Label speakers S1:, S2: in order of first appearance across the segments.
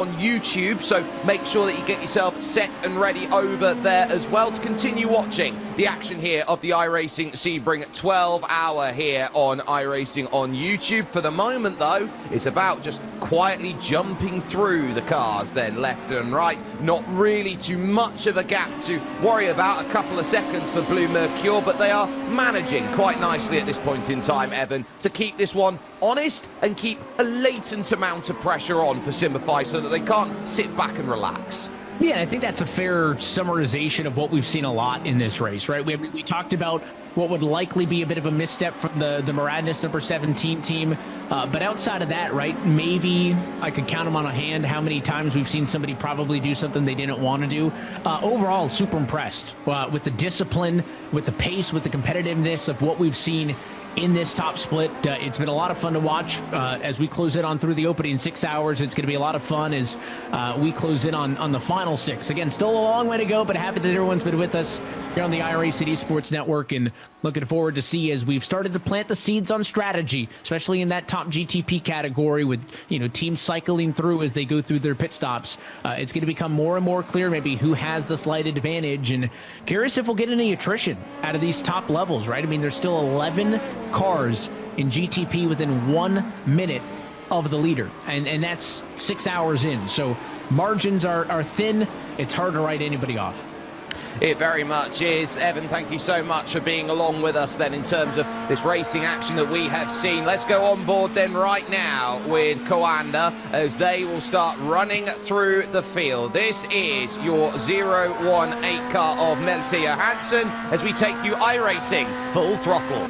S1: on YouTube, so make sure that you get yourself set and ready over there as well to continue watching the action here of the iRacing Sebring 12-hour here on iRacing on YouTube. For the moment, though, it's about just quietly jumping through the cars then left and right. Not really too much of a gap to worry about, a couple of seconds for Blue Mercure, but they are managing quite nicely at this point in time, Evan, to keep this one honest and keep a latent amount of pressure on for Simify so that they can't sit back and relax.
S2: Yeah, I think that's a fair summarization of what we've seen a lot in this race, right? We talked about what would likely be a bit of a misstep from the Maradness number 17 team. But outside of that, right, maybe I could count them on a hand how many times we've seen somebody probably do something they didn't want to do. Overall, super impressed with the discipline, with the pace, with the competitiveness of what we've seen in this top split. It's been a lot of fun to watch as we close in on through the opening 6 hours. It's going to be a lot of fun as we close in on the final 6. Again, still a long way to go, but happy that everyone's been with us here on the iRacing Esports Network, and looking forward to see as we've started to plant the seeds on strategy, especially in that top GTP category with, teams cycling through as they go through their pit stops. It's going to become more and more clear maybe who has the slight advantage, and curious if we'll get any attrition out of these top levels, right? I mean, there's still 11 cars in GTP within 1 minute of the leader, and that's 6 hours in. So margins are thin. It's hard to write anybody off.
S1: It very much is. Evan, thank you so much for being along with us then in terms of this racing action that we have seen. Let's go on board then right now with Coanda as they will start running through the field. This is your 018 car of Melte Johansson as we take you iRacing full throttle.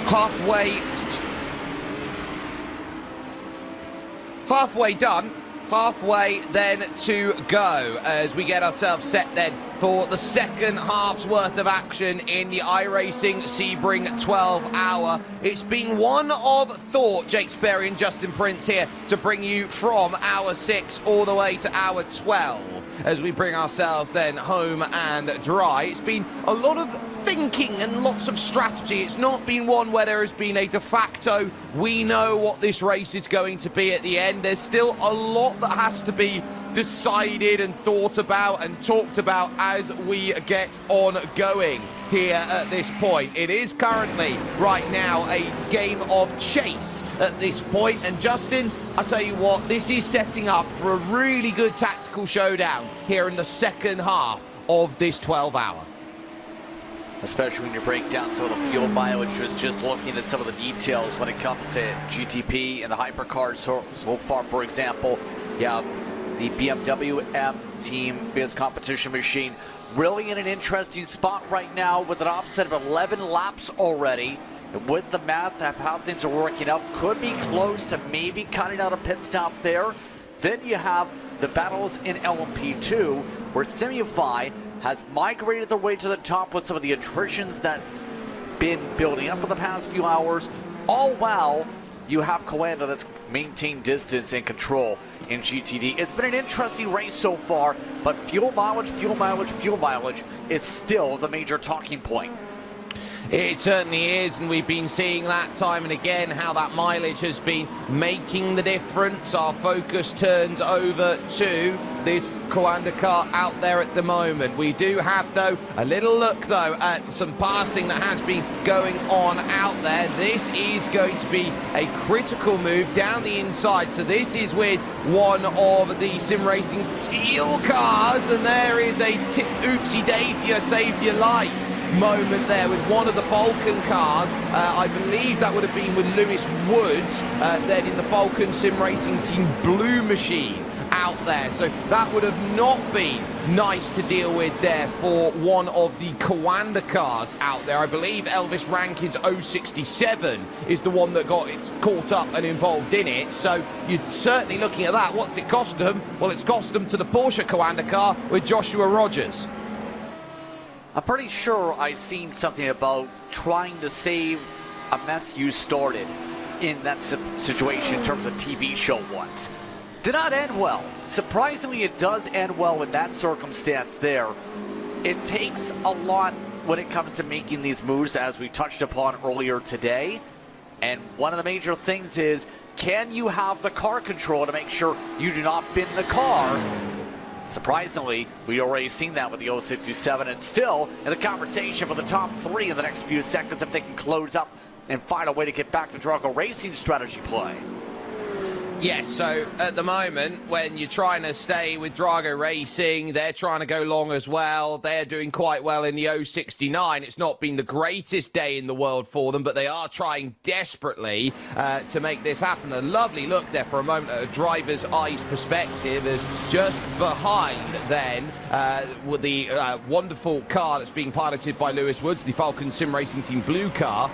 S1: halfway done. Halfway then to go as we get ourselves set then for the second half's worth of action in the iRacing Sebring 12 hour. It's been one of thought, Jake Sperry and Justin Prince here, to bring you from hour 6 all the way to hour 12 as we bring ourselves then home and dry. It's been a lot of thinking and lots of strategy. It's not been one where there has been a de facto, we know what this race is going to be at the end. There's still a lot that has to be decided and thought about and talked about as we get on going here at this point. It is currently right now a game of chase at this point, and Justin, I tell you what, this is setting up for a really good tactical showdown here in the second half of this 12 hour.
S3: Especially when you break down some of the fuel mileage, just looking at some of the details when it comes to GTP and the hypercars so far. For example, you have the BMW M team Biz competition machine really in an interesting spot right now with an offset of 11 laps already. And with the math of how things are working out, could be close to maybe cutting out a pit stop there. Then you have the battles in LMP2 where Simufy has migrated their way to the top with some of the attritions that's been building up for the past few hours. All while you have Coanda that's maintained distance and control in GTD. It's been an interesting race so far, but fuel mileage is still the major talking point.
S1: It certainly is, and we've been seeing that time and again, how that mileage has been making the difference. Our focus turns over to this Coanda car out there at the moment. We do have, though, a little look, though, at some passing that has been going on out there. This is going to be a critical move down the inside. So this is with one of the sim racing teal cars, and there is a oopsie daisy, or save your life moment there with one of the Falcon cars. I believe that would have been with Lewis Woods, then in the Falcon Sim Racing Team Blue machine out there. So that would have not been nice to deal with there for one of the Coanda cars out there. I believe Elvis Rankin's 067 is the one that got caught up and involved in it. So you're certainly looking at that. What's it cost them? Well, it's cost them to the Porsche Coanda car with Joshua Rogers.
S3: I'm pretty sure I've seen something about trying to save a mess you started in that situation in terms of TV show once. Did not end well. Surprisingly, it does end well in that circumstance there. It takes a lot when it comes to making these moves, as we touched upon earlier today. And one of the major things is, can you have the car control to make sure you do not bin the car? Surprisingly, we already seen that with the 067, and still in the conversation for the top 3 in the next few seconds if they can close up and find a way to get back to Drago Racing strategy play.
S1: Yes, so at the moment, when you're trying to stay with Drago Racing, they're trying to go long as well. They're doing quite well in the 069. It's not been the greatest day in the world for them, but they are trying desperately to make this happen. A lovely look there for a moment at a driver's eyes perspective is just behind then with the wonderful car that's being piloted by Lewis Woods, the Falcon Sim Racing Team Blue car.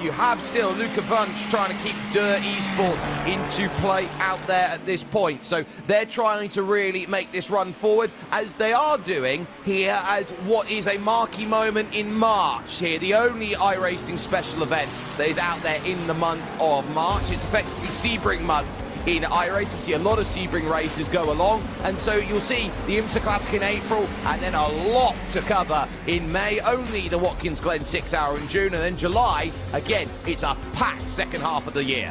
S1: You have still Luca Vunch trying to keep Dirt Esports into play out there at this point. So they're trying to really make this run forward, as they are doing here as what is a marquee moment in March here, the only iRacing special event that is out there in the month of March. It's effectively Sebring month in iRacing. See a lot of Sebring races go along, and so you'll see the IMSA Classic in April, and then a lot to cover in May, only the Watkins Glen 6 hour in June, and then July, again, it's a packed second half of the year.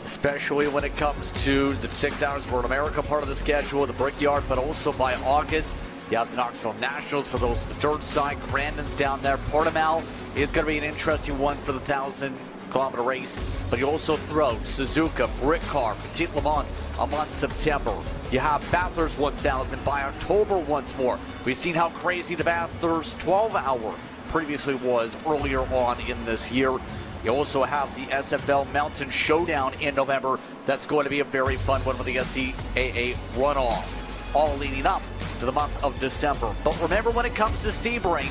S3: Especially when it comes to the 6 hours for America part of the schedule, the Brickyard, but also by August, you have the Knoxville Nationals for those the dirt side. Crandon's down there. Portimao is going to be an interesting one for the 1,000-kilometer race, but you also throw Suzuka, Brick Car, Petit Le Mans a month September. You have Bathurst 1,000 by October once more. We've seen how crazy the Bathurst 12-hour previously was earlier on in this year. You also have the SFL Mountain Showdown in November. That's going to be a very fun one with the SCAA runoffs, all leading up to the month of December. But remember, when it comes to Sebring,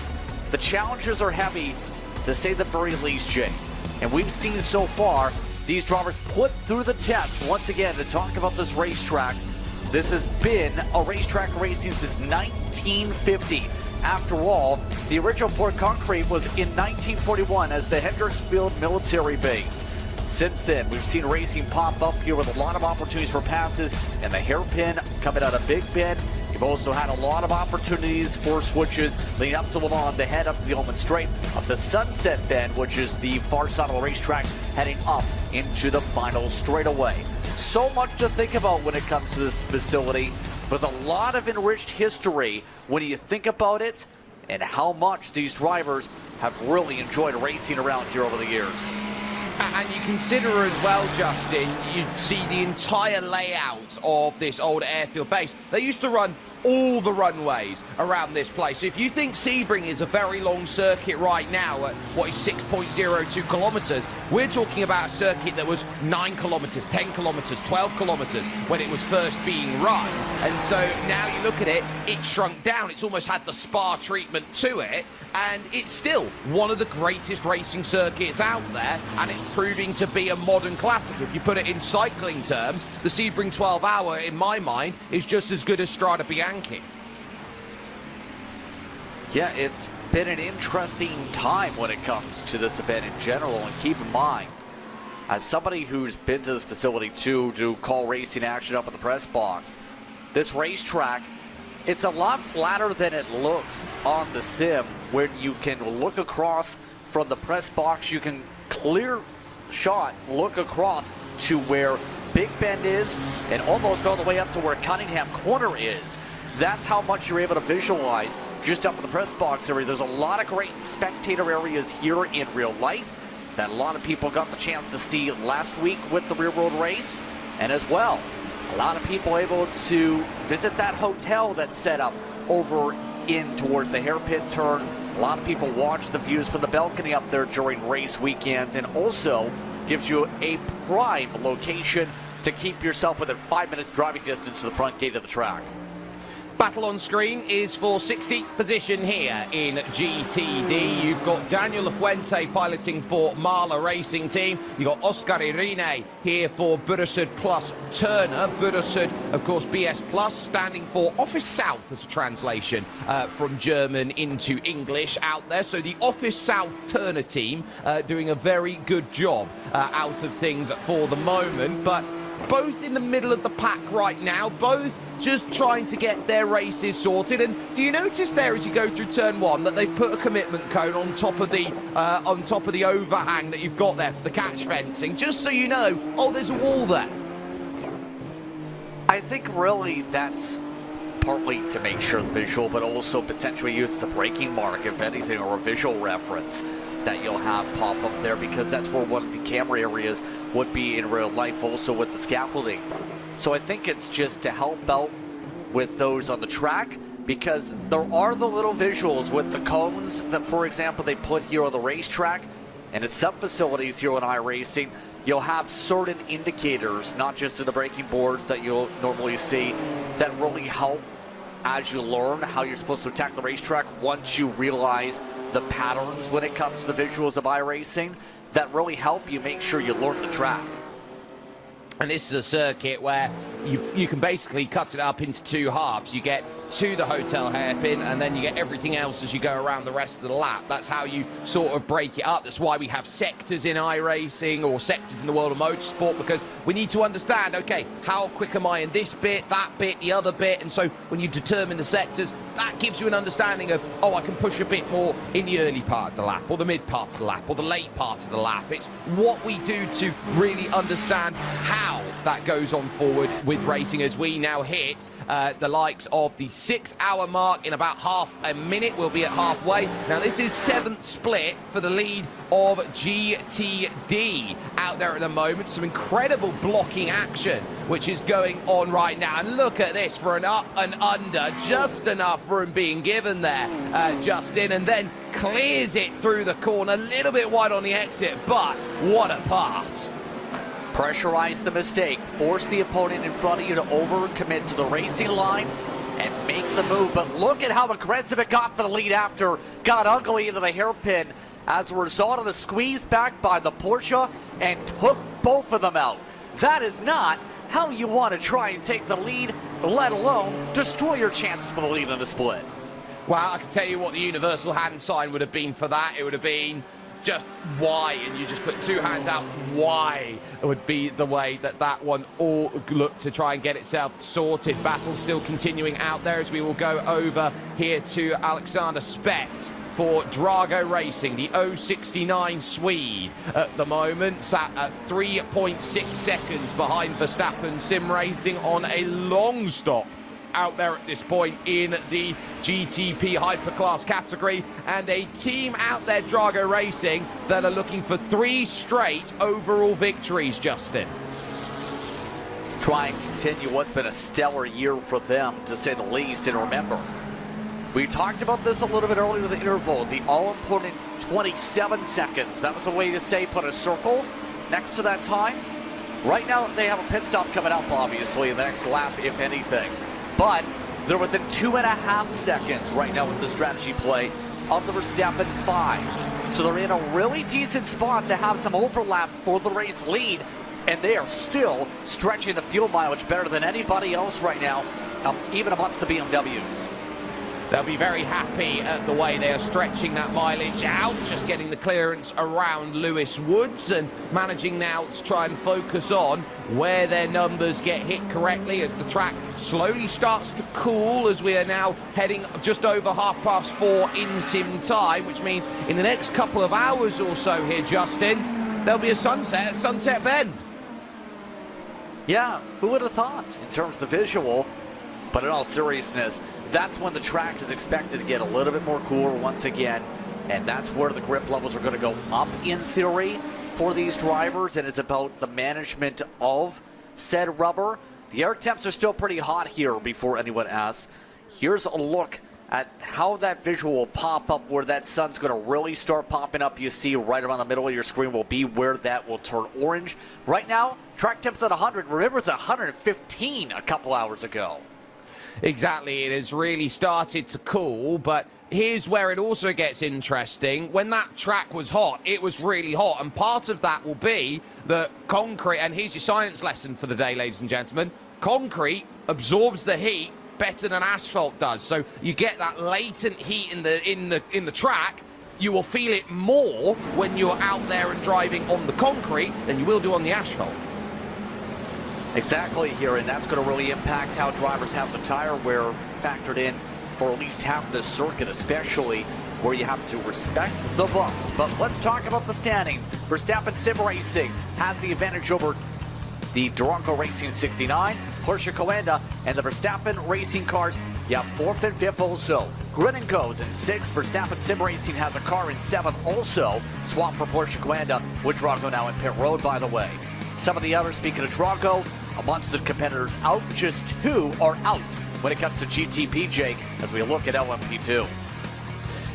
S3: the challenges are heavy to say the very least, Jay. And we've seen so far these drivers put through the test. Once again, to talk about this racetrack, this has been a racetrack racing since 1950. After all, the original poured concrete was in 1941 as the Hendricksfield military base. Since then, we've seen racing pop up here with a lot of opportunities for passes, and the hairpin coming out of Big Bend. You've also had a lot of opportunities for switches leading up to Le Mans to head up to the Omen Straight, up to Sunset Bend, which is the far side of the racetrack, heading up into the final straightaway. So much to think about when it comes to this facility, with a lot of enriched history when you think about it and how much these drivers have really enjoyed racing around here over the years.
S1: And you consider as well, Justin, you see the entire layout of this old airfield base. They used to run all the runways around this place. So if you think Sebring is a very long circuit right now at what is 6.02 kilometers, we're talking about a circuit that was 9 kilometers, 10 kilometers, 12 kilometers when it was first being run. And so now you look at it, it's shrunk down. It's almost had the Spa treatment to it, and it's still one of the greatest racing circuits out there, and it's proving to be a modern classic. If you put it in cycling terms, the Sebring 12 Hour, in my mind, is just as good as Strada Bianchi.
S3: Yeah, it's been an interesting time when it comes to this event in general, and keep in mind, as somebody who's been to this facility too to call racing action up in the press box, this racetrack, it's a lot flatter than it looks on the sim. When you can look across from the press box, you can clear shot look across to where Big Bend is and almost all the way up to where Cunningham Corner is. That's how much you're able to visualize just up in the press box area. There's a lot of great spectator areas here in real life that a lot of people got the chance to see last week with the real world race, and as well, a lot of people able to visit that hotel that's set up over in towards the hairpin turn. A lot of people watch the views from the balcony up there during race weekends, and also gives you a prime location to keep yourself within 5 minutes driving distance to the front gate of the track.
S1: Battle on screen is for 60th position here in GTD. You've got Daniel Lafuente piloting for Marla Racing Team. You've got Oscar Irine here for Burasud Plus Turner. Burasud, of course, BS Plus, standing for Office South as a translation from German into English out there. So the Office South Turner team doing a very good job out of things for the moment. But both in the middle of the pack right now, both just trying to get their races sorted. And do you notice there as you go through turn one that they've put a commitment cone on top of the overhang that you've got there for the catch fencing, just so you know, oh, there's a wall there.
S3: I think really that's partly to make sure the visual, but also potentially use as a braking mark, if anything, or a visual reference that you'll have pop up there, because that's where one of the camera areas would be in real life, also with the scaffolding. So I think it's just to help out with those on the track, because there are the little visuals with the cones that, for example, they put here on the racetrack, and at some facilities here on iRacing, you'll have certain indicators, not just in the braking boards that you'll normally see, that really help as you learn how you're supposed to attack the racetrack once you realize the patterns when it comes to the visuals of iRacing, that really help you make sure you learn the track.
S1: And this is a circuit where you can basically cut it up into two halves. You get to the hotel hairpin, and then you get everything else as you go around the rest of the lap. That's how you sort of break it up. That's why we have sectors in iRacing or sectors in the world of motorsport, because we need to understand, okay, how quick am I in this bit, that bit, the other bit? And so when you determine the sectors, that gives you an understanding of, oh, I can push a bit more in the early part of the lap, or the mid part of the lap, or the late part of the lap. It's what we do to really understand how that goes on forward with racing, as we now hit the likes of the 6-hour mark in about half a minute. We'll be at halfway. Now, this is 7th split for the lead of GTD out there at the moment. Some incredible blocking action which is going on right now. And look at this for an up and under. Just enough room being given there, Justin, and then clears it through the corner. A little bit wide on the exit, but what a pass.
S3: Pressurize the mistake, force the opponent in front of you to overcommit to the racing line and make the move. But look at how aggressive it got for the lead after. Got ugly into the hairpin as a result of the squeeze back by the Porsche and took both of them out. That is not how you want to try and take the lead, let alone destroy your chances for the lead in the split.
S1: Well, I can tell you what the universal hand sign would have been for that. It would have been just why, and you just put two hands out, why would be the way that that one all looked to try and get itself sorted. Battle still continuing out there as we will go over here to Alexander Spetz for Drago Racing, the 069 Swede at the moment, sat at 3.6 seconds behind Verstappen Sim Racing on a long stop out there at this point in the GTP Hyperclass category, and a team out there, Drago Racing, that are looking for 3 straight overall victories, Justin.
S3: Try and continue what's been a stellar year for them, to say the least. And remember, we talked about this a little bit earlier with the interval, the all-important 27 seconds. That was a way to say put a circle next to that time. Right now, they have a pit stop coming up, obviously, in the next lap, if anything. But they're within 2.5 seconds right now with the strategy play of the Verstappen 5. So they're in a really decent spot to have some overlap for the race lead, and they are still stretching the fuel mileage better than anybody else right now, even amongst the BMWs.
S1: They'll be very happy at the way they are stretching that mileage out, just getting the clearance around Lewis Woods and managing now to try and focus on where their numbers get hit correctly as the track slowly starts to cool, as we are now heading just over 4:30 in sim time, which means in the next couple of hours or so here, Justin, there'll be a sunset at Sunset Bend.
S3: Yeah, who would have thought in terms of the visual? But in all seriousness, that's when the track is expected to get a little bit more cooler once again, and that's where the grip levels are going to go up in theory for these drivers, and it's about the management of said rubber. The air temps are still pretty hot here before anyone asks. Here's a look at how that visual will pop up, where that sun's going to really start popping up. You see right around the middle of your screen will be where that will turn orange. Right now, track temps at 100. Remember, it's 115 a couple hours ago.
S1: Exactly, it has really started to cool, but here's where it also gets interesting. When that track was hot, it was really hot, and part of that will be that concrete, and here's your science lesson for the day, ladies and gentlemen, concrete absorbs the heat better than asphalt does, so you get that latent heat in the track. You will feel it more when you're out there and driving on the concrete than you will do on the asphalt.
S3: Exactly here, and that's going to really impact how drivers have the tire wear factored in for at least half the circuit, especially where you have to respect the bumps. But let's talk about the standings. Verstappen Sim Racing has the advantage over the Durango Racing 69, Porsche Coanda, and the Verstappen Racing cars. You have 4th and 5th also. Grin goes in 6th. Verstappen Sim Racing has a car in 7th also. Swap for Porsche Coanda, with Drago now in pit road, by the way. Some of the others, speaking of Drago, amongst the competitors out, just 2 are out when it comes to GTP, Jake, as we look at LMP2.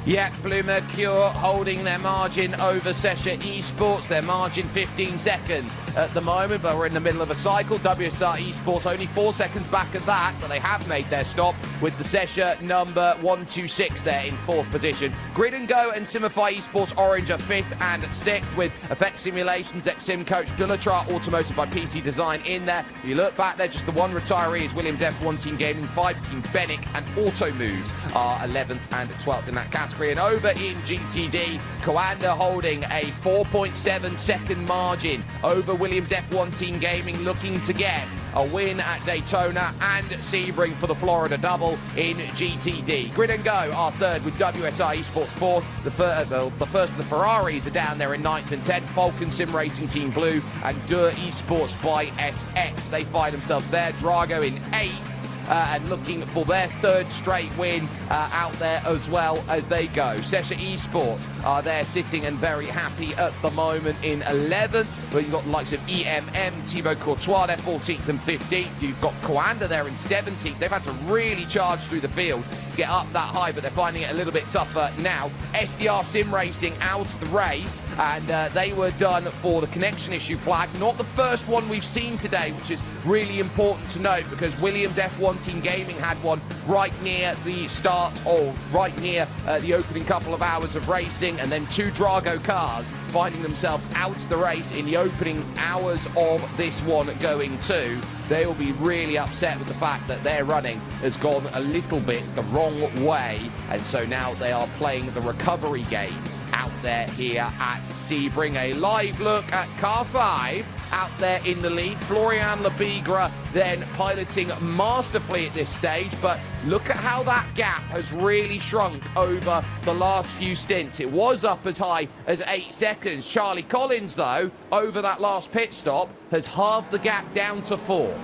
S1: Yeah, Blue Mercure holding their margin over Sesha Esports, their margin 15 seconds at the moment, but we're in the middle of a cycle. WSR Esports only 4 seconds back at that, but they have made their stop with the Sesha number 126 there in 4th position. Grid and Go and Simify Esports Orange are 5th and 6th, with Effect Simulations, ex-sim coach Dulatra Automotive by PC Design in there. If you look back there, just the one retiree is Williams F1 Team Gaming, 5 Team Fennick and Auto Moves are 11th and 12th in that category. And over in GTD, Coanda holding a 4.7 second margin over Williams F1 Team Gaming, looking to get a win at Daytona and Sebring for the Florida double in GTD. Grid and Go are 3rd with WSI Esports 4th. The first of the Ferraris are down there in 9th and 10th. Falcon Sim Racing Team Blue and Dur Esports by SX. They find themselves there. Drago in 8th. And looking for their 3rd straight win out there as well as they go. Sesha Esports are there sitting and very happy at the moment in 11th. But you've got the likes of EMM, Thibaut Courtois, they're 14th and 15th. You've got Coanda there in 17th. They've had to really charge through the field to to get up that high, but they're finding it a little bit tougher now. SDR Sim Racing out of the race, and they were done for the connection issue flag. Not the first one we've seen today, which is really important to note, because Williams F1 Team Gaming had one right near the start, or right near the opening couple of hours of racing, and then two Drago cars finding themselves out of the race in the opening hours of this one going too. They will be really upset with the fact that their running has gone a little bit the wrong way, and so now they are playing the recovery game out there here at Sebring. A live look at car 5 out there in the lead. Florian Lebigre then piloting masterfully at this stage, but look at how that gap has really shrunk over the last few stints. It was up as high as 8 seconds. Charlie Collins, though, over that last pit stop, has halved the gap down to 4.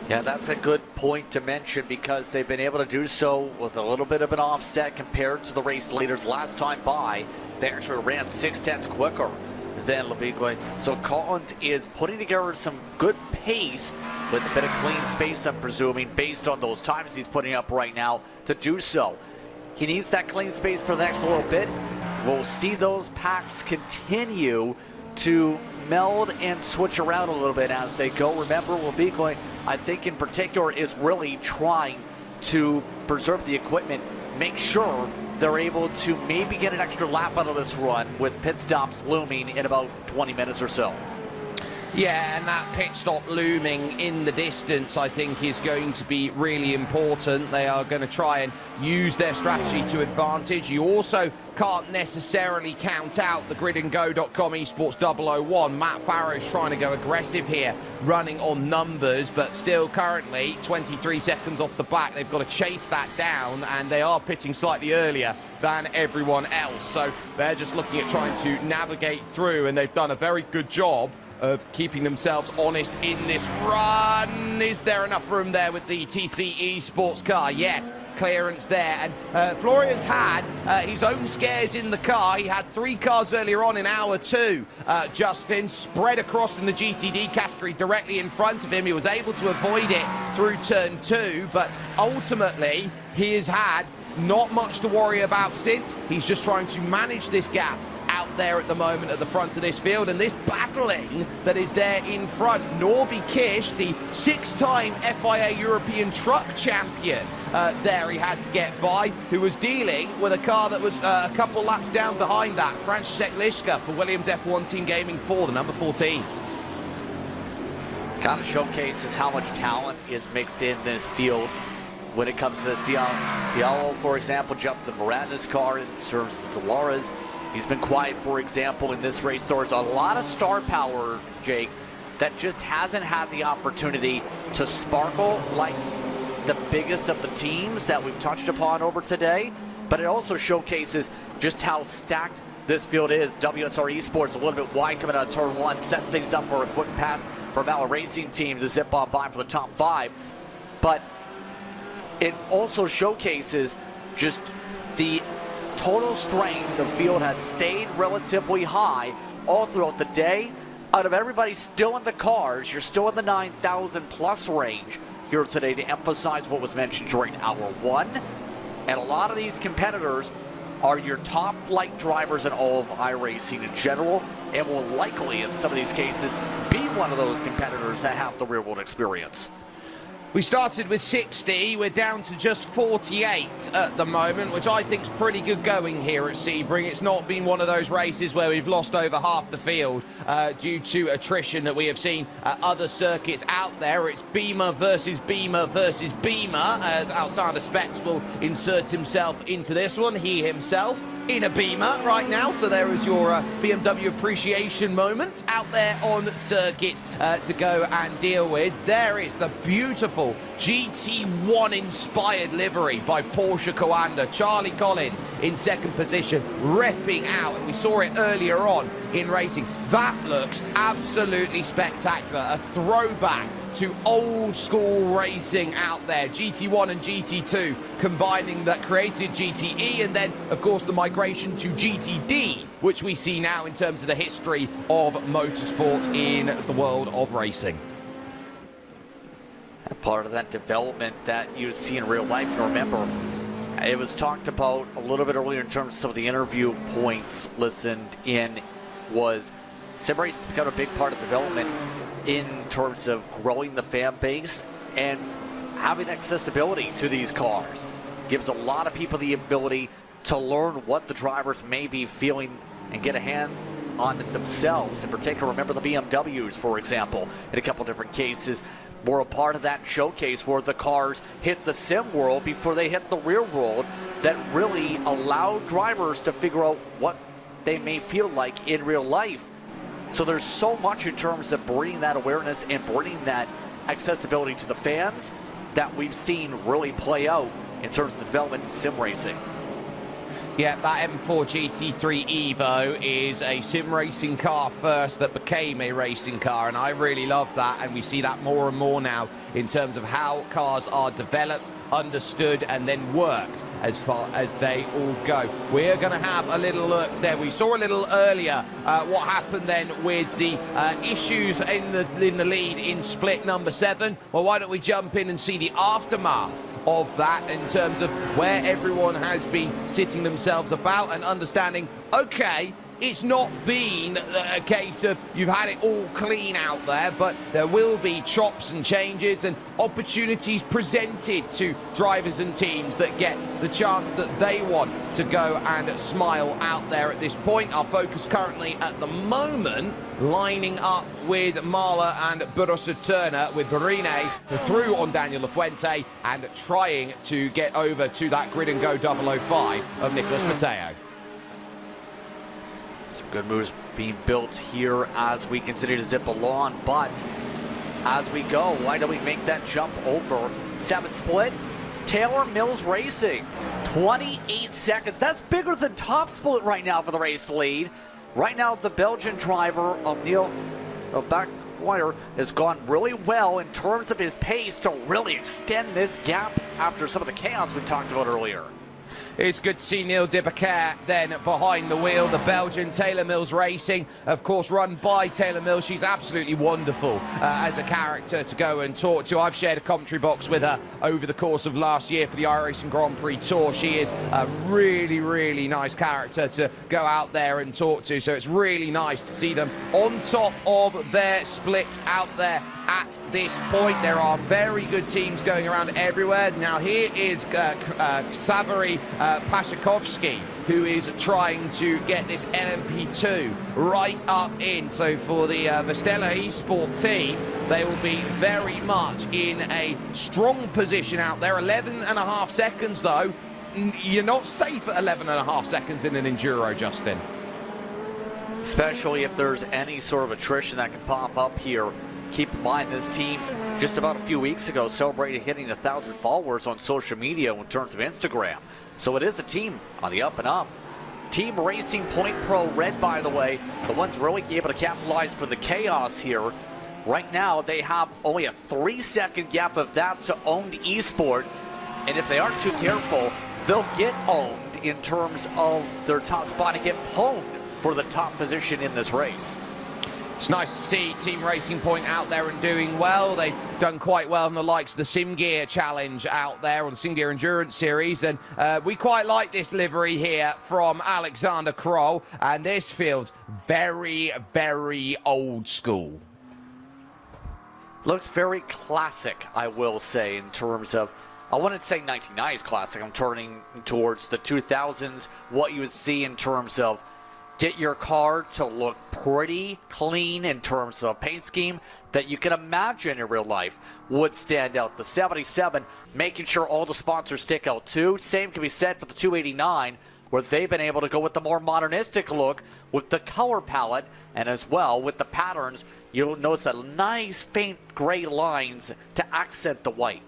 S3: Yeah, that's a good point to mention, because they've been able to do so with a little bit of an offset compared to the race leaders last time by. They actually ran 6/10 quicker than Lebigre. So Collins is putting together some good pace with a bit of clean space, I'm presuming, based on those times he's putting up right now to do so. He needs that clean space for the next little bit. We'll see those packs continue to meld and switch around a little bit as they go. Remember, Lebigre, I think in particular, is really trying to preserve the equipment, make sure they're able to maybe get an extra lap out of this run, with pit stops looming in about 20 minutes or so.
S1: Yeah, and that pit stop looming in the distance, I think, is going to be really important. They are going to try and use their strategy to advantage. You also can't necessarily count out the gridandgo.com esports 001. Matt Farrow's trying to go aggressive here, running on numbers, but still currently 23 seconds off the back. They've got to chase that down, and they are pitting slightly earlier than everyone else. So they're just looking at trying to navigate through, and they've done a very good job of keeping themselves honest in this run. Is there enough room there with the TCE sports car? Yes, clearance there. And Florian's had his own scares in the car. He had 3 cars earlier on in hour 2. Justin spread across in the GTD category directly in front of him. He was able to avoid it through turn 2, but ultimately he has had not much to worry about since. He's just trying to manage this gap out there at the moment at the front of this field, and this battling that is there in front. Norby Kish, the 6-time FIA European Truck Champion, there he had to get by, who was dealing with a car that was a couple laps down behind that. Franciszek Liszka for Williams F1 Team Gaming 4, the number 14.
S3: Kind of showcases how much talent is mixed in this field when it comes to this. Diallo, for example, jumped the Miranda's car and serves the Dolores. He's been quiet, for example, in this race. There's a lot of star power, Jake, that just hasn't had the opportunity to sparkle like the biggest of the teams that we've touched upon over today. But it also showcases just how stacked this field is. WSR Esports a little bit wide coming out of turn 1, setting things up for a quick pass from our racing team to zip on by for the top 5. But it also showcases just the total strength. The field has stayed relatively high all throughout the day. Out of everybody still in the cars, you're still in the 9,000 plus range here today, to emphasize what was mentioned during hour 1. And a lot of these competitors are your top flight drivers in all of iRacing in general, and will likely in some of these cases be one of those competitors that have the real world experience.
S1: We started with 60, we're down to just 48 at the moment, which I think is pretty good going here at Sebring. It's not been one of those races where we've lost over half the field due to attrition that we have seen at other circuits out there. It's Beamer versus Beamer versus Beamer, as Alexander Spetz will insert himself into this one. He himself in a Beamer right now, so there is your BMW appreciation moment out there on circuit to go and deal with. There is the beautiful GT1 inspired livery by Porsche Coanda. Charlie Collins in second position, repping out, and we saw it earlier on in racing. That looks absolutely spectacular, a throwback to old school racing out there. GT1 and GT2 combining that created GTE, and then of course the migration to GTD, which we see now in terms of the history of motorsport in the world of racing.
S3: part of that development that you see in real life. And remember, it was talked about a little bit earlier in terms of some of the interview points listened in, was sim racing has become a big part of development in terms of growing the fan base and having accessibility to these cars. Gives a lot of people the ability to learn what the drivers may be feeling and get a hand on it themselves. In particular, remember the BMWs, for example, in a couple different cases, were a part of that showcase where the cars hit the sim world before they hit the real world, that really allowed drivers to figure out what they may feel like in real life. So there's so much in terms of bringing that awareness and bringing that accessibility to the fans that we've seen really play out in terms of the development in sim racing.
S1: Yeah, that M4 GT3 Evo is a sim racing car first that became a racing car, and I really love that, and we see that more and more now in terms of how cars are developed, understood, and then worked as far as they all go. We're going to have a little look there. We saw a little earlier what happened then with the issues in the lead in split number 7. Well, why don't we jump in and see the aftermath of that in terms of where everyone has been sitting themselves about and understanding, okay, it's not been a case of you've had it all clean out there, but there will be chops and changes and opportunities presented to drivers and teams that get the chance that they want to go and smile out there at this point. Our focus currently at the moment lining up with Marla and Barossa Turner, with Verine through on Daniel Lafuente and trying to get over to that grid and go 005 of Nicholas Mateo.
S3: Some good moves being built here as we continue to zip along, but as we go, why don't we make that jump over 7th split? Taylor Mills Racing, 28 seconds. That's bigger than top split right now for the race lead. Right now, the Belgian driver of Neil Backwire has gone really well in terms of his pace to really extend this gap after some of the chaos we talked about earlier.
S1: It's good to see Neil de Backer then behind the wheel. The Belgian Taylor Mills Racing, of course, run by Taylor Mills. She's absolutely wonderful as a character to go and talk to. I've shared a commentary box with her over the course of last year for the iRacing Grand Prix Tour. She is a really, really nice character to go out there and talk to. So it's really nice to see them on top of their split out there at this point. There are very good teams going around everywhere. Now here is Savary Pashakovsky, who is trying to get this LMP2 right up in. So for the Vestella Esport team, they will be very much in a strong position out there. 11.5 seconds though. You're not safe at 11.5 seconds in an Enduro, Justin.
S3: Especially if there's any sort of attrition that can pop up here. Keep in mind, this team just about a few weeks ago celebrated hitting 1,000 followers on social media in terms of Instagram. So it is a team on the up and up. Team Racing Point Pro Red, by the way, the ones really able to capitalize for the chaos here. Right now, they have only a 3-second gap of that to owned Esport. And if they aren't too careful, they'll get owned in terms of their top spot and get pwned for the top position in this race.
S1: It's nice to see Team Racing Point out there and doing well. They've done quite well in the likes of the Sim Gear Challenge out there, or the Sim Gear Endurance Series, and we quite like this livery here from Alexander Kroll, and this feels very, very old school.
S3: Looks very classic, I will say, in terms of, I wouldn't say 1990s classic. I'm turning towards the 2000s, what you would see in terms of get your car to look pretty clean in terms of paint scheme that you can imagine in real life would stand out. The 77, making sure all the sponsors stick out too. Same can be said for the 289, where they've been able to go with the more modernistic look with the color palette, and as well with the patterns. You'll notice that nice faint gray lines to accent the white.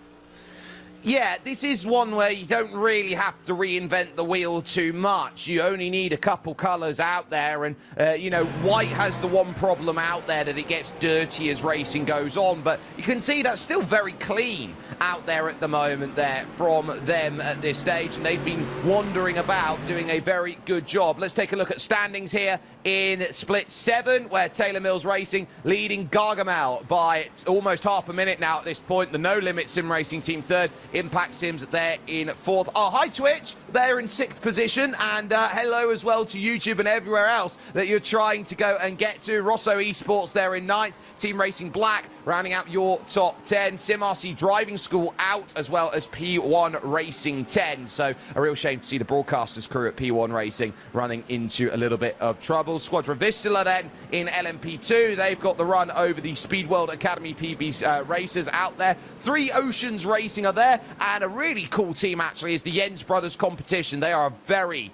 S1: Yeah, this is one where you don't really have to reinvent the wheel too much. You only need a couple colours out there, and, you know, white has the one problem out there that it gets dirty as racing goes on, but you can see that's still very clean out there at the moment there from them at this stage, and they've been wandering about doing a very good job. Let's take a look at standings here in Split 7, where Taylor Mills Racing leading Gargamel by almost half a minute now at this point. The No Limit Sim Racing team third. Impact Sims there in fourth. Oh, hi Twitch, they're in 6th position, and hello as well to YouTube and everywhere else that you're trying to go and get to. Rosso Esports there in 9th. Team Racing Black rounding out your top 10. Sim RC Driving School out, as well as P1 Racing 10. So a real shame to see the broadcasters crew at P1 Racing running into a little bit of trouble. Squadron Vistula then in LMP2. They've got the run over the Speed World Academy PB racers out there. 3 Oceans Racing are there, and a really cool team actually is the Jens Brothers competition. They are a very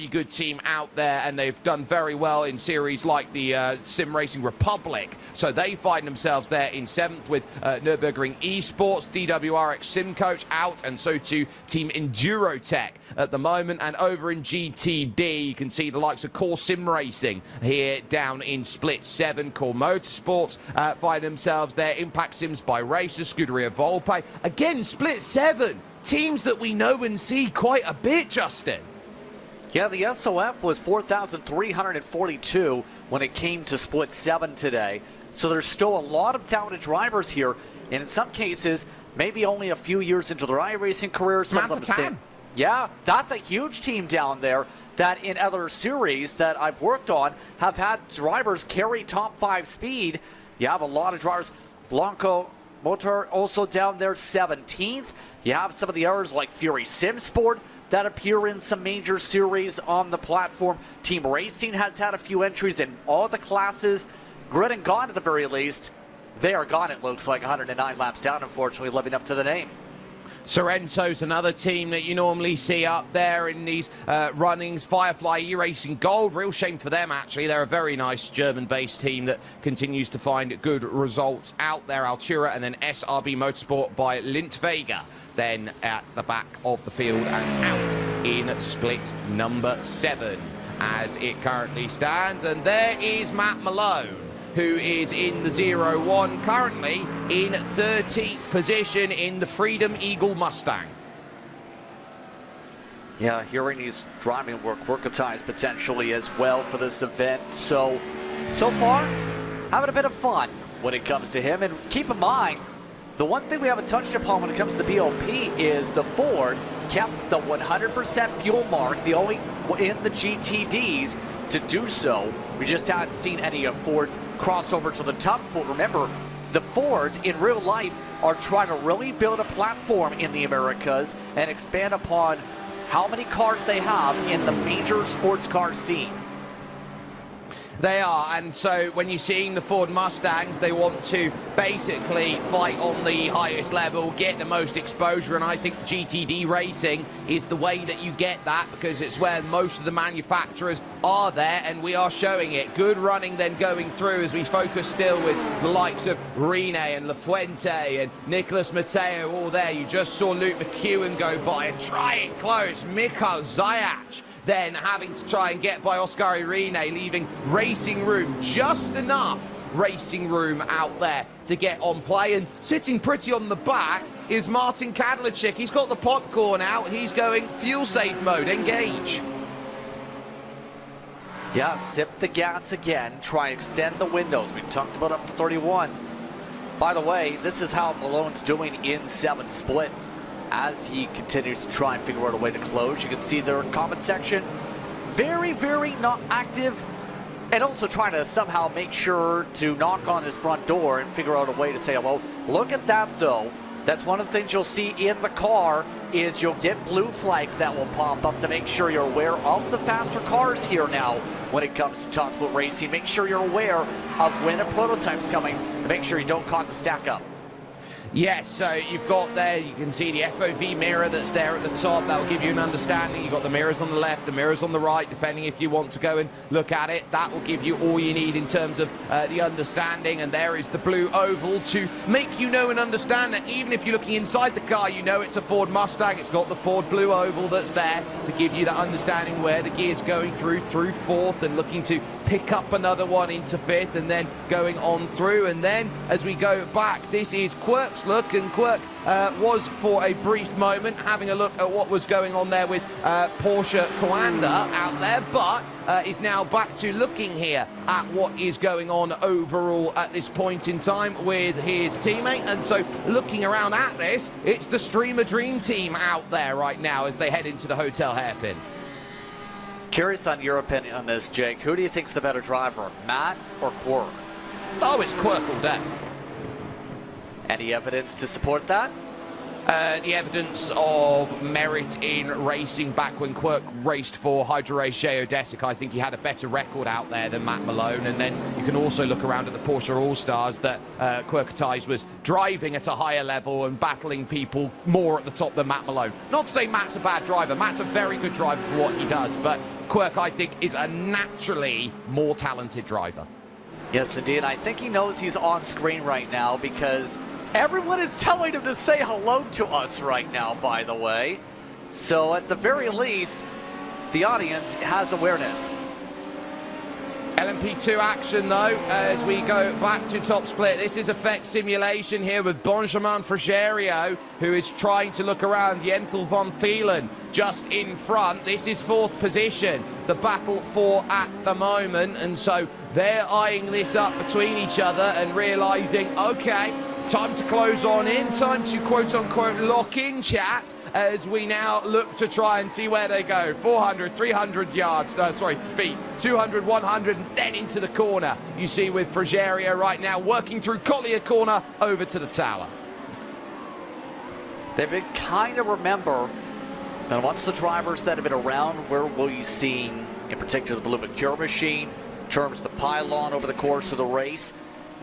S1: good team out there, and they've done very well in series like the Sim Racing Republic. So they find themselves there in 7th with Nurburgring Esports, DWRX Sim Coach out, and so too Team Endurotech at the moment. And over in GTD, you can see the likes of Core Sim Racing here down in Split 7. Core Motorsports find themselves there. Impact Sims by Racers, Scuderia Volpe. Again, Split 7. Teams that we know and see quite a bit, Justin.
S3: Yeah, the SOF was 4,342 when it came to Split 7 today. So there's still a lot of talented drivers here, and in some cases, maybe only a few years into their iRacing careers. Some of them yeah, that's a huge team down there that in other series that I've worked on have had drivers carry top 5 speed. You have a lot of drivers. Blanco Motor also down there 17th. You have some of the others like Fury Simsport that appear in some major series on the platform. Team Racing has had a few entries in all the classes. Grid and Gone at the very least. They are gone, it looks like, 109 laps down, unfortunately, living up to the name.
S1: Sorrento's another team that you normally see up there in these runnings. Firefly eRacing Gold, real shame for them actually. They're a very nice German-based team that continues to find good results out there. Altura, and then SRB Motorsport by Lintvega. Then at the back of the field and out in split number 7 as it currently stands. And there is Matt Malone, who is in the 0-1, currently in 13th position in the Freedom Eagle Mustang.
S3: Yeah, hearing he's driving work ties potentially as well for this event. So far, having a bit of fun when it comes to him. And keep in mind, the one thing we haven't touched upon when it comes to the BOP is the Ford kept the 100% fuel mark, the only in the GTDs to do so. We just haven't seen any of Ford's crossover to the top sport. Remember, the Fords in real life are trying to really build a platform in the Americas and expand upon how many cars they have in the major sports car scene.
S1: They are, and so when you're seeing the Ford Mustangs, they want to basically fight on the highest level, get the most exposure, and I think GTD racing is the way that you get that, because it's where most of the manufacturers are there, and we are showing it. Good running then going through as we focus still with the likes of Rene and La Fuente and Nicholas Mateo all there. You just saw Luke McEwen go by and try it close. Mikhail Zayac then having to try and get by Oscar Irene, leaving racing room, just enough racing room out there to get on play. And sitting pretty on the back is Martin Kadlachik. He's got the popcorn out. He's going fuel safe mode, engage.
S3: Yeah, sip the gas again. Try extend the windows. We talked about up to 31. By the way, this is how Malone's doing in 7th split. As he continues to try and figure out a way to close. You can see their comment section, very not active, and also trying to somehow make sure to knock on his front door and figure out a way to say hello. Look at that though. That's one of the things you'll see in the car is you'll get blue flags that will pop up to make sure you're aware of the faster cars here now when it comes to top split racing. Make sure you're aware of when a prototype's coming and make sure you don't cause a stack up.
S1: Yes, so you've got there, you can see the FOV mirror that's there at the top. That will give you an understanding. You've got the mirrors on the left, the mirrors on the right, depending if you want to go and look at it. That will give you all you need in terms of the understanding. And there is the blue oval to make you know and understand that even if you're looking inside the car, you know it's a Ford Mustang. It's got the Ford blue oval that's there to give you that understanding where the gear's going through fourth and looking to pick up another one into fifth and then going on through. And then as we go back, this is Quirk's look, and Quirk was for a brief moment having a look at what was going on there with Porsche Coanda out there, but is now back to looking here at what is going on overall at this point in time with his teammate. And so looking around at this, it's the Streamer Dream Team out there right now as they head into the hotel hairpin.
S3: Curious on your opinion on this, Jake. Who do you think's the better driver, Matt or Quirk?
S1: Oh, it's Quirk all day.
S3: Any evidence to support that?
S1: The evidence of merit in racing back when Quirk raced for Hydro Race Geodesic, I think he had a better record out there than Matt Malone. And then you can also look around at the Porsche All-Stars that Quirketize was driving at a higher level and battling people more at the top than Matt Malone. Not to say Matt's a bad driver. Matt's a very good driver for what he does, but Quirk, I think, is a naturally more talented driver.
S3: Yes, indeed. I think he knows he's on screen right now because everyone is telling him to say hello to us right now, by the way. So at the very least, the audience has awareness.
S1: LMP2 action, though, as we go back to top split. This is effect simulation here with Benjamin Frigerio, who is trying to look around. Jentel van Thielen just in front. This is fourth position, the battle for at the moment. And so they're eyeing this up between each other and realizing, okay, time to close on in, time to quote-unquote lock in, chat, as we now look to try and see where they go. 400, 300 yards, feet, 200, 100, and then into the corner. You see with Frigerio right now working through Collier Corner over to the tower.
S3: They've been kind of remember, and once the drivers that have been around, where will you see, in particular, the Blue Mercure machine, in terms of the pylon over the course of the race?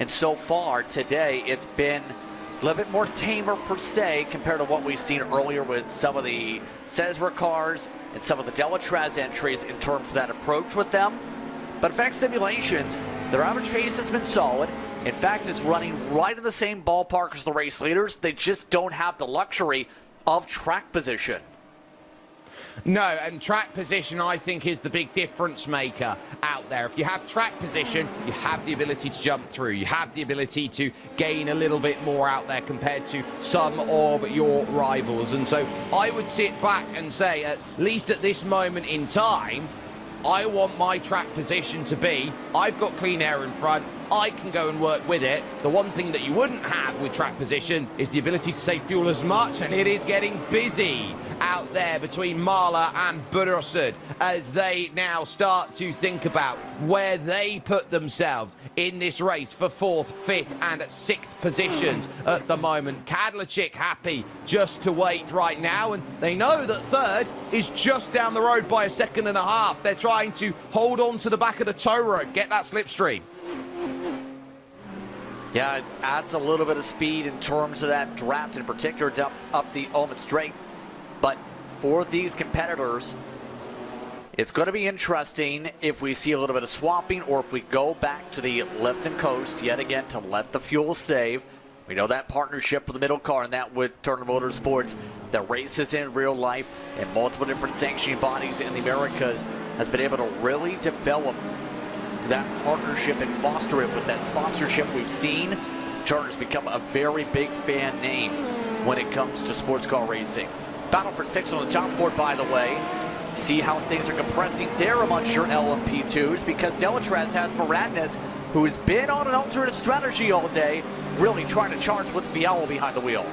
S3: And so far today, it's been a little bit more tamer per se compared to what we've seen earlier with some of the Cesra cars and some of the Delatraz entries in terms of that approach with them. But effect simulations, their average pace has been solid. In fact, it's running right in the same ballpark as the race leaders. They just don't have the luxury of track position.
S1: No, and track position, I think, is the big difference maker out there. If you have track position, you have the ability to jump through. You have the ability to gain a little bit more out there compared to some of your rivals. And so I would sit back and say, at least at this moment in time, I want my track position to be, I've got clean air in front, I can go and work with it. The one thing that you wouldn't have with track position is the ability to save fuel as much, and it is getting busy out there between Mahler and Burrusud as they now start to think about where they put themselves in this race for 4th, 5th and 6th positions at the moment. Kadlachik happy just to wait right now, and they know that 3rd is just down the road by a second and a half. They're trying to hold on to the back of the tow road, get that slipstream.
S3: Yeah, it adds a little bit of speed in terms of that draft, in particular up the Ultimate Straight. But for these competitors, it's going to be interesting if we see a little bit of swapping or if we go back to the lift and coast yet again to let the fuel save. We know that partnership with the middle car and that with Turner Motorsports that races in real life and multiple different sanctioning bodies in the Americas has been able to really develop that partnership and foster it with that sponsorship we've seen. Turner's become a very big fan name when it comes to sports car racing. Battle for 6th on the top board, by the way. See how things are compressing there amongst your LMP2s because Delatraz has Moradnes, who has been on an alternate strategy all day, really trying to charge with Fialo behind the wheel.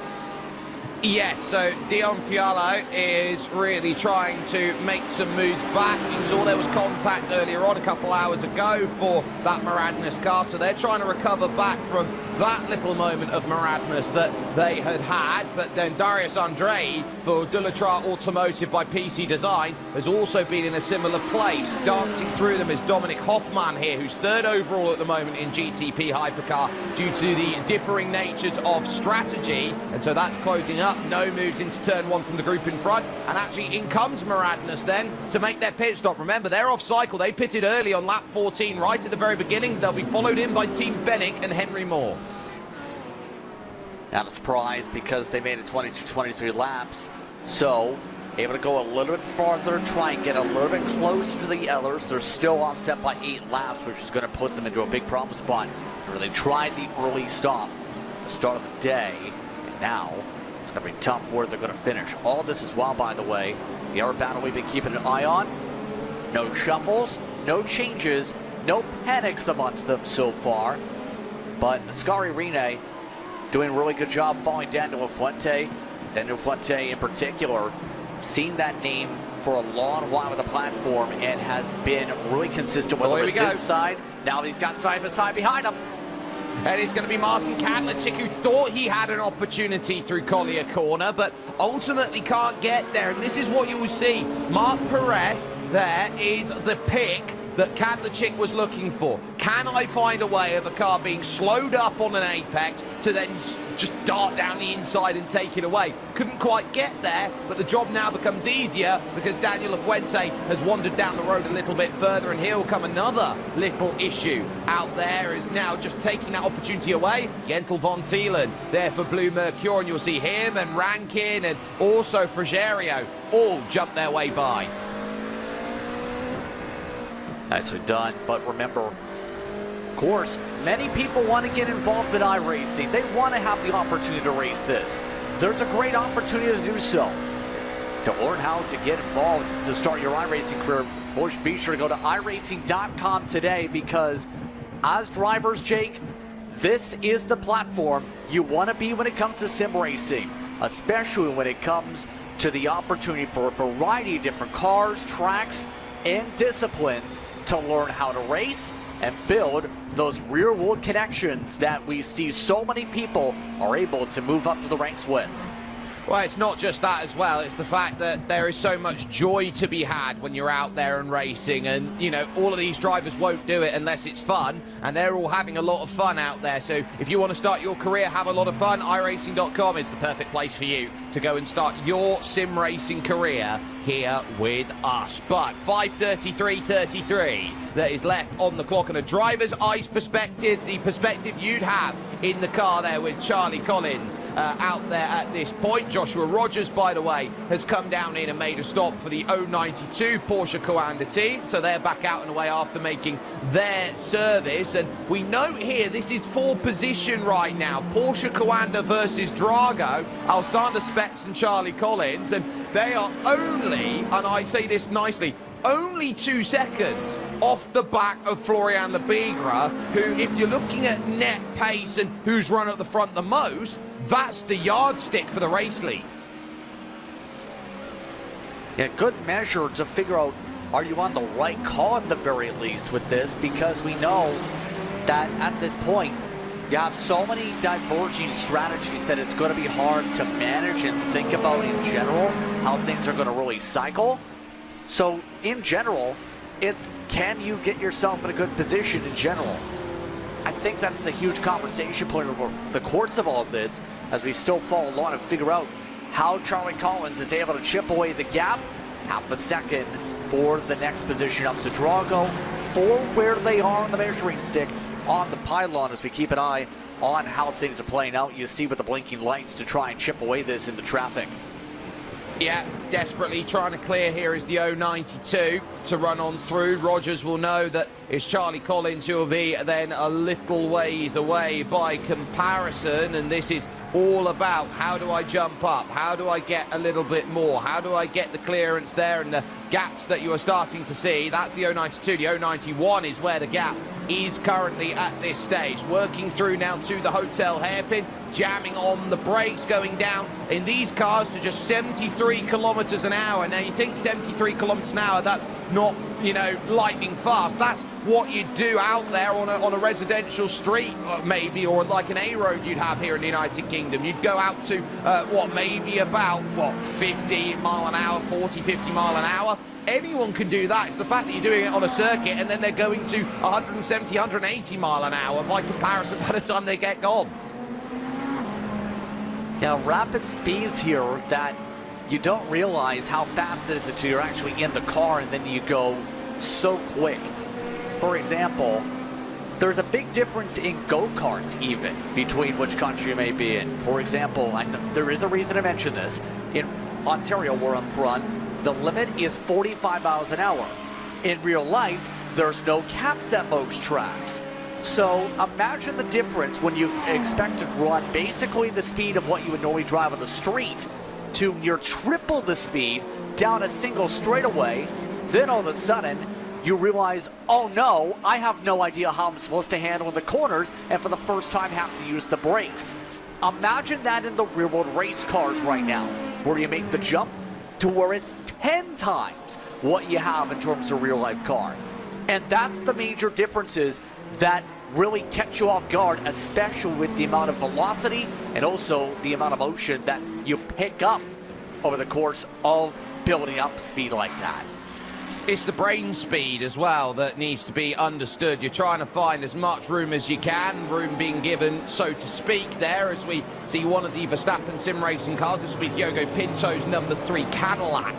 S1: Yes, so Dion Fialo is really trying to make some moves back. We saw there was contact earlier on a couple hours ago for that Maradness car, so they're trying to recover back from that little moment of Maradness that they had. But then Darius Andre for Dullatra Automotive by PC Design has also been in a similar place. Dancing through them is Dominic Hoffman here, who's third overall at the moment in GTP Hypercar due to the differing natures of strategy, and so that's closing up. No moves into turn one from the group in front, and actually in comes Maradness then to make their pit stop. Remember, they're off cycle. They pitted early on lap 14 right at the very beginning. They'll be followed in by Team Bennick and Henry Moore.
S3: Not a surprise because they made it 22-23 laps, so able to go a little bit farther, try and get a little bit closer to the others. They're still offset by 8 laps, which is going to put them into a big problem spot. They really tried the early stop at the start of the day, and now it's going to be tough where they're going to finish. All this as well, by the way, the air battle we've been keeping an eye on. No shuffles, no changes, no panics amongst them so far. But Ascari Rene doing a really good job following Daniel Fuente. Daniel Fuente in particular, seen that name for a long while with the platform and has been really consistent with this side. Now he's got side by side behind him.
S1: And it's going to be Martin Kadlecik, who thought he had an opportunity through Collier Corner, but ultimately can't get there. And this is what you will see. Marc Perez there is the pick that Kadlecik was looking for. Can I find a way of a car being slowed up on an apex to then just dart down the inside and take it away? Couldn't quite get there, but the job now becomes easier because Daniel Fuente has wandered down the road a little bit further, and here will come another little issue out there, is now just taking that opportunity away. Jentel von Thielen there for Blue Mercure, and you'll see him and Rankin and also Frigerio all jump their way by.
S3: Nicely done, but remember, of course, many people want to get involved in iRacing. They want to have the opportunity to race this. There's a great opportunity to do so. To learn how to get involved to start your iRacing career, be sure to go to iRacing.com today, because as drivers, Jake, this is the platform you want to be when it comes to sim racing, especially when it comes to the opportunity for a variety of different cars, tracks, and disciplines to learn how to race and build those real-world connections that we see so many people are able to move up to the ranks with.
S1: Well, it's not just that as well. It's the fact that there is so much joy to be had when you're out there and racing. And, you know, all of these drivers won't do it unless it's fun. And they're all having a lot of fun out there. So if you want to start your career, have a lot of fun, iRacing.com is the perfect place for you to go and start your sim racing career here with us. But 5:33.33 that is left on the clock, and a driver's eyes perspective, the perspective you'd have in the car there with Charlie Collins out there at this point. Joshua Rogers, by the way, has come down in and made a stop for the 092 Porsche Coanda team, so they're back out and away after making their service. And we note here, this is for position right now. Porsche Coanda versus Drago, Alexander Spetz and Charlie Collins, and they are only, and I say this nicely, only 2 seconds off the back of Florian Lebigra, who, if you're looking at net pace and who's run at the front the most, that's the yardstick for the race lead.
S3: Yeah, good measure to figure out, are you on the right call at the very least with this, because we know that at this point you have so many diverging strategies that it's going to be hard to manage and think about in general how things are going to really cycle. So in general, it's, can you get yourself in a good position in general? I think that's the huge conversation point over the course of all of this, as we still follow along and figure out how Charlie Collins is able to chip away the gap. Half a second for the next position up to Drago, for where they are on the measuring stick on the pylon, as we keep an eye on how things are playing out. You see with the blinking lights to try and chip away this in the traffic.
S1: Yeah, desperately trying to clear here is the 092 to run on through. Rogers will know that it's Charlie Collins who will be then a little ways away by comparison, and this is all about how do I jump up, how do I get a little bit more, how do I get the clearance there, and the gaps that you are starting to see. That's the 092. The 091 is where the gap is currently at this stage. Working through now to the hotel hairpin, jamming on the brakes, going down in these cars to just 73 kilometers an hour. Now you think 73 kilometers an hour, that's not, you know, lightning fast. That's what you'd do out there on a residential street, maybe, or like an A road you'd have here in the United Kingdom. You'd go out to maybe about 50 mile an hour, 40, 50 mile an hour. Anyone can do that. It's the fact that you're doing it on a circuit and then they're going to 170, 180 mile an hour by comparison by the time they get gone.
S3: Yeah, rapid speeds here that you don't realize how fast it is until you're actually in the car, and then you go so quick. For example, there's a big difference in go-karts even between which country you may be in. For example, there is a reason to mention this. In Ontario, where I'm from, the limit is 45 miles an hour. In real life, there's no caps at most tracks. So imagine the difference when you expect to run basically the speed of what you would normally drive on the street to near triple the speed down a single straightaway. Then all of a sudden, you realize, oh no, I have no idea how I'm supposed to handle the corners, and for the first time have to use the brakes. Imagine that in the real world race cars right now, where you make the jump to where it's 10 times what you have in terms of real life car. And that's the major differences that really catch you off guard, especially with the amount of velocity and also the amount of motion that you pick up over the course of building up speed like that.
S1: It's the brain speed as well that needs to be understood. You're trying to find as much room as you can, room being given, so to speak, there as we see one of the Verstappen sim racing cars. This will be Diogo Pinto's number 3 Cadillac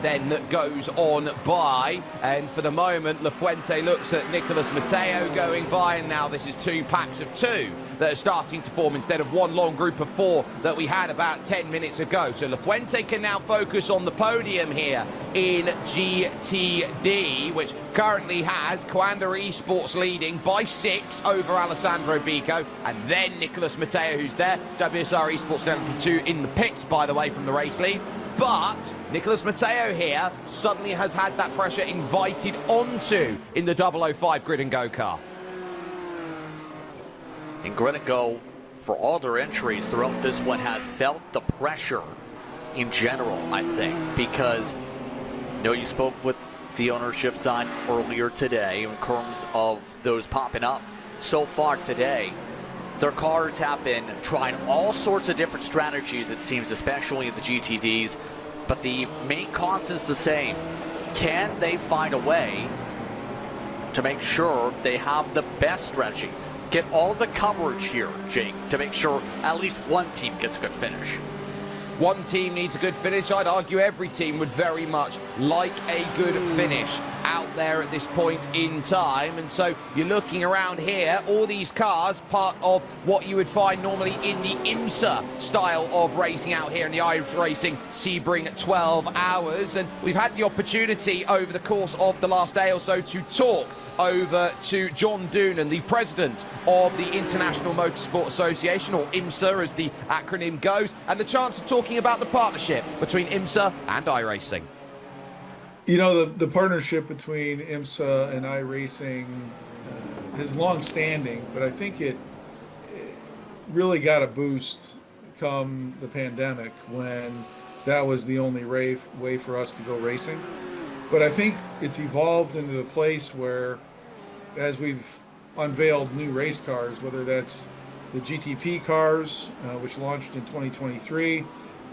S1: then that goes on by. And for the moment, La Fuente looks at Nicolas Matteo going by, and now this is 2 packs of 2 that are starting to form instead of one long group of 4 that we had about 10 minutes ago. So La Fuente can now focus on the podium here in GTD, which currently has Coanda Esports leading by 6 over Alessandro Bico, and then Nicolas Matteo, who's there. WSR Esports LP2 in the pits, by the way, from the race lead. But Nicolas Matteo here suddenly has had that pressure invited onto in the 005 Grid and Go car.
S3: And Grid and Go, for all their entries throughout this one, has felt the pressure in general, I think, because you spoke with the ownership side earlier today in terms of those popping up. So far today, their cars have been trying all sorts of different strategies, it seems, especially in the GTDs, but the main constant is the same. Can they find a way to make sure they have the best strategy? Get all the coverage here, Jake, to make sure at least one team gets a good finish.
S1: One team needs a good finish. I'd argue every team would very much like a good finish out there at this point in time. And so you're looking around here, all these cars, part of what you would find normally in the IMSA style of racing out here in the iRacing Sebring 12 hours. And we've had the opportunity over the course of the last day or so to talk over to John Doonan, the president of the International Motorsport Association, or IMSA as the acronym goes, and the chance of talking about the partnership between IMSA and iRacing.
S4: You know, the partnership between IMSA and iRacing is long-standing, but I think it really got a boost come the pandemic when that was the only way for us to go racing. But I think it's evolved into the place where, as we've unveiled new race cars, whether that's the GTP cars, which launched in 2023,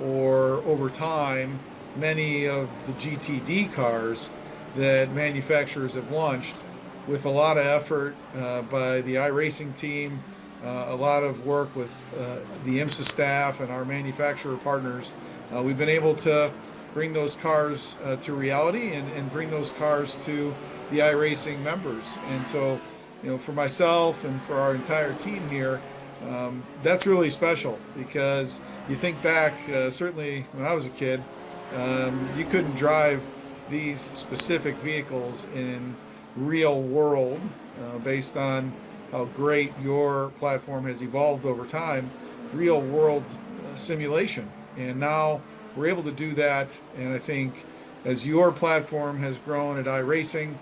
S4: or over time, many of the GTD cars that manufacturers have launched with a lot of effort by the iRacing team, a lot of work with the IMSA staff and our manufacturer partners. We've been able to bring those cars to reality and bring those cars to the iRacing members. And so, for myself and for our entire team here, that's really special, because you think back, certainly when I was a kid, you couldn't drive these specific vehicles in real world based on how great your platform has evolved over time, real world simulation. And now we're able to do that, and I think as your platform has grown at iRacing,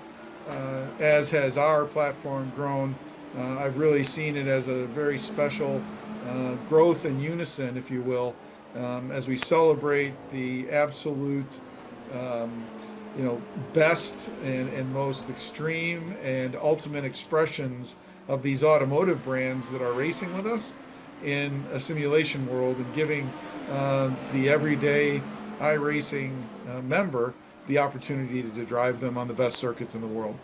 S4: as has our platform grown, I've really seen it as a very special growth in unison, if you will, as we celebrate the absolute best and most extreme and ultimate expressions of these automotive brands that are racing with us in a simulation world, and giving the everyday iRacing member the opportunity to drive them on the best circuits in the world.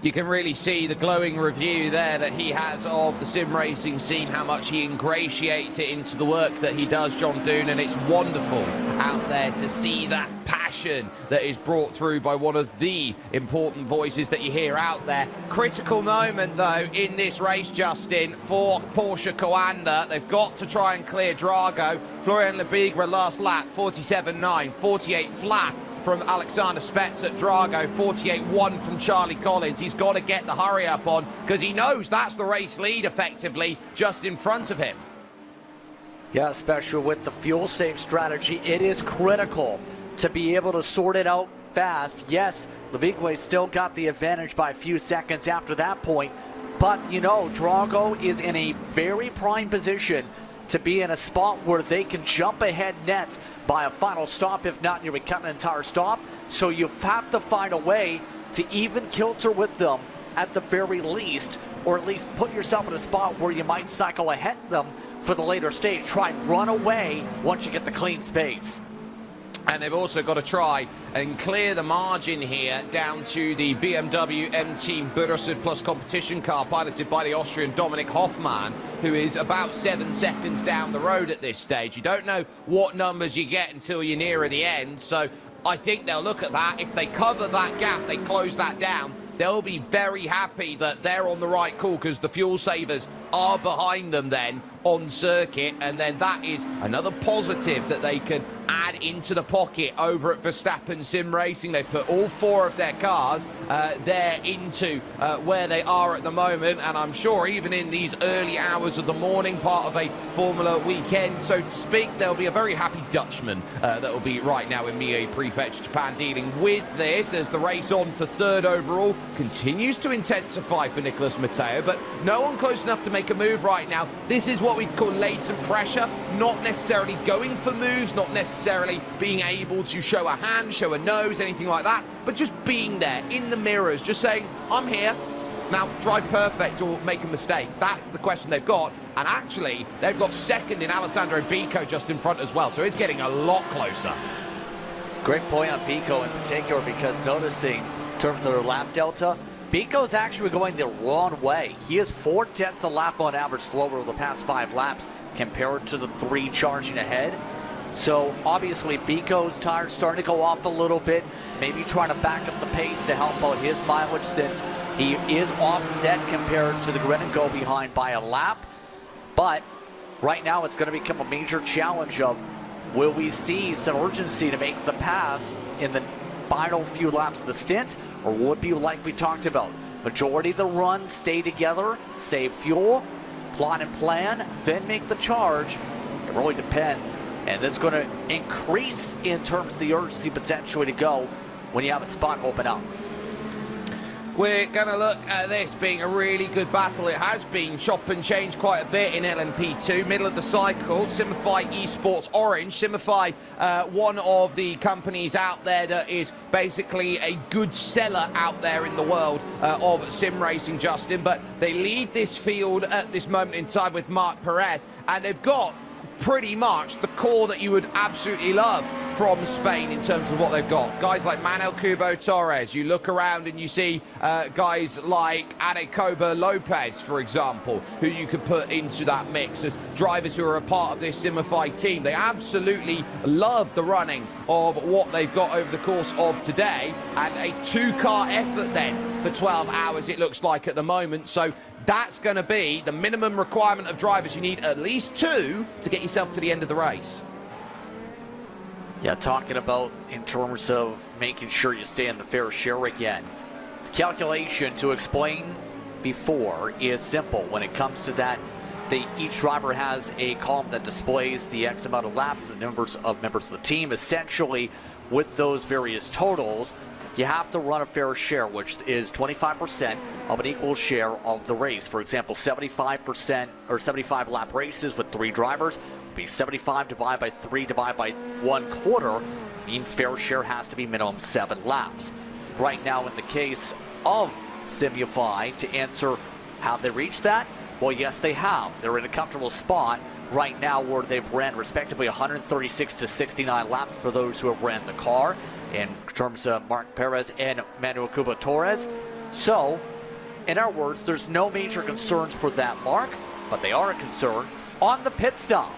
S1: You can really see the glowing review there that he has of the sim racing scene, how much he ingratiates it into the work that he does, John Doon, and it's wonderful out there to see that passion that is brought through by one of the important voices that you hear out there. Critical moment, though, in this race, Justin, for Porsche Coanda. They've got to try and clear Drago. Florian Lebigre last lap, 47.9, 48 flat from Alexander Spetz at Drago, 48.1 from Charlie Collins. He's got to get the hurry up on, because he knows that's the race lead effectively just in front of him.
S3: Yeah, especially with the fuel safe strategy, it is critical to be able to sort it out fast. Yes, Lebigre still got the advantage by a few seconds after that point, but Drago is in a very prime position to be in a spot where they can jump ahead net by a final stop. If not, you would cut an entire stop. So you have to find a way to even kilter with them at the very least, or at least put yourself in a spot where you might cycle ahead of them for the later stage. Try and run away once you get the clean space.
S1: And they've also got to try and clear the margin here down to the BMW M-Team Burasud Plus competition car piloted by the Austrian Dominik Hoffmann, who is about 7 seconds down the road at this stage. You don't know what numbers you get until you're nearer the end, so I think they'll look at that. If they cover that gap, they close that down, they'll be very happy that they're on the right call, because the fuel savers are behind them then on circuit, and then that is another positive that they can add into the pocket over at Verstappen Sim Racing. They put all 4 of their cars there into where they are at the moment, and I'm sure even in these early hours of the morning, part of a Formula weekend, so to speak, there'll be a very happy Dutchman that will be right now in Mie Prefecture, Japan, dealing with this as the race on for 3rd overall continues to intensify for Nicholas Matteo, but no one close enough to make a move right now. This is what we call latent pressure, not necessarily going for moves, not necessarily being able to show a hand, show a nose, anything like that, but just being there in the mirrors, just saying, I'm here, now drive perfect or make a mistake. That's the question they've got, and actually they've got second in Alessandro Bico just in front as well, so it's getting a lot closer.
S3: Great point on Bico in particular, because noticing in terms of their lap delta, Bico's actually going the wrong way. He is 4/10 a lap on average slower over the past 5 laps compared to the 3 charging ahead. So obviously Bico's tires starting to go off a little bit, maybe trying to back up the pace to help out his mileage, since he is offset compared to the grid and go behind by a lap. But right now it's going to become a major challenge of, will we see some urgency to make the pass in the final few laps of the stint, or will it be like we talked about? Majority of the run, stay together, save fuel, plot and plan, then make the charge. It really depends. And it's going to increase in terms of the urgency potentially to go when you have a spot open up.
S1: We're going to look at this being a really good battle. It has been chop and change quite a bit in LMP2. Middle of the cycle, Simify Esports Orange. Simify, one of the companies out there that is basically a good seller out there in the world of sim racing, Justin. But they lead this field at this moment in time with Marc Perez, and they've got pretty much the core that you would absolutely love from Spain in terms of what they've got. Guys like Manuel Cubo Torres, you look around and you see guys like Adecoba Lopez, for example, who you could put into that mix as drivers who are a part of this Simify team. They absolutely love the running of what they've got over the course of today, and a 2-car effort then for 12 hours it looks like at the moment. So that's going to be the minimum requirement of drivers. You need at least 2 to get yourself to the end of the race.
S3: Yeah, talking about in terms of making sure you stay in the fair share again. The calculation to explain before is simple when it comes to that each driver has a column that displays the X amount of laps, the numbers of members of the team. Essentially, with those various totals, you have to run a fair share, which is 25% of an equal share of the race. For example, 75% or 75 lap races with 3 drivers would be 75 divided by 3 divided by 1/4. Mean fair share has to be minimum 7 laps. Right now, in the case of Simufy, to answer how they reached that, well, yes, they have. They're in a comfortable spot right now where they've ran respectively 136 to 69 laps for those who have ran the car, in terms of Mark Perez and Manuel Cuba Torres. So, in our words, there's no major concerns for that mark, but they are a concern on the pit stop.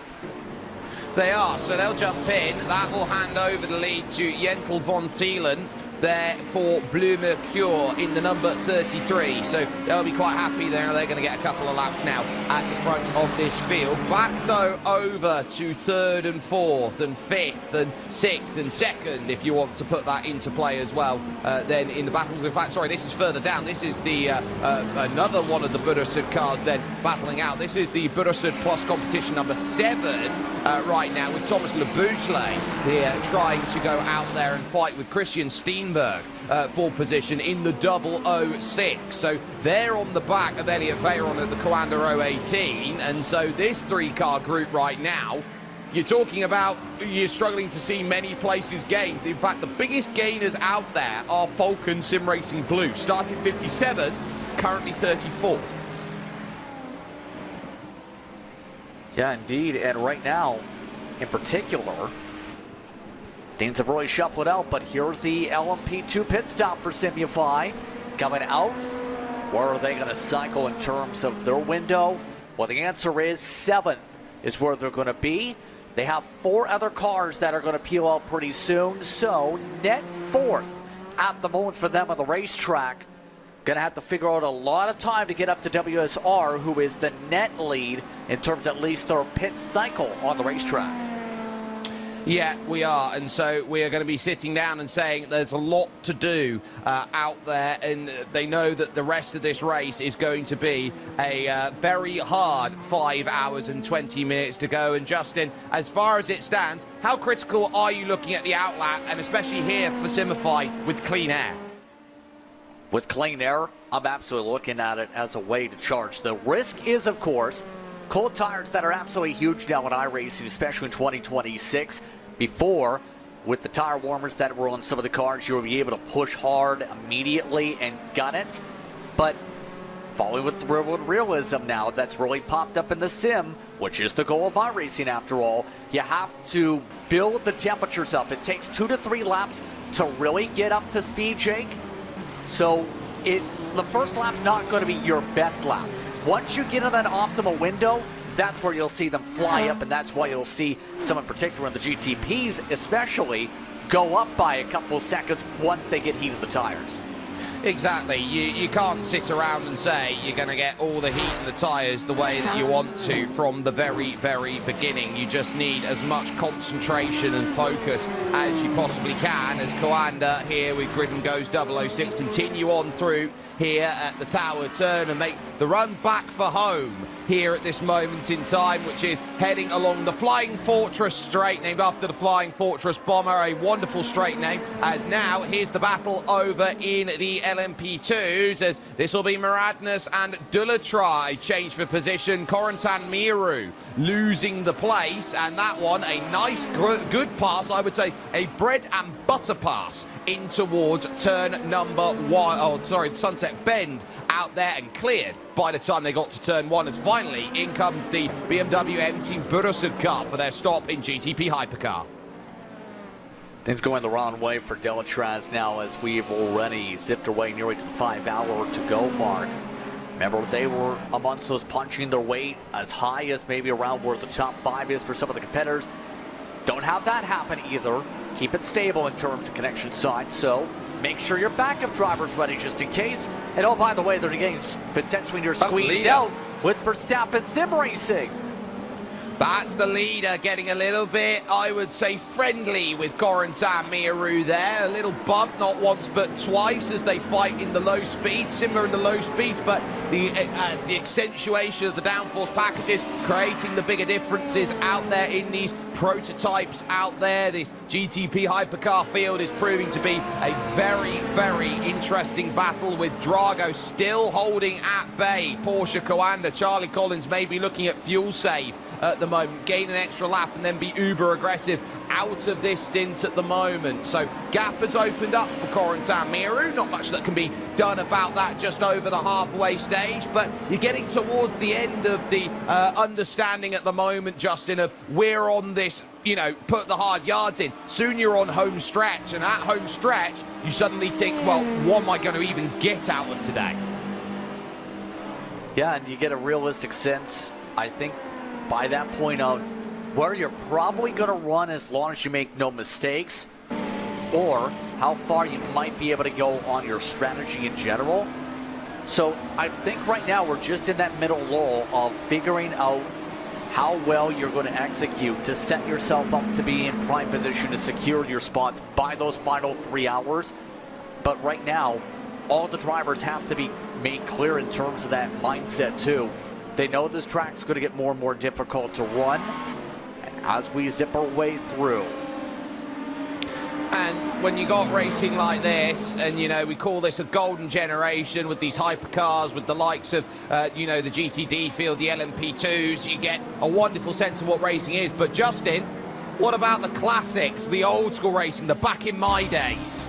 S1: They are, so they'll jump in. That will hand over the lead to Jentel von Thielen there for Blue Mercure in the number 33. So they'll be quite happy there. They're going to get a couple of laps now at the front of this field. Back, though, over to 3rd and 4th and 5th and 6th and 2nd, if you want to put that into play as well, then in the battles. In fact, sorry, this is further down. This is the another one of the Budasud cars then battling out. This is the Budasud Plus competition number 7 right now, with Thomas Lebouchelet here trying to go out there and fight with Christian Steenberg for position in the 006. So they're on the back of Elliot Veyron at the Coanda 018, and so this 3-car group right now, you're talking about, you're struggling to see many places gained. In fact, the biggest gainers out there are Falcon Sim Racing Blue, starting 57th, currently 34th.
S3: Yeah, indeed, and right now, in particular, things have really shuffled out, but here's the LMP2 pit stop for Simufy. Coming out, where are they going to cycle in terms of their window? Well, the answer is 7th is where they're going to be. They have 4 other cars that are going to peel out pretty soon, so net 4th at the moment for them on the racetrack. Going to have to figure out a lot of time to get up to WSR, who is the net lead in terms of at least their pit cycle on the racetrack.
S1: Yeah, we are, and so we are going to be sitting down and saying there's a lot to do out there, and they know that the rest of this race is going to be a very hard 5 hours and 20 minutes to go. And Justin, as far as it stands, how critical are you looking at the outlap, and especially here for Simufy with clean air?
S3: With clean air, I'm absolutely looking at it as a way to charge. The risk is, of course, cold tires that are absolutely huge now in iRacing, especially in 2026. Before, with the tire warmers that were on some of the cars, you would be able to push hard immediately and gun it. But following with the real-world realism now that's really popped up in the sim, which is the goal of iRacing after all, you have to build the temperatures up. It takes 2 to 3 laps to really get up to speed, Jake. So the first lap's not going to be your best lap. Once you get in that optimal window, that's where you'll see them fly up, and that's why you'll see some in particular in the GTPs especially go up by a couple seconds once they get heat in the tires.
S1: Exactly. You can't sit around and say you're going to get all the heat in the tyres the way that you want to from the very, very beginning. You just need as much concentration and focus as you possibly can, as Coanda here with Gridden Goes 006 continue on through here at the Tower Turn and make the run back for home here at this moment in time, which is heading along the Flying Fortress Straight, named after the Flying Fortress bomber, a wonderful straight name. As now, here's the battle over in the LMP2s, as this will be Maradnas and Dulatry change for position. Corentin Miru losing the place, and that one a nice good pass, I would say a bread and butter pass in towards turn number 1, oh sorry, the Sunset Bend out there, and cleared by the time they got to turn 1, as finally in comes the BMW MT Budasud car for their stop in GTP Hypercar.
S3: Things going the wrong way for Delatraz now, as we've already zipped away nearly to the 5-hour to go mark. Remember, they were amongst those punching their weight as high as maybe around where the top 5 is for some of the competitors. Don't have that happen either. Keep it stable in terms of connection side, so make sure your backup driver's ready just in case. And oh, by the way, they're getting potentially near squeezed out with Verstappen Sim Racing.
S1: That's the leader getting a little bit, I would say, friendly with Corentin Miraut there. A little bump, not once but twice, as they fight in the low speeds, similar in the low speeds, but the accentuation of the downforce packages creating the bigger differences out there in these prototypes out there. This GTP hypercar field is proving to be a very, very interesting battle, with Drago still holding at bay. Porsche Coanda, Charlie Collins may be looking at fuel save at the moment, gain an extra lap and then be uber aggressive out of this stint at the moment. So gap has opened up for Corentin Miraut. Not much that can be done about that just over the halfway stage, but you're getting towards the end of the understanding at the moment, Justin, of we're on this, you know, put the hard yards in. Soon you're on home stretch, and at home stretch you suddenly think, well, what am I going to even get out of today?
S3: Yeah, and you get a realistic sense, I think, by that point out where you're probably going to run as long as you make no mistakes, or how far you might be able to go on your strategy in general. So I think right now we're just in that middle lull of figuring out how well you're going to execute to set yourself up to be in prime position to secure your spots by those final 3 hours. But right now, all the drivers have to be made clear in terms of that mindset too. They know this track's going to get more and more difficult to run as we zip our way through.
S1: And when you got racing like this, and, you know, we call this a golden generation with these hypercars, with the likes of, you know, the GTD field, the LMP2s, you get a wonderful sense of what racing is. But, Justin, what about the classics, the old school racing, the back in my days?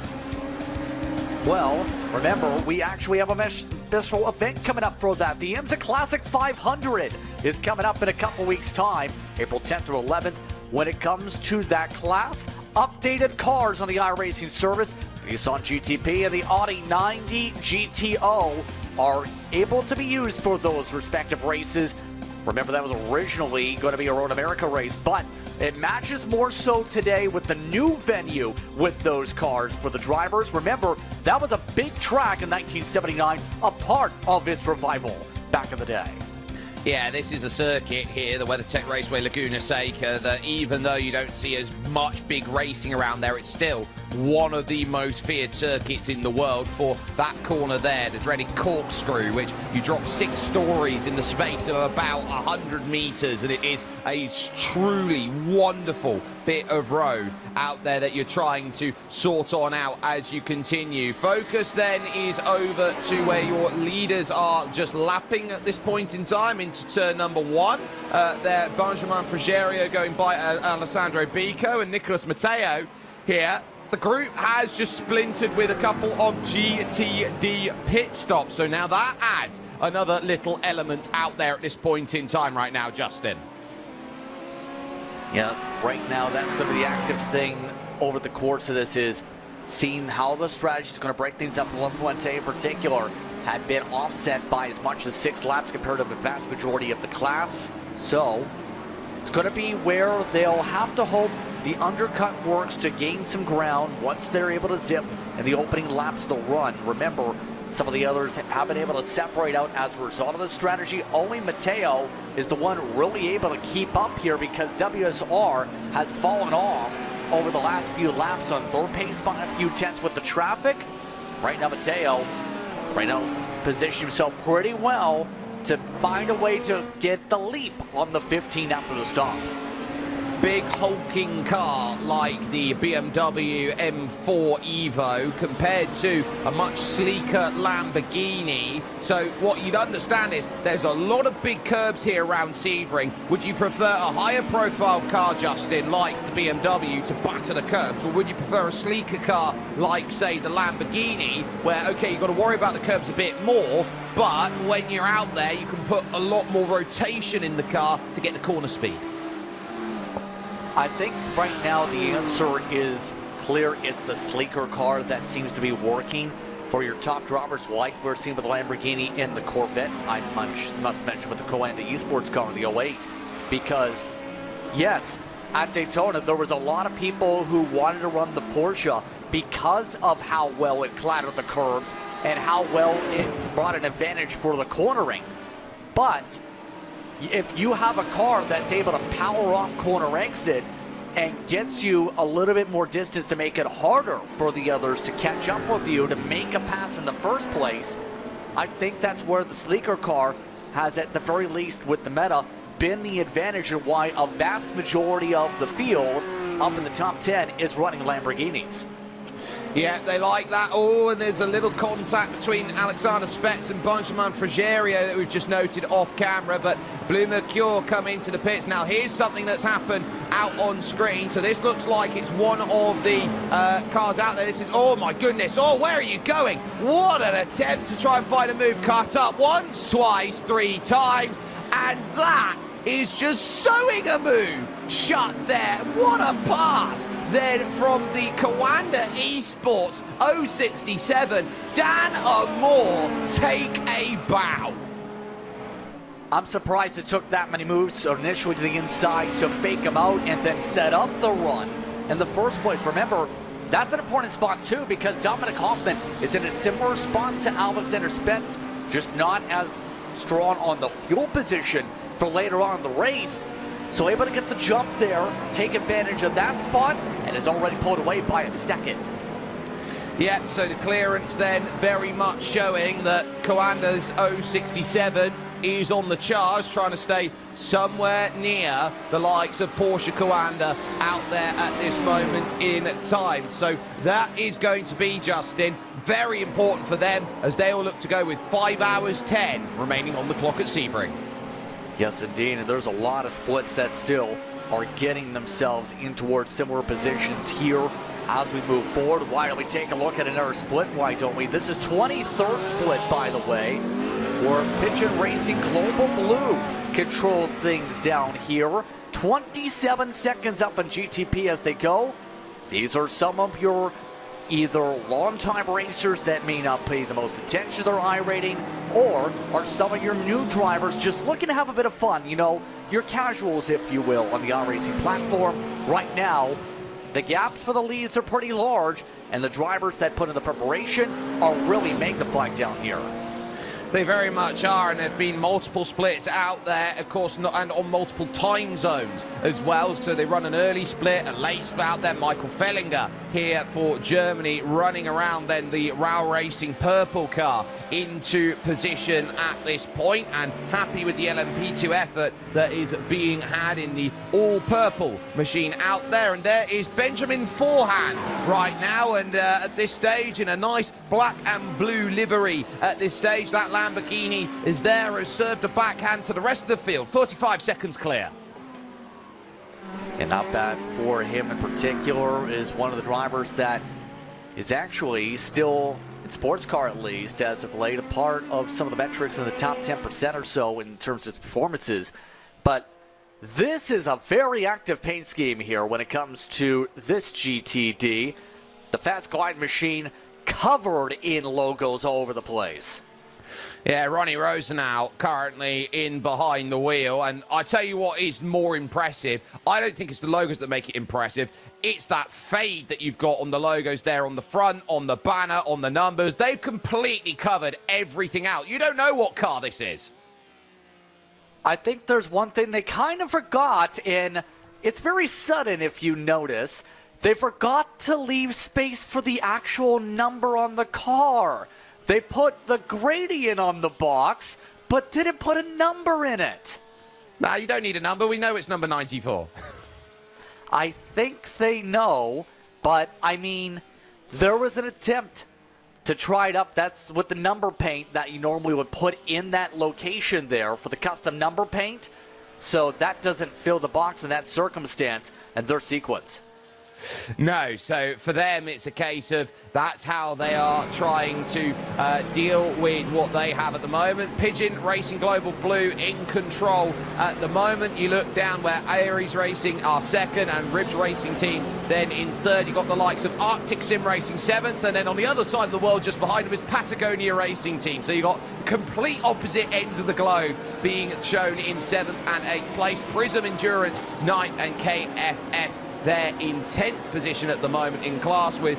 S3: Well, remember, we actually have a special event coming up for that. The IMSA Classic 500 is coming up in a couple weeks' time, April 10th through 11th. When it comes to that class, updated cars on the iRacing service, the Nissan GTP and the Audi 90 GTO are able to be used for those respective races. Remember, that was originally going to be a Road America race, but it matches more so today with the new venue with those cars for the drivers. Remember, that was a big track in 1979, a part of its revival back in the day.
S1: Yeah, this is a circuit here, the WeatherTech Raceway Laguna Seca, that even though you don't see as much big racing around there, it's still one of the most feared circuits in the world for that corner there, the dreaded corkscrew, which you drop 6 stories in the space of about 100 meters, and it is a truly wonderful bit of road out there that you're trying to sort on out as you continue. Focus then is over to where your leaders are just lapping at this point in time into turn number 1. There, Benjamin Frigerio going by Alessandro Bico and Nicolas Matteo here. The group has just splintered with a couple of GTD pit stops, so now that adds another little element out there at this point in time right now, Justin.
S3: Yeah, right now that's going to be the active thing over the course of this, is seeing how the strategy is going to break things up. La Fuente in particular had been offset by as much as 6 laps compared to the vast majority of the class. So it's going to be where they'll have to hope the undercut works to gain some ground once they're able to zip in the opening laps of the run. Remember, some of the others have been able to separate out as a result of the strategy. Only Matteo is the one really able to keep up here, because WSR has fallen off over the last few laps on third pace by a few tenths with the traffic. Right now, Matteo, positioned himself pretty well to find a way to get the leap on the 15 after the stops.
S1: Big hulking car like the BMW M4 Evo compared to a much sleeker Lamborghini. So what you'd understand is there's a lot of big curbs here around Sebring. Would you prefer a higher profile car, Justin, like the BMW to batter the curbs, or would you prefer a sleeker car like, say, the Lamborghini, where, okay, you've got to worry about the curbs a bit more, but when you're out there you can put a lot more rotation in the car to get the corner speed?
S3: I think right now the answer is clear. It's the sleeker car that seems to be working for your top drivers, like we're seeing with the Lamborghini and the Corvette. I must mention with the Coanda eSports car in the 08, because yes, at Daytona there was a lot of people who wanted to run the Porsche because of how well it clattered the curbs and how well it brought an advantage for the cornering. But if you have a car that's able to power off corner exit and gets you a little bit more distance to make it harder for the others to catch up with you to make a pass in the first place, I think that's where the sleeker car has, at the very least with the meta, been the advantage, and why a vast majority of the field up in the top 10 is running Lamborghinis.
S1: Yeah, they like that. Oh, and there's a little contact between Alexander Spetz and Benjamin Frigerio that we've just noted off camera, but Blue Mercure come into the pits. Now, here's something that's happened out on screen. So this looks like it's one of the cars out there. This is, oh my goodness, oh, where are you going? What an attempt to try and find a move. Cut up once, twice, 3 times, and that is just sewing a move shut there. What a pass then from the Coanda Esports 067. Dan Amore, take a bow.
S3: I'm surprised it took that many moves initially to the inside to fake him out and then set up the run in the first place. Remember, that's an important spot too, because Dominic Hoffman is in a similar spot to Alexander Spetz, just not as strong on the fuel position for later on in the race. So able to get the jump there, take advantage of that spot, and is already pulled away by a second.
S1: Yep, so the clearance then very much showing that Coanda's 067 is on the charge, trying to stay somewhere near the likes of Porsche Coanda out there at this moment in time. So that is going to be, Justin, very important for them, as they will look to go with 5 hours 10 remaining on the clock at Sebring.
S3: Yes, indeed, and there's a lot of splits that still are getting themselves in towards similar positions here as we move forward. Why don't we take a look at another split? Why don't we? This is 23rd split, by the way, where Pigeon Racing Global Blue control things down here. 27 seconds up on GTP as they go. These are some of your either long-time racers that may not pay the most attention to their iRating, or are some of your new drivers just looking to have a bit of fun, you know, your casuals, if you will, on the iRacing platform. Right now, the gaps for the leads are pretty large, and the drivers that put in the preparation are really magnified down here.
S1: They very much are, and there have been multiple splits out there, of course, and on multiple time zones as well. So they run an early split, a late split out there. Michael Fellinger here for Germany running around then the Rau Racing purple car into position at this point, and happy with the LMP2 effort that is being had in the all-purple machine out there. And there is Benjamin Forehand right now, and at this stage in a nice black and blue livery at this stage. That Lamborghini is there, has served a backhand to the rest of the field. 45 seconds clear.
S3: And not bad for him in particular, is one of the drivers that is actually still, in sports car at least, as of late, a part of some of the metrics in the top 10% or so in terms of performances. But this is a very active paint scheme here when it comes to this GTD. The Fast Glide machine covered in logos all over the place.
S1: Yeah, Ronnie Rosenau currently in behind the wheel, and I tell you what is more impressive. I don't think it's the logos that make it impressive. It's that fade that you've got on the logos there on the front, on the banner, on the numbers. They've completely covered everything out. You don't know what car this is.
S3: I think there's one thing they kind of forgot, and it's very sudden if you notice. They forgot to leave space for the actual number on the car. They put the gradient on the box, but didn't put a number in it.
S1: Nah, you don't need a number. We know it's number 94.
S3: I think they know, but I mean, there was an attempt to try it up. That's with the number paint that you normally would put in that location there for the custom number paint. So that doesn't fill the box in that circumstance and their sequence.
S1: No, so for them it's a case of that's how they are trying to deal with what they have at the moment. Pigeon Racing Global Blue in control at the moment. You look down where Aries Racing are second and Ribs Racing Team then in third. You've got the likes of Arctic Sim Racing seventh, and then on the other side of the world just behind them is Patagonia Racing Team. So you've got complete opposite ends of the globe being shown in seventh and eighth place. Prism Endurance ninth, and KFS They're in 10th position at the moment in class with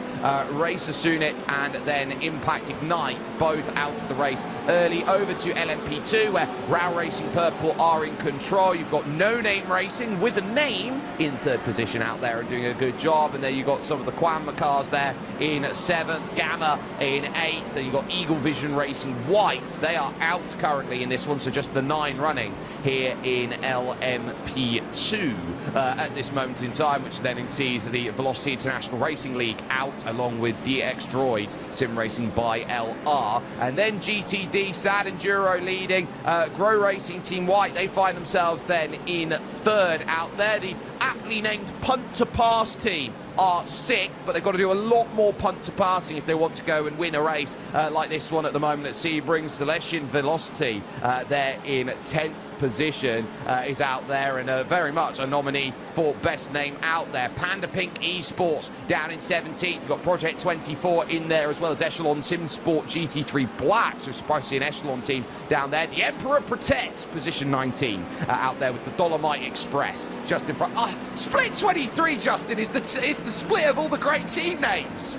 S1: Racer Sunit and then Impact Ignite, both out of the race early. Over to LMP2, where Rao Racing Purple are in control. You've got No Name Racing with a name in 3rd position out there and doing a good job. And there you've got some of the Quanma cars there in 7th, Gamma in 8th, and you've got Eagle Vision Racing White. They are out currently in this one, so just the 9 running here in LMP2 at this moment in time, which then sees the Velocity International Racing League out, along with DX Droids Sim Racing by LR. And then GTD, Sad Enduro leading, Grow Racing Team White, they find themselves then in 3rd out there. The aptly named Punt to Pass team are 6th, but they've got to do a lot more punt to passing if they want to go and win a race like this one at the moment at Sebring. Celestian Velocity, they're in 10th position, is out there, and very much a nominee for best name out there. Panda Pink Esports down in 17th. You've got Project 24 in there, as well as Echelon Simsport GT3 Black, so surprised to see an Echelon team down there. The Emperor Protects position 19 out there with the Dolomite Express just in front. Split 23, Justin, is the split of all the great team names.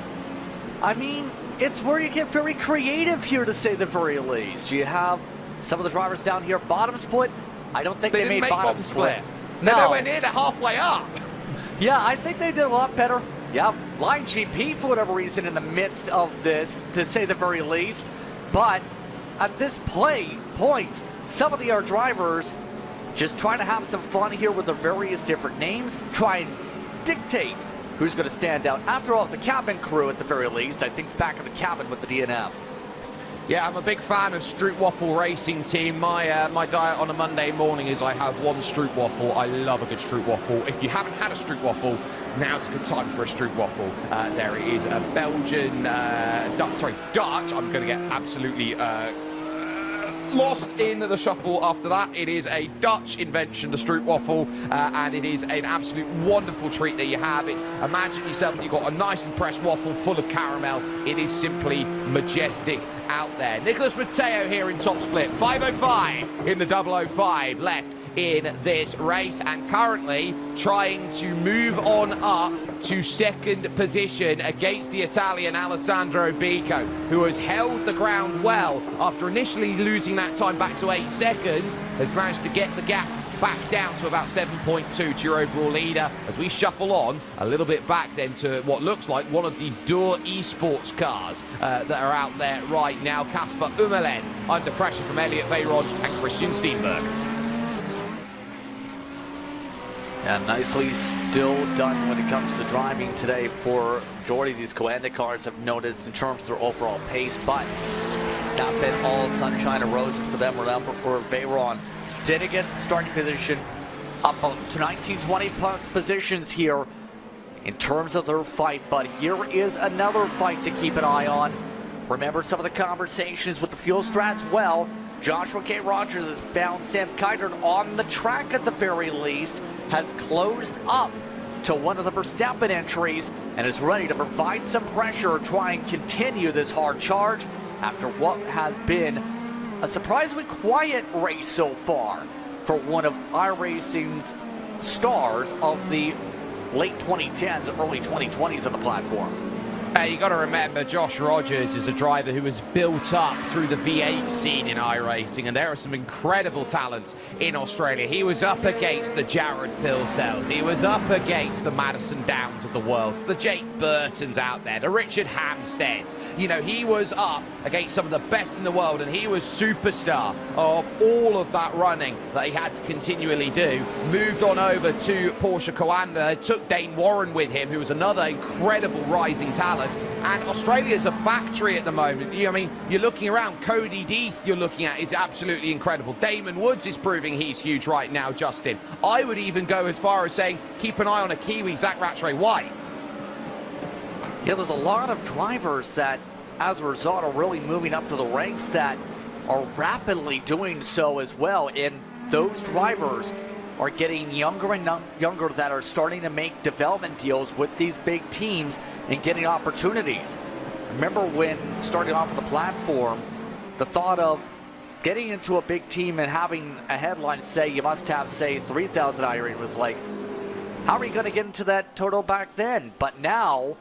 S3: I mean, it's where you get very creative here, to say the very least. You have some of the drivers down here, bottom split. I don't think they made bottom split.
S1: No, nowhere near, they're halfway up.
S3: Yeah, I think they did a lot better. You have Line GP for whatever reason in the midst of this, to say the very least. But at this point, some of the drivers just trying to have some fun here with the various different names, try and dictate who's going to stand out. After all, the cabin crew, at the very least, I think, is back in the cabin with the DNF.
S1: Yeah, I'm a big fan of Stroopwafel Racing Team. My diet on a Monday morning is I have one Stroopwafel. I love a good Stroopwafel. If you haven't had a Stroopwafel, now's a good time for a Stroopwafel. There it is, a Belgian, Dutch. I'm going to get absolutely lost in the shuffle after that. It is a Dutch invention, the Stroopwafel, and it is an absolute wonderful treat that you have. It's, imagine yourself, you've got a nice and pressed waffle full of caramel. It is simply majestic out there. Nicholas Matteo here in top split, 5:05 in the 005 left in this race, and currently trying to move on up to 2nd position against the Italian Alessandro Bico, who has held the ground well after initially losing that time back to 8 seconds, has managed to get the gap back down to about 7.2 to your overall leader, as we shuffle on a little bit back then to what looks like one of the Dur esports cars that are out there right now. Kasper Umelen under pressure from Elliot Veyron and Christian Steenberg.
S3: And nicely still done when it comes to driving today for majority of these Coanda cars, have noticed in terms of their overall pace, but it's not been all sunshine and roses for them. Or Veyron did get starting position up to 19, 20 plus positions here in terms of their fight, but here is another fight to keep an eye on. Remember some of the conversations with the fuel strats? Well, Joshua K. Rogers has found Sam Kydert on the track at the very least, has closed up to one of the Verstappen entries, and is ready to provide some pressure, try and continue this hard charge after what has been a surprisingly quiet race so far for one of iRacing's stars of the late 2010s, early 2020s on the platform.
S1: You got to remember, Josh Rogers is a driver who was built up through the V8 scene in iRacing, and there are some incredible talent in Australia. He was up against the Jared Philsells. He was up against the Madison Downs of the world, the Jake Burtons out there, the Richard Hampsteads. You know, he was up against some of the best in the world, and he was superstar of all of that running that he had to continually do. Moved on over to Porsche Coanda, took Dane Warren with him, who was another incredible rising talent. And Australia's a factory at the moment. I mean, you're looking around, Cody Deeth you're looking at is absolutely incredible. Damon Woods is proving he's huge right now, Justin. I would even go as far as saying, keep an eye on a Kiwi, Zach Rattray White.
S3: Yeah, there's a lot of drivers that, as a result, are really moving up to the ranks that are rapidly doing so as well. And those drivers are getting younger and younger that are starting to make development deals with these big teams and getting opportunities. Remember when starting off the platform, the thought of getting into a big team and having a headline say you must have, say, 3,000 iron was like, how are you going to get into that total back then? But now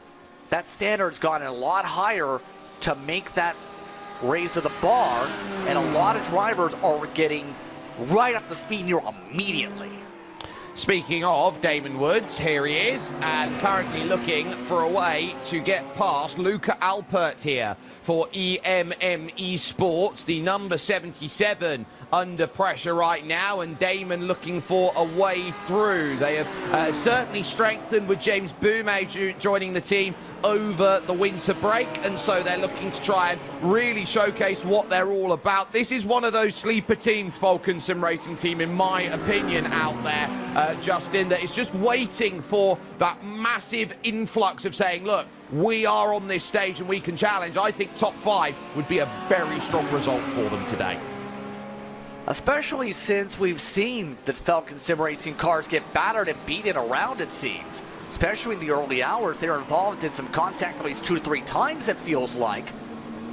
S3: that standard's gone a lot higher to make that raise of the bar, and a lot of drivers are getting right up to speed here immediately.
S1: Speaking of Damon Woods, here he is, and currently looking for a way to get past Luca Alpert here for EMM Sports, the number 77, under pressure right now, and Damon looking for a way through. They have certainly strengthened with James Boumet joining the team over the winter break, and so they're looking to try and really showcase what they're all about. This is one of those sleeper teams, Falcon Sim Racing team, in my opinion, out there, Justin, that is just waiting for that massive influx of saying, look, we are on this stage and we can challenge. I think top 5 would be a very strong result for them today.
S3: Especially since we've seen the Falcon Sim Racing cars get battered and beaten around, it seems. Especially in the early hours, they're involved in some contact at least 2 to 3 times, it feels like.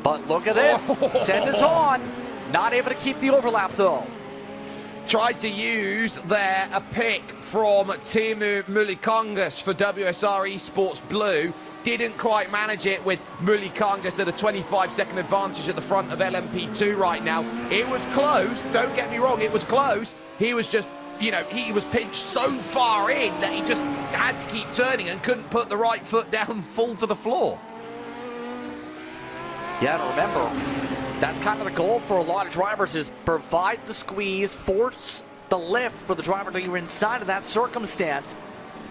S3: But look at this. Send is on. Not able to keep the overlap, though.
S1: Tried to use there a pick from Teemu Mulikangas for WSR Esports Blue. Didn't quite manage it with Mulikangas at a 25-second advantage at the front of LMP2 right now. It was close. Don't get me wrong, it was close. He was just, you know, he was pinched so far in that he just had to keep turning and couldn't put the right foot down full to the floor.
S3: Yeah, and remember, that's kind of the goal for a lot of drivers, is provide the squeeze, force the lift for the driver to get inside of that circumstance.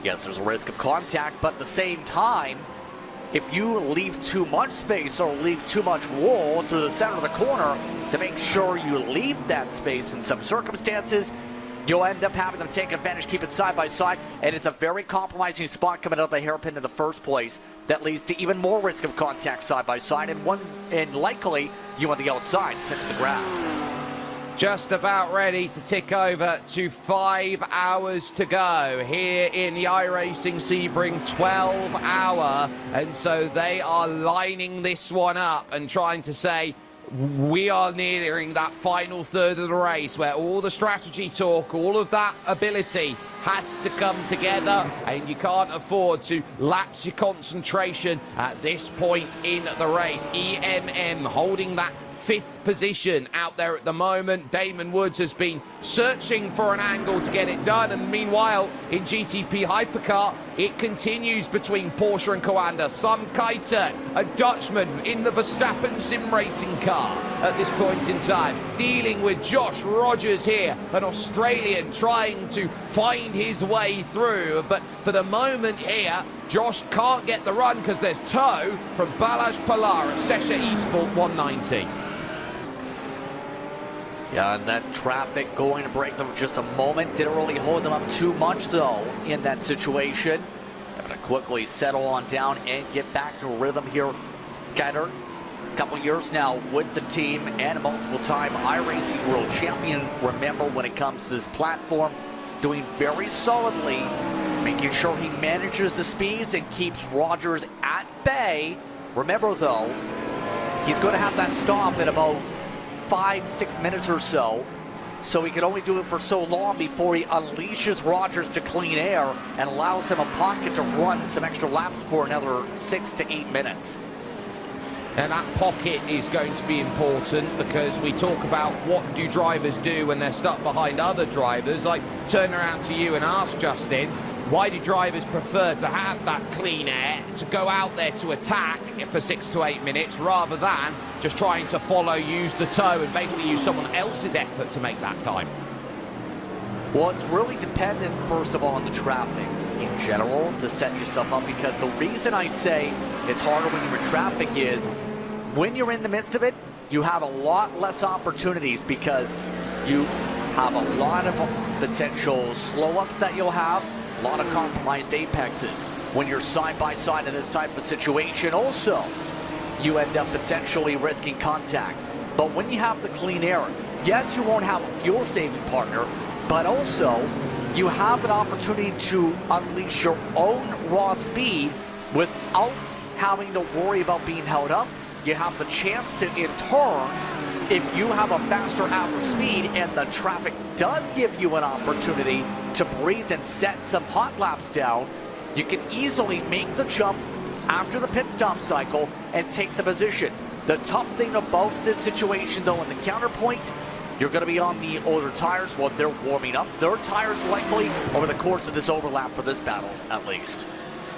S3: Yes, there's a risk of contact, but at the same time, if you leave too much space or leave too much roll through the center of the corner to make sure you leave that space in some circumstances, you'll end up having them take advantage, keep it side by side, and it's a very compromising spot coming out of the hairpin in the first place that leads to even more risk of contact side by side, and likely you on the outside since the grass.
S1: Just about ready to tick over to 5 hours to go here in the iRacing Sebring 12 hour. And so they are lining this one up and trying to say, we are nearing that final third of the race where all the strategy talk, all of that ability has to come together, and you can't afford to lapse your concentration at this point in the race. EMM holding that 5th position out there at the moment. Damon Woods has been searching for an angle to get it done, and meanwhile in GTP Hypercar it continues between Porsche and Coanda. Sam Keitel, a Dutchman in the Verstappen sim racing car at this point in time, dealing with Josh Rogers here, an Australian trying to find his way through, but for the moment here Josh can't get the run because there's tow from Balazs Pilar at Sesha Esport 190.
S3: Yeah, and that traffic going to break them just a moment. Didn't really hold them up too much, though, in that situation. Having to quickly settle on down and get back to rhythm here. Keitel, a couple years now with the team and a multiple-time iRacing World Champion. Remember, when it comes to this platform, doing very solidly, making sure he manages the speeds and keeps Rogers at bay. Remember, though, he's going to have that stop at about 5-6 minutes or so he can only do it for so long before he unleashes Rogers to clean air and allows him a pocket to run some extra laps for another 6 to 8 minutes.
S1: And that pocket is going to be important, because we talk about what do drivers do when they're stuck behind other drivers. Like, turn around to you and ask Justin, why do drivers prefer to have that clean air, to go out there to attack for 6 to 8 minutes, rather than just trying to follow, use the tow, and basically use someone else's effort to make that time?
S3: Well, it's really dependent, first of all, on the traffic in general to set yourself up, because the reason I say it's harder when you're in traffic is when you're in the midst of it, you have a lot less opportunities, because you have a lot of potential slow-ups that you'll have, a lot of compromised apexes. When you're side by side in this type of situation also, you end up potentially risking contact. But when you have the clean air, yes, you won't have a fuel saving partner, but also you have an opportunity to unleash your own raw speed without having to worry about being held up. You have the chance to, in turn, if you have a faster average speed and the traffic does give you an opportunity to breathe and set some hot laps down, you can easily make the jump after the pit stop cycle and take the position. The tough thing about this situation, though, in the counterpoint, you're going to be on the older tires while they're warming up their tires likely over the course of this overlap for this battle, at least.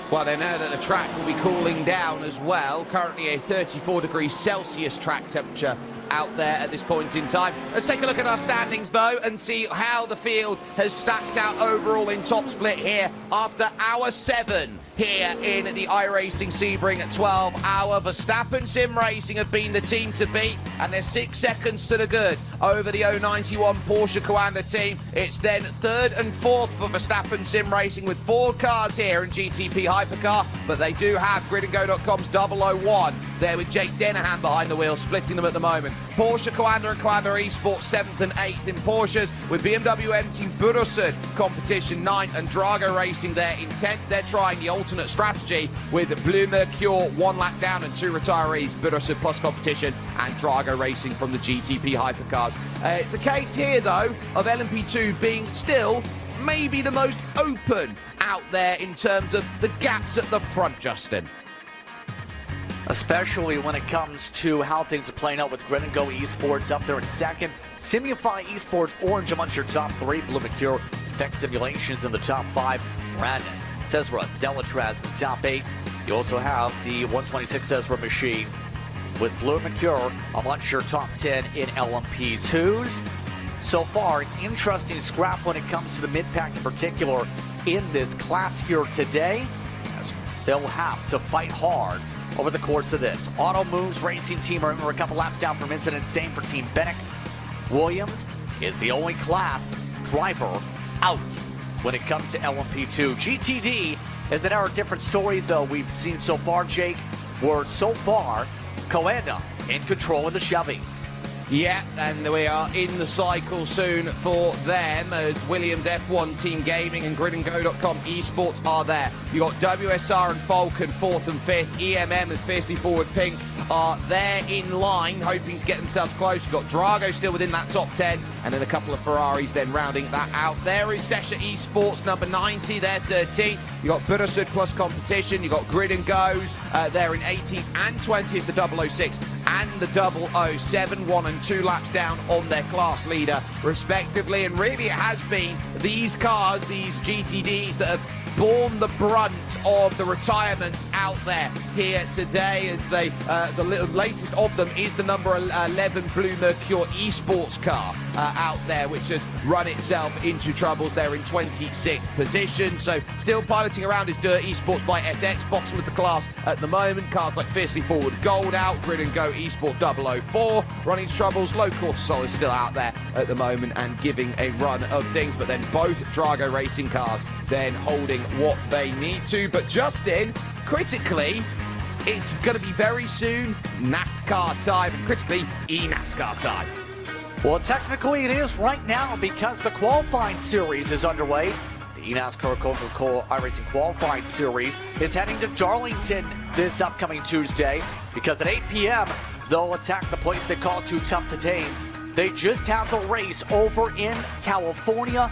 S1: Well, they know that the track will be cooling down as well. Currently a 34 degrees Celsius track temperature out there at this point in time. Let's take a look at our standings, though, and see how the field has stacked out overall in top split here after hour 7 here in the iRacing Sebring 12-hour. Verstappen Sim Racing have been the team to beat, and they're 6 seconds to the good over the 091 Porsche Coanda team. It's then 3rd and 4th for Verstappen Sim Racing with 4 cars here in GTP Hypercar, but they do have gridandgo.com's 001 there with Jake Dennehan behind the wheel, splitting them at the moment. Porsche Coanda and Coanda Esports 7th and 8th in Porsches, with BMW M Team Burusud competition 9th and Drago Racing there in 10th. They're trying the alternate strategy with Blue Mercure 1 lap down and 2 retirees, Burusud plus competition and Drago Racing from the GTP Hypercars. It's a case here, though, of LMP2 being still maybe the most open out there in terms of the gaps at the front, Justin.
S3: Especially when it comes to how things are playing out with Grid and Go Esports up there in 2nd. Simulify Esports Orange amongst your top 3. Blue Mercure Effect Simulations in the top 5. Radness, Cesra, Delatraz in the top 8. You also have the 126 Cesra machine with Blue Mercure amongst your top 10 in LMP2s. So far, an interesting scrap when it comes to the mid-pack in particular in this class here today, as they'll have to fight hard over the course of this. Auto Moves Racing Team are a couple laps down from incident. Same for Team Bennick. Williams is the only class driver out when it comes to LMP2. GTD is an hour different story, though, we've seen so far, Jake, where so far, Coanda in control of the Chevy.
S1: Yeah, and we are in the cycle soon for them as Williams F1 Team Gaming and gridandgo.com Esports are there. You got WSR and Falcon 4th and 5th. EMM and Fiercely Forward Pink are there in line, hoping to get themselves close. You've got Drago still within that top 10, and then a couple of Ferraris then rounding that out. There is Sesha Esports, number 90, they're 13th. You got Burusud plus competition. You got Grid and Goes there in 18th and 20th, the 006 and the 007, 1 and 2 laps down on their class leader, respectively. And really, it has been these cars, these GTDs, that have borne the brunt of the retirements out there here today, as they the latest of them is the number 11 Blue Mercure Esports car out there, which has run itself into troubles there in 26th position. So still piloting around is Dirt Esports by SX, bottom of the class at the moment. Cars like Fiercely Forward Gold out, Grid and Go Esports 004 running into troubles. Low Cortisol is still out there at the moment and giving a run of things, but then both Drago Racing cars then holding what they need to. But Justin, critically, it's going to be very soon NASCAR time, and critically eNASCAR time.
S3: Well, technically it is right now because the qualifying series is underway. The eNASCAR Coca-Cola iRacing qualifying series is heading to Darlington this upcoming Tuesday, because at 8 p.m. they'll attack the place they call Too Tough to Tame. They just had the race over in California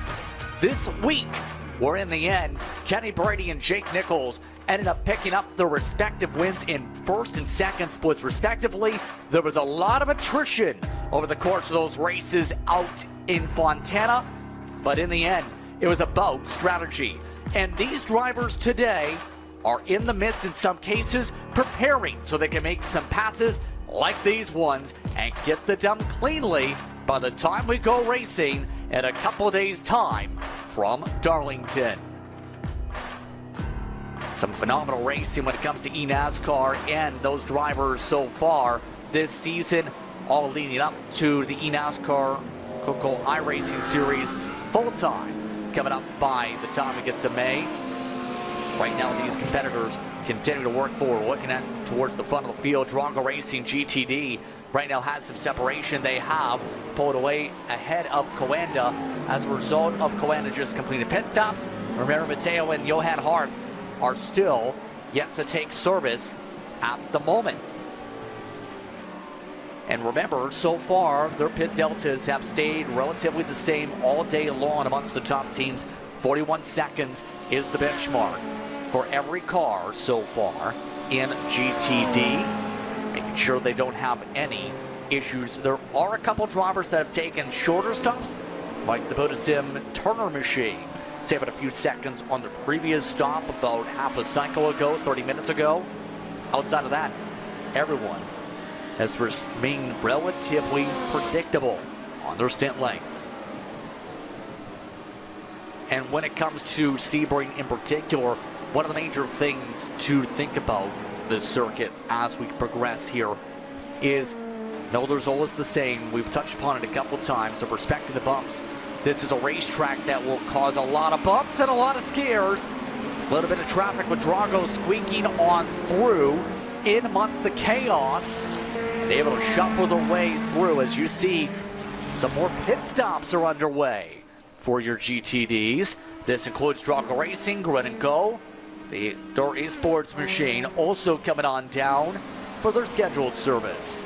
S3: this week, where in the end, Kenny Brady and Jake Nichols ended up picking up their respective wins in first and second splits, respectively. There was a lot of attrition over the course of those races out in Fontana, but in the end, it was about strategy. And these drivers today are in the midst, in some cases, preparing so they can make some passes like these ones and get them done cleanly by the time we go racing in a couple days' time from Darlington. Some phenomenal racing when it comes to eNASCAR and those drivers so far this season, all leading up to the eNASCAR Coca-Cola iRacing Series full-time coming up by the time we get to May. Right now, these competitors continue to work forward, looking at towards the front of the field. Drago Racing GTD right now has some separation. They have pulled away ahead of Coanda as a result of Coanda just completing pit stops. Romero Mateo and Johan Harth are still yet to take service at the moment. And remember, so far, their pit deltas have stayed relatively the same all day long amongst the top teams 41 seconds is the benchmark for every car so far in GTD, making sure they don't have any issues. There are a couple drivers that have taken shorter stops, like the podium Turner machine, saving a few seconds on the previous stop about half a cycle ago, 30 minutes ago. Outside of that, everyone has remained relatively predictable on their stint lengths. And when it comes to Sebring in particular, one of the major things to think about this circuit as we progress here is, no, there's always the same. We've touched upon it a couple times, of respecting the bumps. This is a racetrack that will cause a lot of bumps and a lot of scares. A little bit of traffic with Drago squeaking on through in amongst the chaos. And able to shuffle their way through. As you see, some more pit stops are underway for your GTDs. This includes Drago Racing, Run and Go. The Dirt Esports machine also coming on down for their scheduled service.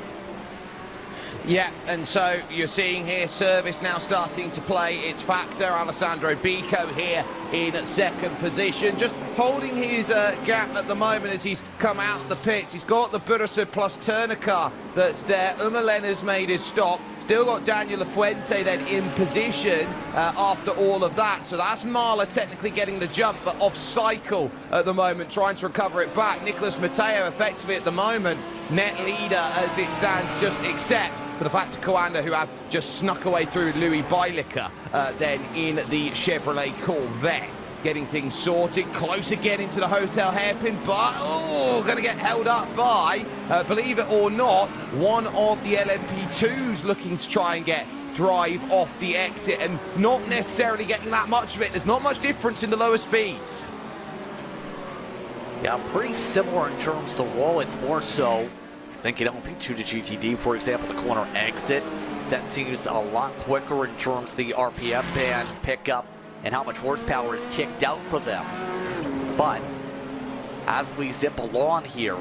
S1: Yeah, and so you're seeing here service now starting to play its factor. Alessandro Bico here in second position, just holding his gap at the moment as he's come out of the pits. He's got the Burasud plus Turner car that's there. Umalen has made his stop. Still got Daniel Lafuente then in position after all of that. So that's Marla technically getting the jump, but off cycle at the moment, trying to recover it back. Nicholas Mateo effectively at the moment net leader as it stands, just except for the fact of Coanda, who have just snuck away through Louis Bailica then in the Chevrolet Corvette. Getting things sorted, close again into the hotel hairpin, but going to get held up by, believe it or not, one of the LMP2s looking to try and get drive off the exit, and not necessarily getting that much of it. There's not much difference in the lower speeds.
S3: Yeah, pretty similar in terms of the roll. It's more so, thinking LMP2 to GTD, for example, the corner exit, that seems a lot quicker in terms of the RPM band pickup and how much horsepower is kicked out for them. But as we zip along here,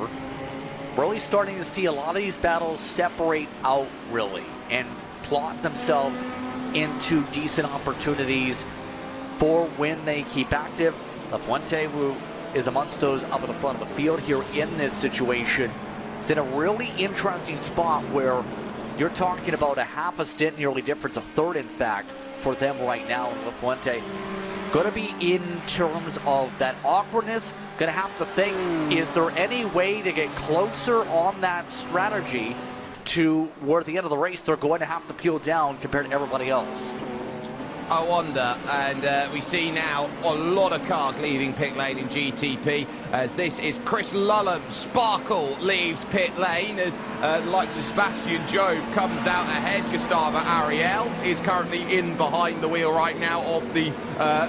S3: really starting to see a lot of these battles separate out really and plot themselves into decent opportunities for when they keep active. Lafuente, who is amongst those up at the front of the field here in this situation, is in a really interesting spot where you're talking about a half a stint nearly difference, a third in fact, for them right now. And Lafuente going to be, in terms of that awkwardness, going to have to think, is there any way to get closer on that strategy to where at the end of the race they're going to have to peel down compared to everybody else?
S1: I wonder, and we see now a lot of cars leaving pit lane in GTP, as this is Chris Lullum. Sparkle leaves pit lane as the likes of Sebastian Job comes out ahead. Gustavo Ariel is currently in behind the wheel right now of the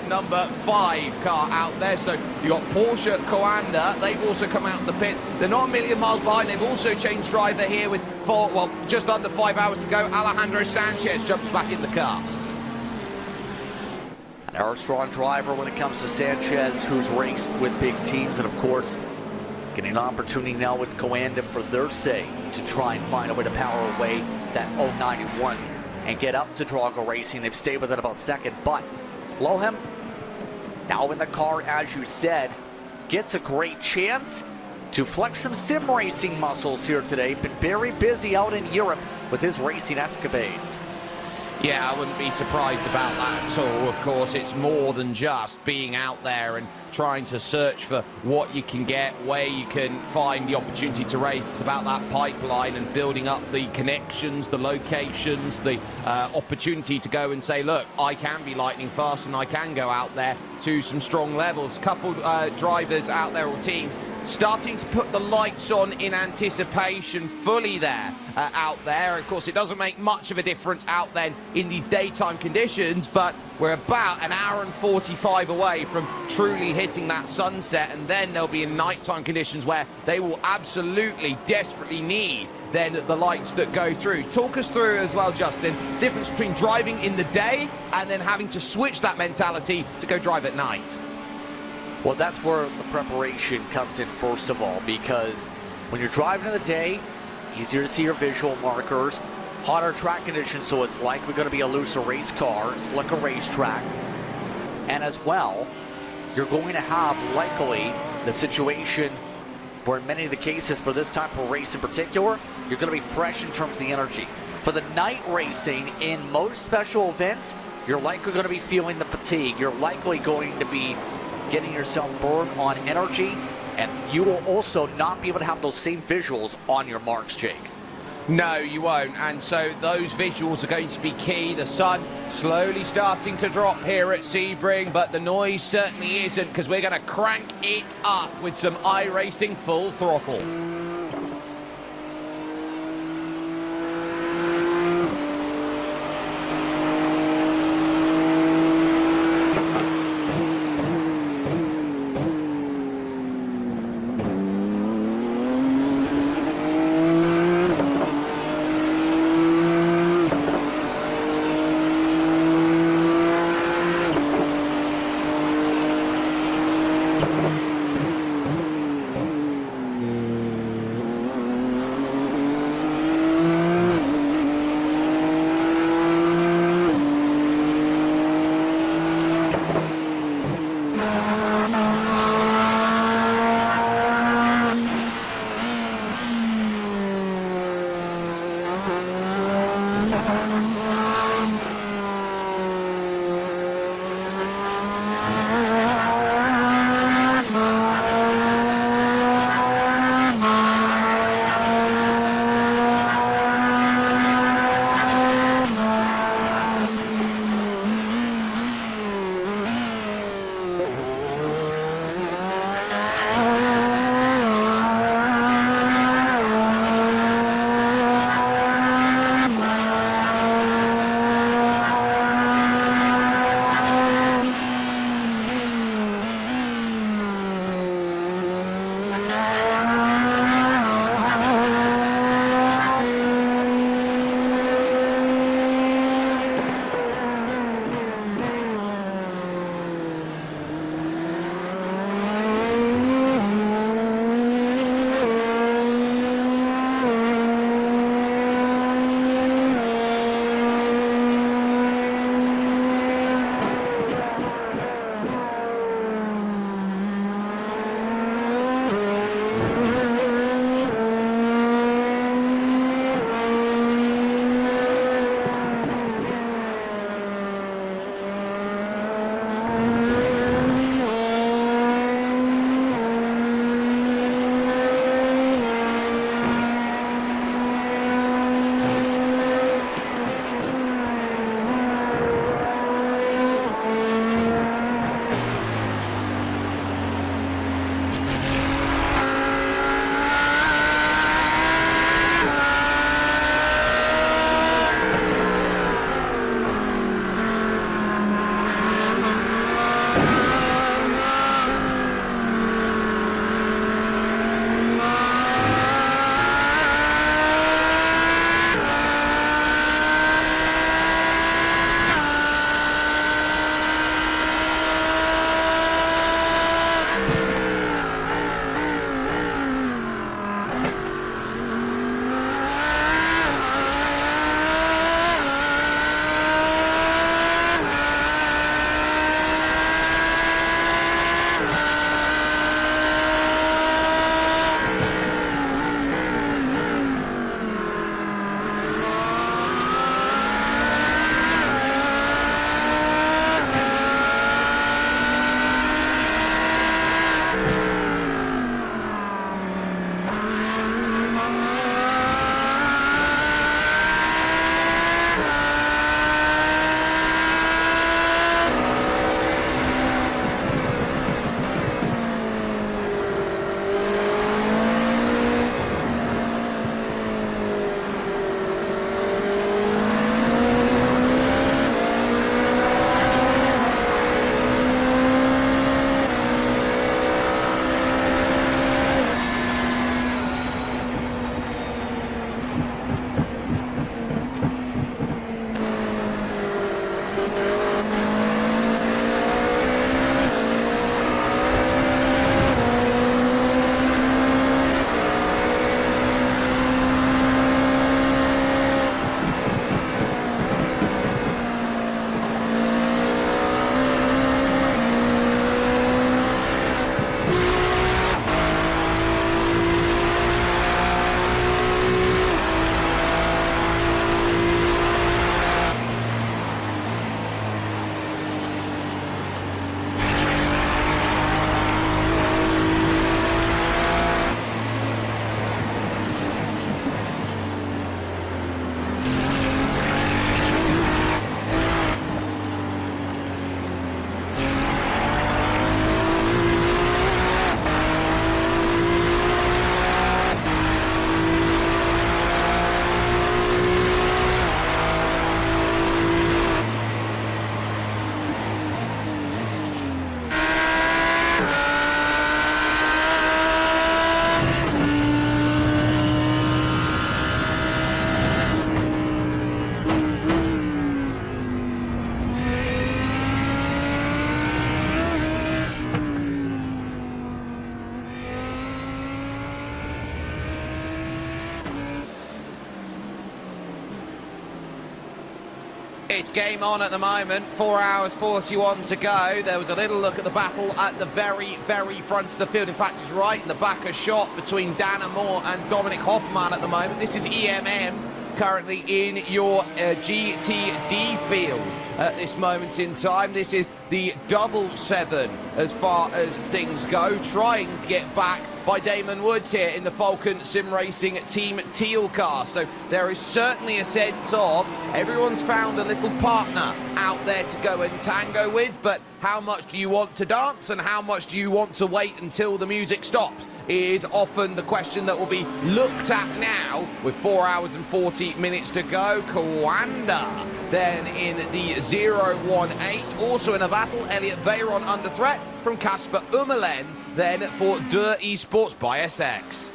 S1: number 5 car out there. So you got Porsche, Coanda, they've also come out of the pits. They're not a million miles behind. They've also changed driver here with just under 5 hours to go. Alejandro Sanchez jumps back in the car.
S3: Our strong driver when it comes to Sanchez, who's raced with big teams, and of course getting an opportunity now with Coanda for their sake to try and find a way to power away that 091 and get up to Drago Racing. They've stayed with it about second, but Lohem now in the car, as you said, gets a great chance to flex some sim racing muscles here today. Been very busy out in Europe with his racing escapades.
S1: Yeah, I wouldn't be surprised about that at all. Of course, it's more than just being out there and trying to search for what you can get, where you can find the opportunity to race. It's about that pipeline and building up the connections, the locations, the opportunity to go and say, look, I can be lightning fast and I can go out there to some strong levels. Couple drivers out there, or teams, starting to put the lights on in anticipation fully there, out there. Of course, it doesn't make much of a difference out then in these daytime conditions, but we're about an hour and 45 away from truly hitting that sunset, and then there'll be in nighttime conditions where they will absolutely desperately need then the lights that go through. Talk us through as well, Justin, difference between driving in the day and then having to switch that mentality to go drive at night.
S3: Well, that's where the preparation comes in first of all, because when you're driving in the day, easier to see your visual markers, hotter track conditions, so it's likely going to be a looser race car, slicker racetrack. And as well, you're going to have likely the situation where in many of the cases for this type of race in particular, you're going to be fresh in terms of the energy. For the night racing in most special events, you're likely going to be feeling the fatigue. You're likely going to be getting yourself burned on energy, and you will also not be able to have those same visuals on your marks, Jake.
S1: No, you won't, and so those visuals are going to be key. The sun slowly starting to drop here at Sebring, but the noise certainly isn't, because we're going to crank it up with some iRacing full throttle. It's game on at the moment, 4 hours 41 to go. There was a little look at the battle at the very, very front of the field. In fact, it's right in the back of shot between Dana Moore and Dominic Hoffman at the moment. This is EMM currently in your GTD field at this moment in time. This is the 777 as far as things go, trying to get back by Damon Woods here in the Falcon Sim Racing Team Teal car. So there is certainly a sense of everyone's found a little partner out there to go and tango with, but how much do you want to dance and how much do you want to wait until the music stops is often the question that will be looked at now with 4 hours and 40 minutes to go. Kawanda then in the 018, also in a battle, Elliot Veyron under threat from Casper Ummelen then for Der Esports by SX.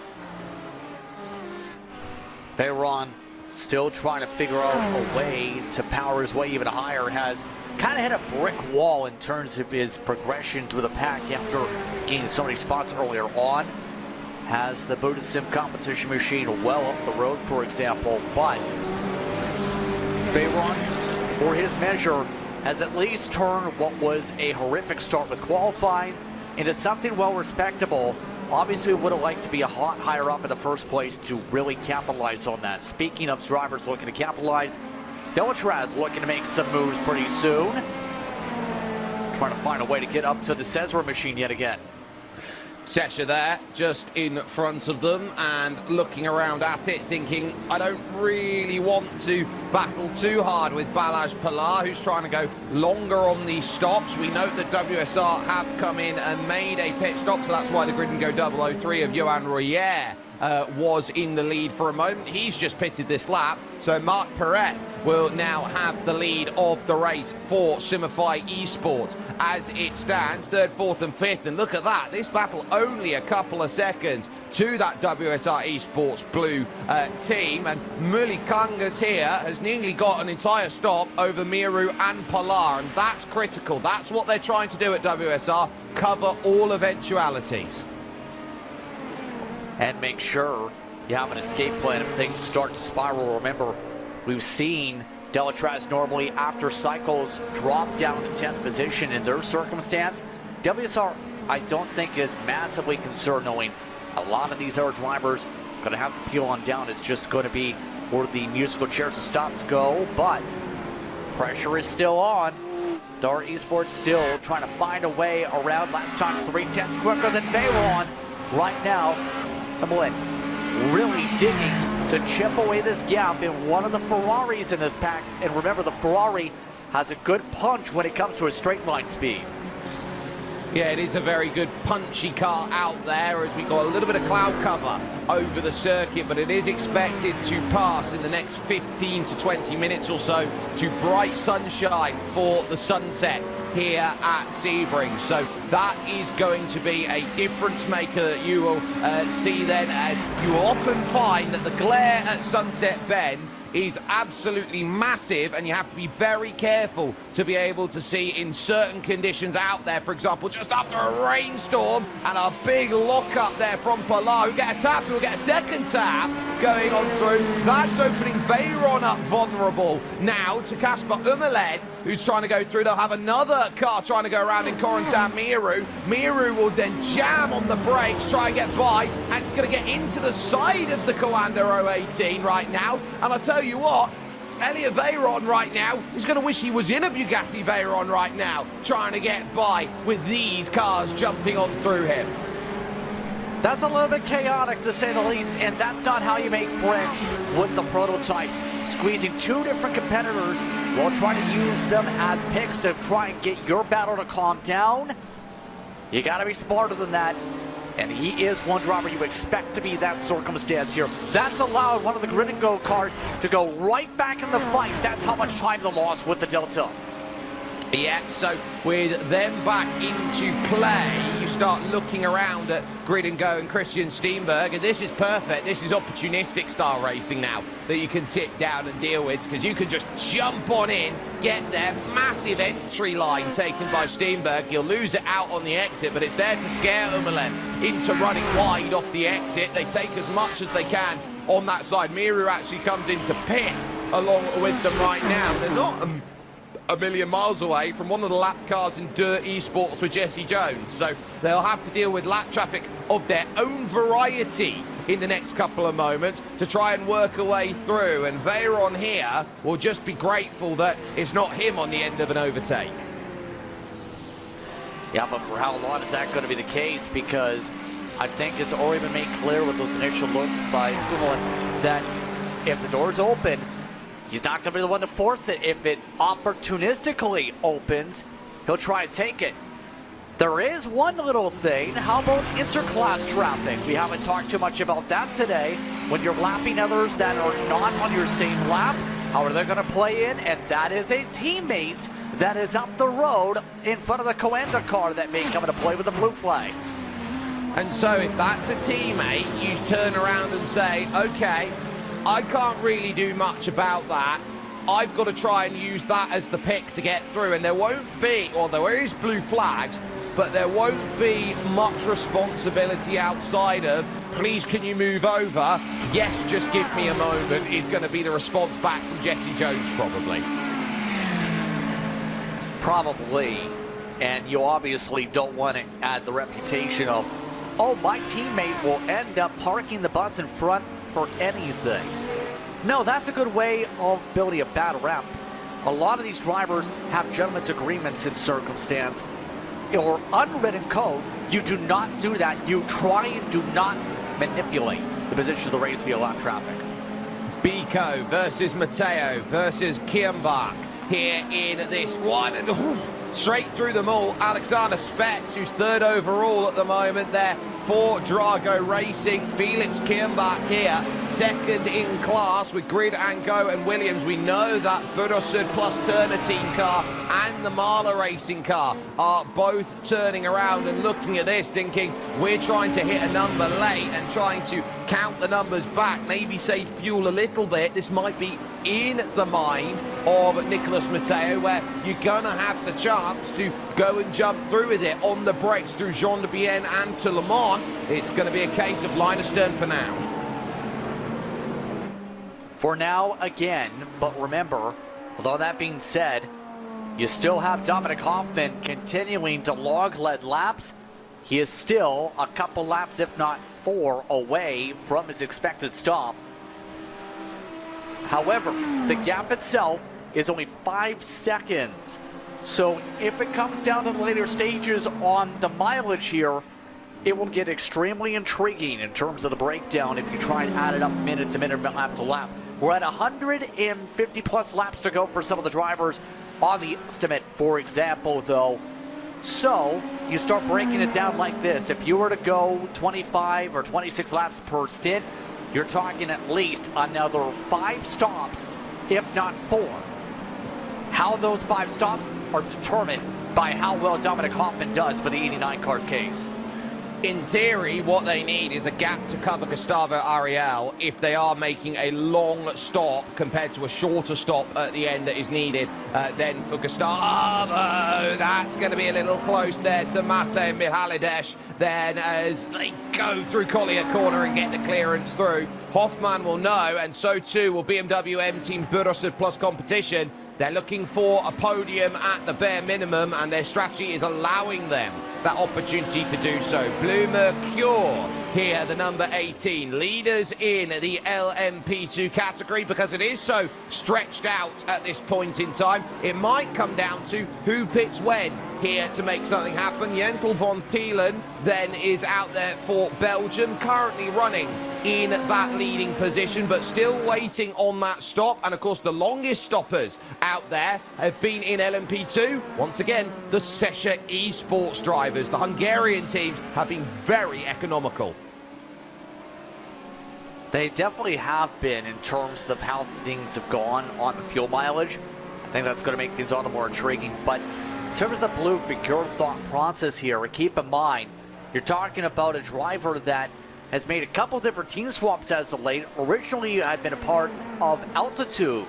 S3: Veyron still trying to figure out a way to power his way even higher, has kind of hit a brick wall in terms of his progression through the pack after gaining so many spots earlier on. Has the booted sim competition machine well up the road, for example, but Veyron, for his measure, has at least turned what was a horrific start with qualifying into something well respectable. Obviously would have liked to be a lot higher up in the first place to really capitalize on that. Speaking of drivers looking to capitalize, Delatraz looking to make some moves pretty soon. Trying to find a way to get up to the Cesar machine yet again.
S1: Sesha there, just in front of them and looking around at it, thinking, I don't really want to battle too hard with Balazs Pilar, who's trying to go longer on these stops. We note that WSR have come in and made a pit stop, so that's why the Grid and Go 003 of Johan Royer was in the lead for a moment. He's just pitted this lap, so Mark Perez will now have the lead of the race for Simify Esports as it stands, third, fourth and fifth. And look at that, this battle only a couple of seconds to that WSR Esports blue team, and Muli Kangas here has nearly got an entire stop over Miru and Pilar, and that's critical. That's what they're trying to do at WSR, cover all eventualities.
S3: And make sure you have an escape plan if things start to spiral. Remember, we've seen Delatraz normally after cycles drop down to 10th position in their circumstance. WSR, I don't think, is massively concerned, knowing a lot of these other drivers are going to have to peel on down. It's just going to be where the musical chairs of stops go, but pressure is still on. Dar Esports still trying to find a way around. Last time 3/10 quicker than Veyron. Right now, Hamlin really digging to chip away this gap in one of the Ferraris in this pack. And remember, the Ferrari has a good punch when it comes to a straight line speed.
S1: Yeah, it is a very good punchy car out there as we got a little bit of cloud cover over the circuit, but it is expected to pass in the next 15 to 20 minutes or so to bright sunshine for the sunset here at Sebring. So that is going to be a difference maker that you will see then, as you will often find that the glare at Sunset Bend is absolutely massive, and you have to be very careful to be able to see in certain conditions out there. For example, just after a rainstorm and a big lock up there from Pilar, who get a tap, who get a second tap going on through. That's opening Veyron up vulnerable now to Casper Ummelen, who's trying to go through. They'll have another car trying to go around in Corentin Miru. Miru will then jam on the brakes, try and get by, and it's going to get into the side of the Kawanda 018 right now. And I'll tell you what, Elliot Veyron right now is going to wish he was in a Bugatti Veyron right now, trying to get by with these cars jumping on through him.
S3: That's a little bit chaotic, to say the least, and that's not how you make friends with the prototypes. Squeezing two different competitors while trying to use them as picks to try and get your battle to calm down. You got to be smarter than that, and he is one driver you expect to be that circumstance here. That's allowed one of the Grid and Go cars to go right back in the fight. That's how much time they lost with the Delta.
S1: Yeah, so with them back into play, you start looking around at Grid and Go and Christian Steenberg, and this is perfect. This is opportunistic style racing now that you can sit down and deal with, because you can just jump on in, get there. Massive entry line taken by Steenberg. You'll lose it out on the exit, but it's there to scare Ummelen into running wide off the exit. They take as much as they can on that side. Miru actually comes into pit along with them right now. They're not a million miles away from one of the lap cars in Dirt Esports with Jesse Jones. So they'll have to deal with lap traffic of their own variety in the next couple of moments to try and work a way through. And Veyron here will just be grateful that it's not him on the end of an overtake.
S3: Yeah, but for how long is that going to be the case? Because I think it's already been made clear with those initial looks by Ulan that if the door's open, he's not going to be the one to force it. If it opportunistically opens, he'll try and take it. There is one little thing. How about interclass traffic? We haven't talked too much about that today. When you're lapping others that are not on your same lap, how are they going to play in? And that is a teammate that is up the road in front of the Coanda car that may come into play with the blue flags.
S1: And so if that's a teammate, you turn around and say, okay, I can't really do much about that. I've got to try and use that as the pick to get through. And there won't be, or there is blue flags, but there won't be much responsibility outside of, please can you move over? Yes, just give me a moment, is going to be the response back from Jesse Jones probably.
S3: Probably. And you obviously don't want to add the reputation of, oh, my teammate will end up parking the bus in front for anything. No, that's a good way of building a bad rep. A lot of these drivers have gentlemen's agreements in circumstance or unwritten code. You do not do that. You try and do not manipulate the position of the race via lap traffic.
S1: Biko versus Matteo versus Kienbach here in this one. And straight through them all, Alexander Spex, who's third overall at the moment there for Drago Racing. Felix Kienbach here, second in class with Grid and Go and Williams. We know that Budosud plus Turner team car and the Marla Racing car are both turning around and looking at this thinking, we're trying to hit a number late and trying to count the numbers back, maybe save fuel a little bit. This might be in the mind of Nicolas Matteo, where you're gonna have the chance to go and jump through with it on the brakes through Jean de Bienne and to Le Mans. It's going to be a case of line astern for now.
S3: For now, again, but remember, with all that being said, you still have Dominic Hoffman continuing to log lead laps. He is still a couple laps, if not 4, away from his expected stop. However, the gap itself is only 5 seconds. So if it comes down to the later stages on the mileage here, it will get extremely intriguing in terms of the breakdown if you try and add it up minute to minute, lap to lap. We're at 150 plus laps to go for some of the drivers on the estimate, for example, though. So you start breaking it down like this. If you were to go 25 or 26 laps per stint, you're talking at least another 5 stops, if not 4. How those 5 stops are determined by how well Dominic Hoffman does for the 89 car's case.
S1: In theory, what they need is a gap to cover Gustavo Ariel if they are making a long stop compared to a shorter stop at the end that is needed. Then for Gustavo, that's going to be a little close there to Mate Mihalidesh. Then as they go through Collier Corner and get the clearance through, Hoffman will know, and so too will BMW M Team Burosud Plus Competition. They're looking for a podium at the bare minimum, and their strategy is allowing them that opportunity to do so. Blue Mercure here, the number 18, leaders in the LMP2 category because it is so stretched out at this point in time. It might come down to who picks when here to make something happen. Jentel von Thielen then is out there for Belgium, currently running in that leading position, but still waiting on that stop. And of course, the longest stoppers out there have been in LMP2. Once again, the Sesha eSports drivers. The Hungarian teams have been very economical.
S3: They definitely have been in terms of how things have gone on the fuel mileage. I think that's going to make things all the more intriguing. But in terms of the Blue Mercure thought process here, keep in mind, you're talking about a driver that has made a couple different team swaps as of late. Originally, had been a part of Altitude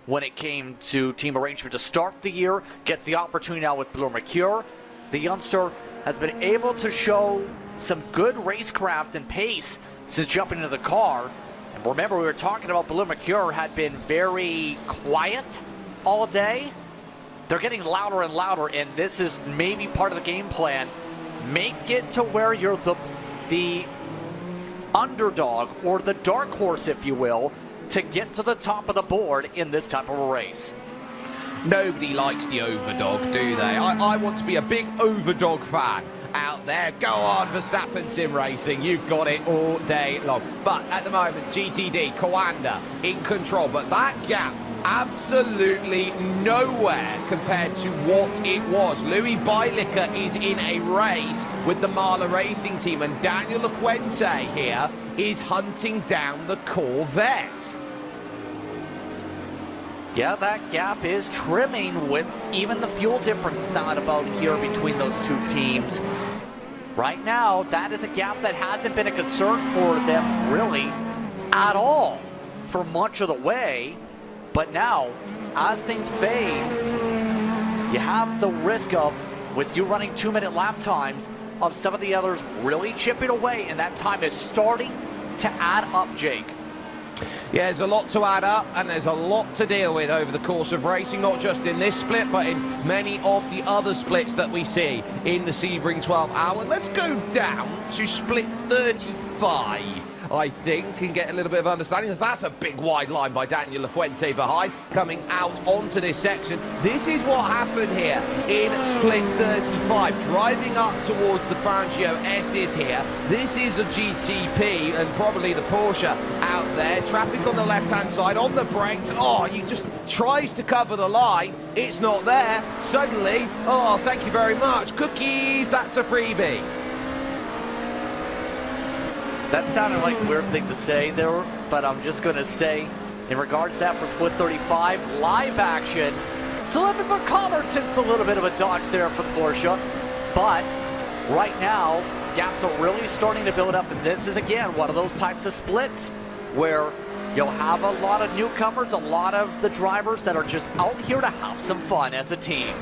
S3: when it came to team arrangement to start the year. Gets the opportunity now with Blue Mercure. The youngster has been able to show some good racecraft and pace since jumping into the car. And Remember, we were talking about Blue Mercure had been very quiet all day. They're getting louder and louder, and this is maybe part of the game plan. Make it to where you're the underdog, or the dark horse, if you will, to get to the top of the board in this type of a race.
S1: Nobody likes the overdog, do they? I want to be a big overdog fan out there. Go on, Verstappen Sim Racing. You've got it all day long. But at the moment, GTD, Coanda in control. But that gap, absolutely nowhere compared to what it was. Louis Bailica is in a race with the Marla Racing team, and Daniel Lafuente here is hunting down the Corvette.
S3: Yeah, that gap is trimming with even the fuel difference not about here between those two teams. Right now, that is a gap that hasn't been a concern for them really at all for much of the way. But now, as things fade, you have the risk of, with you running 2-minute lap times, of some of the others really chipping away, and that time is starting to add up, Jake.
S1: Yeah, there's a lot to add up, and there's a lot to deal with over the course of racing, not just in this split, but in many of the other splits that we see in the Sebring 12 hour. Let's go down to split 35, I think, and get a little bit of understanding, as that's a big wide line by Daniel Lafuente behind, coming out onto this section. This is what happened here in split 35, driving up towards the Fangio S's here. This is a GTP and probably the Porsche out there. Traffic on the left-hand side, on the brakes. Oh, he just tries to cover the line. It's not there. Suddenly, oh, thank you very much. Cookies, that's a freebie.
S3: That sounded like a weird thing to say there, but I'm just going to say, in regards to that for split 35, live action, it's a little bit more calmer since a little bit of a dodge there for the Porsche. But right now, gaps are really starting to build up, and this is, again, one of those types of splits where you'll have a lot of newcomers, a lot of the drivers that are just out here to have some fun as a team.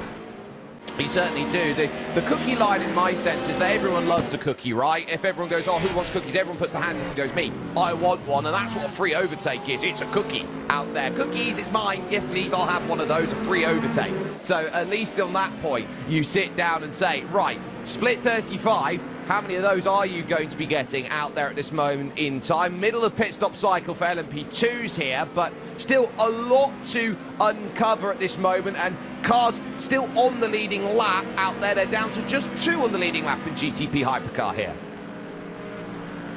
S1: You certainly do. The cookie line in my sense is that everyone loves a cookie, right? If everyone goes, oh, who wants cookies? Everyone puts their hands up and goes, me, I want one. And that's what a free overtake is. It's a cookie out there. Cookies, it's mine. Yes, please, I'll have one of those, a free overtake. So at least on that point, you sit down and say, right, split 35, how many of those are you going to be getting out there at this moment in time? Middle of pit stop cycle for LMP2s here, but still a lot to uncover at this moment, and cars still on the leading lap out there. They're down to just 2 on the leading lap in GTP Hypercar here.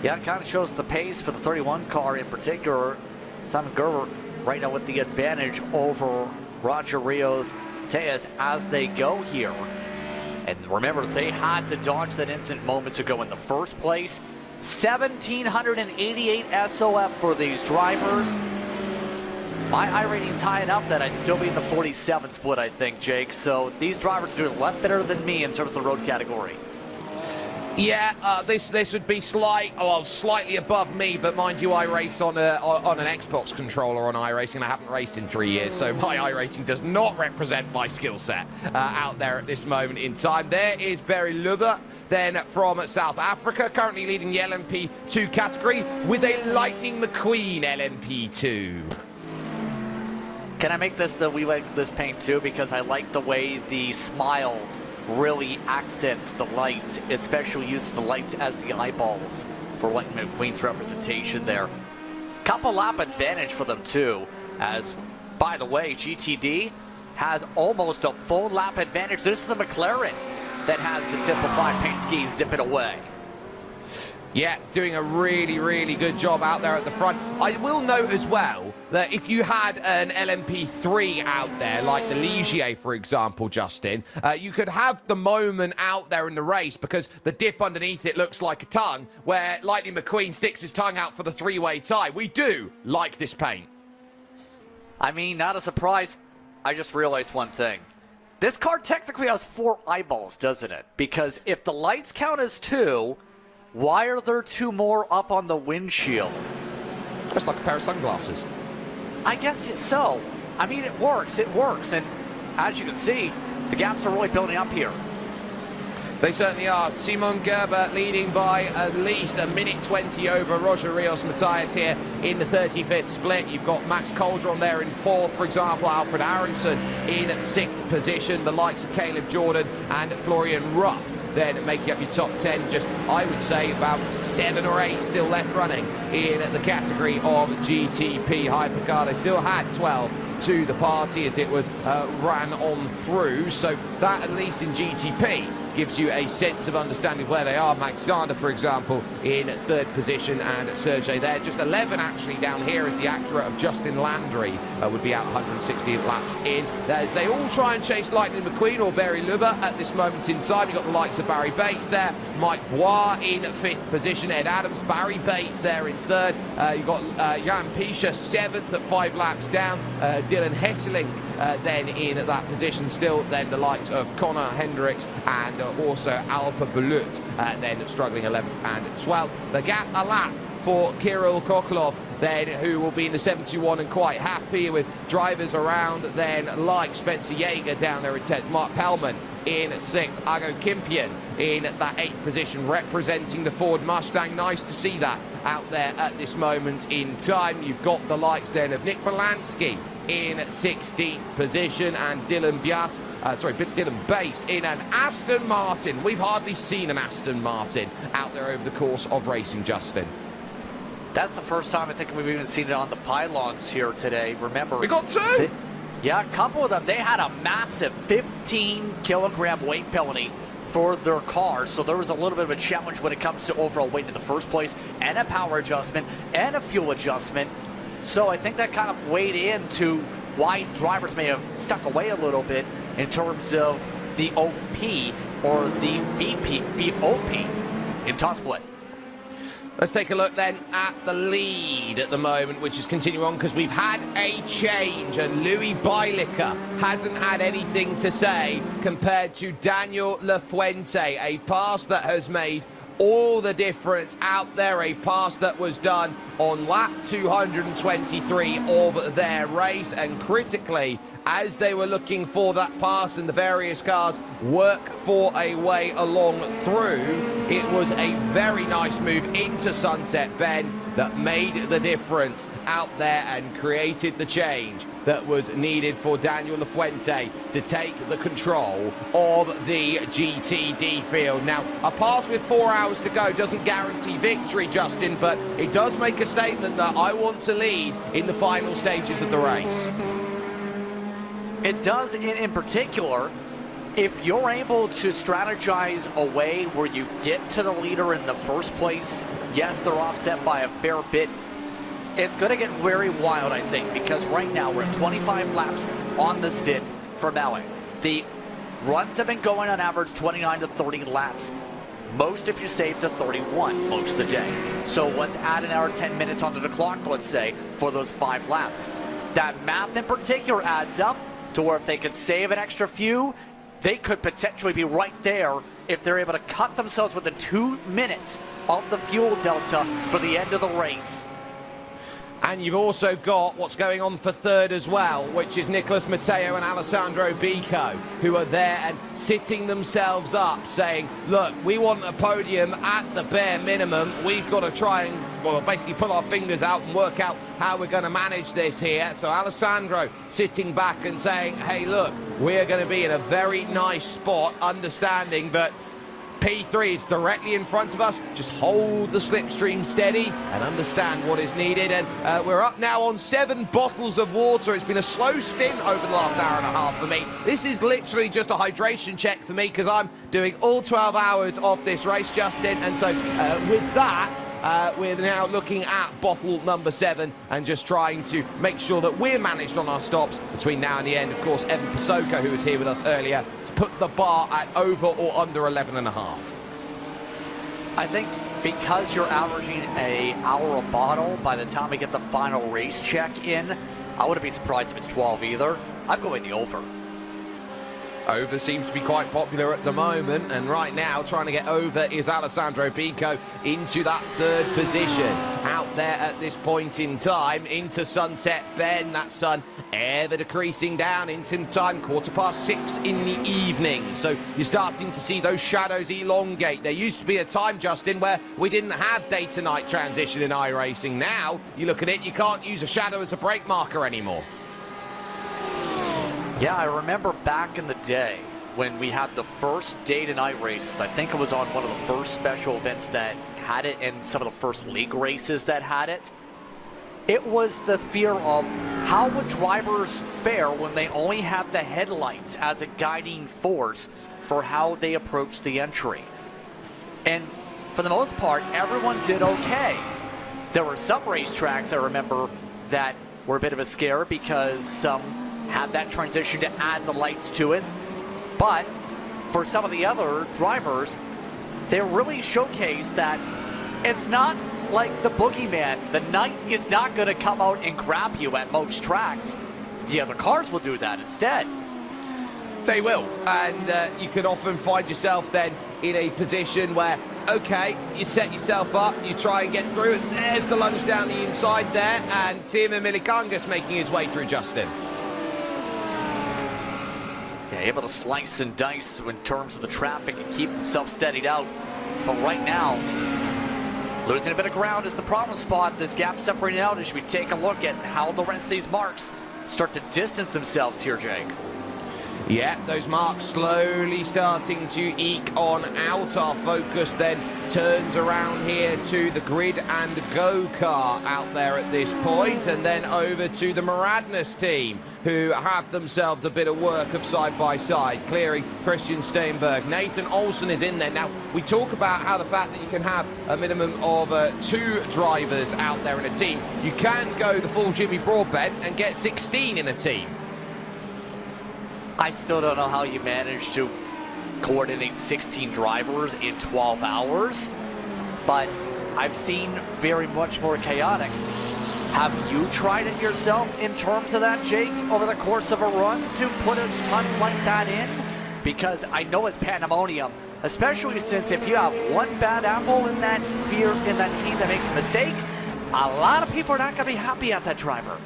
S3: Yeah, it kind of shows the pace for the 31 car in particular. Simon Gerber right now with the advantage over Roger Rios Tejas as they go here. And remember, they had to dodge that incident moments ago in the first place. 1,788 SOF for these drivers. My I rating's high enough that I'd still be in the 47 split, I think, Jake. So these drivers are doing a lot better than me in terms of the road category.
S1: Yeah, this would be slightly above me, but mind you, I race on an Xbox controller on iRacing, and I haven't raced in 3 years, so my iRating does not represent my skill set out there at this moment in time. There is Barry Lubbe, then from South Africa, currently leading the LMP2 category with a Lightning McQueen LMP2.
S3: Can I make this the We Like This paint too? Because I like the way the smile really accents the lights, especially uses the lights as the eyeballs for Lightning McQueen's representation there. Couple lap advantage for them too, as, by the way, GTD has almost a full lap advantage. This is the McLaren that has the simplified paint scheme, zip it away.
S1: Yeah, doing a really, really good job out there at the front. I will note as well that if you had an LMP3 out there, like the Ligier, for example, Justin, you could have the moment out there in the race because the dip underneath it looks like a tongue, where Lightning McQueen sticks his tongue out for the 3-way tie. We do like this paint.
S3: I mean, not a surprise. I just realized one thing. This car technically has 4 eyeballs, doesn't it? Because if the lights count as 2, why are there 2 more up on the windshield?
S1: Just like a pair of sunglasses.
S3: I guess so. I mean, it works. And as you can see, the gaps are really building up here.
S1: They certainly are. Simon Gerber leading by at least a minute 20 over Roger Rios Matthias here in the 35th split. You've got Max Calderon there in 4th, for example, Alfred Aronson in 6th position, the likes of Caleb Jordan and Florian Rupp then making up your top 10. Just, I would say, about 7 or 8 still left running in the category of GTP Hypercar. They still had 12 to the party as it was ran on through, so that at least in GTP gives you a sense of understanding where they are. Max Zander, for example, in 3rd position, and Sergey there. Just 11 actually down here as the Acura of Justin Landry would be out 160 laps in. As they all try and chase Lightning McQueen or Barry Luber at this moment in time. You've got the likes of Barry Bates there, Mike Bois in 5th position, Ed Adams, Barry Bates there in 3rd. You've got Jan Pischer 7th at 5 laps down, Dylan Hesseling then in that position still, then the likes of Connor Hendricks and also Alpa Bulut then struggling 11th and 12th. The gap a lap for Kirill Kokolov then, who will be in the 71 and quite happy with drivers around then like Spencer Yeager down there in 10th, Mark Pellman in 6th, Ago Kimpian in that 8th position representing the Ford Mustang. Nice to see that out there at this moment in time. You've got the likes then of Nick Belansky in 16th position and Dylan Baste in an Aston Martin. We've hardly seen an Aston Martin out there over the course of racing, Justin.
S3: That's the first time I think we've even seen it on the pylons here today. Remember,
S1: we got 2.
S3: Yeah, a couple of them. They had a massive 15-kilogram weight penalty for their cars, so there was a little bit of a challenge when it comes to overall weight in the first place, and a power adjustment, and a fuel adjustment. So I think that kind of weighed into why drivers may have stuck away a little bit in terms of the OP or the BOP in top split.
S1: Let's take a look then at the lead at the moment, which is continuing on because we've had a change, and Louis Bailica hasn't had anything to say compared to Daniel Lafuente, a pass that has made all the difference out there, a pass that was done on lap 223 of their race, and critically, as they were looking for that pass and the various cars work for a way along through, it was a very nice move into Sunset Bend that made the difference out there and created the change that was needed for Daniel Lafuente to take the control of the GTD field. Now, a pass with 4 hours to go doesn't guarantee victory, Justin, but it does make a statement that I want to lead in the final stages of the race.
S3: It does, in particular, if you're able to strategize a way where you get to the leader in the first place. Yes, they're offset by a fair bit. It's going to get very wild, I think, because right now we're at 25 laps on the stint for Maui. The runs have been going on average 29 to 30 laps. Most, if you save, to 31 most of the day. So let's add an hour 10 minutes onto the clock, let's say, for those 5 laps. That math in particular adds up to where if they could save an extra few, they could potentially be right there if they're able to cut themselves within 2 minutes of the fuel delta for the end of the race.
S1: And you've also got what's going on for 3rd as well, which is Nicholas Matteo and Alessandro Bico, who are there and sitting themselves up saying, look, we want a podium at the bare minimum. We've got to try and, well, basically pull our fingers out and work out how we're going to manage this here. So Alessandro sitting back and saying, hey, look, we're going to be in a very nice spot, understanding that P3 is directly in front of us. Just hold the slipstream steady and understand what is needed. And we're up now on 7 bottles of water. It's been a slow stint over the last hour and a half for me. This is literally just a hydration check for me because I'm doing all 12 hours of this race, Justin. And so with that, we're now looking at bottle number 7 and just trying to make sure that we're managed on our stops between now and the end. Of course, Evan Pasoko, who was here with us earlier, has put the bar at over or under 11.5.
S3: I think because you're averaging an hour a bottle, by the time we get the final race check in, I wouldn't be surprised if it's 12 either. I'm going the over.
S1: Over seems to be quite popular at the moment, and right now trying to get over is Alessandro Pico into that third position. Out there at this point in time, into Sunset Bend, that sun ever decreasing down into time, 6:15 in the evening. So you're starting to see those shadows elongate. There used to be a time, Justin, where we didn't have day to night transition in iRacing. Now, you look at it, you can't use a shadow as a brake marker anymore.
S3: Yeah, I remember back in the day when we had the first day-to-night races. I think it was on one of the first special events that had it and some of the first league races that had it. It was the fear of how would drivers fare when they only had the headlights as a guiding force for how they approach the entry. And for the most part, everyone did okay. There were some racetracks I remember that were a bit of a scare because some had that transition to add the lights to it. But for some of the other drivers, they really showcased that it's not like the boogeyman. The night is not going to come out and grab you at most tracks. The other cars will do that instead.
S1: They will, and you can often find yourself then in a position where, okay, you set yourself up, you try and get through, and there's the lunge down the inside there, and Timo Milikangas making his way through, Justin.
S3: Yeah, able to slice and dice in terms of the traffic and keep himself steadied out. But right now, losing a bit of ground is the problem spot. This gap separating out as we take a look at how the rest of these marks start to distance themselves here, Jake.
S1: Yeah, those marks slowly starting to eke on out. Our focus then turns around here to the grid and go car out there at this point, and then over to the Maradness team, who have themselves a bit of work of side-by-side, clearing Christian Steinberg. Nathan Olsen is in there. Now, we talk about how the fact that you can have a minimum of 2 drivers out there in a team. You can go the full Jimmy Broadbent and get 16 in a team.
S3: I still don't know how you manage to coordinate 16 drivers in 12 hours, but I've seen very much more chaotic. Have you tried it yourself in terms of that, Jake, over the course of a run to put a ton like that in? Because I know it's pandemonium, especially since if you have one bad apple in that team that makes a mistake, a lot of people are not going to be happy at that driver.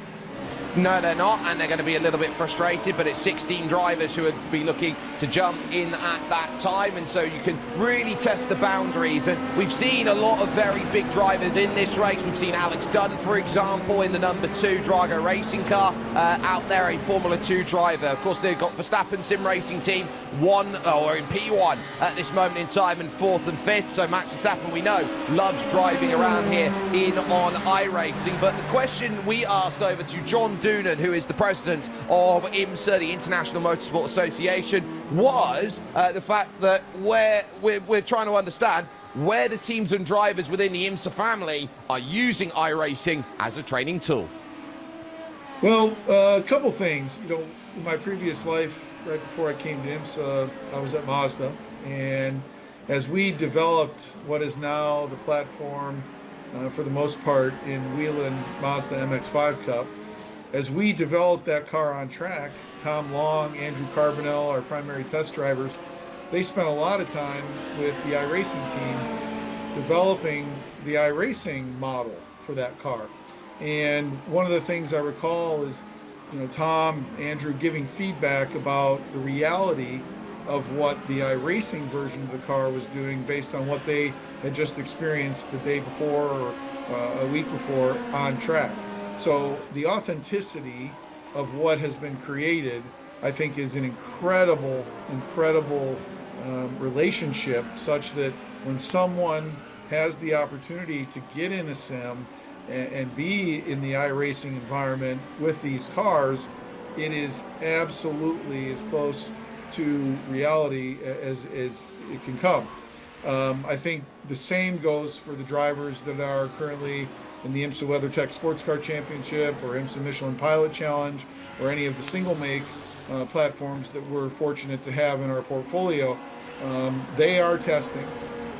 S1: No, they're not, and they're going to be a little bit frustrated, but it's 16 drivers who would be looking to jump in at that time, and so you can really test the boundaries. And we've seen a lot of very big drivers in this race. We've seen Alex Dunn, for example, in the number 2 Drago racing car, out there, a Formula 2 driver. Of course, they've got Verstappen Sim Racing Team, or in P1 at this moment in time, and 4th and 5th. So Max Verstappen, we know, loves driving around here in on iRacing. But the question we asked over to John Doonan, who is the president of IMSA, the International Motorsport Association, was the fact that we're trying to understand where the teams and drivers within the IMSA family are using iRacing as a training tool.
S4: Well, a couple things. You know, in my previous life, right before I came to IMSA, I was at Mazda, and as we developed what is now the platform for the most part in Whelen Mazda MX-5 Cup, as we developed that car on track, Tom Long, Andrew Carbonell, our primary test drivers, they spent a lot of time with the iRacing team developing the iRacing model for that car. And one of the things I recall is, you know, Tom, Andrew giving feedback about the reality of what the iRacing version of the car was doing based on what they had just experienced the day before or a week before on track. So the authenticity of what has been created, I think, is an incredible relationship, such that when someone has the opportunity to get in a sim and be in the iRacing environment with these cars, it is absolutely as close to reality as it can come. I think the same goes for the drivers that are currently in the IMSA WeatherTech SportsCar Championship or IMSA Michelin Pilot Challenge or any of the single make platforms that we're fortunate to have in our portfolio. They are testing.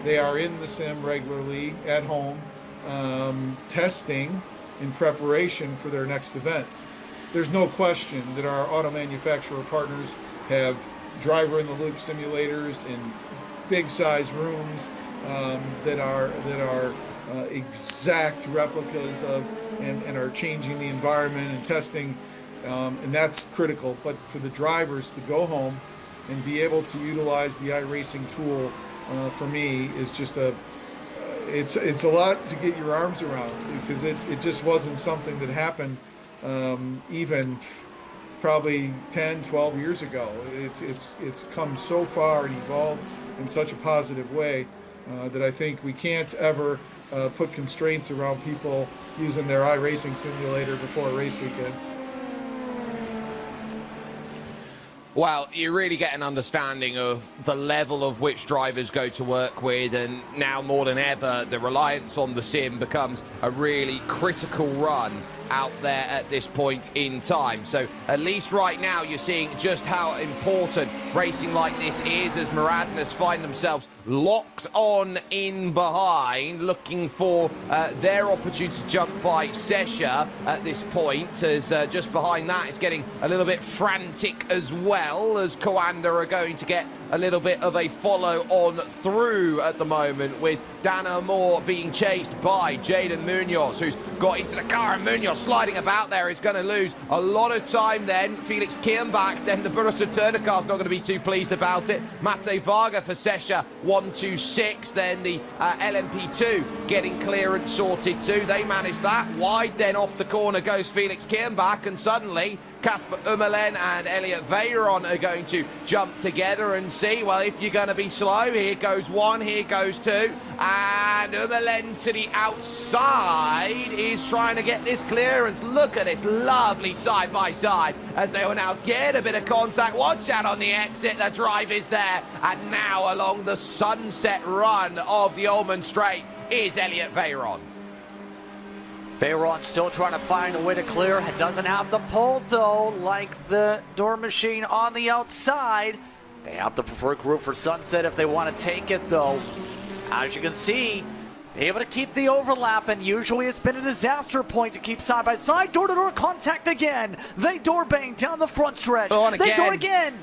S4: They are in the sim regularly at home, testing in preparation for their next events. There's no question that our auto manufacturer partners have driver in the loop simulators in big size rooms that are exact replicas of and are changing the environment and testing, and that's critical. But for the drivers to go home and be able to utilize the iRacing tool, for me, is just it's a lot to get your arms around, because it just wasn't something that happened even probably 10, 12 years ago. It's come so far and evolved in such a positive way that I think we can't ever put constraints around people using their iRacing simulator before a race weekend.
S1: Well, you really get an understanding of the level of which drivers go to work with, and now more than ever, the reliance on the sim becomes a really critical run out there at this point in time. So at least right now, you're seeing just how important racing like this is, as Maradnas find themselves locked on in behind, looking for their opportunity to jump by Sesha at this point, as just behind that it's getting a little bit frantic as well, as Coanda are going to get a little bit of a follow on through at the moment, with Dana Moore being chased by Jaden Munoz, who's got into the car, and Munoz sliding about there is going to lose a lot of time then. Felix Kirnbach, then the Borussia Turner car's not going to be too pleased about it. Mate Varga for Sesha, 1-2-6, then the LMP2 getting clearance sorted too. They manage that. Wide then off the corner goes Felix Kirnbach, and suddenly Casper Ummelen and Elliot Veyron are going to jump together and see, well, if you're going to be slow, here goes one, here goes two, and Ummelen to the outside is trying to get this clearance. Look at this lovely side-by-side as they will now get a bit of contact. Watch out on the exit, the drive is there, and now along the sunset run of the Ullman Straight is Elliot Veyron.
S3: Veyron still trying to find a way to clear. It doesn't have the pull, though, like the door machine on the outside. They have the preferred group for Sunset if they want to take it, though. As you can see, able to keep the overlap, and usually it's been a disaster point to keep side-by-side. Door-to-door contact again. They door bang down the front stretch. They door again.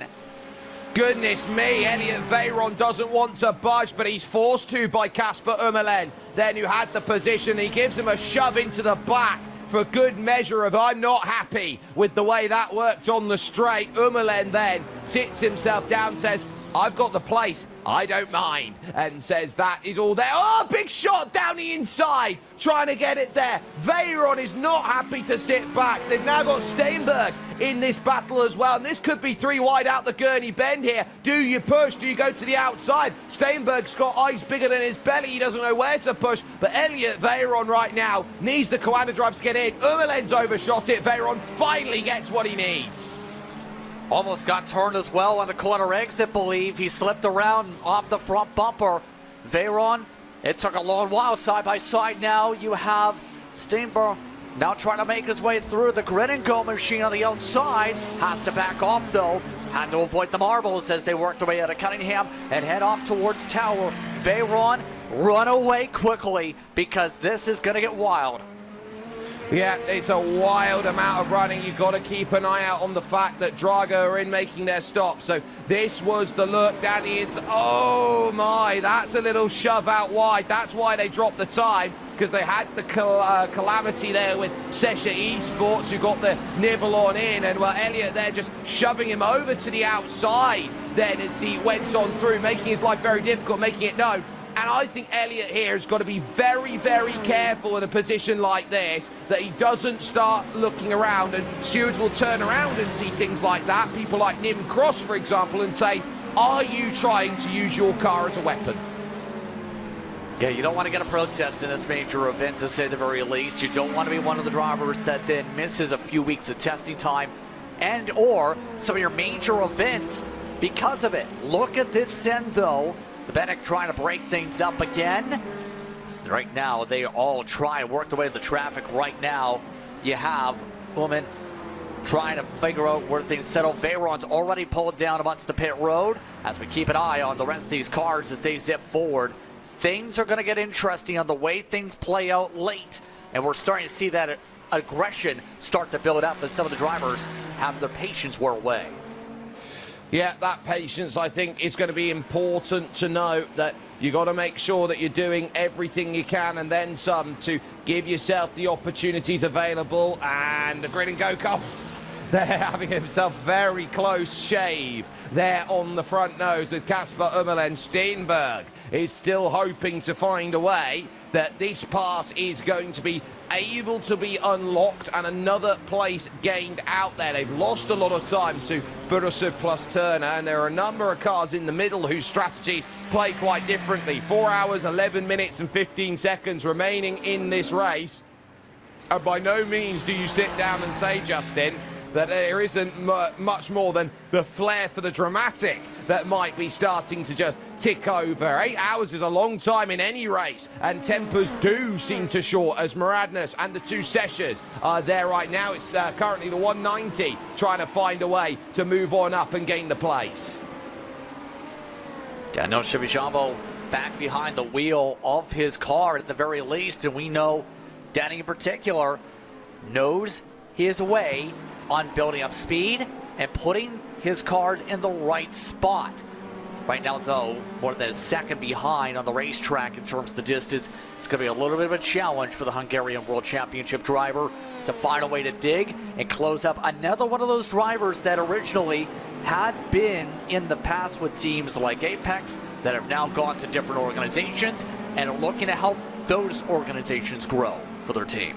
S1: Goodness me, Elliot Veyron doesn't want to budge, but he's forced to by Casper Ummelen. Then who had the position, he gives him a shove into the back for good measure of, I'm not happy with the way that worked on the straight. Ummelen then sits himself down, says, I've got the place, I don't mind, and says that is all there. Oh, big shot down the inside, trying to get it there. Veyron is not happy to sit back. They've now got Steinberg in this battle as well, and this could be three wide out the Gurney bend here. Do you push? Do you go to the outside? Steinberg's got eyes bigger than his belly. He doesn't know where to push, but Elliot Veyron right now needs the Coanda drive to get in. Ummelen's overshot it. Veyron finally gets what he needs.
S3: Almost got turned as well on the corner exit, believe. He slipped around off the front bumper. Veyron, it took a long while side by side now. You have Steinberg now trying to make his way through the grid and go machine on the outside. Has to back off though. Had to avoid the marbles as they worked their way out of Cunningham and head off towards Tower. Veyron, run away quickly because this is going to get wild.
S1: Yeah, it's a wild amount of running. You've got to keep an eye out on the fact that Drago are in making their stop. So this was the look, Danny. It's, oh my, that's a little shove out wide. That's why they dropped the time, because they had the calamity there with Sesha Esports, who got the nibble on in. And, well, Elliot there just shoving him over to the outside then as he went on through, making his life very difficult, making it known. And I think Elliot here has got to be very, very careful in a position like this, that he doesn't start looking around, and stewards will turn around and see things like that. People like Nim Cross, for example, and say, are you trying to use your car as a weapon?
S3: Yeah, you don't want to get a protest in this major event, to say the very least. You don't want to be one of the drivers that then misses a few weeks of testing time and or some of your major events because of it. Look at this send, though. The Bennett trying to break things up again. So right now, they all try and work their way to the traffic. Right now, you have Ullman trying to figure out where things settle. Veyron's already pulled down amongst the pit road as we keep an eye on the rest of these cars as they zip forward. Things are going to get interesting on the way things play out late, and we're starting to see that aggression start to build up as some of the drivers have their patience wear away.
S1: Yeah, that patience, I think, is going to be important to note, that you got to make sure that you're doing everything you can and then some to give yourself the opportunities available. And the grid and go car, they're having himself very close shave there on the front nose with Kasper Ummelen. Steenberg is still hoping to find a way that this pass is going to be able to be unlocked and another place gained out there. They've lost a lot of time to Burusud plus Turner, and there are a number of cars in the middle whose strategies play quite differently. 4 hours, 11 minutes and 15 seconds remaining in this race. And by no means do you sit down and say, Justin, that there isn't much more than the flair for the dramatic that might be starting to just tick over. 8 hours is a long time in any race, and tempers do seem to short as Maradnes and the two Seshas are there right now. It's currently the 190 trying to find a way to move on up and gain the place.
S3: Daniel Shibijambo back behind the wheel of his car at the very least, and we know Danny in particular knows his way on building up speed and putting his cars in the right spot. Right now, though, more than a second behind on the racetrack in terms of the distance. It's going to be a little bit of a challenge for the Hungarian World Championship driver to find a way to dig and close up another one of those drivers that originally had been in the past with teams like Apex that have now gone to different organizations and are looking to help those organizations grow for their team.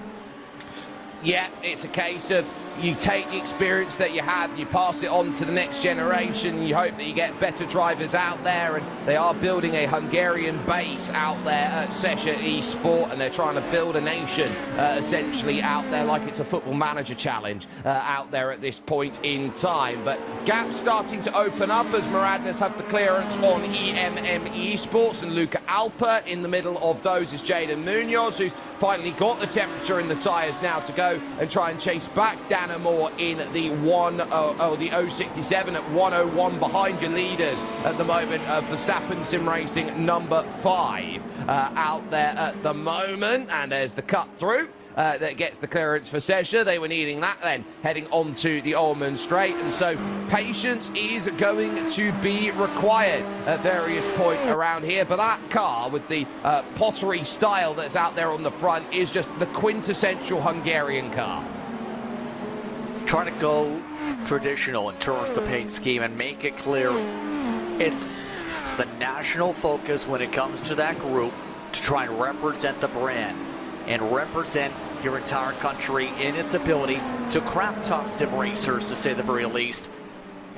S1: Yeah, it's a case of you take the experience that you have, you pass it on to the next generation, you hope that you get better drivers out there, and they are building a Hungarian base out there at Sesha eSport, and they're trying to build a nation essentially out there like it's a Football Manager challenge out there at this point in time. But gaps starting to open up as Maradnes have the clearance on EMM Esports, and Luca Alper in the middle of those is Jaden Munoz, who's finally got the temperature in the tyres now to go and try and chase back Dana Moore in the 067 at 101 behind your leaders at the moment of Verstappen Sim Racing number 5 out there at the moment. And there's the cut through that gets the clearance for Sesha. They were needing that then heading onto the Ullman Straight, and so patience is going to be required at various points around here. But that car with the pottery style that's out there on the front is just the quintessential Hungarian car.
S3: Trying to go traditional in terms of the paint scheme and make it clear it's the national focus when it comes to that group to try and represent the brand and represent your entire country in its ability to craft top sim racers, to say the very least.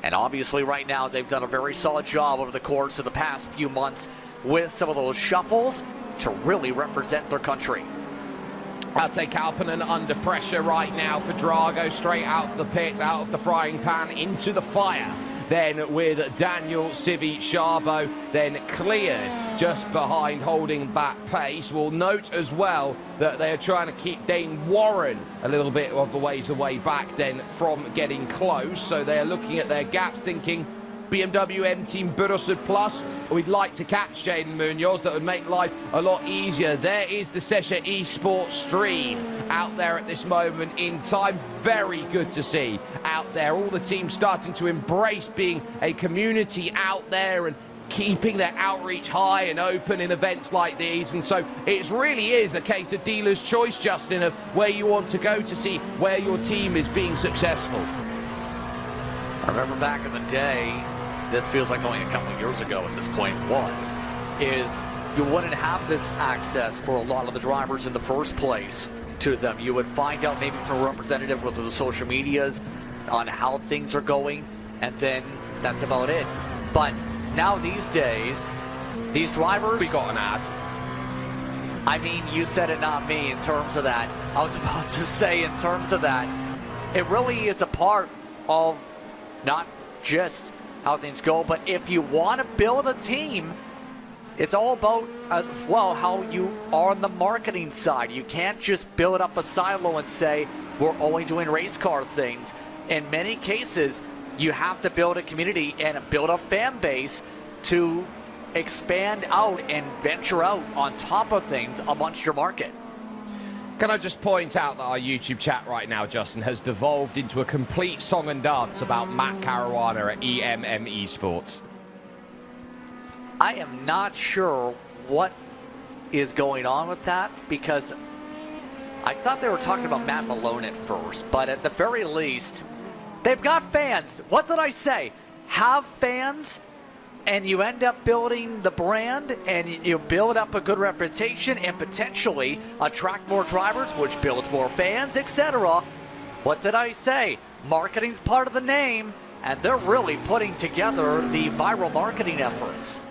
S3: And obviously right now they've done a very solid job over the course of the past few months with some of those shuffles to really represent their country.
S1: I'll take Alpinen under pressure right now for Drago, straight out of the pits, out of the frying pan, into the fire. Then with Daniel Civi Sharbo, then cleared just behind, holding that pace. We'll note as well that they're trying to keep Dane Warren a little bit of the ways away back then from getting close. So they're looking at their gaps, thinking BMW M Team Burusud Plus, we'd like to catch Jaden Munoz. That would make life a lot easier. There is the Sesha eSports stream out there at this moment in time. Very good to see out there. All the teams starting to embrace being a community out there and keeping their outreach high and open in events like these. And so it really is a case of dealer's choice, Justin, of where you want to go to see where your team is being successful.
S3: I remember back in the day, this feels like only a couple of years ago at this point is you wouldn't have this access for a lot of the drivers in the first place to them. You would find out maybe from a representative with the social medias on how things are going, and then that's about it. But now these days, these drivers...
S1: We got an ad.
S3: I mean, you said it, not me, in terms of that. I was about to say, in terms of that, it really is a part of not just how things go, but if you want to build a team, it's all about as well how you are on the marketing side. You can't just build up a silo and say we're only doing race car things. In many cases, you have to build a community and build a fan base to expand out and venture out on top of things amongst your market.
S1: Can I just point out that our YouTube chat right now, Justin, has devolved into a complete song and dance about Matt Caruana at EMM Esports?
S3: I am not sure what is going on with that, because I thought they were talking about Matt Malone at first, but at the very least, they've got fans. What did I say? Have fans, and you end up building the brand, and you build up a good reputation, and potentially attract more drivers, which builds more fans, etc. What did I say? Marketing's part of the name, and they're really putting together the viral marketing efforts.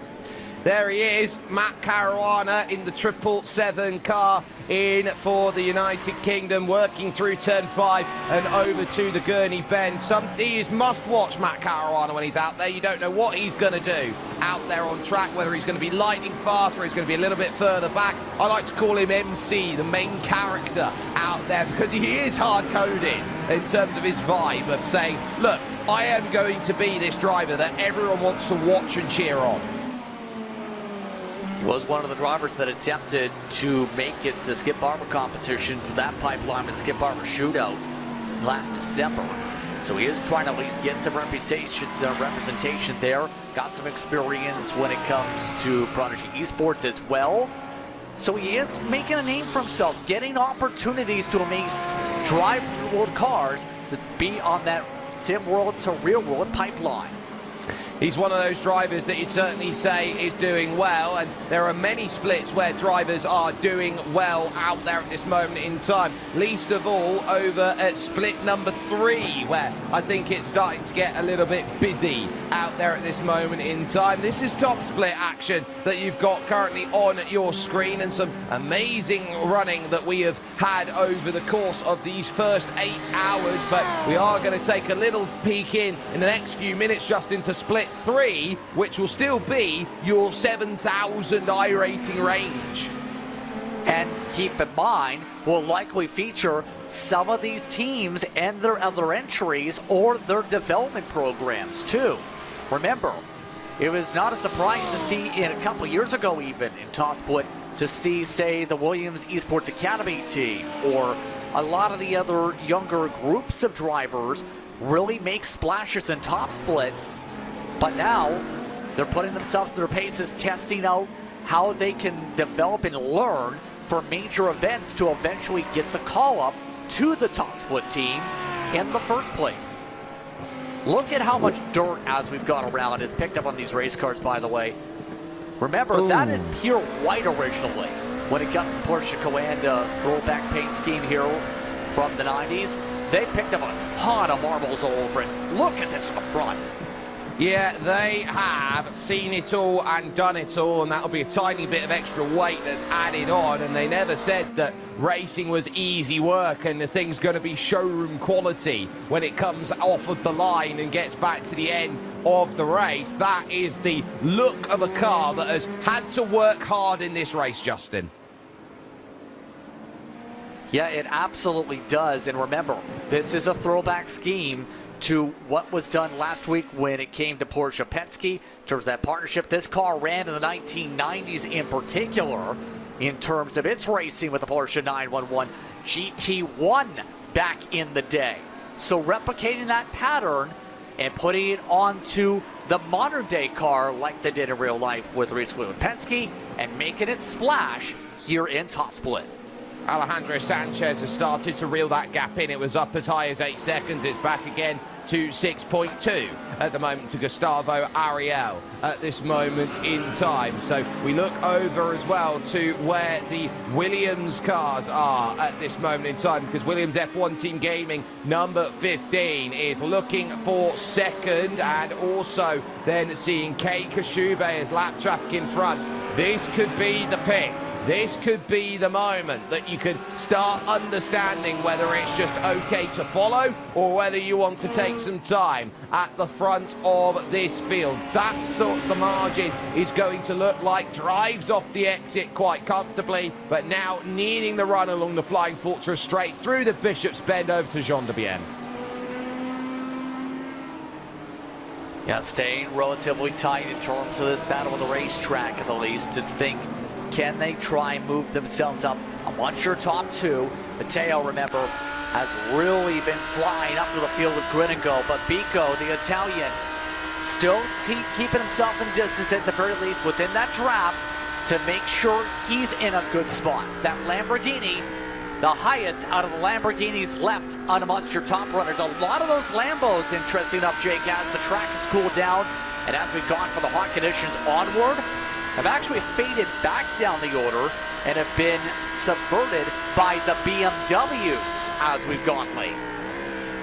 S1: There he is, Matt Caruana in the 777 car in for the United Kingdom, working through turn 5 and over to the Gurney Bend. He is must-watch, Matt Caruana, when he's out there. You don't know what he's going to do out there on track, whether he's going to be lightning fast or he's going to be a little bit further back. I like to call him MC, the main character out there, because he is hard-coded in terms of his vibe of saying, look, I am going to be this driver that everyone wants to watch and cheer on.
S3: He was one of the drivers that attempted to make it the Skip Barber competition for that pipeline and Skip Barber shootout last December. So he is trying to at least get some representation there. Got some experience when it comes to Prodigy Esports as well. So he is making a name for himself, getting opportunities to amaze drive world cars to be on that sim world to real world pipeline.
S1: He's one of those drivers that you'd certainly say is doing well, and there are many splits where drivers are doing well out there at this moment in time. Least of all over at split number 3, where I think it's starting to get a little bit busy out there at this moment in time. This is top split action that you've got currently on your screen, and some amazing running that we have had over the course of these first 8 hours. But we are going to take a little peek in the next few minutes just into split 3, which will still be your 7,000 iRating range.
S3: And keep in mind, we'll likely feature some of these teams and their other entries or their development programs too. Remember, it was not a surprise to see in a couple years ago even in Top Split to see, say, the Williams Esports Academy team or a lot of the other younger groups of drivers really make splashes in Top Split. But now, they're putting themselves to their paces, testing out how they can develop and learn for major events to eventually get the call-up to the Top Split team in the first place. Look at how much dirt, as we've gone around, is picked up on these race cars, by the way. Remember, that is pure white originally. When it comes to Porsche Coanda throwback paint scheme here from the 90s, they picked up a ton of marbles all over it. Look at this in the front.
S1: Yeah, they have seen it all and done it all, and that'll be a tiny bit of extra weight that's added on, and they never said that racing was easy work and the thing's going to be showroom quality when it comes off of the line and gets back to the end of the race. That is the look of a car that has had to work hard in this race, Justin.
S3: Yeah, it absolutely does, and remember, this is a throwback scheme to what was done last week when it came to Porsche Penske in terms of that partnership. This car ran in the 1990s in particular in terms of its racing with the Porsche 911 GT1 back in the day. So replicating that pattern and putting it onto the modern day car like they did in real life with recently with Penske and making it splash here in Top Split.
S1: Alejandro Sanchez has started to reel that gap in. It was up as high as 8 seconds. It's back again to 6.2 at the moment to Gustavo Ariel at this moment in time. So we look over as well to where the Williams cars are at this moment in time, because Williams F1 Team Gaming number 15 is looking for second, and also then seeing Kei Kashube as lap traffic in front. This could be the pick. This could be the moment that you can start understanding whether it's just okay to follow or whether you want to take some time at the front of this field. That's the margin is going to look like. Drives off the exit quite comfortably, but now needing the run along the Flying Fortress straight through the Bishop's Bend over to Jean de Bienne.
S3: Yeah, staying relatively tight in terms of this battle of the racetrack at the least. It's think Can they try and move themselves up amongst your top two? Matteo, remember, has really been flying up to the field with grin and go, but Bico, the Italian, still keeping himself in distance at the very least within that draft to make sure he's in a good spot. That Lamborghini, the highest out of the Lamborghinis left on amongst your top runners. A lot of those Lambos, interesting enough, Jake, as the track has cooled down and as we've gone for the hot conditions onward, have actually faded back down the order and have been subverted by the BMWs as we've gone late.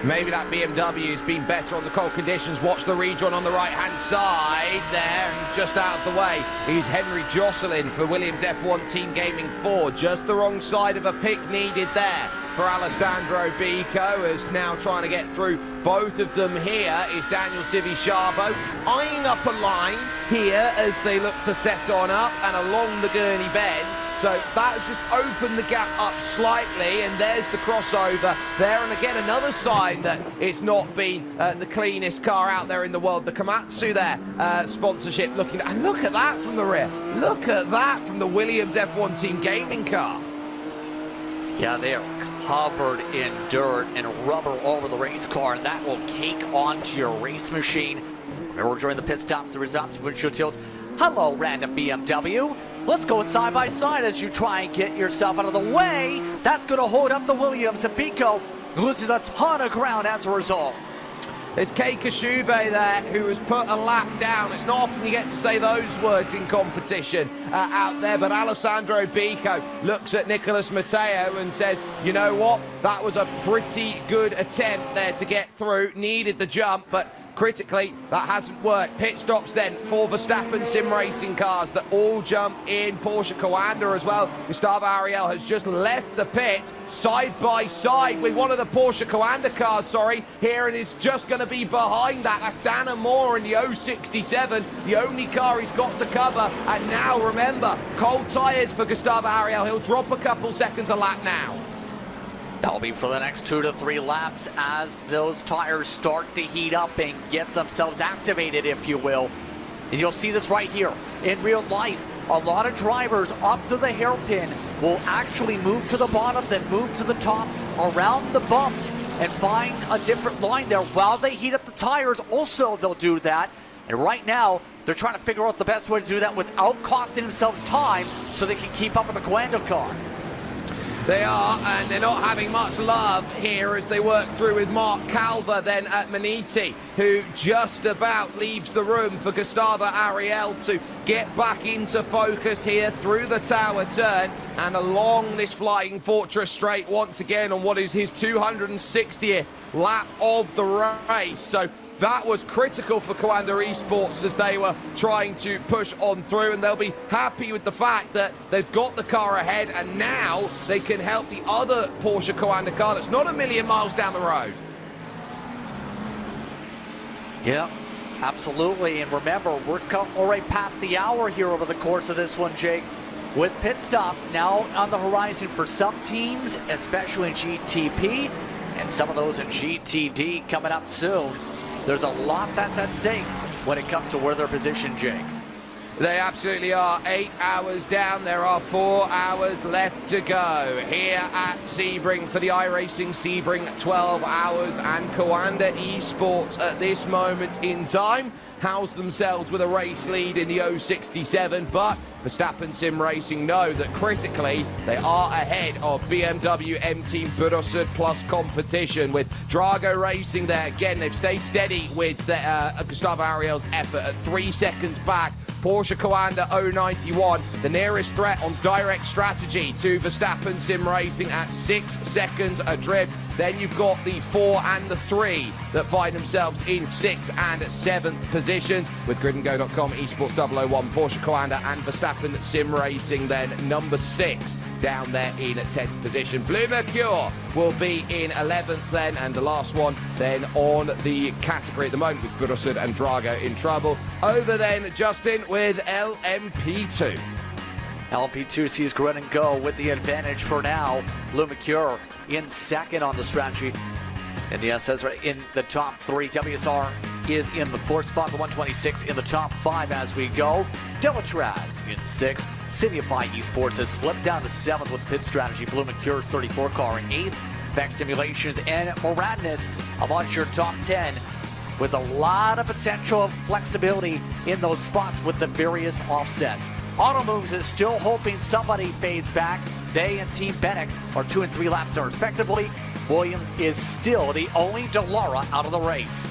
S1: Maybe that BMW's been better on the cold conditions. Watch the rejoin on the right-hand side there, and just out of the way is Henry Josselin for Williams F1 Team Gaming 4. Just the wrong side of a pick needed there for Alessandro Bico, as now trying to get through both of them here is Daniel Civi-Chabo, eyeing up a line here as they look to set on up and along the Gurney bend. So that has just opened the gap up slightly, and there's the crossover there. And again, another sign that it's not been the cleanest car out there in the world. The Komatsu there, sponsorship looking, and look at that from the rear. Look at that from the Williams F1 Team Gaming car.
S3: Yeah, they are covered in dirt and rubber all over the race car, and that will cake onto your race machine. Remember, during the pit stops, the results, windshield tilts. Hello, random BMW. Let's go side by side as you try and get yourself out of the way. That's going to hold up the Williams, and Bico loses a ton of ground as a result.
S1: There's Kei Kashube there, who has put a lap down. It's not often you get to say those words in competition out there, but Alessandro Bico looks at Nicolas Matteo and says, you know what, that was a pretty good attempt there to get through. Needed the jump, but critically, that hasn't worked. Pit stops then for Verstappen sim racing cars that all jump in. Porsche Coanda as well. Gustavo Ariel has just left the pit side by side with one of the Porsche Coanda cars, here, and is just going to be behind that. That's Dana Moore in the 067, the only car he's got to cover. And now, remember, cold tyres for Gustavo Ariel. He'll drop a couple seconds a lap now.
S3: That'll be for the next 2 to 3 laps as those tires start to heat up and get themselves activated, if you will. And you'll see this right here in real life. A lot of drivers up to the hairpin will actually move to the bottom, then move to the top, around the bumps, and find a different line there while they heat up the tires. Also, they'll do that. And right now, they're trying to figure out the best way to do that without costing themselves time so they can keep up with the Coanda car.
S1: They are, and they're not having much love here as they work through with Mark Calver then at Maniti, who just about leaves the room for Gustavo Ariel to get back into focus here through the tower turn and along this Flying Fortress straight once again on what is his 260th lap of the race. So that was critical for Coanda Esports as they were trying to push on through, and they'll be happy with the fact that they've got the car ahead and now they can help the other Porsche Coanda car that's not a million miles down the road.
S3: Yeah, absolutely. And remember, we're already past the hour here over the course of this one, Jake, with pit stops now on the horizon for some teams, especially in GTP, and some of those in GTD coming up soon. There's a lot that's at stake when it comes to where they're positioned, Jake.
S1: They absolutely are. 8 hours down. There are 4 hours left to go here at Sebring for the iRacing Sebring 12 hours, and Coanda Esports at this moment in time house themselves with a race lead in the 067, but Verstappen Sim Racing know that critically they are ahead of BMW M Team Burosud Plus competition with Drago Racing there. Again, they've stayed steady with Gustavo Ariel's effort at 3 seconds back. Porsche Coanda 091, the nearest threat on direct strategy to Verstappen Sim Racing at 6 seconds adrift. Then you've got the 4 and the 3 that find themselves in 6th and 7th positions with gridandgo.com, Esports 001, Porsche Coanda and Verstappen Sim Racing then number 6 down there in 10th position. Blue Mercure will be in 11th then, and the last one then on the category at the moment with Burosud and Drago in trouble. Over then, Justin, with LMP2.
S3: LMP2 sees Grid and Go with the advantage for now. Blue Mercure in second on the strategy. And yes, that's right, in the top 3. WSR is in the 4th spot, the 126 in the top 5 as we go. Delatraz in 6th. Signify Esports has slipped down to 7th with pit strategy. Blue McCure's 34 car in 8th. Effect Simulations and Moradness amongst your top 10 with a lot of potential of flexibility in those spots with the various offsets. Auto Moves is still hoping somebody fades back. They and Team Bennett are 2 and 3 laps down respectively. Williams is still the only Delara out of the race.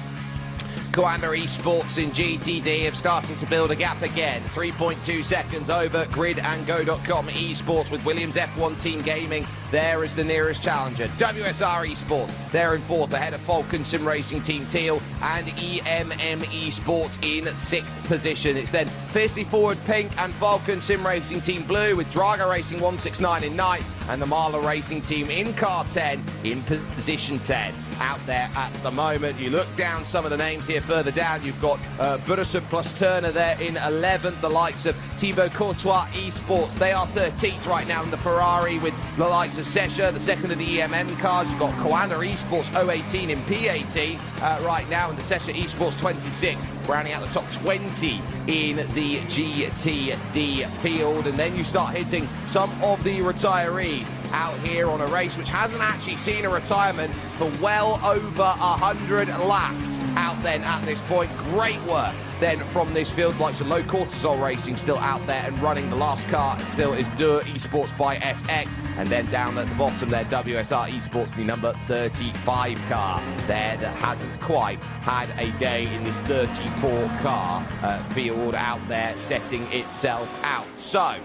S1: Coanda Esports in GTD have started to build a gap again. 3.2 seconds over Grid and Go.com Esports with Williams F1 Team Gaming there as the nearest challenger. WSR Esports, they're in 4th ahead of Falcon Sim Racing Team Teal and EMM Esports in 6th position. It's then fiercely forward Pink and Falcon Sim Racing Team Blue with Drago Racing 169 in 9th and the Marla Racing Team in car 10 in position 10. Out there at the moment. You look down some of the names here further down. You've got Burrison plus Turner there in 11th. The likes of Thibaut Courtois Esports. They are 13th right now in the Ferrari with the likes of Sesha, the second of the EMM cars. You've got Coanda Esports 018 in P18 right now, and the Sesha Esports 26 rounding out the top 20 in the GTD field. And then you start hitting some of the retirees out here on a race which hasn't actually seen a retirement for well over 100 laps out then at this point. Great work then from this field, like some low cortisol racing still out there and running. The last car still is Dur Esports by SX, and then down at the bottom there WSR Esports, the number 35 car there that hasn't quite had a day in this 34 car field out there setting itself out. So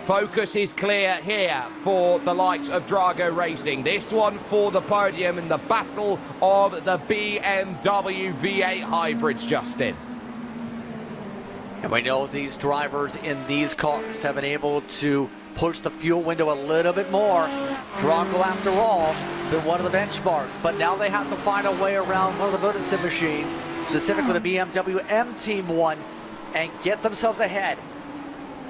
S1: focus is clear here for the likes of Drago Racing. This one for the podium in the battle of the BMW V8 hybrids, Justin.
S3: And we know these drivers in these cars have been able to push the fuel window a little bit more. Drago, after all, been one of the benchmarks, but now they have to find a way around one of the Vodafone machines, specifically the BMW M Team 1, and get themselves ahead.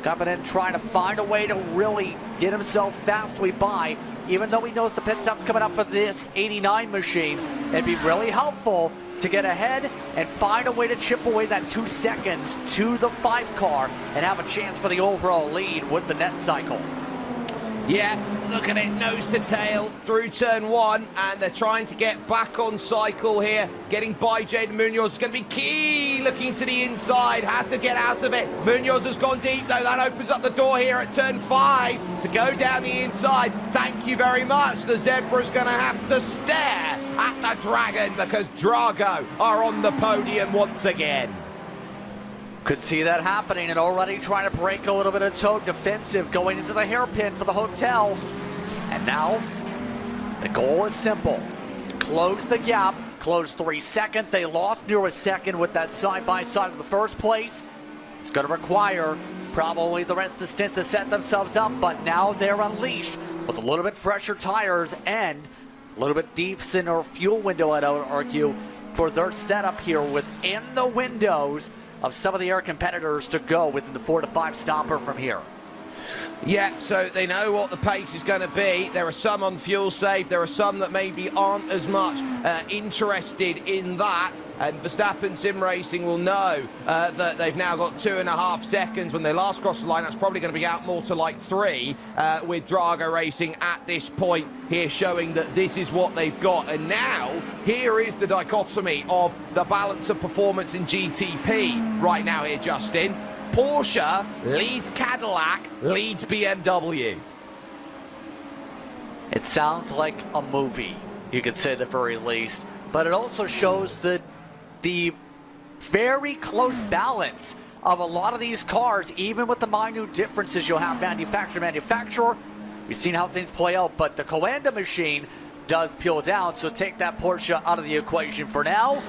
S3: Coming in trying to find a way to really get himself fastly by, even though he knows the pit stop's coming up for this 89 machine. It'd be really helpful to get ahead and find a way to chip away that 2 seconds to the 5 car and have a chance for the overall lead with the net cycle.
S1: Yeah, look at it, nose to tail through turn 1, and they're trying to get back on cycle here. Getting by Jaden Munoz is going to be key. Looking to the inside, has to get out of it. Munoz has gone deep though. That opens up the door here at turn 5 to go down the inside. Thank you very much. The Zebra's going to have to stare at the Dragon because Drago are on the podium once again.
S3: Could see that happening, and already trying to break a little bit of toe defensive going into the hairpin for the hotel. And now the goal is simple: close the gap, close 3 seconds. They lost near a second with that side-by-side of the first place. It's going to require probably the rest of the stint to set themselves up, but now they're unleashed with a little bit fresher tires and a little bit decenter fuel window, I'd argue, for their setup here within the windows of some of the air competitors to go within the 4 to 5 stopper from here.
S1: Yeah, so they know what the pace is going to be. There are some on fuel save. There are some that maybe aren't as much interested in that. And Verstappen Sim Racing will know that they've now got 2.5 seconds. When they last cross the line, that's probably going to be out more to like 3 with Drago Racing at this point here, showing that this is what they've got. And now, here is the dichotomy of the balance of performance in GTP right now here, Justin. Porsche leads Cadillac, leads BMW.
S3: It sounds like a movie, you could say at the very least, but it also shows the very close balance of a lot of these cars, even with the minute differences you'll have manufacturer. We've seen how things play out, but the Coanda machine does peel down, so take that Porsche out of the equation for now.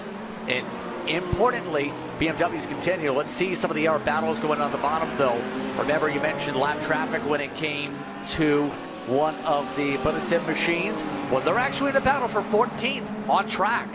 S3: And importantly, BMW's continue. Let's see some of the air battles going on the bottom, though. Remember, you mentioned lap traffic when it came to one of the Sim machines. Well, they're actually in a battle for 14th on track.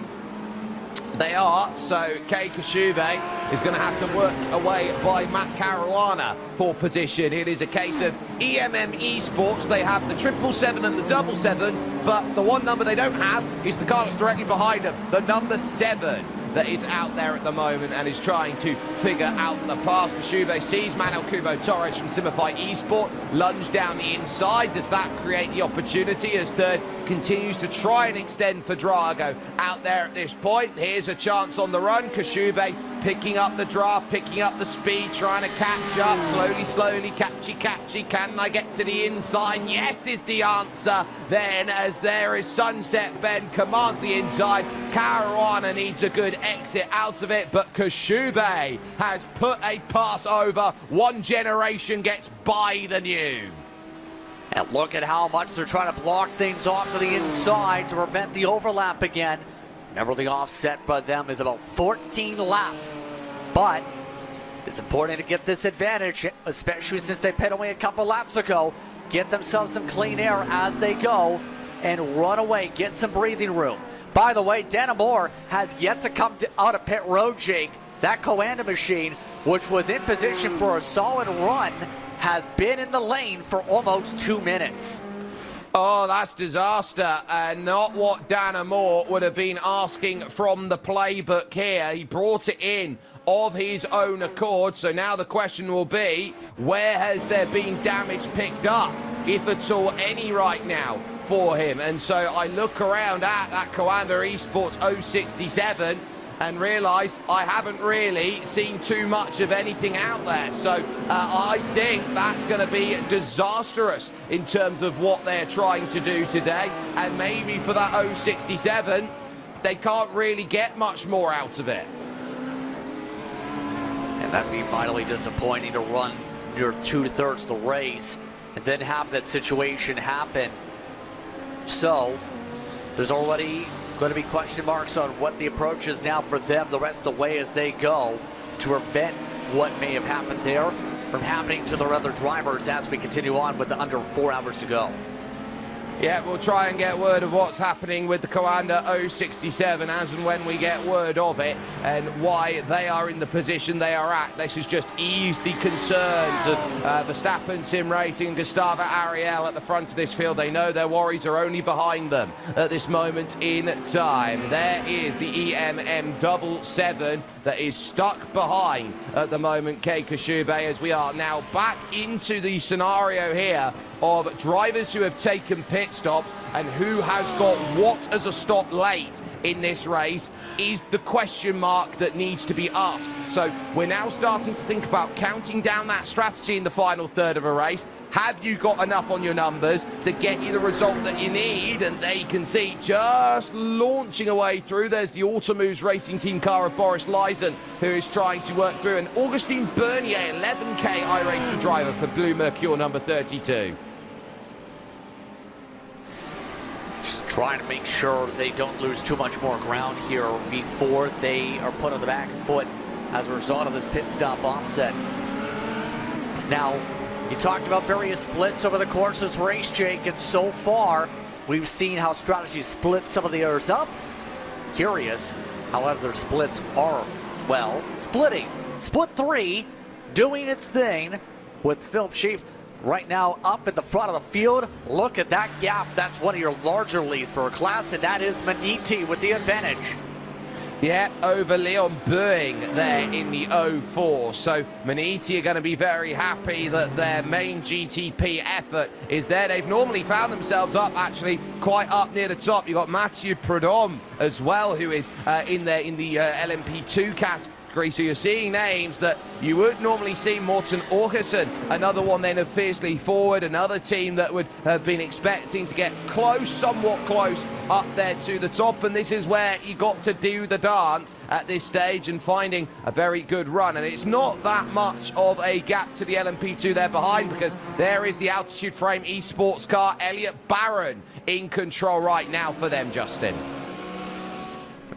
S1: They are, so Kei Kashuve is going to have to work away by Matt Caruana for position. It is a case of EMM Esports. They have the 777 and the 777, but the one number they don't have is the car that's directly behind them, the number 7. that is out there at the moment and is trying to figure out the pass. Koshube sees Manuel Kubo Torres from Simify Esport lunge down the inside. Does that create the opportunity as third continues to try and extend for Drago out there at this point? Here's a chance on the run. Koshube picking up the draft, picking up the speed, trying to catch up. Slowly, catchy. Can I get to the inside? Yes is the answer. Then, as there is Sunset Ben, commands the inside. Caruana needs a good exit out of it, but Koshube has put a pass over. One generation gets by the new.
S3: And look at how much they're trying to block things off to the inside to prevent the overlap again. Remember, the offset for them is about 14 laps. But it's important to get this advantage, especially since they pit away a couple laps ago. Get themselves some clean air as they go and run away, get some breathing room. By the way, Dana Moore has yet to come out of pit road, Jake. That Coanda machine, which was in position for a solid run, has been in the lane for almost 2 minutes.
S1: Oh, that's disaster, and not what Dana Moore would have been asking from the playbook here. He brought it in of his own accord, so now the question will be, where has there been damage picked up, if at all any right now for him? And so I look around at that Coanda Esports 067 and realise I haven't really seen too much of anything out there. So I think that's going to be disastrous in terms of what they're trying to do today. And maybe for that 067, they can't really get much more out of it.
S3: And that'd be vitally disappointing to run near 2/3 the race and then have that situation happen. So there's already going to be question marks on what the approach is now for them the rest of the way as they go to prevent what may have happened there from happening to their other drivers as we continue on with the under 4 hours to go.
S1: Yeah, we'll try and get word of what's happening with the Coanda 067 as and when we get word of it and why they are in the position they are at. This has just eased the concerns of Verstappen, Sim Racing, Gustavo Ariel at the front of this field. They know their worries are only behind them at this moment in time. There is the EMM 77 that is stuck behind at the moment, Kei Koshube, as we are now back into the scenario here of drivers who have taken pit stops and who has got what as a stop late in this race is the question mark that needs to be asked. So we're now starting to think about counting down that strategy in the final third of a race. Have you got enough on your numbers to get you the result that you need? And they can see just launching away through. There's the Automoves Racing Team car of Boris Lyson, who is trying to work through. And Augustine Bernier, 11K iRacing driver for Blue Mercure number 32.
S3: Just trying to make sure they don't lose too much more ground here before they are put on the back foot as a result of this pit stop offset. Now, you talked about various splits over the course of this race, Jake, and so far we've seen how strategy split some of the others up. Curious how other splits are, well, splitting. Split 3 doing its thing with Philip Sheaf right now up at the front of the field. Look at that gap. That's one of your larger leads for a class, and that is Maniti with the advantage.
S1: Yeah, over Leon Boeing there in the 04. So Maniti are going to be very happy that their main GTP effort is there. They've normally found themselves up, actually, quite up near the top. You've got Mathieu Prudhomme as well, who is in there in the LMP2 category. So you're seeing names that you would normally see. Morten Orkersen, another one then of Fiercely Forward, another team that would have been expecting to get close, somewhat close, up there to the top. And this is where you got to do the dance at this stage and finding a very good run. And it's not that much of a gap to the LMP2 there behind, because there is the Altitude Frame eSports car, Elliot Barron, in control right now for them, Justin.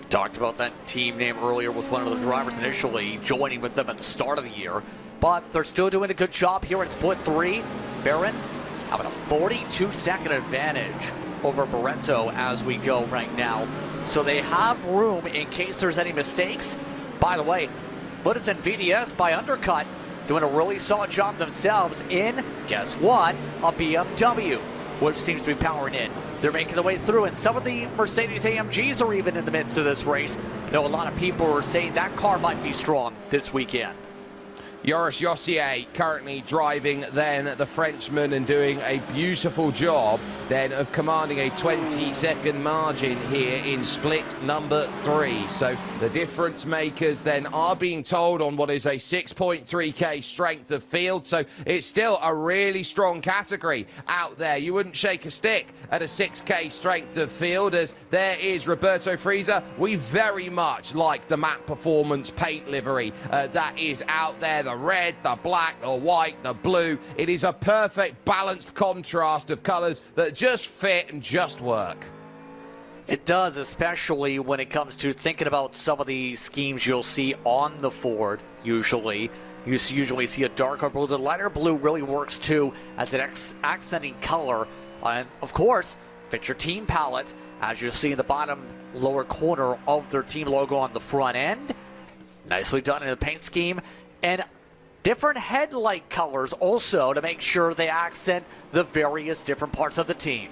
S3: Talked about that team name earlier with one of the drivers initially joining with them at the start of the year, but they're still doing a good job here in split 3. Barron having a 42-second advantage over Barreto as we go right now, so they have room in case there's any mistakes. By the way, Lotus and VDS by undercut doing a really solid job themselves in, guess what, a BMW. which seems to be powering in. They're making their way through, and some of the Mercedes AMGs are even in the midst of this race. I know a lot of people are saying that car might be strong this weekend.
S1: Joris Jossier currently driving then the Frenchman and doing a beautiful job then of commanding a 20-second margin here in split number 3. So the difference makers then are being told on what is a 6.3k strength of field. So it's still a really strong category out there. You wouldn't shake a stick at a 6k strength of field, as there is Roberto Frieza. We very much like the matte performance paint livery that is out there. The red, the black, the white, the blue. It is a perfect balanced contrast of colours that just fit and just work.
S3: It does, especially when it comes to thinking about some of the schemes you'll see on the Ford. Usually you usually see a darker blue. The lighter blue really works too as an accenting color, and of course fits your team palette, as you'll see in the bottom lower corner of their team logo on the front end. Nicely done in the paint scheme, and different headlight colors also to make sure they accent the various different parts of the team.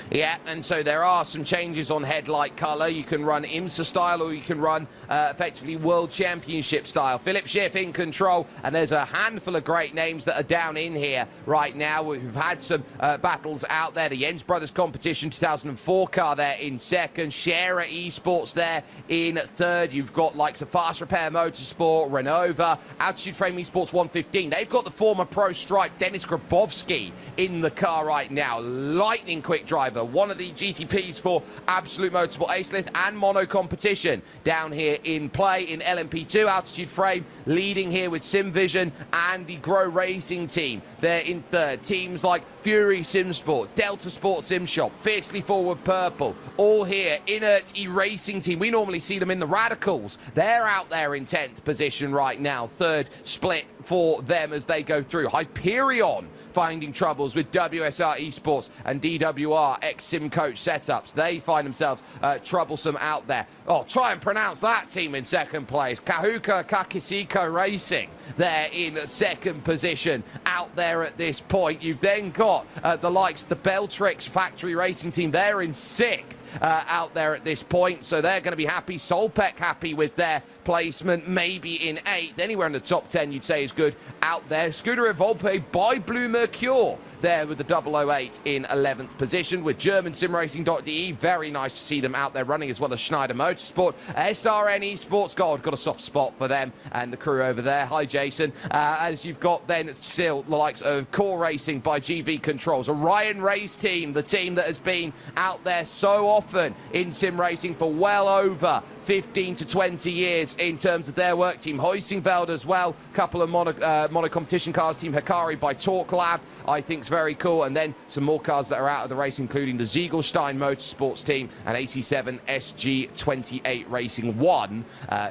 S1: Yeah, and so there are some changes on headlight colour. You can run IMSA style, or you can run effectively World Championship style. Philip Schiff in control, and there's a handful of great names that are down in here right now. We've had some battles out there. The Jens Brothers Competition 2004 car there in second. Scherer Esports there in third. You've got likes of Fast Repair Motorsport, Renova, Altitude Frame Esports 115. They've got the former pro stripe Dennis Grabowski in the car right now. Lightning quick driver, one of the GTPs for Absolute Motorsport Acelith and Mono Competition down here in play in LMP2. Altitude Frame leading here with SimVision and the Grow Racing team. They're in third. Teams like Fury Simsport, Delta Sport Sim Shop, Fiercely Forward Purple, all here. Inert E-Racing team, we normally see them in the Radicals. They're out there in 10th position right now. Third split for them as they go through. Hyperion finding troubles with WSR Esports and DWR ex-Sim Coach setups. They find themselves troublesome out there. Oh, try and pronounce that team in second place. Kahuka Kakisiko Racing, they're in second position out there at this point. You've then got the likes of the Beltrix Factory Racing team. They're in sixth out there at this point, so they're going to be happy. Solpec happy with their placement, maybe in 8th. Anywhere in the top 10 you'd say is good out there. Scooter Volpe by Blue Mercure there with the 008 in 11th position, with German simracing.de. Very nice to see them out there running, as well as Schneider Motorsport. SRN Esports Gold, got a soft spot for them and the crew over there. Hi Jason. As you've got then still the likes of Core Racing by GV Controls, Orion Race Team, the team that has been out there so often in sim racing for well over 15 to 20 years in terms of their work. Team Heusingveld as well. Couple of mono competition cars. Team Hikari by Torque Lab, I think is very cool. And then some more cars that are out of the race, including the Ziegelstein Motorsports team and AC7 SG28 Racing 1,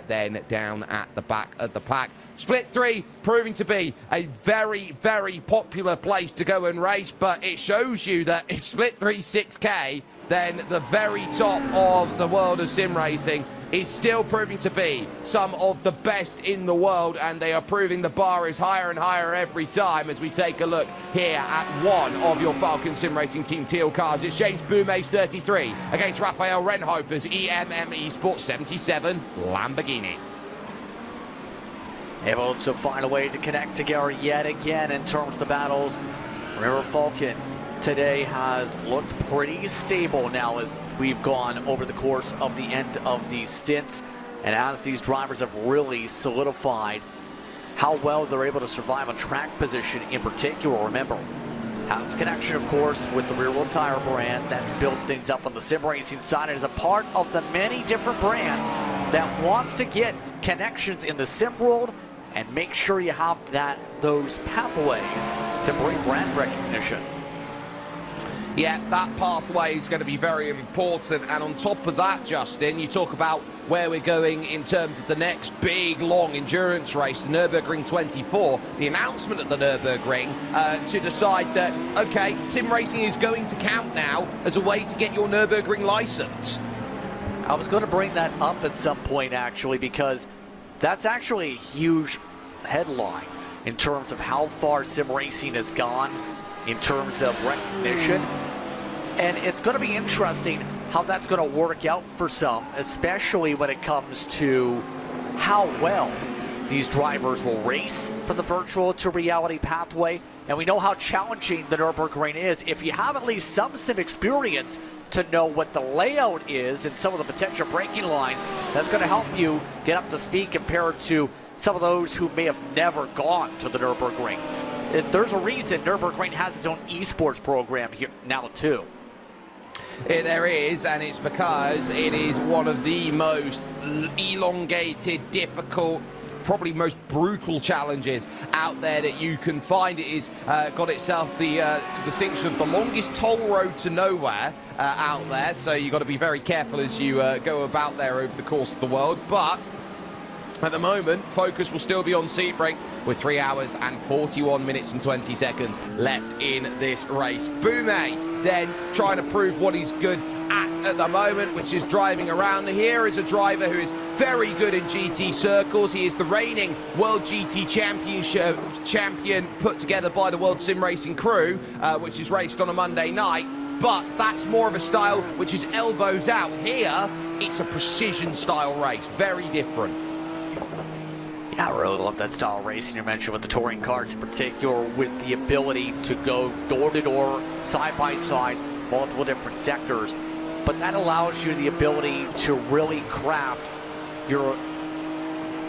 S1: then down at the back of the pack. Split 3 proving to be a very, very popular place to go and race, but it shows you that if Split 3 6K, then the very top of the world of sim racing is still proving to be some of the best in the world, and they are proving the bar is higher and higher every time as we take a look here at one of your Falcon Sim Racing Team Teal cars. It's James Boumet's 33 against Raphael Renhofer's EMM Esports 77 Lamborghini.
S3: Able to find a way to connect together yet again in terms of the battles. Remember, Falcon today has looked pretty stable now as we've gone over the course of the end of these stints, and as these drivers have really solidified how well they're able to survive on track position in particular. Remember, has a connection, of course, with the Rear Wheel Tire brand that's built things up on the sim racing side, and is a part of the many different brands that wants to get connections in the sim world and make sure you have those pathways to bring brand recognition.
S1: Yeah, that pathway is going to be very important. And on top of that, Justin, you talk about where we're going in terms of the next big, long endurance race, the Nurburgring 24, the announcement of the Nurburgring to decide that, okay, sim racing is going to count now as a way to get your Nurburgring license.
S3: I was going to bring that up at some point, actually, because that's actually a huge headline in terms of how far sim racing has gone in terms of recognition. And it's going to be interesting how that's going to work out for some, especially when it comes to how well these drivers will race for the virtual to reality pathway. And we know how challenging the Nurburgring is. If you have at least some sim experience to know what the layout is and some of the potential braking lines, that's going to help you get up to speed compared to some of those who may have never gone to the Nurburgring. There's a reason Nurburgring has its own esports program here now too.
S1: There is, and it's because it is one of the most elongated, difficult, probably most brutal challenges out there that you can find. It is got itself the distinction of the longest toll road to nowhere out there, so you've got to be very careful as you go about there over the course of the world. But at the moment, focus will still be on Sebring with 3 hours and 41 minutes and 20 seconds left in this race. Boumet then trying to prove what he's good at the moment, which is driving around. Here is a driver who is very good in GT circles. He is the reigning World GT Championship champion put together by the World Sim Racing crew, which is raced on a Monday night. But that's more of a style which is elbows out. Here, it's a precision style race, very different.
S3: Yeah, I really love that style of racing you mentioned with the touring cars in particular, with the ability to go door to door, side by side, multiple different sectors. But that allows you the ability to really craft your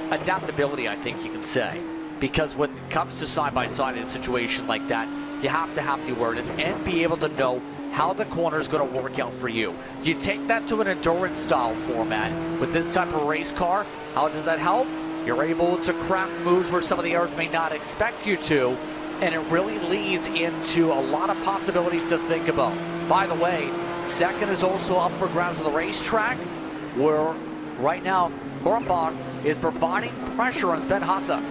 S3: adaptability, I think you can say. Because when it comes to side by side in a situation like that, you have to have the awareness and be able to know how the corner is going to work out for you. You take that to an endurance style format with this type of race car. How does that help? You're able to craft moves where some of the others may not expect you to, and it really leads into a lot of possibilities to think about. By the way, second is also up for grabs on the racetrack, where right now Hornbach is providing pressure on Sven Hasse.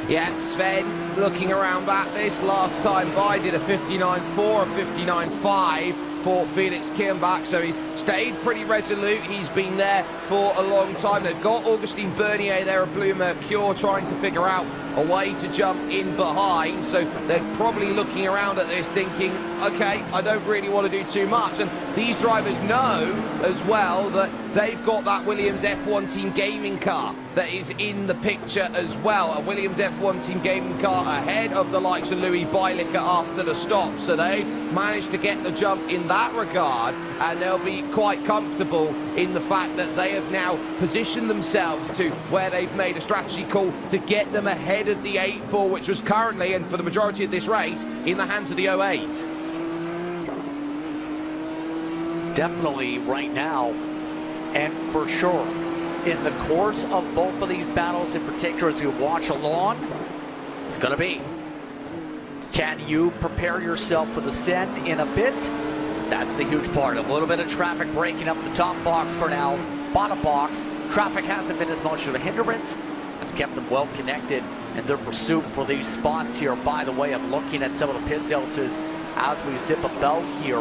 S1: Yeah, Sven looking around back this last time by, did a 59.4, a 59.5 for Felix Kirnbach, so he's stayed pretty resolute. He's been there for a long time. They've got Augustin Bernier there at Blue Mercure trying to figure out a way to jump in behind, so they're probably looking around at this thinking, okay, I don't really want to do too much. And these drivers know as well that they've got that Williams F1 Team Gaming car that is in the picture as well. A Williams F1 Team Gaming car ahead of the likes of Louis Beilicker after the stop, so they've managed to get the jump in that regard, and they'll be quite comfortable in the fact that they have now positioned themselves to where they've made a strategy call to get them ahead of the 8 ball, which was currently, and for the majority of this race, in the hands of the 08.
S3: Definitely right now, and for sure, in the course of both of these battles in particular, as you watch along, it's going to be, can you prepare yourself for the send in a bit? That's the huge part. A little bit of traffic breaking up the top box for now. Bottom box, traffic hasn't been as much of a hindrance. It's kept them well connected in their pursuit for these spots here. By the way, I'm looking at some of the pit deltas as we zip about here.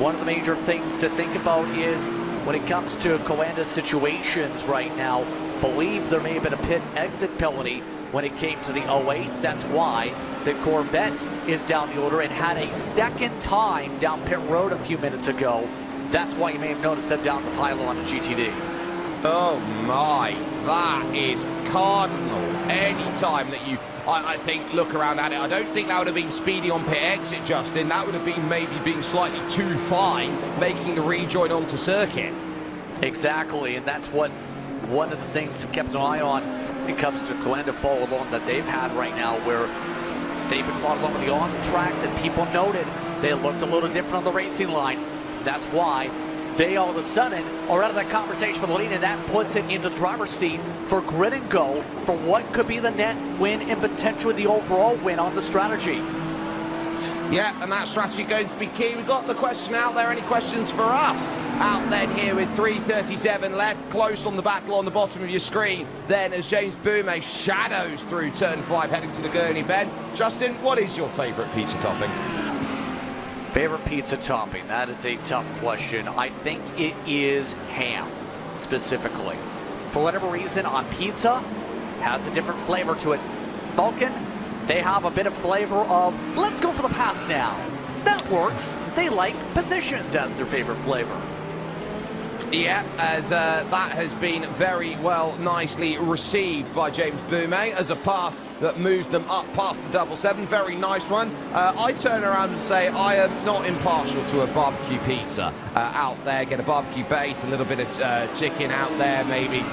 S3: One of the major things to think about is when it comes to Coanda situations right now, believe there may have been a pit exit penalty when it came to the 08. That's why the Corvette is down the order and had a second time down pit road a few minutes ago. That's why you may have noticed them down the pylon at GTD.
S1: Oh my, that is cardinal. Any time that you, I think, look around at it, I don't think that would have been speedy on pit exit, Justin. That would have been maybe being slightly too fine, making the rejoin onto circuit.
S3: Exactly, and that's what one of the things I've kept an eye on when it comes to Coanda follow along that they've had right now, where they've been following along with the on tracks, and people noted they looked a little different on the racing line. That's why they all of a sudden are out of that conversation for the lead, and that puts it into the driver's seat for grid and go for what could be the net win and potentially the overall win on the strategy.
S1: Yeah, and that strategy going to be key. We've got the question out there. Any questions for us out then here with 3:37 left, close on the battle on the bottom of your screen then as James Boumet shadows through turn 5 heading to the Gurney bend. Justin, what is your favourite pizza topping?
S3: Favorite pizza topping? That is a tough question. I think it is ham, specifically. For whatever reason, on pizza, has a different flavor to it. Vulcan, they have a bit of flavor of, let's go for the pass now. That works. They like positions as their favorite flavor.
S1: Yeah, as that has been very well, nicely received by James Boumet as a pass that moves them up past the 777. Very nice one. I turn around and say I am not impartial to a barbecue pizza out there. Get a barbecue base, a little bit of chicken out there, maybe.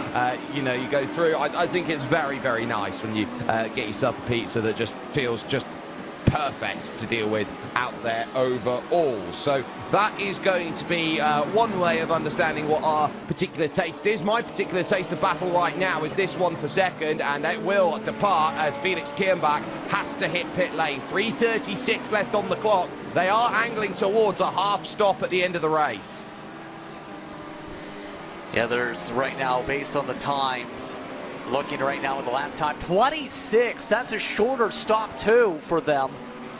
S1: You know, you go through. I think it's very, very nice when you get yourself a pizza that just feels just perfect to deal with out there overall. So that is going to be one way of understanding what our particular taste is. My particular taste of battle right now is this one for second, and it will depart as Felix Kirnbach has to hit pit lane. 3:36 left on the clock. They are angling towards a half stop at the end of the race.
S3: Yeah, there's right now, based on the times, looking right now at the lap time, 26. That's a shorter stop too for them.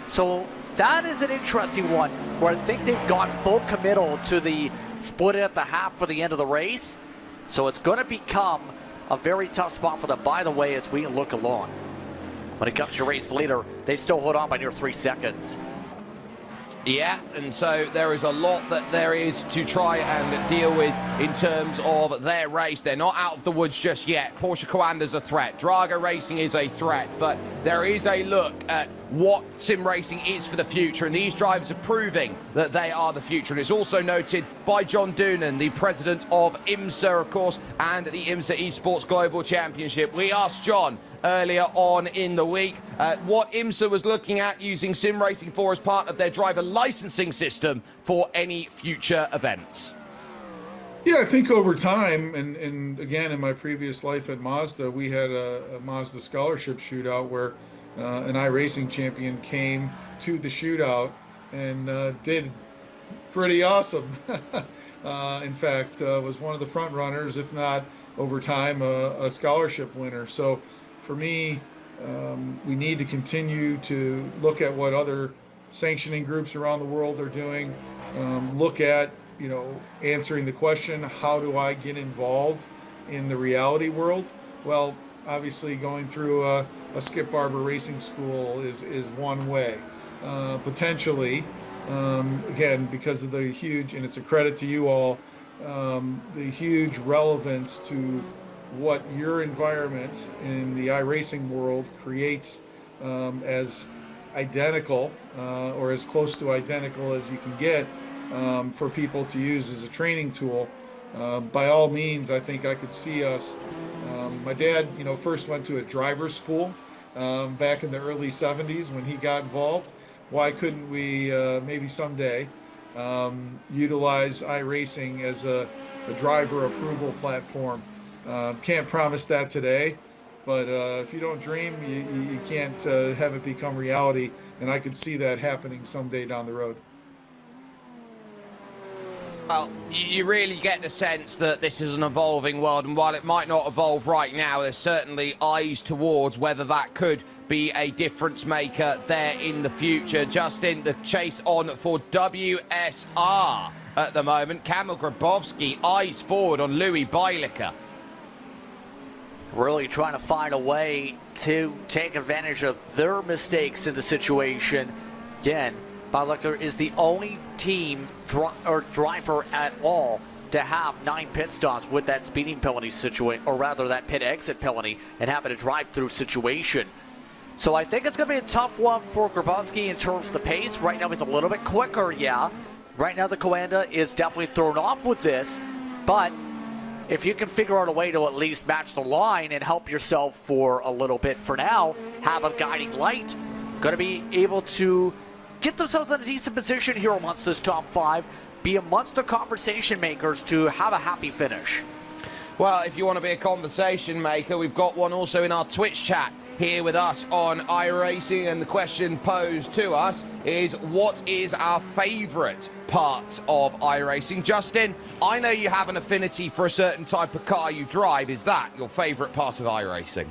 S3: So that is an interesting one where I think they've got full committal to the split at the half for the end of the race. So it's going to become a very tough spot for them. By the way, as we look along, when it comes to race leader, they still hold on by near 3 seconds.
S1: Yeah, and so there is a lot that there is to try and deal with in terms of their race. They're not out of the woods just yet. Porsche Coander's a threat. Drago Racing is a threat, but there is a look at what sim racing is for the future, and these drivers are proving that they are the future. And it's also noted by John Doonan, the president of IMSA, of course, and the IMSA Esports Global Championship. We asked John earlier on in the week what IMSA was looking at using sim racing for as part of their driver licensing system for any future events.
S4: Yeah, I think over time, and again, in my previous life at Mazda, we had a Mazda scholarship shootout where an iRacing champion came to the shootout and did pretty awesome. In fact, was one of the front runners, if not over time, a scholarship winner. So for me, we need to continue to look at what other sanctioning groups around the world are doing. Look at, you know, answering the question, how do I get involved in the reality world? Well, obviously going through a Skip Barber Racing School is one way. Potentially, again, because of the huge, and it's a credit to you all, the huge relevance to what your environment in the iRacing world creates as identical or as close to identical as you can get for people to use as a training tool. By all means, I think I could see us. My dad, you know, first went to a driver's school back in the early 70s when he got involved. Why couldn't we maybe someday utilize iRacing as a driver approval platform? Can't promise that today, but if you don't dream, you can't have it become reality, and I could see that happening someday down the road.
S1: Well, you really get the sense that this is an evolving world, and while it might not evolve right now, there's certainly eyes towards whether that could be a difference maker there in the future. Justin, the chase on for WSR at the moment. Kamil Grabowski eyes forward on Louis Bielica.
S3: Really trying to find a way to take advantage of their mistakes in the situation. Again, Bielica is the only team or driver at all to have 9 pit stops with that speeding penalty situation, or rather that pit exit penalty, and having a drive-through situation. So I think it's going to be a tough one for Grabowski in terms of the pace. Right now he's a little bit quicker, yeah. Right now the Coanda is definitely thrown off with this, but if you can figure out a way to at least match the line and help yourself for a little bit for now, have a guiding light, going to be able to get themselves in a decent position here amongst this top 5, be amongst the conversation makers to have a happy finish.
S1: Well, if you want to be a conversation maker, we've got one also in our Twitch chat here with us on iRacing, and the question posed to us is, what is our favourite parts of iRacing? Justin, I know you have an affinity for a certain type of car you drive. Is that your favourite part of iRacing?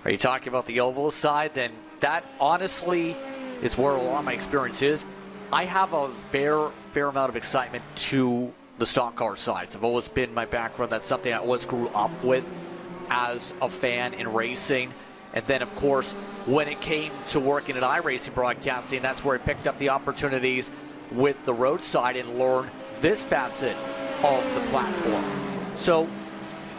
S3: Are you talking about the oval side? Then that honestly is where a lot of my experience is. I have a fair amount of excitement to the stock car sides. I've always been my background. That's something I always grew up with as a fan in racing. And then, of course, when it came to working at iRacing Broadcasting, that's where I picked up the opportunities with the roadside and learned this facet of the platform. So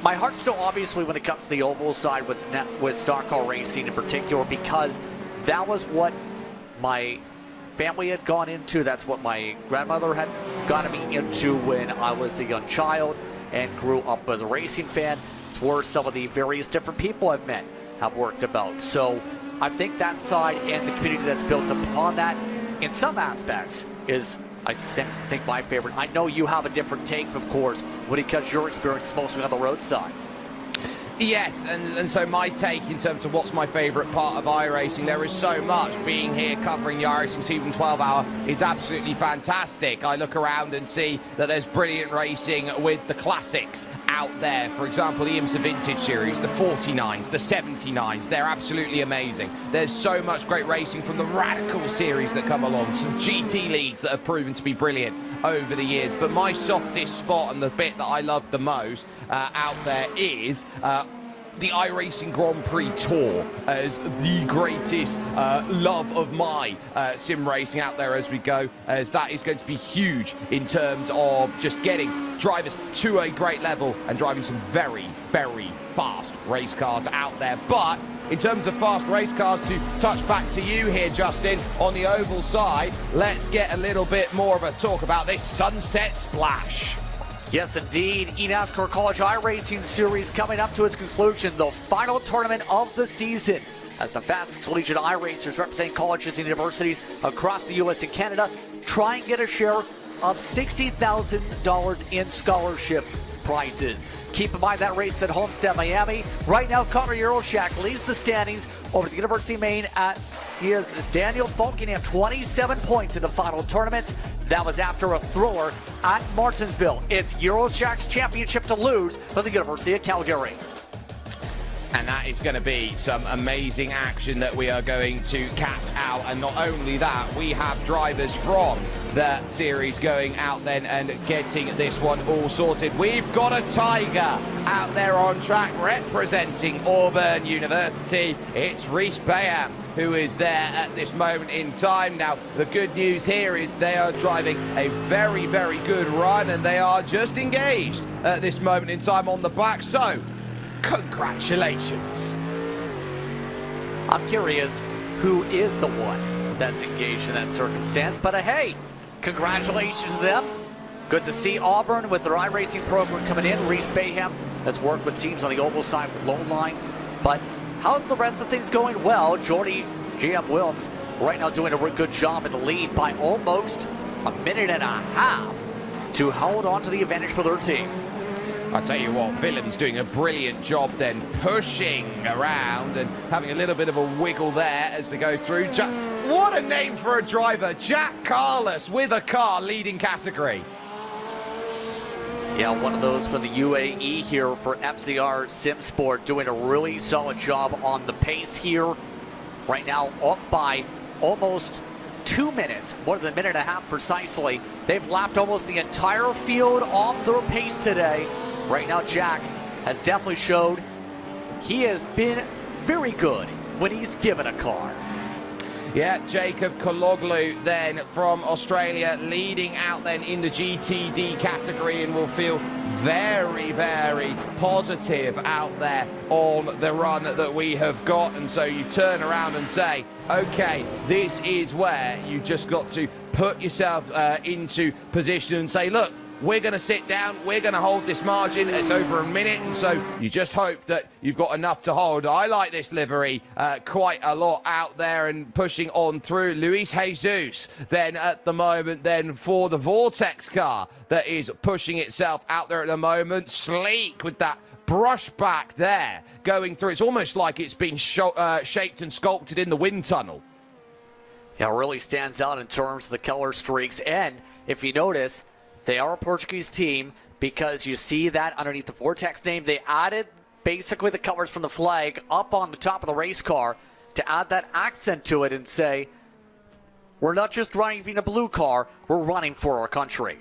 S3: my heart's still obviously when it comes to the oval side with stock car racing in particular, because that was what my family had gone into. That's what my grandmother had gotten me into when I was a young child and grew up as a racing fan. It's where some of the various different people I've met have worked about. So I think that side and the community that's built upon that in some aspects is, I think, my favorite. I know you have a different take, of course, because your experience is mostly on the roadside.
S1: Yes, and so my take in terms of what's my favourite part of iRacing, there is so much. Being here covering the iRacing Sebring 12 Hour is absolutely fantastic. I look around and see that there's brilliant racing with the classics out there. For example, the IMSA Vintage Series, the 49s, the 79s, they're absolutely amazing. There's so much great racing from the Radical Series that come along, some GT leagues that have proven to be brilliant over the years. But my softest spot and the bit that I love the most out there is the iRacing Grand Prix Tour as the greatest love of my sim racing out there as we go, as that is going to be huge in terms of just getting drivers to a great level and driving some very, very fast race cars out there. But in terms of fast race cars, to touch back to you here, Justin, on the oval side, let's get a little bit more of a talk about this Sunset Splash.
S3: Yes, indeed. eNASCAR College iRacing Series coming up to its conclusion, the final tournament of the season, as the fastest collegiate iRacers representing colleges and universities across the U.S. and Canada try and get a share of $60,000 in scholarship prizes. Keep in mind that race at Homestead, Miami. Right now, Connor Euroshak leads the standings over the University of Maine. He is Daniel Falkenham, 27 points in the final tournament. That was after a thriller at Martinsville. It's Euroshak's championship to lose for the University of Calgary.
S1: And that is going to be some amazing action that we are going to catch out. And not only that, we have drivers from that series going out then and getting this one all sorted. We've got a Tiger out there on track representing Auburn University. It's Reese Bayham who is there at this moment in time. Now, the good news here is they are driving a very, very good run, and they are just engaged at this moment in time on the back. So, congratulations.
S3: I'm curious who is the one that's engaged in that circumstance, but hey, congratulations to them. Good to see Auburn with their iRacing program coming in. Reese Bayham has worked with teams on the oval side with Lone Line, but how's the rest of things going? Well, Jordy J.M. Williams right now doing a really good job in the lead by almost a minute and a half to hold on to the advantage for their team.
S1: I'll tell you what, Willems doing a brilliant job then, pushing around and having a little bit of a wiggle there as they go through. What a name for a driver, Jack Carlos with a car leading category.
S3: Yeah, one of those from the UAE here for FZR SimSport, doing a really solid job on the pace here. Right now up by almost 2 minutes, more than a minute and a half precisely. They've lapped almost the entire field on their pace today. Right now, Jack has definitely showed he has been very good when he's given a car.
S1: Yeah, Jacob Kaloglu then from Australia leading out then in the GTD category, and will feel very, very positive out there on the run that we have got. And so you turn around and say, okay, this is where you just got to put yourself into position and say, look, we're going to sit down, we're going to hold this margin, it's over a minute, and so you just hope that you've got enough to hold. I like this livery quite a lot out there and pushing on through. Luis Jesus then at the moment then for the Vortex car that is pushing itself out there at the moment. Sleek with that brush back there going through. It's almost like it's been shaped and sculpted in the wind tunnel.
S3: Yeah, it really stands out in terms of the color streaks, and if you notice, they are a Portuguese team because you see that underneath the Vortex name. They added basically the colors from the flag up on the top of the race car to add that accent to it and say, we're not just running in a blue car, we're running for our country.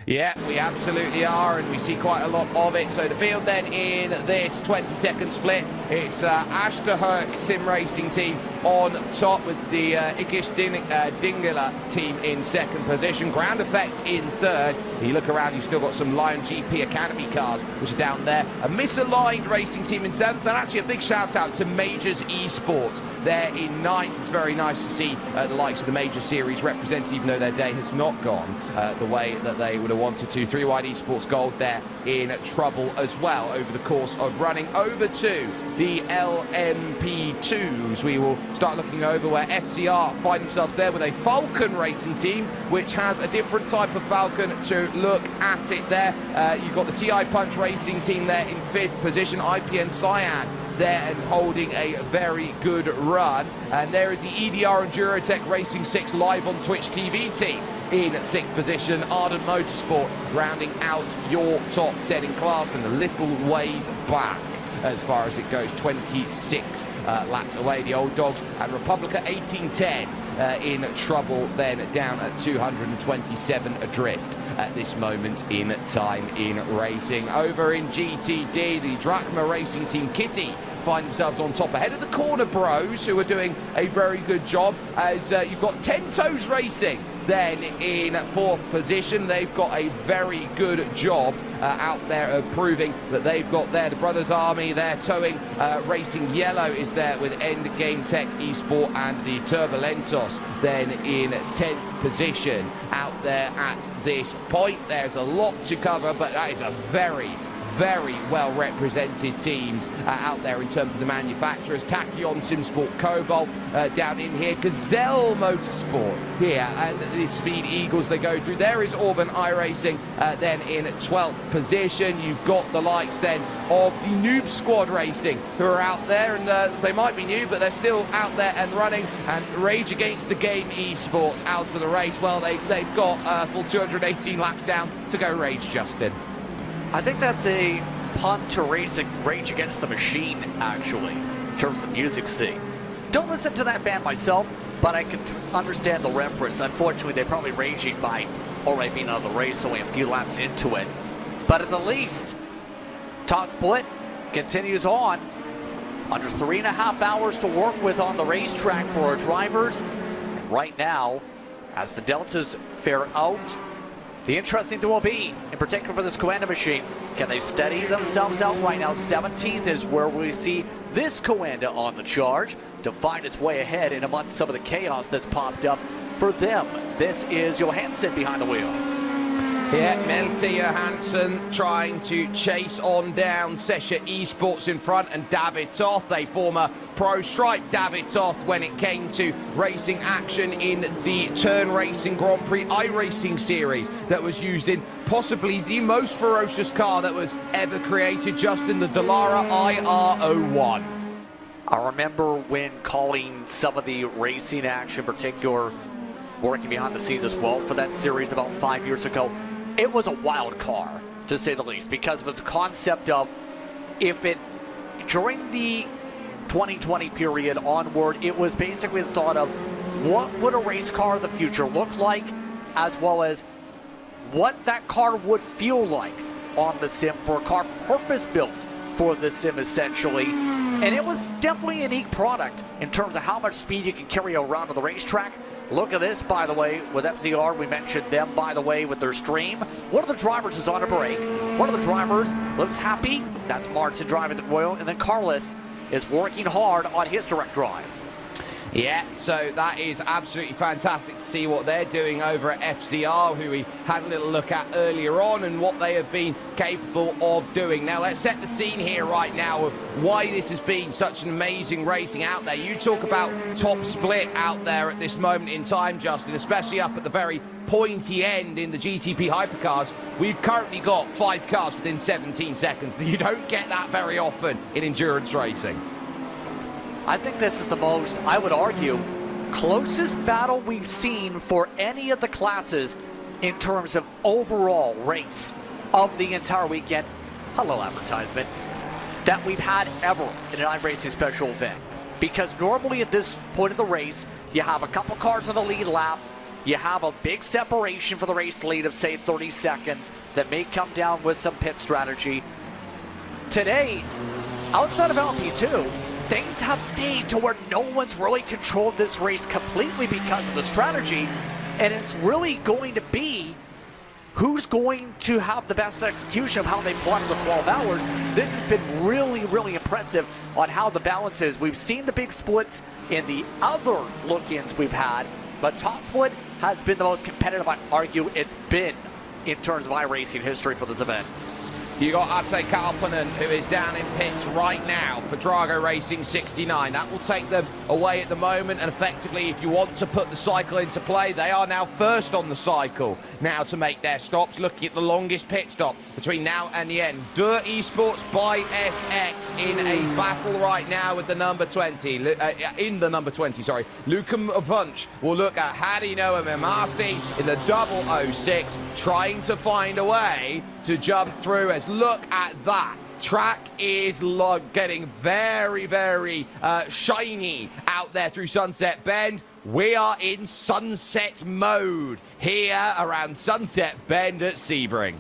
S1: Yeah, we absolutely are, and we see quite a lot of it. So the field then in this 20-second split, it's Ashterherk Sim Racing team on top with the Ikish Dingela team in second position. Ground Effect in third. You look around, you've still got some Lion GP Academy cars, which are down there. A Misaligned Racing team in seventh, and actually a big shout out to Majors Esports. They're in ninth. It's very nice to see the likes of the Major Series represented, even though their day has not gone the way that they would have wanted to. 3 Wide Esports Gold there in trouble as well over the course of running. Over to the LMP2s. We will start looking over where FCR find themselves there with a Falcon Racing team, which has a different type of Falcon to look at it there. You've got the TI Punch Racing team there in 5th position. IPN Cyan there and holding a very good run. And there is the EDR Endurotech Racing 6 live on Twitch TV team in 6th position. Ardent Motorsport rounding out your top 10 in class and a little ways back as far as it goes, 26 laps away. The Old Dogs and Republica 1810 in trouble then, down at 227 adrift at this moment in time in racing. Over in GTD, the Drachma Racing team Kitty find themselves on top ahead of the Corner Bros, who are doing a very good job, as you've got 10 Toes Racing then in 4th position. They've got a very good job out there of proving that they've got there. The Brothers Army there towing. Racing Yellow is there with Endgame Tech Esport, and the Turbulentos then in 10th position out there at this point. There's a lot to cover, but that is a very well represented teams out there in terms of the manufacturers. Tachyon Simsport Cobalt down in here. Gazelle Motorsport here, and the Speed Eagles they go through. There is Auburn iRacing then in 12th position. You've got the likes then of the Noob Squad Racing, who are out there, and they might be new, but they're still out there and running. And Rage Against the Game Esports out of the race. Well, they've got a full 218 laps down to go. Rage, Justin.
S3: I think that's a pun to Rage Against the Machine, actually, in terms of the music scene. Don't listen to that band myself, but I can understand the reference. Unfortunately, they're probably raging by already being out of the race, only a few laps into it. But at the least, top split continues on. Under 3.5 hours to work with on the racetrack for our drivers. And right now, as the deltas fare out, the interesting thing will be, in particular for this Coanda machine, can they steady themselves out right now? 17th is where we see this Coanda on the charge to find its way ahead in amongst some of the chaos that's popped up for them. This is Johansson behind the wheel.
S1: Yeah, Melte Johansson trying to chase on down Sesha Esports in front, and David Toth, a former pro stripe David Toth, when it came to racing action in the Turn Racing Grand Prix iRacing series that was used in possibly the most ferocious car that was ever created, just in the Dallara IR01.
S3: I remember when calling some of the racing action, in particular working behind the scenes as well for that series about 5 years ago. It was a wild car, to say the least, because of its concept of, if it, during the 2020 period onward, it was basically the thought of what would a race car of the future look like, as well as what that car would feel like on the sim, for a car purpose-built for the sim, essentially. And it was definitely a unique product in terms of how much speed you can carry around on the racetrack. Look at this, by the way, with FZR. We mentioned them, by the way, with their stream. One of the drivers is on a break. One of the drivers looks happy. That's Martin driving the wheel. And then Carlos is working hard on his direct drive.
S1: Yeah, so that is absolutely fantastic to see what they're doing over at FCR, who we had a little look at earlier on, and what they have been capable of doing. Now, let's set the scene here right now of why this has been such an amazing racing out there. You talk about top split out there at this moment in time, Justin, especially up at the very pointy end in the GTP hypercars. We've currently got 5 cars within 17 seconds. You don't get that very often in endurance racing.
S3: I think this is the most, I would argue, closest battle we've seen for any of the classes in terms of overall race of the entire weekend. Hello, advertisement. That we've had ever in an iRacing special event. Because normally at this point of the race, you have a couple cars on the lead lap, you have a big separation for the race lead of, say, 30 seconds that may come down with some pit strategy. Today, outside of LP2, things have stayed to where no one's really controlled this race completely because of the strategy, and it's really going to be who's going to have the best execution of how they plotted the 12 hours. This has been really, really impressive on how the balance is. We've seen the big splits in the other look-ins we've had, but top split has been the most competitive, I'd argue, it's been in terms of iRacing history for this event.
S1: You got Ate Kalpanen, who is down in pits right now for Drago Racing 69. That will take them away at the moment, and effectively, if you want to put the cycle into play, they are now first on the cycle now to make their stops, looking at the longest pit stop between now and the end. Dur Esports by SX in a battle right now with the number 20, Luka Vunch will look at Hadi Noah Memasi in the 006, trying to find a way to jump through. As look at that. Track is getting very, very shiny out there through Sunset Bend. We are in sunset mode here around Sunset Bend at Sebring.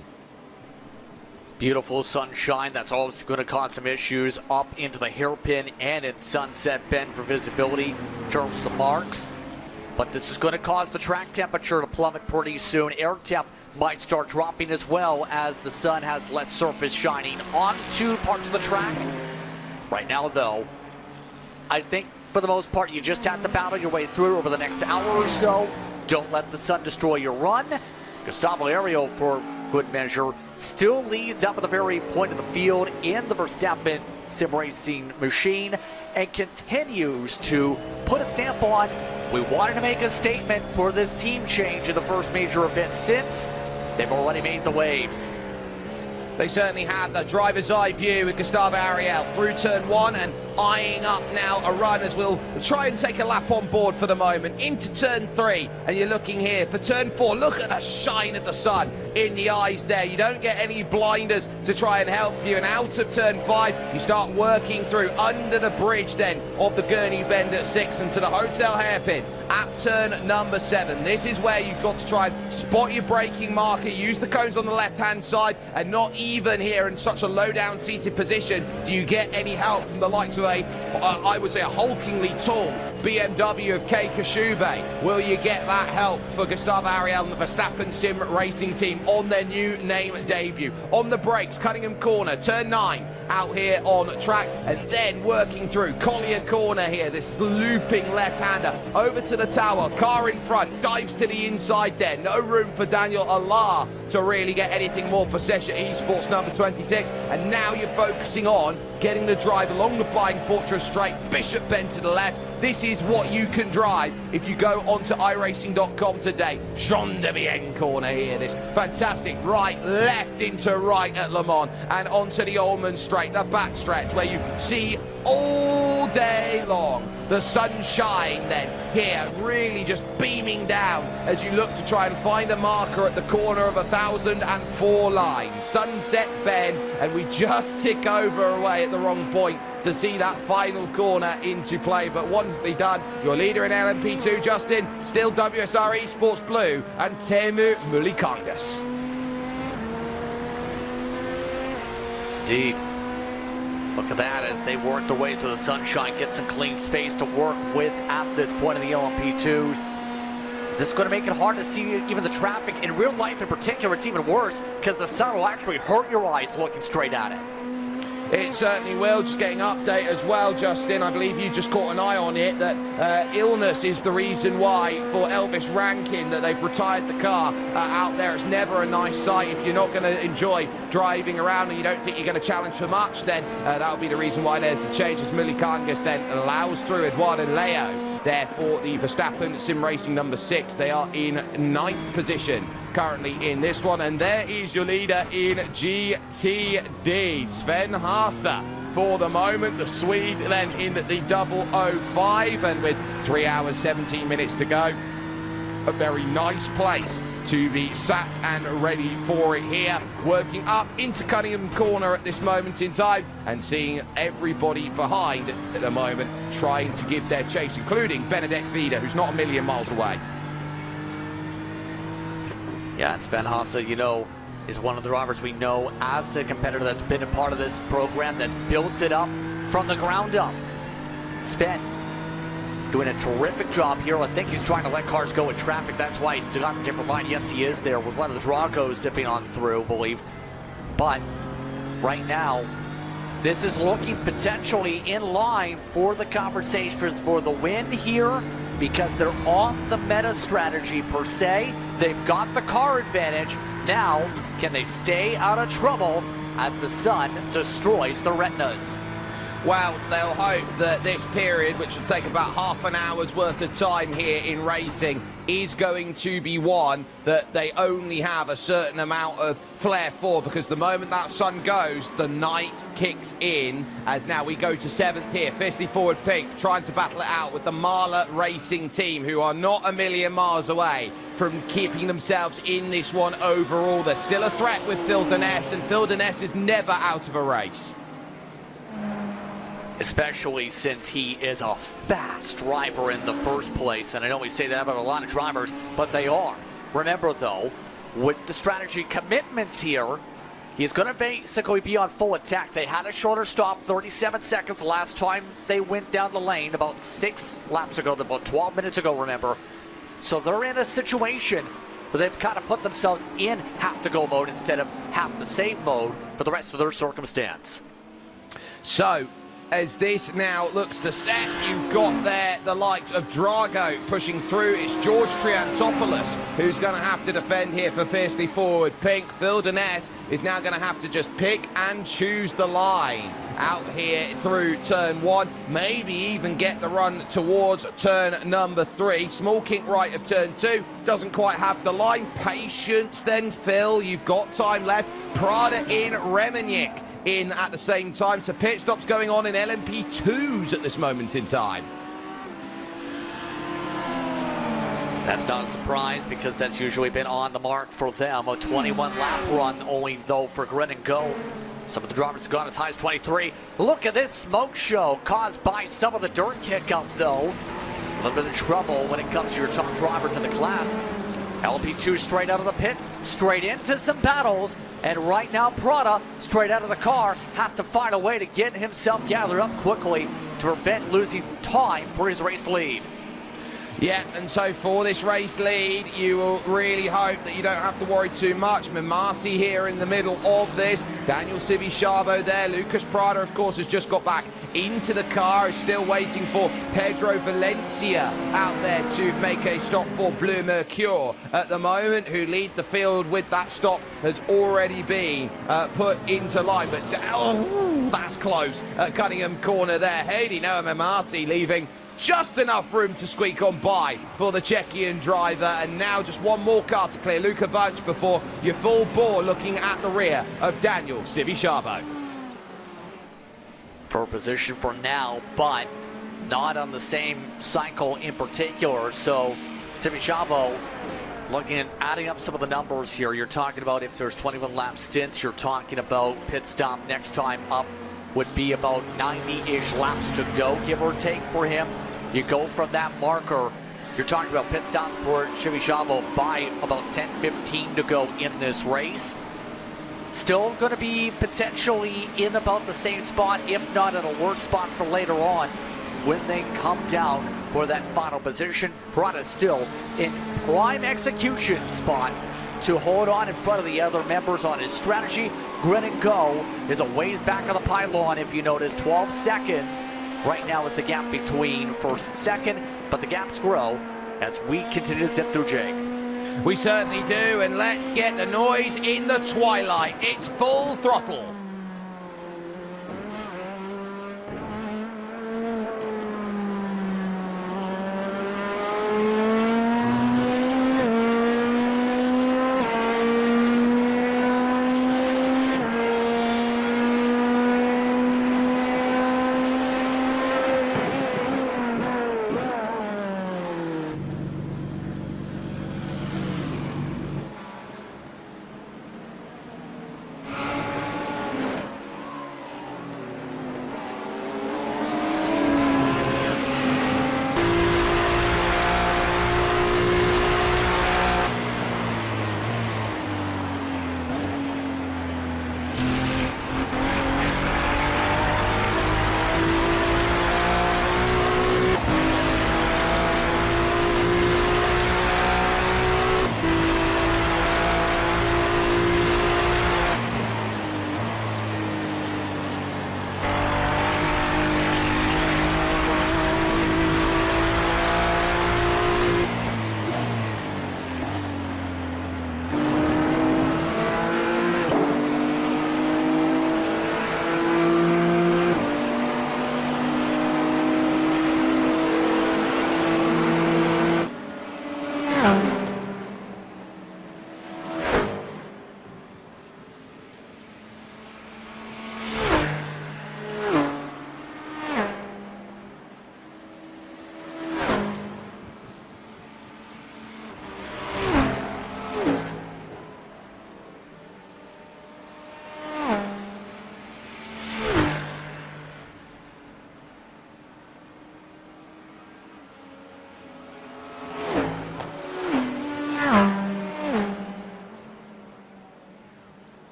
S3: Beautiful sunshine. That's always going to cause some issues up into the hairpin and in Sunset Bend for visibility in terms of the marks. But this is going to cause the track temperature to plummet pretty soon. Air temp might start dropping as well as the sun has less surface shining onto parts of the track. Right now, though, I think for the most part, you just have to battle your way through over the next hour or so. Don't let the sun destroy your run. Gustavo Ariel, for good measure, still leads up at the very point of the field in the Verstappen sim racing machine and continues to put a stamp on. We wanted to make a statement for this team change in the first major event since. They've already made the waves.
S1: They certainly have the driver's eye view with Gustavo Ariel through turn 1 and eyeing up now a run as we'll try and take a lap on board for the moment into turn 3, and you're looking here for turn 4. Look at the shine of the sun in the eyes there. You don't get any blinders to try and help you, and out of turn 5 you start working through under the bridge then of the Gurney Bend at 6 and to the hotel hairpin at turn number 7. This is where you've got to try and spot your braking marker, use the cones on the left hand side, and not even here in such a low down seated position do you get any help from the likes of I would say a hulkingly tall BMW of Kei Kashube. Will you get that help for Gustavo Ariel and the Verstappen Sim Racing team on their new name debut? On the brakes, Cunningham corner, turn 9 out here on track, and then working through Collier corner here, this looping left-hander over to the tower, car in front, dives to the inside there, no room for Daniel Alar to really get anything more for Sesha Esports number 26, and now you're focusing on getting the drive along the Flying Fortress straight, Bishop Bend to the left. This is what you can drive if you go onto iRacing.com today. Jean de Vienne corner here, this fantastic right, left into right at Le Mans, and onto the Ullman straight, the backstretch where you see all day long the sunshine then here really just beaming down as you look to try and find a marker at the corner of 1004 line, Sunset Bend, and we just tick over away at the wrong point to see that final corner into play. But wonderfully done, your leader in LMP2, Justin, still WSR Esports Blue, and Teemu Mulikangas.
S3: Indeed. Look at that as they work their way through the sunshine, get some clean space to work with at this point in the LMP2s. Is this going to make it hard to see even the traffic? In real life in particular, it's even worse because the sun will actually hurt your eyes looking straight at it.
S1: It certainly will. Just getting an update as well, Justin. I believe you just caught an eye on it, that illness is the reason why for Elvis Rankin that they've retired the car out there. It's never a nice sight. If you're not going to enjoy driving around and you don't think you're going to challenge for much, then that'll be the reason why there's a change as Mulikangas then allows through Eduardo Leo. There for the Verstappen Sim Racing number 6. They are in 9th position currently in this one, and there is your leader in GTD, Sven Haase. For the moment, the Swede then in the 005, and with 3 hours 17 minutes to go, a very nice place to be sat and ready for it here, working up into Cunningham corner at this moment in time and seeing everybody behind at the moment trying to give their chase, including Benedek Vida, who's not a million miles away.
S3: Yeah, and Sven Hasse, you know, is one of the drivers we know as a competitor that's been a part of this program, that's built it up from the ground up. Sven doing a terrific job here. I think he's trying to let cars go in traffic. That's why he's got the different line. Yes, he is there with one of the Dragos zipping on through, I believe. But right now, this is looking potentially in line for the conversations for the win here, because they're on the meta strategy per se. They've got the car advantage. Now, can they stay out of trouble as the sun destroys the retinas?
S1: Well, they'll hope that this period, which will take about half an hour's worth of time here in racing, is going to be one that they only have a certain amount of flair for, because the moment that sun goes, the night kicks in, as now we go to 7th here. Fiercely Forward Pink trying to battle it out with the Marla Racing team, who are not a million miles away from keeping themselves in this one overall. They're still a threat with Phil Deness, and Phil Deness is never out of a race.
S3: Especially since he is a fast driver in the first place. And I know we say that about a lot of drivers, but they are. Remember, though, with the strategy commitments here, he's going to basically be on full attack. They had a shorter stop, 37 seconds last time they went down the lane, about 6 laps ago, about 12 minutes ago, remember. So they're in a situation where they've kind of put themselves in have-to-go mode instead of have-to-save mode for the rest of their circumstance.
S1: So, as this now looks to set, you've got there the likes of Drago pushing through. It's George Triantopoulos who's going to have to defend here for Fiercely Forward Pink. Phil Deness is now going to have to just pick and choose the line out here through turn 1, maybe even get the run towards turn number 3. Small kink right of turn 2, doesn't quite have the line. Patience then, Phil, you've got time left. Prada in, Remenick in at the same time. So pit stops going on in LMP2s at this moment in time.
S3: That's not a surprise, because that's usually been on the mark for them. A 21 lap run only, though, for Grin and Go. Some of the drivers have gone as high as 23. Look at this smoke show caused by some of the dirt kick up, though. A little bit of trouble when it comes to your top drivers in the class. LP2 straight out of the pits, straight into some battles, and right now Prada, straight out of the car, has to find a way to get himself gathered up quickly to prevent losing time for his race lead.
S1: Yeah, and so for this race lead, you will really hope that you don't have to worry too much. Mimasi here in the middle of this. Daniel Sibishabo there. Lucas Prada, of course, has just got back into the car. Is still waiting for Pedro Valencia out there to make a stop for Bleu Mercure at the moment, who lead the field with that stop has already been put into line. But that's close at Cunningham Corner there. Heidi Noah Mimasi leaving just enough room to squeak on by for the Czechian driver, and now just one more car to clear, Luka Vach, before you're full bore looking at the rear of Daniel Sibishabo.
S3: For position for now, but not on the same cycle in particular. So Sibishabo looking at adding up some of the numbers here. You're talking about, if there's 21 lap stints, you're talking about pit stop next time up would be about 90-ish laps to go, give or take, for him. You go from that marker, you're talking about pit stops for Sibishabo by about 10-15 to go in this race. Still going to be potentially in about the same spot, if not in a worse spot for later on when they come down for that final position. Prada still in prime execution spot to hold on in front of the other members on his strategy. Grin and Go is a ways back on the pylon, if you notice. 12 seconds right now is the gap between first and second, but the gaps grow as we continue to zip through, Jake.
S1: We certainly do, and let's get the noise in the twilight. It's full throttle.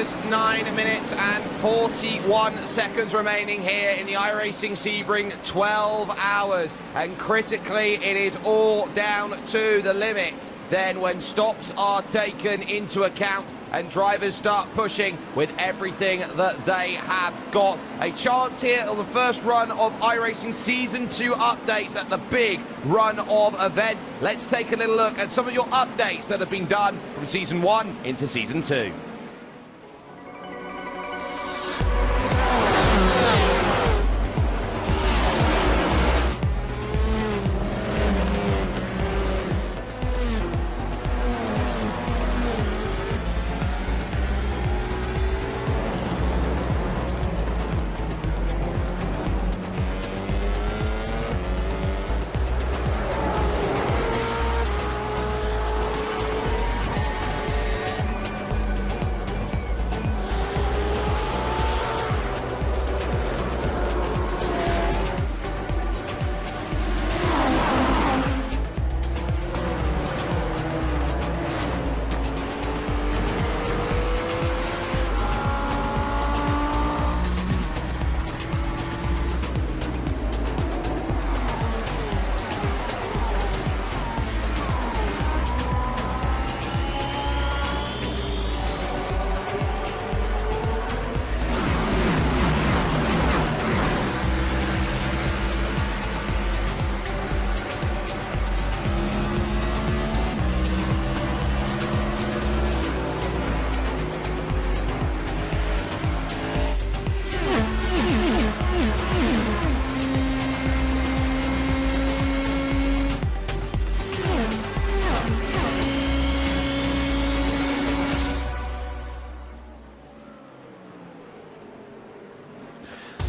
S1: hours, 9 minutes and 41 seconds remaining here in the iRacing Sebring 12 hours. And critically, it is all down to the limit. Then when stops are taken into account and drivers start pushing with everything that they have got. A chance here on the first run of iRacing Season 2 updates at the big run of event. Let's take a little look at some of your updates that have been done from Season 1 into Season 2.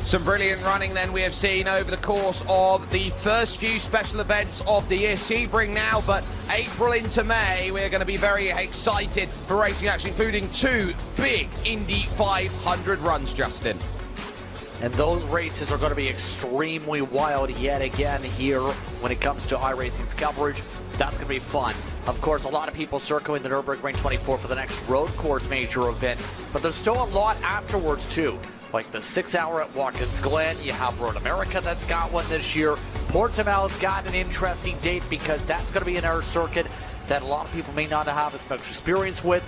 S1: Some brilliant running then we have seen over the course of the first few special events of the year. Sebring now, but April into May, we're going to be very excited for racing action, including 2 big Indy 500 runs, Justin.
S3: And those races are going to be extremely wild yet again here when it comes to iRacing's coverage. That's going to be fun. Of course, a lot of people circling the Nurburgring 24 for the next road course major event, but there's still a lot afterwards too. Like the 6-hour at Watkins Glen, you have Road America that's got one this year. Portimao's got an interesting date because that's going to be another circuit that a lot of people may not have as much experience with.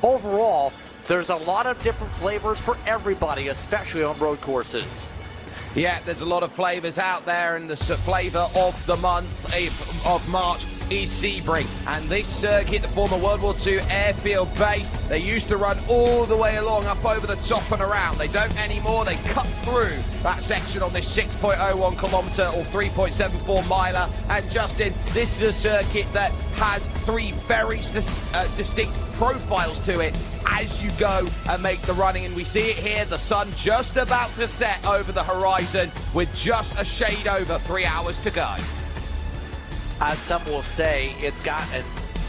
S3: Overall, there's a lot of different flavors for everybody, especially on road courses.
S1: Yeah, there's a lot of flavors out there, and the flavor of the month of March is Sebring. And this circuit, the former World War II airfield base, they used to run all the way along up over the top and around. They don't anymore. They cut through that section on this 6.01 kilometer or 3.74 miler. And Justin, this is a circuit that has 3 very distinct profiles to it as you go and make the running. And we see it here, the sun just about to set over the horizon with just a shade over 3 hours to go.
S3: As some will say, it's got a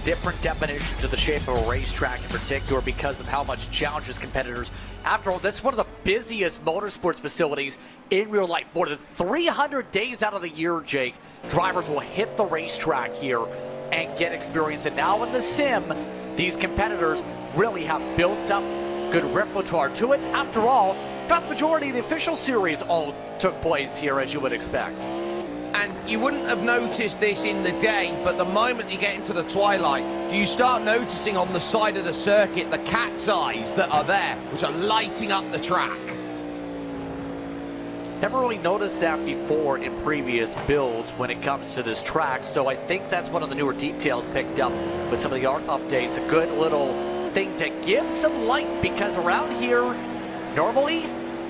S3: different definition to the shape of a racetrack in particular because of how much challenges competitors. After all, this is one of the busiest motorsports facilities in real life. More than 300 days out of the year, Jake, drivers will hit the racetrack here and get experience. And now in the sim, these competitors really have built up good repertoire to it. After all, the vast majority of the official series all took place here, as you would expect.
S1: And you wouldn't have noticed this in the day, but the moment you get into the twilight, do you start noticing on the side of the circuit the cat's eyes that are there, which are lighting up the track?
S3: Never really noticed that before in previous builds when it comes to this track, so I think that's one of the newer details picked up with some of the art updates. A good little thing to give some light, because around here, normally,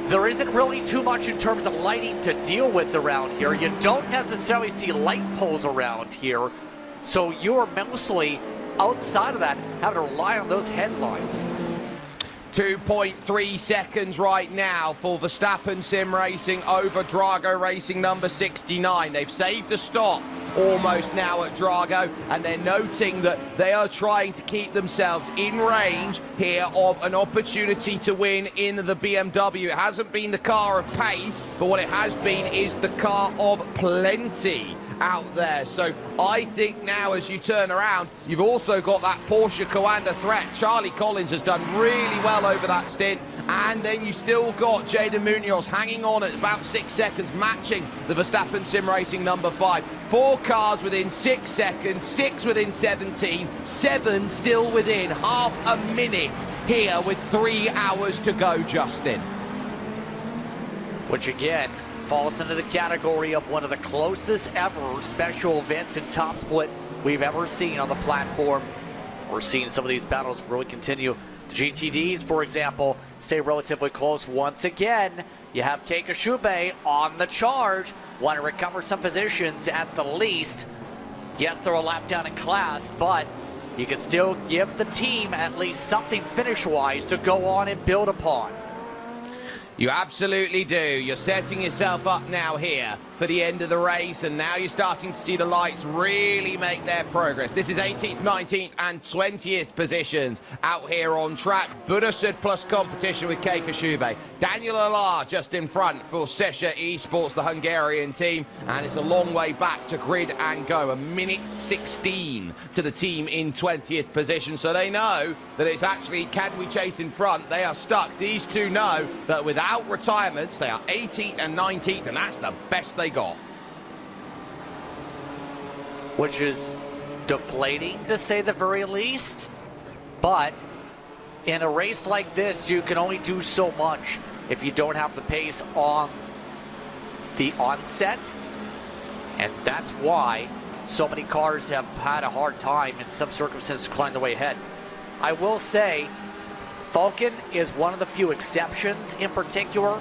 S3: there isn't really too much in terms of lighting to deal with around here. You don't necessarily see light poles around here, so you're mostly outside of that having to rely on those headlights.
S1: 2.3 seconds right now for Verstappen Sim Racing over Drago Racing number 69. They've saved a stop almost now at Drago, and they're noting that they are trying to keep themselves in range here of an opportunity to win in the BMW. It hasn't been the car of pace, but what it has been is the car of plenty. out there. So I think now as you turn around, you've also got that Porsche Coanda threat. Charlie Collins has done really well over that stint. And then you still got Jaden Munoz hanging on at about 6 seconds, matching the Verstappen Sim Racing number 5. 4 cars within 6 seconds, 6 within 17, 7 still within half a minute here with 3 hours to go, Justin.
S3: Which again falls into the category of one of the closest ever special events in top split we've ever seen on the platform. We're seeing some of these battles really continue. The GTDs, for example, stay relatively close once again. You have Keika Shube on the charge, want to recover some positions at the least. Yes, they're a lap down in class, but you can still give the team at least something finish-wise to go on and build upon.
S1: You absolutely do. You're setting yourself up now here for the end of the race, and now you're starting to see the lights really make their progress. This is 18th, 19th, and 20th positions out here on track. Budasud plus competition with Keika Shube. Daniel Alar just in front for Sesha Esports, the Hungarian team, and it's a long way back to grid and go. 1:16 to the team in 20th position, so they know that it's actually, can we chase in front? They are stuck. These two know that without retirements, they are 18th and 19th, and that's the best they got.
S3: Which is deflating, to say the very least. But in a race like this, you can only do so much if you don't have the pace on the onset. And that's why so many cars have had a hard time in some circumstances to climb their way ahead. I will say, Falcon is one of the few exceptions in particular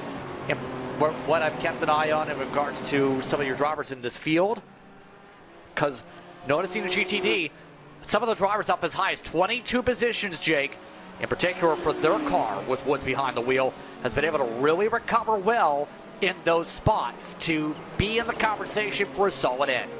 S3: in what I've kept an eye on in regards to some of your drivers in this field. Because noticing the GTD, some of the drivers up as high as 22 positions, Jake, in particular for their car with Woods behind the wheel, has been able to really recover well in those spots to be in the conversation for a solid end.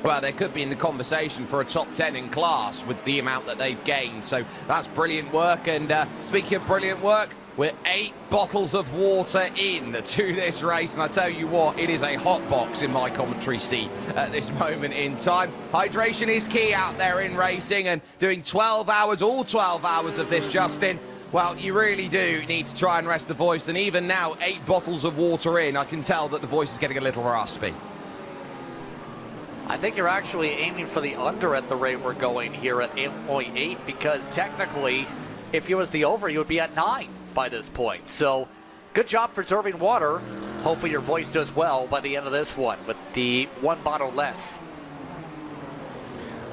S1: Well, they could be in the conversation for a top 10 in class with the amount that they've gained. So that's brilliant work. And speaking of brilliant work, we're 8 bottles of water in to this race. And I tell you what, it is a hot box in my commentary seat at this moment in time. Hydration is key out there in racing, and doing 12 hours, all 12 hours of this, Justin, well, you really do need to try and rest the voice. And even now, 8 bottles of water in, I can tell that the voice is getting a little raspy.
S3: I think you're actually aiming for the under at the rate we're going here at 8.8, because technically, if it was the over, you would be at 9 by this point. So, good job preserving water. Hopefully your voice does well by the end of this one with the 1 bottle less.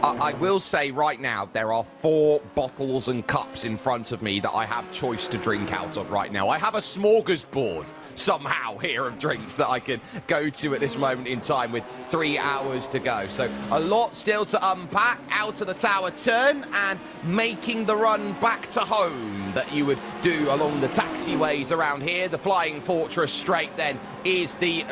S1: I will say right now, there are 4 bottles and cups in front of me that I have choice to drink out of right now. I have a smorgasbord somehow here of drinks that I can go to at this moment in time with 3 hours to go. So a lot still to unpack. Out of the tower turn and making the run back to home that you would do along the taxiways around here. The Flying Fortress straight then is the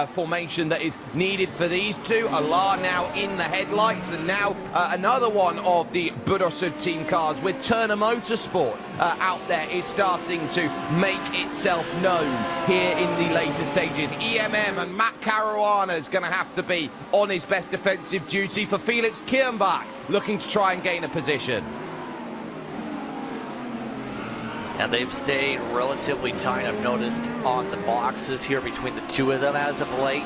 S1: formation that is needed for these two. Alar now in the headlights, and now another one of the Budasud team cars with Turner Motorsport out there is starting to make itself known here in the later stages. EMM and Matt Caruana is going to have to be on his best defensive duty for Felix Kirnbach, looking to try and gain a position.
S3: And they've stayed relatively tight, I've noticed, on the boxes here between the two of them as of late.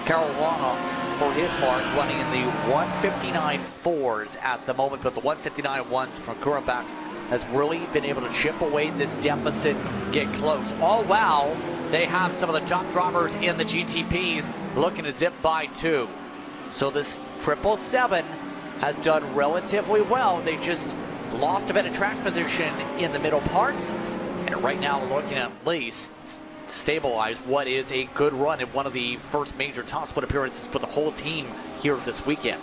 S3: Caruana, for his mark, running in the 159.4s at the moment, but the 159.1s from Kirnbach has really been able to chip away this deficit, get close. All while they have some of the top drivers in the GTPs looking to zip by 2. So this 777 has done relatively well. They just lost a bit of track position in the middle parts, and right now looking at least stabilize what is a good run in one of the first major top split appearances for the whole team here this weekend.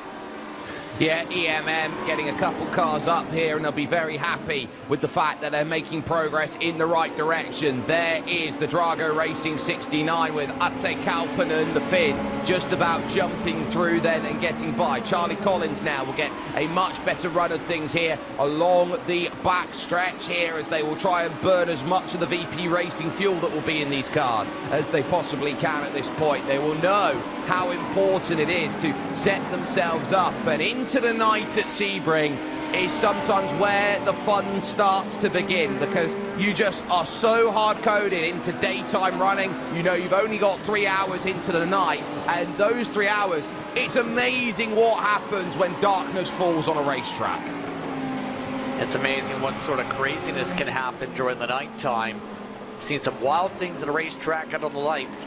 S1: Yeah, EMM getting a couple cars up here, and they'll be very happy with the fact that they're making progress in the right direction. There is the Drago Racing 69 with Ate Kalpanen, the Finn, just about jumping through then and getting by. Charlie Collins now will get a much better run of things here along the back stretch here, as they will try and burn as much of the VP Racing fuel that will be in these cars as they possibly can at this point. They will know how important it is to set themselves up, and into the night at Sebring is sometimes where the fun starts to begin, because you just are so hard-coded into daytime running. You know you've only got 3 hours into the night, and those 3 hours, it's amazing what happens when darkness falls on a racetrack.
S3: It's amazing what sort of craziness can happen during the nighttime. We've seen some wild things at a racetrack under the lights.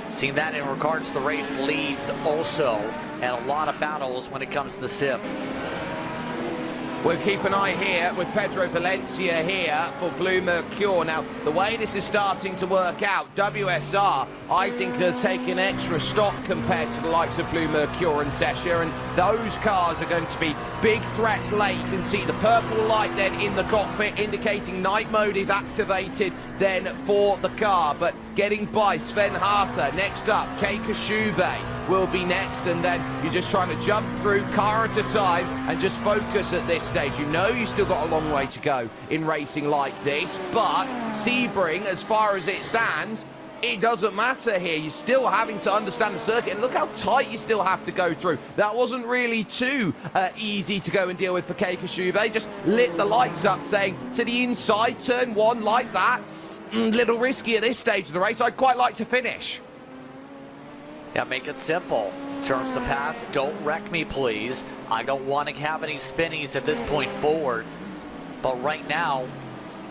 S3: Seen that in regards to the race leads also, and a lot of battles when it comes to the sim.
S1: We'll keep an eye here with Pedro Valencia here for Blue Mercure. Now, the way this is starting to work out, WSR, I think, has taken extra stock compared to the likes of Blue Mercure and Sesha, and those cars are going to be big threats late. You can see the purple light then in the cockpit indicating night mode is activated then for the car, but getting by Sven Haase. Next up, Kei Kashube will be next, and then you're just trying to jump through car at a time and just focus at this stage. You know you still got a long way to go in racing like this, but Sebring, as far as it stands, it doesn't matter here. You're still having to understand the circuit, and look how tight you still have to go through. That wasn't really too easy to go and deal with for Kei Kashube. Just lit the lights up saying, to the inside, turn one like that. Little risky at this stage of the race. I'd quite like to finish.
S3: Yeah, make it simple. Turns to pass, don't wreck me, please. I don't want to have any spinnies at this point forward. But right now,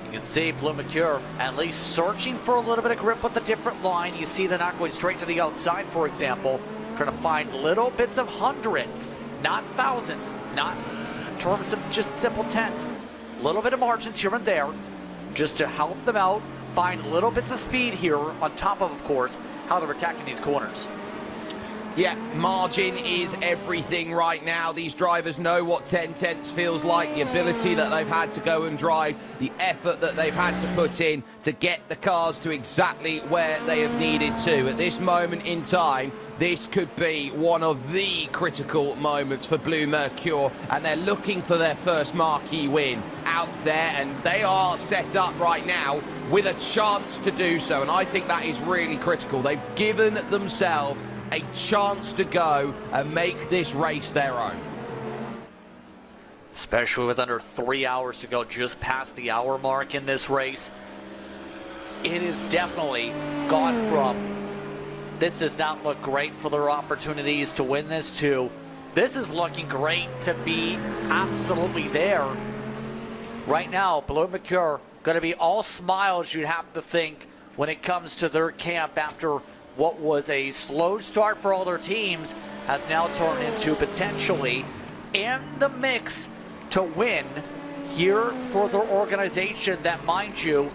S3: you can see Blue Mercure at least searching for a little bit of grip with a different line. You see they're not going straight to the outside, for example. Trying to find little bits of hundreds, not thousands, not in terms of just simple tenths. A little bit of margins here and there, just to help them out. Find little bits of speed here, on top of course, how they're attacking these corners.
S1: Yeah, margin is everything right now. These drivers know what 10 tenths feels like, the ability that they've had to go and drive, the effort that they've had to put in to get the cars to exactly where they have needed to. At this moment in time, this could be one of the critical moments for Blue Mercure, and they're looking for their first marquee win out there, and they are set up right now with a chance to do so, and I think that is really critical. They've given themselves a chance to go and make this race their own.
S3: Especially with under 3 hours to go, just past the hour mark in this race. It is definitely gone from, this does not look great for their opportunities to win this, to this is looking great to be absolutely there. Right now, Blue Mercure going to be all smiles, you'd have to think, when it comes to their camp after what was a slow start for all their teams has now turned into potentially in the mix to win here for their organization that, mind you,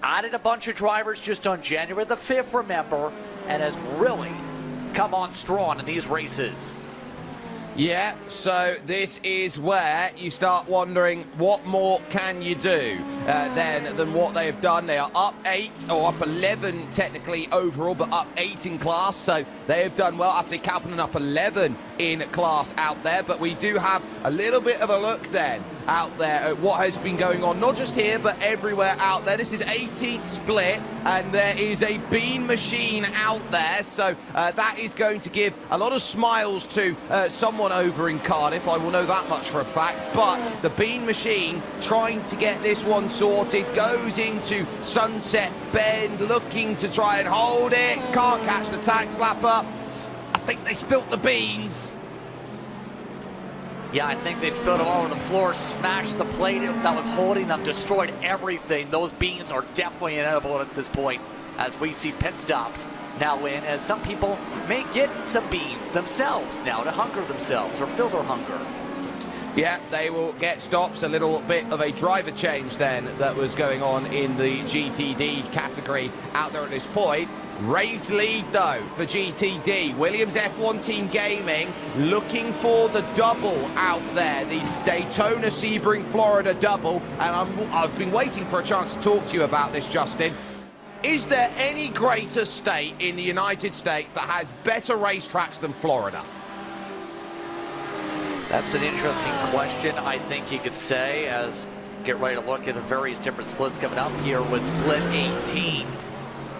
S3: added a bunch of drivers just on January the 5th, remember, and has really come on strong in these races.
S1: Yeah, so this is where you start wondering what more can you do then than what they have done. They are up 8, or up 11 technically overall, but up 8 in class, so they have done well. Ate Kalpanen up 11 in class out there, but we do have a little bit of a look then out there at what has been going on, not just here but everywhere out there. This is 18th split, and there is a bean machine out there, so that is going to give a lot of smiles to someone over in Cardiff, I will know that much for a fact. But the bean machine trying to get this one sorted, goes into Sunset Bend, looking to try and hold it, can't catch the tag slapper. I think they spilt the beans.
S3: Yeah, I think they spilled them all over the floor, smashed the plate that was holding them, destroyed everything. Those beans are definitely inedible at this point, as we see pit stops now in, as some people may get some beans themselves now to hunger themselves or fill their hunger.
S1: Yeah, they will get stops. A little bit of a driver change then that was going on in the GTD category out there at this point. Race lead though for GTD. Williams F1 Team Gaming looking for the double out there, the Daytona Sebring Florida double. And I've been waiting for a chance to talk to you about this, Justin. Is there any greater state in the United States that has better racetracks than Florida?
S3: That's an interesting question, I think you could say, as get ready to look at the various different splits coming up here with split 18.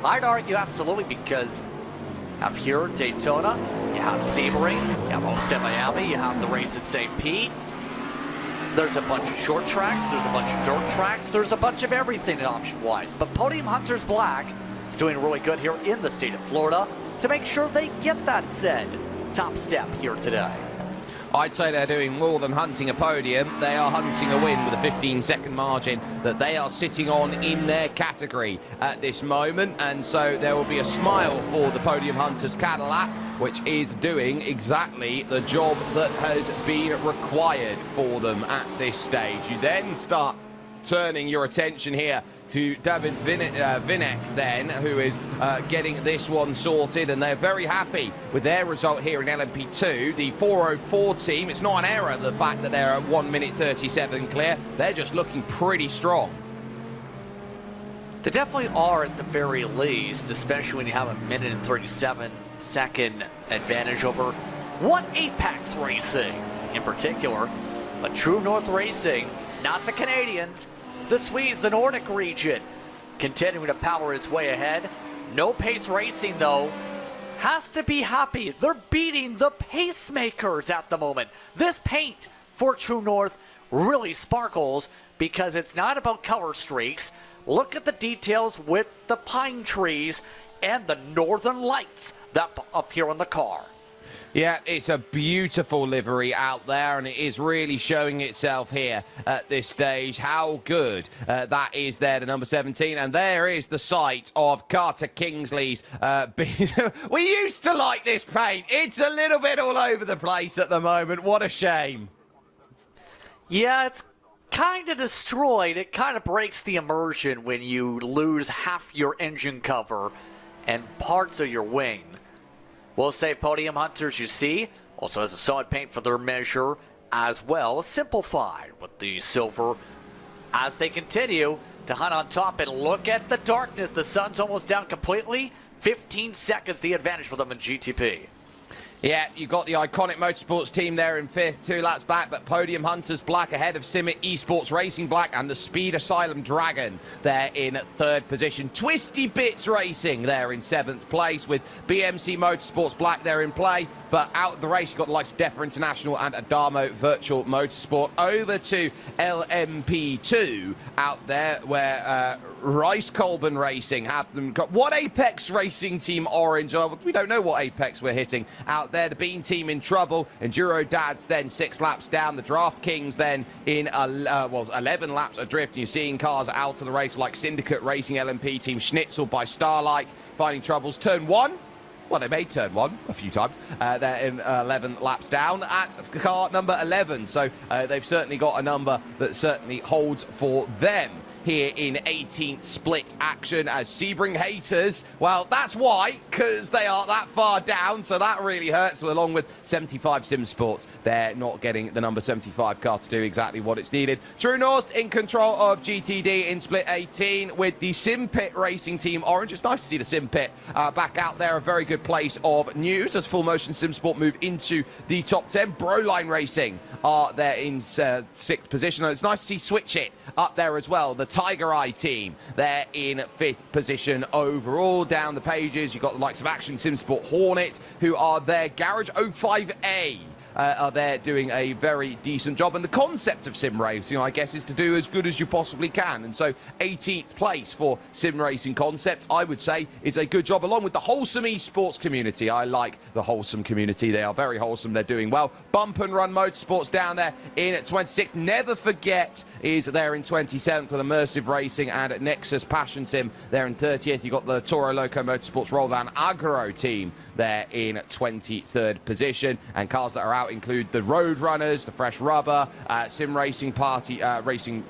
S3: I'd argue absolutely, because you have here Daytona, you have Sebring, you have Homestead Miami, you have the race at St. Pete. There's a bunch of short tracks, there's a bunch of dirt tracks, there's a bunch of everything option-wise. But Podium Hunters Black is doing really good here in the state of Florida to make sure they get that said top step here today.
S1: I'd say they're doing more than hunting a podium. They are hunting a win with a 15-second margin that they are sitting on in their category at this moment. And so there will be a smile for the Podium Hunters Cadillac, which is doing exactly the job that has been required for them at this stage. You then start turning your attention here to David Vinek then, who is getting this one sorted, and they're very happy with their result here in LMP2. The 404 team, it's not an error, the fact that they're at 1 minute 37 clear. They're just looking pretty strong.
S3: They definitely are at the very least, especially when you have a 1:37 advantage over one Apex Racing in particular. But True North Racing, not the Canadians, the Swedes, the Nordic region, continuing to power its way ahead. No Pace Racing, though, has to be happy. They're beating the pacemakers at the moment. This paint for True North really sparkles because it's not about color streaks. Look at the details with the pine trees and the northern lights that up here on the car.
S1: Yeah, it's a beautiful livery out there, and it is really showing itself here at this stage. How good that is there, the number 17. And there is the site of Carter Kingsley's. We used to like this paint. It's a little bit all over the place at the moment. What a shame.
S3: Yeah, it's kind of destroyed. It kind of breaks the immersion when you lose half your engine cover and parts of your wing. We'll say Podium Hunters, you see, also has a solid paint for their measure as well, simplified with the silver as they continue to hunt on top. And look at the darkness. The sun's almost down completely. 15 seconds the advantage for them in GTP.
S1: Yeah, you got the iconic motorsports team there in fifth, 2 laps back, but Podium Hunters Black ahead of Simit Esports Racing Black and the Speed Asylum Dragon there in third position. Twisty Bits Racing there in seventh place with BMC Motorsports Black there in play. But out of the race, you've got the likes of Defa International and Adamo Virtual Motorsport. Over to LMP2 out there where Rice Colburn Racing have them got. What Apex Racing Team Orange? We don't know what Apex we're hitting out there. The Bean Team in trouble. Enduro Dads then 6 laps down. The Draft Kings then in 11 laps adrift. And you're seeing cars out of the race like Syndicate Racing LMP Team Schnitzel by Starlight finding troubles. Turn 1. Well, they made turn 1 a few times. They're in 11 laps down at car number 11. So they've certainly got a number that certainly holds for them here in 18th split action as Sebring haters. Well, that's why, because they are that far down, so that really hurts. So along with 75 Sim Sports, they're not getting the number 75 car to do exactly what it's needed. True North in control of GTD in split 18 with the Sim Pit Racing Team Orange. It's nice to see the Sim Pit back out there. A very good place of news as Full Motion Sim Sport move into the top 10. Broline Racing are there in 6th position. And it's nice to see Switch It up there as well. The Tiger Eye team, they're in 5th position overall. Down the pages, you've got the likes of Action Sim Sport Hornet, who are there. Garage 05A are there doing a very decent job. And the concept of sim racing, I guess, is to do as good as you possibly can. And so 18th place for sim racing concept, I would say, is a good job, along with the wholesome esports community. I like the wholesome community. They are very wholesome. They're doing well. Bump and Run Motorsports down there in 26th. Never Forget is there in 27th with Immersive Racing, and Nexus Passion Sim there in 30th. You've got the Toro Loco Motorsports Roldan Agro team there in 23rd position. And cars that are out throughout include the Road Runners, the Fresh Rubber, Sim Racing Party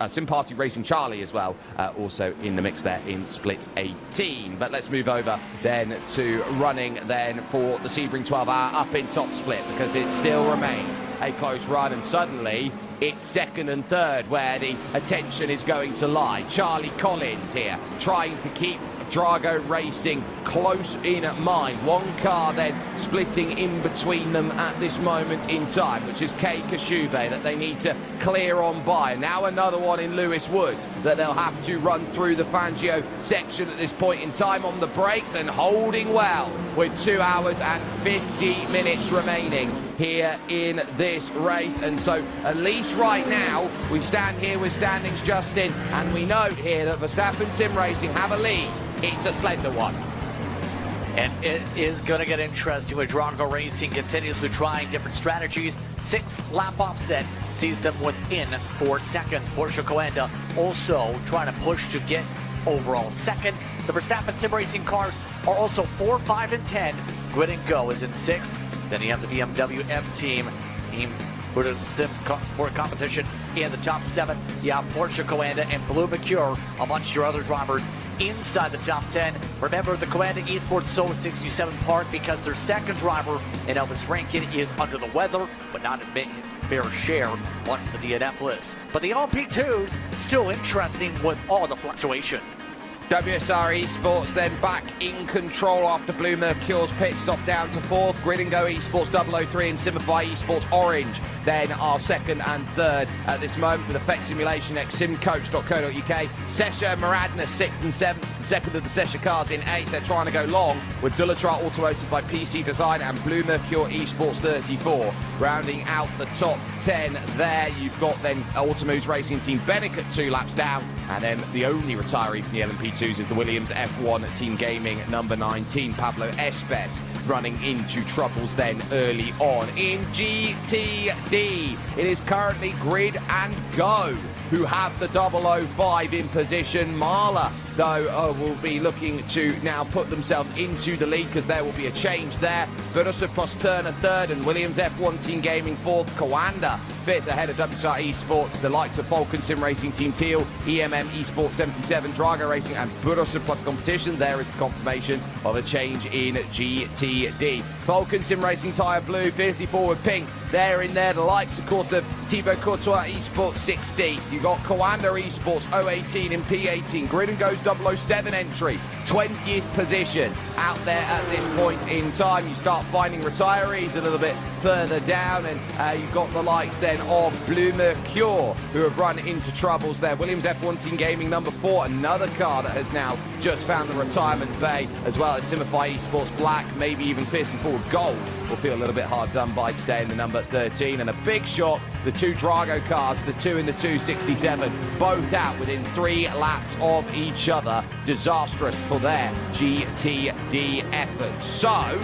S1: Sim Party Racing Charlie as well, also in the mix there in split 18. But let's move over then to running then for the Sebring 12-hour up in top split, because it still remains a close run, and suddenly it's second and third where the attention is going to lie. Charlie Collins here trying to keep Drago Racing close in mind. One car then splitting in between them at this moment in time, which is Kei Kashube that they need to clear on by. Now another one in Lewis Wood that they'll have to run through the Fangio section at this point in time on the brakes, and holding well with 2 hours and 50 minutes remaining here in this race. And so at least right now we stand here with standings, Justin, and we note here that Verstappen Sim Racing have a lead. It's a slender one.
S3: And it is going to get interesting with Drago Racing continuously trying different strategies. 6-lap offset sees them within 4 seconds. Porsche Coenda also trying to push to get overall second. The Verstappen Sim Racing cars are also 4, 5, and 10. Grid and Go is in 6th. Then you have the BMW M Team Sim Sport Competition in the top 7. You have Porsche Coenda and Blue Mercure amongst your other drivers inside the top 10. Remember, the Coenda Esports Soul 67 part because their second driver in Elvis Rankin is under the weather, but not a fair share once the DNF list. But the LP2s still interesting with all the fluctuation.
S1: WSR Esports then back in control after Blue Mercure's pit stop down to 4th. Grid and Go Esports 003 and Simify Esports Orange then are 2nd and 3rd at this moment, with Effect Simulation X simcoach.co.uk. Sesha Maradna 6th and 7th. The second of the Sesha cars in 8th. They're trying to go long with Dulatra Automotive by PC Design and Blue Mercure Esports 34. Rounding out the top 10 there, you've got then Automoves Racing Team Benicott 2 laps down, and then the only retiree from the LMP2s is the Williams F1 Team Gaming number 19, Pablo Espes, running into troubles then early on. In GTD, it is currently Grid and Go who have the 005 in position. Marla, though, will be looking to now put themselves into the lead because there will be a change there. Bursa plus Turner 3rd and Williams F1 Team Gaming 4th. Coanda 5th ahead of WSR Esports. The likes of Falcon Sim Racing Team Teal, EMM Esports 77, Drago Racing and Bursa plus Competition. There is the confirmation of a change in GTD. Falcon Sim Racing Tyre Blue, fiercely forward pink. They're in there, the likes, of course, of Thibaut Courtois Esports 60. You've got Coanda Esports 018 in P18. Grid and Go's 007 entry, 20th position out there at this point in time. You start finding retirees a little bit further down, and you've got the likes then of Blue Mercure, who have run into troubles there. Williams F1 Team Gaming number 4, another car that has now just found the retirement bay, as well as Simify Esports Black, maybe even Pearson Ford Gold will feel a little bit hard done by today in the number 13. And a big shot, the 2 Drago cars, the 2 in the 267, both out within 3 laps of each other. Disastrous for their GTD efforts. So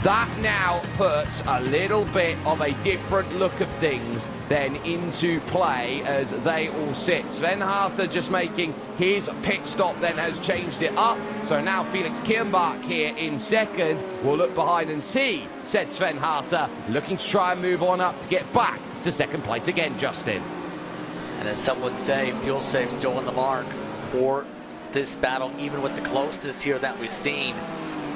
S1: that now puts a little bit of a different look of things then into play as they all sit. Sven Haase just making his pit stop then has changed it up. So now Felix Kirnbach here in second. We'll look behind and see, said Sven Haase, looking to try and move on up to get back to second place again, Justin.
S3: And as some would say, fuel safe still on the mark for this battle, even with the closeness here that we've seen.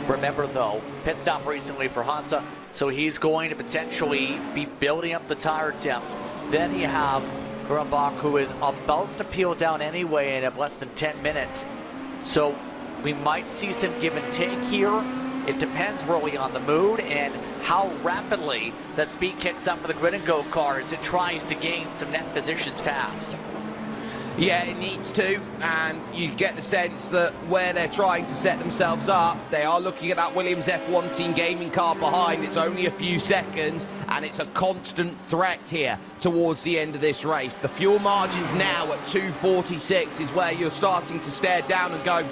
S3: Remember, though, pit stop recently for Haase, so he's going to potentially be building up the tire temps. Then you have Grumbach, who is about to peel down anyway in less than 10 minutes. So we might see some give and take here. It depends really on the mood and how rapidly the speed kicks up for the Grid and Go car as it tries to gain some net positions fast.
S1: Yeah, it needs to, and you get the sense that where they're trying to set themselves up, they are looking at that Williams F1 Team Gaming car behind. It's only a few seconds, and it's a constant threat here towards the end of this race. The fuel margins now at 2:46 is where you're starting to stare down and go,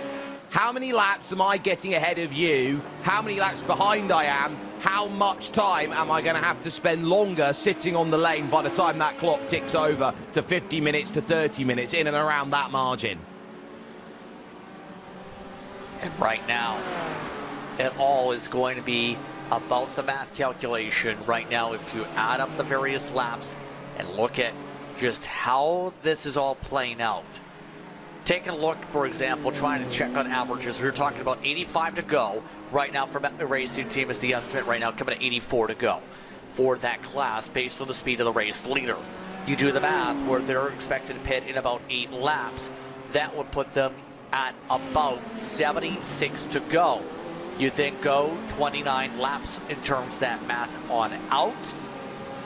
S1: how many laps am I getting ahead of you? How many laps behind I am? How much time am I going to have to spend longer sitting on the lane by the time that clock ticks over to 50 minutes to 30 minutes, in and around that margin?
S3: And right now, it all is going to be about the math calculation right now, if you add up the various laps and look at just how this is all playing out. Taking a look, for example, trying to check on averages. We're talking about 85 to go. Right now for the racing team is the estimate right now coming to 84 to go for that class based on the speed of the race leader. You do the math where they're expected to pit in about 8 laps. That would put them at about 76 to go. You then go 29 laps in terms of that math on out.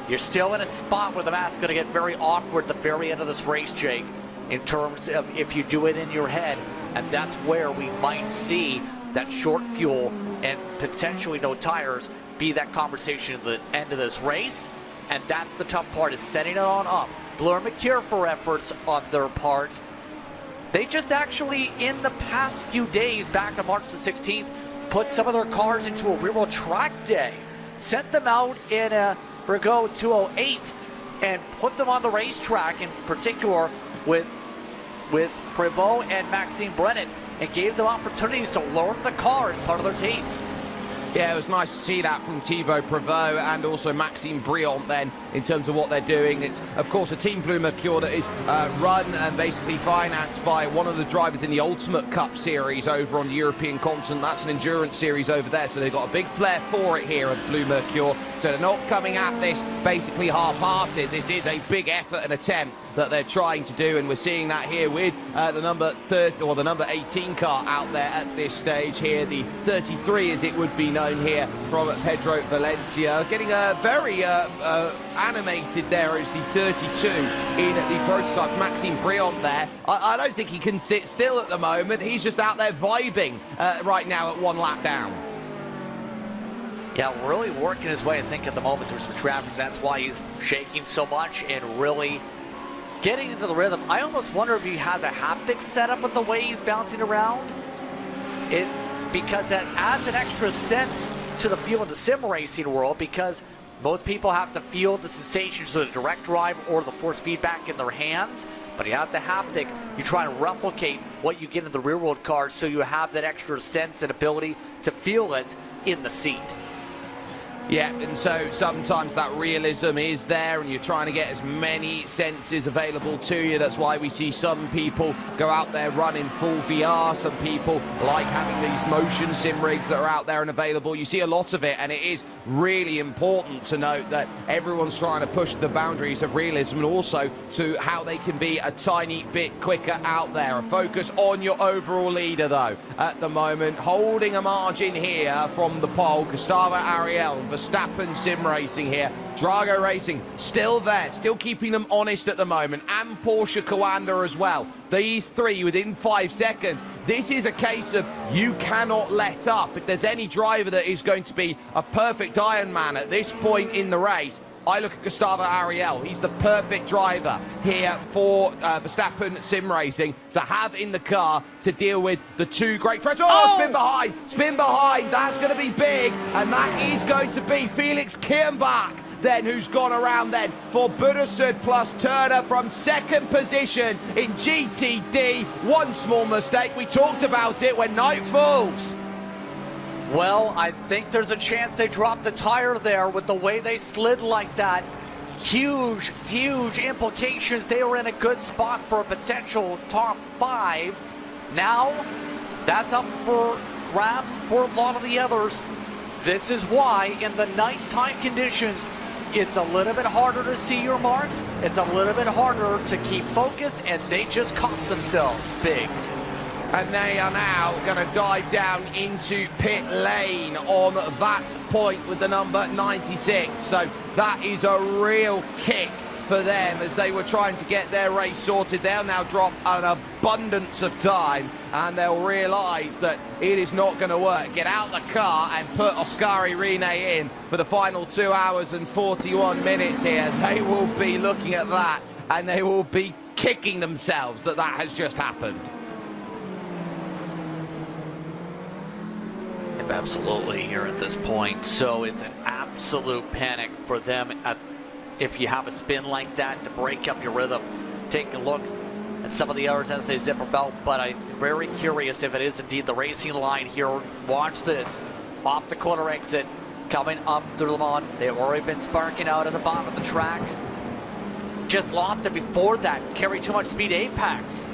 S3: You're still in a spot where the math's going to get very awkward at the very end of this race, Jake, in terms of if you do it in your head. And that's where we might see that short fuel and potentially no tires be that conversation at the end of this race. And that's the tough part, is setting it on up. Blur McCure for efforts on their part. They just actually, in the past few days, back on March the 16th, put some of their cars into a real track day. Sent them out in a Brigo 208 and put them on the racetrack, in particular with Prevost and Maxime Brennan, and gave them opportunities to learn the car as part of their team.
S1: Yeah, it was nice to see that from Thibaut Prevost and also Maxime Briant then in terms of what they're doing. It's, of course, a Team Blue Mercure that is run and basically financed by one of the drivers in the Ultimate Cup series over on the European continent. That's an endurance series over there, so they've got a big flair for it here at Blue Mercure. So they're not coming at this basically half-hearted. This is a big effort and attempt that they're trying to do, and we're seeing that here with the number 30 or the number 18 car out there at this stage here. The 33, as it would be known here, from Pedro Valencia, getting very animated there as the 32 in the prototype. Maxime Briant there. I don't think he can sit still at the moment. He's just out there vibing right now at 1 lap down.
S3: Yeah, really working his way, I think, at the moment through some traffic. That's why he's shaking so much and really getting into the rhythm. I almost wonder if he has a haptic setup with the way he's bouncing around. Because that adds an extra sense to the feel of the sim racing world, because most people have to feel the sensations of the direct drive or the force feedback in their hands. But you have the haptic, you try and replicate what you get in the rear world cars, so you have that extra sense and ability to feel it in the seat.
S1: Yeah, and so sometimes that realism is there and you're trying to get as many senses available to you. That's why we see some people go out there running full VR. Some people like having these motion sim rigs that are out there and available. You see a lot of it, and it is really important to note that everyone's trying to push the boundaries of realism and also to how they can be a tiny bit quicker out there. A focus on your overall leader, though, at the moment. Holding a margin here from the pole, Gustavo Ariel, Verstappen Sim Racing here. Drago Racing still there, still keeping them honest at the moment, and Porsche Coanda as well. These three within 5 seconds. This is a case of you cannot let up. If there's any driver that is going to be a perfect Ironman at this point in the race, I look at Gustavo Ariel. He's the perfect driver here for Verstappen Sim Racing to have in the car to deal with the two great threats. Oh, spin behind, spin behind. That's going to be big, and that is going to be Felix Kirnbach then, who's gone around then for Budasud plus Turner from second position in GTD. One small mistake. We talked about it when night falls.
S3: Well, I think there's a chance they dropped the tire there with the way they slid like that. Huge, huge implications. They were in a good spot for a potential top 5. Now, that's up for grabs for a lot of the others. This is why, in the nighttime conditions, it's a little bit harder to see your marks. It's a little bit harder to keep focus, and they just cost themselves big.
S1: And they are now going to dive down into pit lane on that point with the number 96. So that is a real kick for them as they were trying to get their race sorted. They'll now drop an abundance of time and they'll realise that it is not going to work. Get out the car and put Oscari Rene in for the final 2 hours and 41 minutes here. They will be looking at that and they will be kicking themselves that that has just happened.
S3: Absolutely here at this point. So it's an absolute panic for them if you have a spin like that to break up your rhythm. Take a look at some of the others as they zipper belt, but I'm very curious if it is indeed the racing line here. Watch this. Off the corner exit, coming up through Le Mans. They've already been sparking out at the bottom of the track. Just lost it before that. Carry too much speed apex.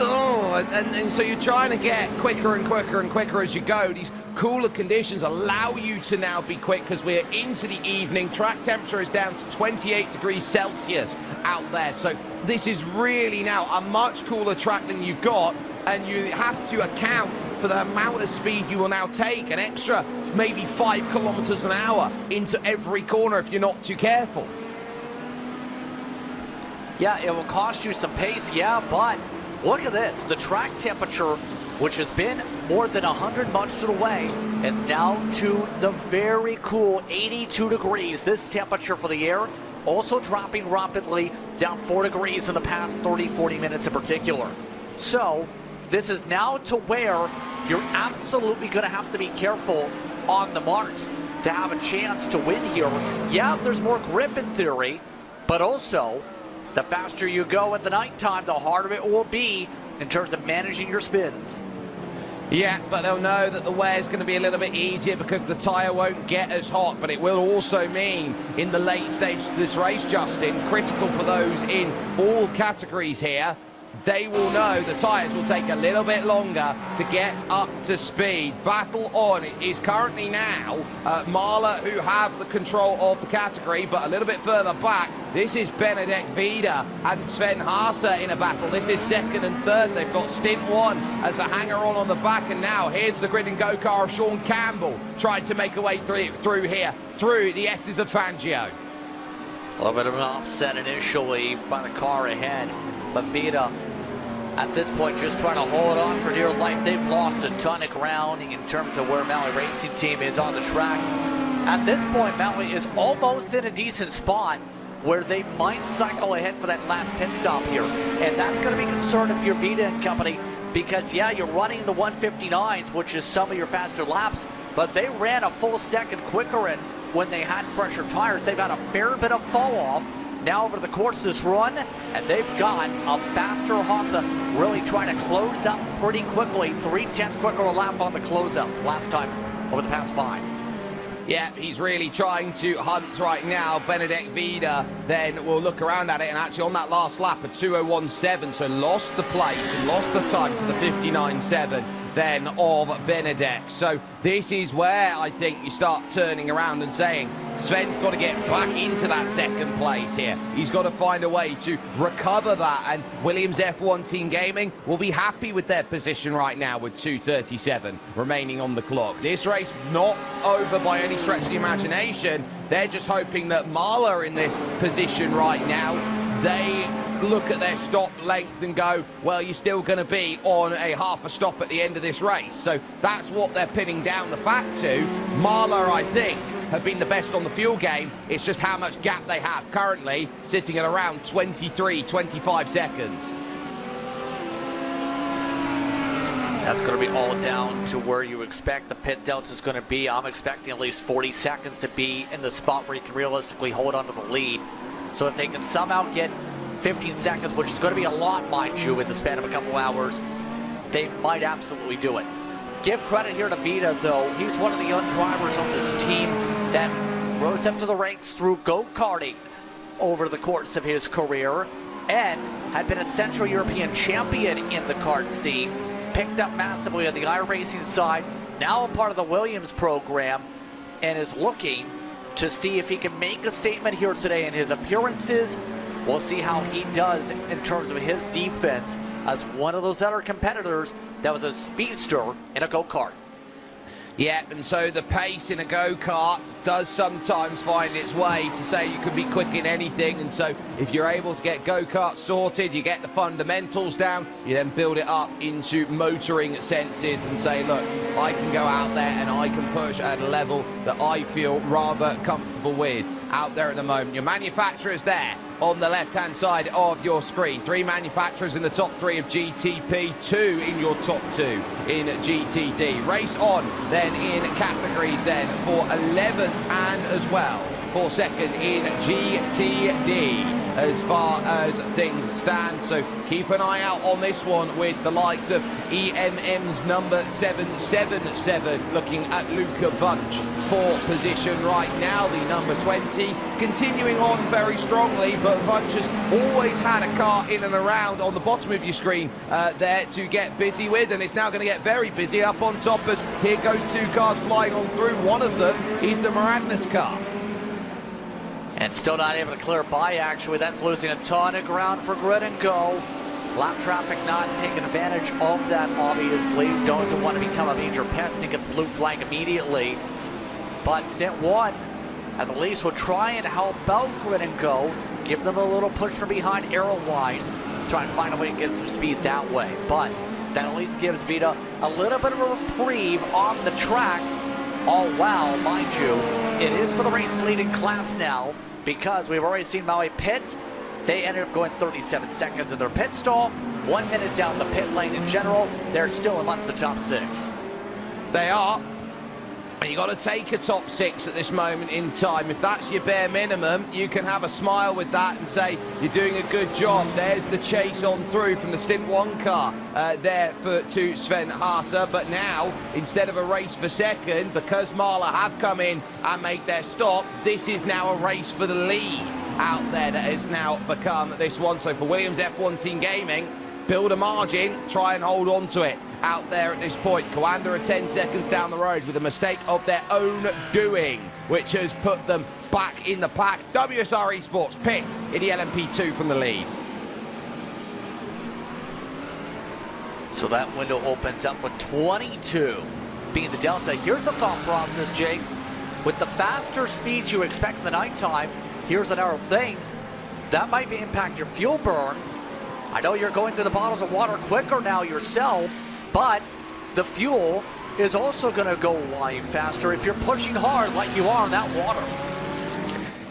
S1: Oh, and so you're trying to get quicker and quicker and quicker as you go. These cooler conditions allow you to now be quick because we're into the evening. Track temperature is down to 28 degrees Celsius out there. So this is really now a much cooler track than you've got, and you have to account for the amount of speed you will now take, an extra maybe 5 kilometers an hour into every corner if you're not too careful.
S3: Yeah, it will cost you some pace, yeah, but look at this. The track temperature, which has been more than 100 much to the way, is now to the very cool 82 degrees. This temperature for the air also dropping rapidly down 4 degrees in the past 30-40 minutes in particular. So this is now to where you're absolutely going to have to be careful on the marks to have a chance to win here. Yeah, there's more grip in theory, but also the faster you go at the nighttime, the harder it will be in terms of managing your spins.
S1: Yeah, but they'll know that the wear is going to be a little bit easier because the tyre won't get as hot, but it will also mean in the late stages of this race, Justin, critical for those in all categories here, they will know the tyres will take a little bit longer to get up to speed. Battle on. It is currently now Mahler who have the control of the category, but a little bit further back, this is Benedek Vida and Sven Haase in a battle. This is second and third. They've got stint one as a hanger-on on the back, and now here's the grid and go-car of Sean Campbell trying to make a way through here, through the S's of Fangio.
S3: A little bit of an offset initially by the car ahead, but Vida at this point just trying to hold on for dear life. They've lost a ton of ground in terms of where Maui Racing Team is on the track. At this point, Maui is almost in a decent spot where they might cycle ahead for that last pit stop here. And that's going to be concerned if you're Vida and company, because yeah, you're running the 159s, which is some of your faster laps, but they ran a full second quicker and when they had fresher tires. They've got a fair bit of fall off now over the course of this run, and they've got a faster Haase really trying to close up pretty quickly. 3/10 quicker a lap on the close-up last time over the past 5.
S1: Yeah, he's really trying to hunt right now. Benedek Vida then will look around at it, and actually on that last lap, a 2:01.7, so lost the place and lost the time to the 59.7 then of Benedek. So this is where I think you start turning around and saying, Sven's got to get back into that second place here. He's got to find a way to recover that, and Williams F1 Team Gaming will be happy with their position right now with 2:37 remaining on the clock. This race not over by any stretch of the imagination. They're just hoping that Mahler in this position right now, they look at their stop length and go, well, you're still going to be on a half a stop at the end of this race. So that's what they're pinning down the fact to. Mahler, I think, have been the best on the fuel game. It's just how much gap they have currently, sitting at around 23, 25 seconds.
S3: That's going to be all down to where you expect the pit delta is going to be. I'm expecting at least 40 seconds to be in the spot where you can realistically hold on to the lead. So if they can somehow get 15 seconds, which is going to be a lot, mind you, in the span of a couple hours, they might absolutely do it. Give credit here to Vida, though. He's one of the young drivers on this team that rose up to the ranks through go-karting over the course of his career and had been a Central European champion in the kart scene, picked up massively on the iRacing side, now a part of the Williams program, and is looking to see if he can make a statement here today in his appearances. We'll see how he does in terms of his defense as one of those other competitors that was a speedster in a go-kart.
S1: Yeah, and so the pace in a go-kart does sometimes find its way to say you can be quick in anything, and so if you're able to get go-kart sorted, you get the fundamentals down, you then build it up into motoring senses and say, look, I can go out there and I can push at a level that I feel rather comfortable with out there at the moment. Your manufacturer's there on the left-hand side of your screen. 3 manufacturers in the top 3 of GTP, 2 in your top 2 in GTD. Race on then in categories then for 11th and as well for second in GTD. as far as things stand. So keep an eye out on this one with the likes of EMM's number 777 looking at Luca Bunch for position right now, the number 20, continuing on very strongly, but Bunch has always had a car in and around on the bottom of your screen there to get busy with, and it's now going to get very busy up on top as here goes two cars flying on through. One of them is the Maradnes car.
S3: And still not able to clear by, actually. That's losing a ton of ground for Grid and Go. Lap traffic not taking advantage of that, obviously. Doesn't want to become a major pest and get the blue flag immediately. But stint one, at the least, will try and help out Grid and Go. Give them a little push from behind arrow-wise. Try and find a way to get some speed that way. But that at least gives Vita a little bit of a reprieve on the track. All while, mind you, it is for the race leading class now, because we've already seen Maui pit. They ended up going 37 seconds in their pit stall. 1 minute down the pit lane in general. They're still amongst the top six.
S1: They are. And you got to take a top six at this moment in time. If that's your bare minimum, you can have a smile with that and say you're doing a good job. There's the chase on through from the stint one car there to Sven Haase. But now, instead of a race for second, because Marla have come in and made their stop, this is now a race for the lead out there that has now become this one. So for Williams F1 Team Gaming, build a margin, try and hold on to it out there at this point. Coanda are 10 seconds down the road with a mistake of their own doing, which has put them back in the pack. WSR Esports pit in the LMP2 from the lead.
S3: So that window opens up with 22 being the delta. Here's the thought process, Jake. With the faster speeds you expect in the nighttime, here's another thing. That might impact your fuel burn. I know you're going through the bottles of water quicker now yourself, but the fuel is also going to go live faster if you're pushing hard like you are in that water.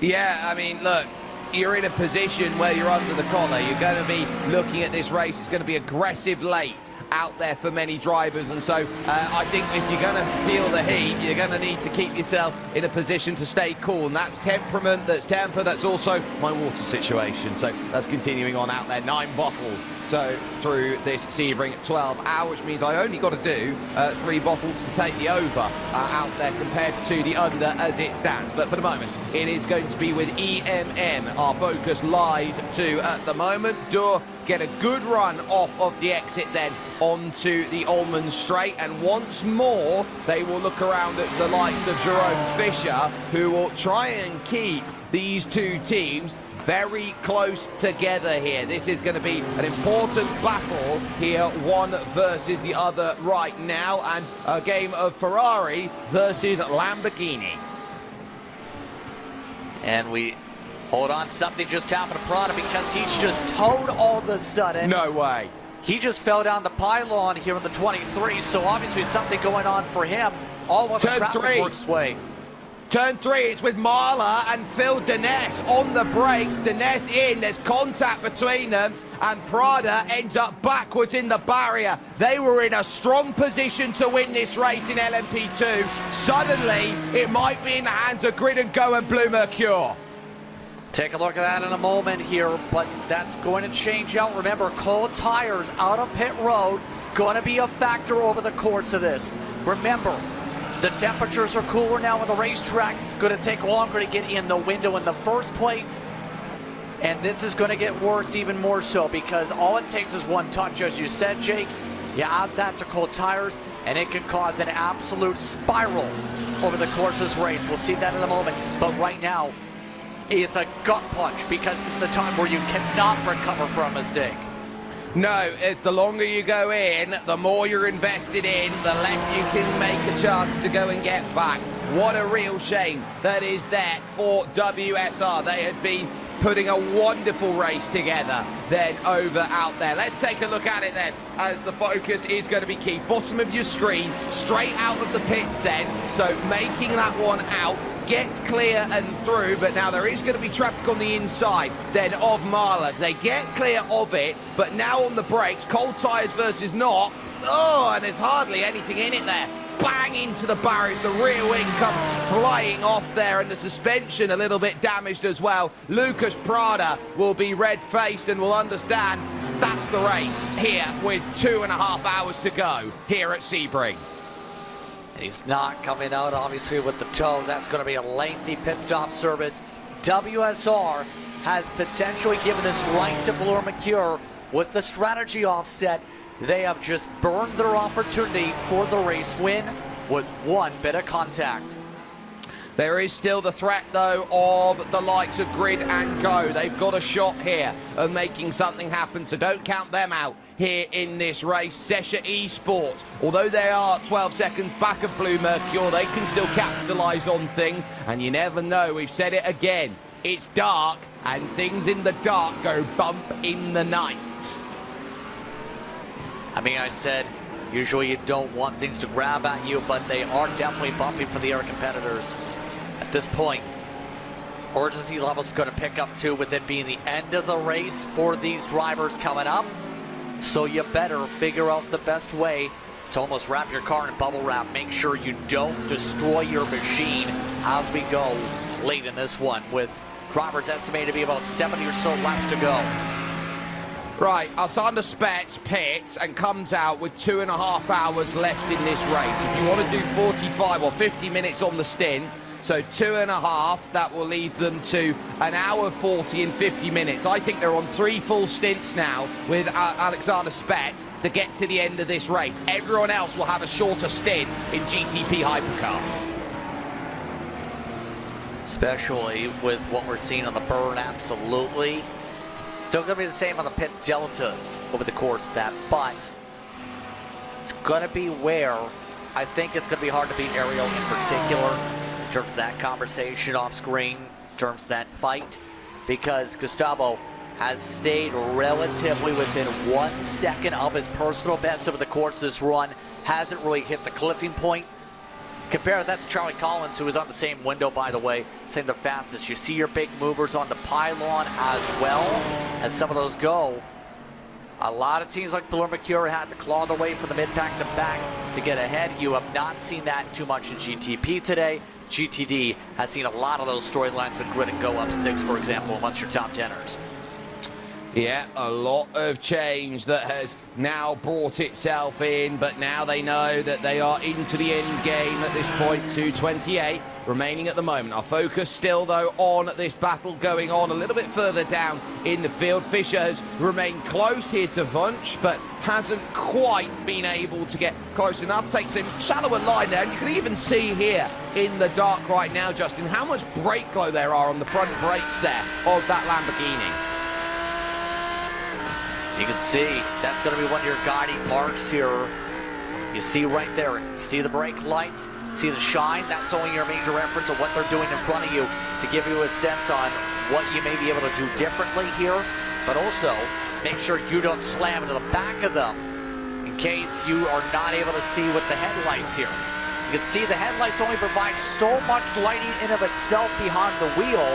S1: Yeah, I mean, look, you're in a position where you're under the collar. You're going to be looking at this race. It's going to be aggressive late out there for many drivers, and so I think if you're going to feel the heat, you're going to need to keep yourself in a position to stay cool, and that's temperament, that's temper, that's also my water situation. So that's continuing on out there. 9 bottles so through this Sebring 12 hour, which means I only got to do 3 bottles to take the over out there compared to the under as it stands. But for the moment, it is going to be with EMM. Our focus lies to at the moment. Dur get a good run off of the exit then onto the Ullman Straight, and once more they will look around at the likes of Jerome Fisher, who will try and keep these two teams very close together here. This is going to be an important battle here, one versus the other right now, and a game of Ferrari versus Lamborghini.
S3: And we hold on, something just happened to Prada because he's just towed all of a sudden.
S1: No way.
S3: He just fell down the pylon here in the 23, so obviously something going on for him. All while the traffic works way.
S1: Turn 3, it's with Marla and Phil Deness on the brakes. Deness in, there's contact between them, and Prada ends up backwards in the barrier. They were in a strong position to win this race in LMP2. Suddenly, it might be in the hands of Grid and Go and Blue Mercure.
S3: Take a look at that in a moment here, but that's going to change out. Remember, cold tires out of pit road, going to be a factor over the course of this. Remember, the temperatures are cooler now on the racetrack, going to take longer to get in the window in the first place. And this is going to get worse even more so, because all it takes is one touch, as you said, Jake. You add that to cold tires, and it can cause an absolute spiral over the course of this race. We'll see that in a moment, but right now, it's a gut punch, because this is the time where you cannot recover from a mistake.
S1: No, it's the longer you go in, the more you're invested in, the less you can make a chance to go and get back. What a real shame that is there for WSR. They had been putting a wonderful race together then over out there. Let's take a look at it then, as the focus is going to be key. Bottom of your screen, straight out of the pits then, so making that one out. Gets clear and through, but now there is going to be traffic on the inside then of Marla. They get clear of it, but now on the brakes, cold tyres versus not. Oh, and there's hardly anything in it there bang into the barriers. The rear wing comes flying off there, and the suspension a little bit damaged as well. Lucas Prada will be red-faced and will understand that's the race here with 2.5 hours to go here at Sebring.
S3: He's not coming out, obviously, with the toe. That's going to be a lengthy pit stop service. WSR has potentially given this right to Bloor-McCure with the strategy offset. They have just burned their opportunity for the race win with one bit of contact.
S1: There is still the threat, though, of the likes of Grid and Go. They've got a shot here of making something happen, so don't count them out here in this race. Sesha Esports, although they are 12 seconds back of Bloor-McCure, they can still capitalise on things, and you never know. We've said it again. It's dark, and things in the dark go bump in the night.
S3: I mean, I said, usually you don't want things to grab at you, but they are definitely bumping for the other competitors. At this point, urgency levels are going to pick up too, with it being the end of the race for these drivers coming up. So you better figure out the best way to almost wrap your car in bubble wrap. Make sure you don't destroy your machine as we go late in this one, with drivers estimated to be about 70 or so laps to go.
S1: Right, Alexander Spets pits and comes out with 2.5 hours left in this race. If you want to do 45 or 50 minutes on the stint, so 2.5, that will leave them to 1 hour 40 and 50 minutes. I think they're on 3 full stints now with Alexander Spets to get to the end of this race. Everyone else will have a shorter stint in GTP Hypercar. Especially with what we're seeing on the burn, absolutely. Still going to be the same on the pit deltas over the course of that, but it's going to be where I think it's going to be hard to beat Ariel in particular in terms of that conversation off screen, in terms of that fight, because Gustavo has stayed relatively within 1 second of his personal best over the course of this run, hasn't really hit the cliffing point. Compare that to Charlie Collins, who was on the same window, by the way, saying the fastest. You see your big movers on the pylon as well as some of those go. A lot of teams like Bloor-McCure had to claw their way from the mid-pack to back to get ahead. You have not seen that too much in GTP today. GTD has seen a lot of those storylines with Grid and Go up 6, for example, amongst your top 10ers. Yeah, a lot of change that has now brought itself in, but now they know that they are into the end game at this point. 2:28 remaining at the moment. Our focus still, though, on this battle going on a little bit further down in the field. Fisher has remained close here to Wunsch, but hasn't quite been able to get close enough. Takes a shallower line there, and you can even see here in the dark right now, Justin, how much brake glow there are on the front brakes there of that Lamborghini. You can see that's going to be one of your guiding marks here. You see right there, you see the brake lights, see the shine. That's only your major reference of what they're doing in front of you to give you a sense on what you may be able to do differently here, but also make sure you don't slam into the back of them in case you are not able to see with the headlights here. You can see the headlights only provide so much lighting in of itself behind the wheel.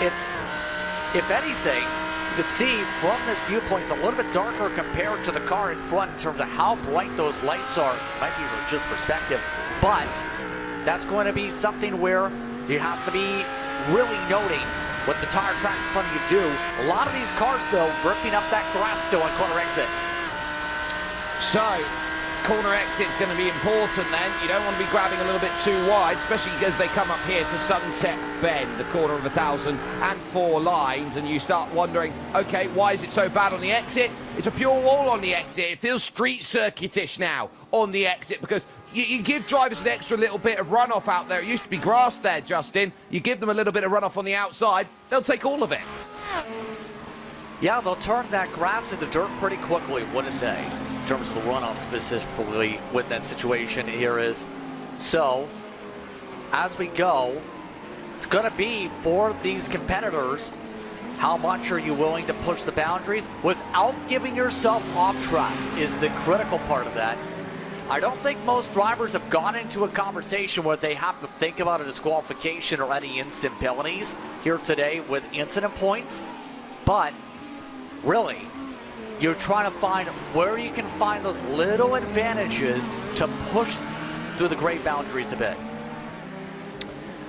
S1: It's, if anything, you can see from this viewpoint, it's a little bit darker compared to the car in front in terms of how bright those lights are. Might be just perspective, but that's going to be something where you have to be really noting what the tire tracks in front of you do. A lot of these cars, though, ripping up that grass still on corner exit. So, corner exit's going to be important then. You don't want to be grabbing a little bit too wide, especially as they come up here to Sunset Bend, the corner of 1,004 lines, and you start wondering, okay, why is it so bad on the exit? It's a pure wall on the exit. It feels street circuitish now on the exit because you give drivers an extra little bit of runoff out there. It used to be grass there, Justin. You give them a little bit of runoff on the outside, they'll take all of it. Yeah, they'll turn that grass into dirt pretty quickly, wouldn't they? In terms of the runoff specifically with that situation here is. So, as we go, it's going to be for these competitors, how much are you willing to push the boundaries without giving yourself off tracks is the critical part of that. I don't think most drivers have gone into a conversation where they have to think about a disqualification or any instant penalties here today with incident points, but really, you're trying to find where you can find those little advantages to push
S3: through the gray boundaries a bit.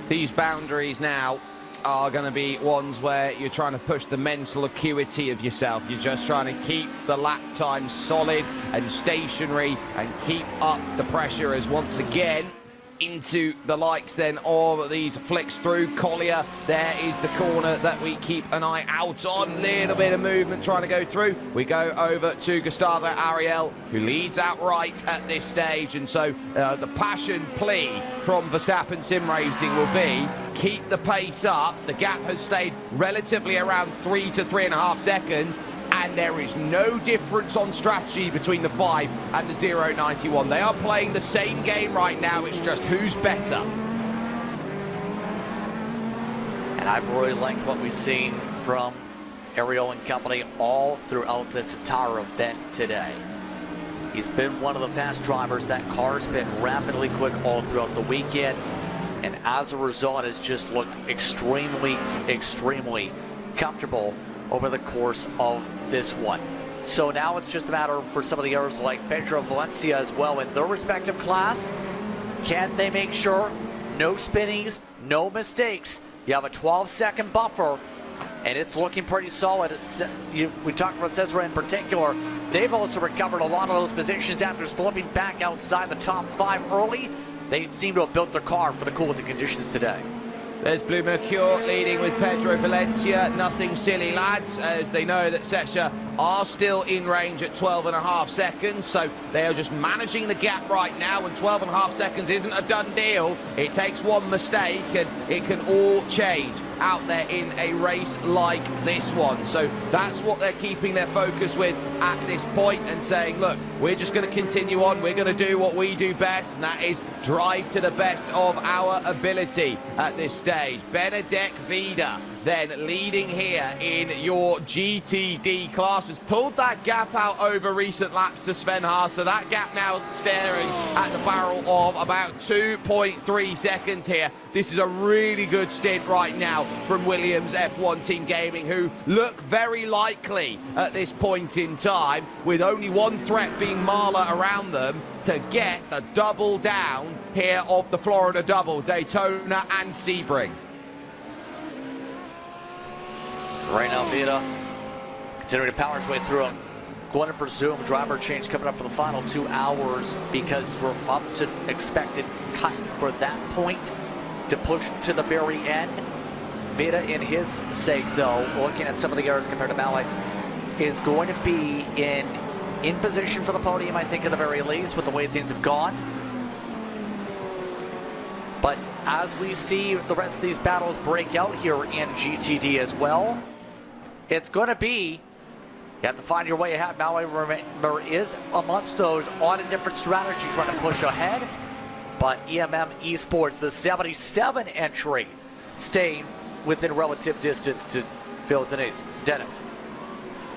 S1: These boundaries now are going to be ones where you're trying to push the mental acuity of yourself. You're just trying to keep the lap time solid and stationary and keep up the pressure as once again into the likes then of these flicks through. Collier, there is the corner that we keep an eye out on. Little bit of movement trying to go through. We go over to Gustavo Ariel, who leads out right at this stage. And so the passion plea from Verstappen Sim Racing will be keep the pace up. The gap has stayed relatively around 3 to 3.5 seconds. And there is no difference on strategy between the 5 and the 0.91. They are playing the same game right now. It's just who's better.
S3: And I've really liked what we've seen from Ariel and company all throughout this entire event today. He's been one of the fast drivers. That car's been rapidly quick all throughout the weekend. And as a result, has just looked extremely, extremely comfortable over the course of this one. So now it's just a matter for some of the others like Pedro Valencia as well in their respective class. Can they make sure no spinnies, no mistakes? You have a 12-second buffer, and it's looking pretty solid. We talked about Cesar in particular. They've also recovered a lot of those positions after slipping back outside the top 5 early. They seem to have built their car for the cooler conditions today.
S1: There's Blue Mercure leading with Pedro Valencia. Nothing silly, lads, as they know that Sesha are still in range at 12.5 seconds. So they are just managing the gap right now, and 12.5 seconds isn't a done deal. It takes one mistake, and it can all change out there in a race like this one. So that's what they're keeping their focus with at this point, and saying, look, we're just going to continue on. We're going to do what we do best, and that is drive to the best of our ability at this stage. Benedek Vida then leading here in your GTD class, has pulled that gap out over recent laps to Sven Haas. So that gap now staring at the barrel of about 2.3 seconds here. This is a really good stint right now from Williams F1 Team Gaming, who look very likely at this point in time, with only one threat being Marla around them, to get the double down here of the Florida double, Daytona and Sebring.
S3: Right now, Vida continuing to power his way through them. Going to presume driver change coming up for the final 2 hours, because we're up to expected cuts for that point to push to the very end. Vida, in his sake, though, looking at some of the errors compared to Malek, is going to be in position for the podium, I think, at the very least, with the way things have gone. But as we see the rest of these battles break out here in GTD as well, it's going to be, you have to find your way ahead. Malloy is amongst those on a different strategy, trying to push ahead. But EMM Esports, the 77 entry, staying within relative distance to Phil Dennis.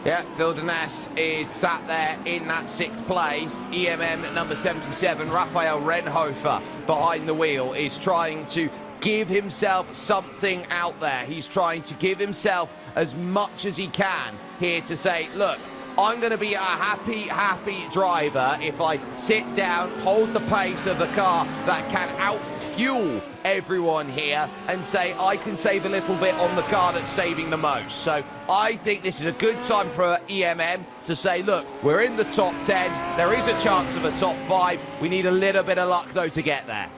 S1: Yeah, Phil Dennis is sat there in that 6th place. EMM number 77, Rafael Renhofer, behind the wheel, is trying to give himself something out there. He's trying to give himself as much as he can here to say, look, I'm going to be a happy driver if I sit down, hold the pace of the car that can out-fuel everyone here, and say I can save a little bit on the car that's saving the most. So I think this is a good time for EMM to say, look, we're in the top 10. There is a chance of a top 5. We need a little bit of luck, though, to get there.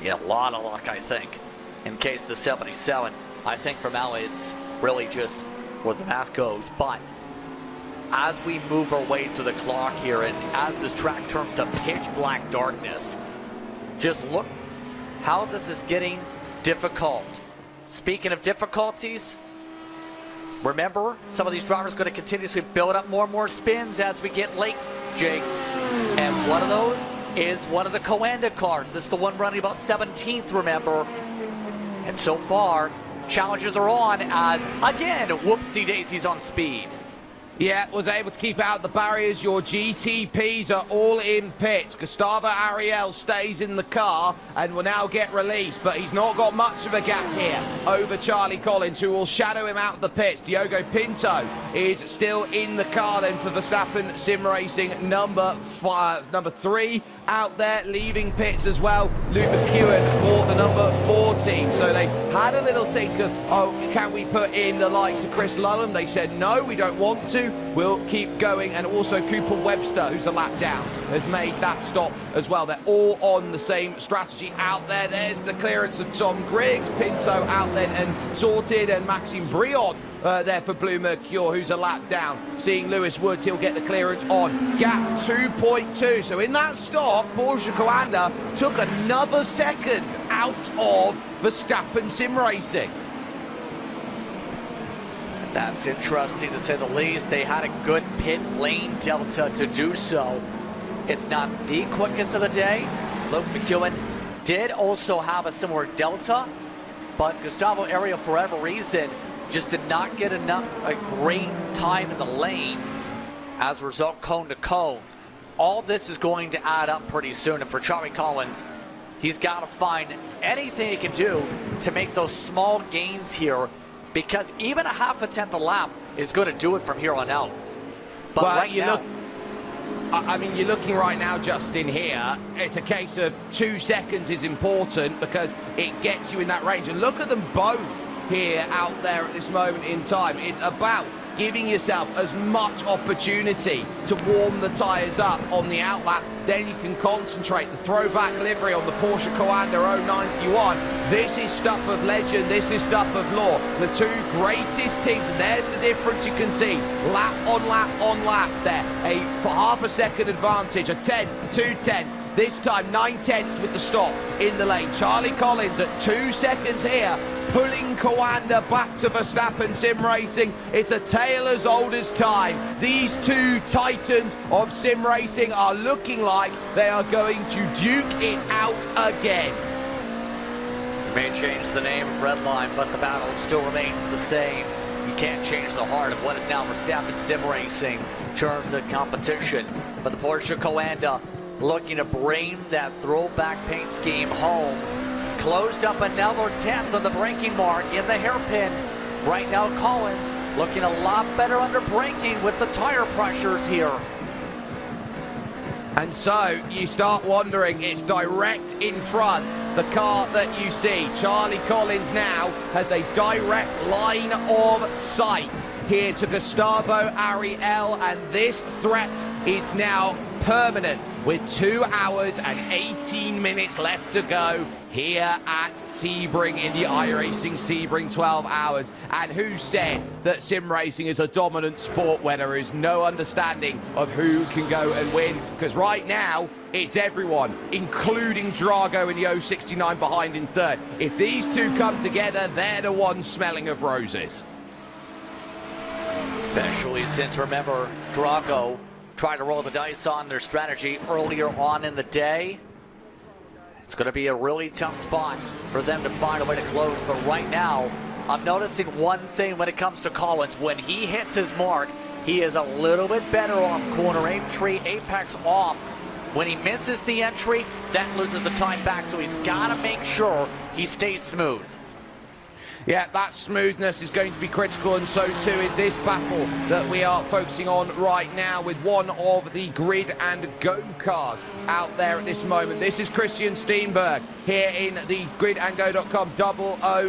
S3: Yeah, a lot of luck, I think, in case the 77. I think for Maui, it's really just where the math goes. But as we move our way through the clock here, and as this track turns to pitch black darkness, just look how this is getting difficult. Speaking of difficulties, remember, some of these drivers are going to continuously build up more and more spins as we get late, Jake. And one of those is one of the Coanda cars. This is the one running about 17th, remember. And so far, challenges are on as, again, whoopsie daisies on speed.
S1: Yeah, was able to keep out the barriers. Your GTPs are all in pits. Gustavo Ariel stays in the car and will now get released, but he's not got much of a gap here over Charlie Collins, who will shadow him out of the pits. Diogo Pinto is still in the car then for Verstappen Sim Racing number 3 out there, leaving pits as well. Luke McEwen for the number 4 team. So they had a little think of, oh, can we put in the likes of Chris Lullum? They said, no, we don't want to. We'll keep going. And also Cooper Webster, who's a lap down, has made that stop as well. They're all on the same strategy out there. There's the clearance of Tom Griggs. Pinto out then and sorted, and Maxime Brion there for Blue Mercure, who's a lap down. Seeing Lewis Woods, he'll get the clearance on gap 2.2. So in that stop, Porsche Coanda took another second out of Verstappen Sim Racing.
S3: That's interesting to say the least. They had a good pit lane delta to do so. It's not the quickest of the day. Luke McEwen did also have a similar delta, but Gustavo Ariel, for whatever reason, just did not get a great time in the lane. As a result, cone to cone. All this is going to add up pretty soon, and for Charlie Collins, he's got to find anything he can do to make those small gains here, because even a half a tenth a lap is going to do it from here on out. But
S1: well,
S3: right now,
S1: I mean, you're looking right now, Justin, here. It's a case of 2 seconds is important because it gets you in that range. And look at them both here out there at this moment in time. It's about giving yourself as much opportunity to warm the tyres up on the outlap. Then you can concentrate. The throwback livery on the Porsche Coanda 091. This is stuff of legend. This is stuff of law. The two greatest teams, and there's the difference you can see. Lap on lap on lap there. A half a second advantage, a tenth, 2/10. This time 9/10 with the stop in the lane. Charlie Collins at 2 seconds here, pulling Coanda back to Verstappen Sim Racing. It's a tale as old as time. These two titans of sim racing are looking like they are going to duke it out again.
S3: may change the name of Redline, but the battle still remains the same. You can't change the heart of what is now Verstappen Sim Racing in terms of competition. But the Porsche Coanda looking to bring that throwback paint scheme home. Closed up another 10th on the braking mark in the hairpin. Right now Collins looking a lot better under braking with the tire pressures here.
S1: And so you start wondering, it's direct in front, the car that you see. Charlie Collins now has a direct line of sight here to Gustavo Ariel, and this threat is now permanent with 2 hours and 18 minutes left to go here at Sebring in the iRacing Sebring 12 hours. And who said that sim racing is a dominant sport where there is no understanding of who can go and win? Because right now, it's everyone, including Drago in the 069 behind in third. If these two come together, they're the ones smelling of roses.
S3: Especially since, remember, Drago tried to roll the dice on their strategy earlier on in the day. It's going to be a really tough spot for them to find a way to close. But right now, I'm noticing one thing when it comes to Collins. When he hits his mark, he is a little bit better off corner entry, apex off. When he misses the entry, that loses the time back. So he's got to make sure he stays smooth.
S1: Yeah, that smoothness is going to be critical, and so too is this battle that we are focusing on right now with one of the grid and go cars out there at this moment. This is Christian Steenberg here in the gridandgo.com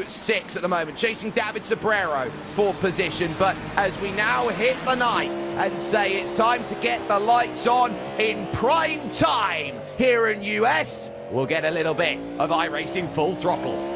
S1: 006 at the moment, chasing David Sobrero for position. But as we now hit the night and say it's time to get the lights on in prime time here in US, we'll get a little bit of iRacing Full Throttle.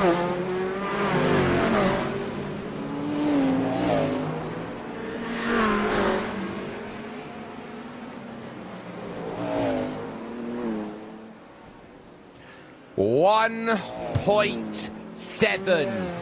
S1: .7.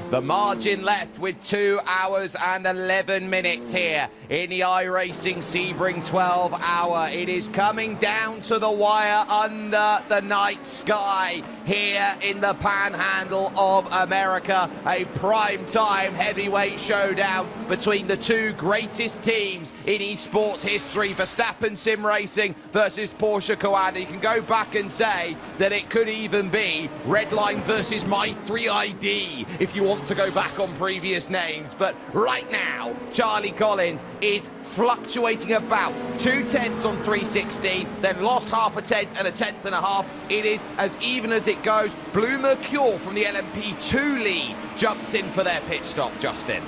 S1: The margin left with 2 hours and 11 minutes here in the iRacing Sebring 12 hour. It is coming down to the wire under the night sky here in the panhandle of America. A prime time heavyweight showdown between the two greatest teams in esports history. Verstappen Sim Racing versus Porsche Coanda. You can go back and say that it could even be Redline versus My 3ID if you want to go back on previous names. But right now, Charlie Collins is fluctuating about 2/10 on 316, then lost half a tenth and a tenth and a half. It is as even as it goes. Blue Mercure from the LMP2 lead jumps in for their pit stop, Justin.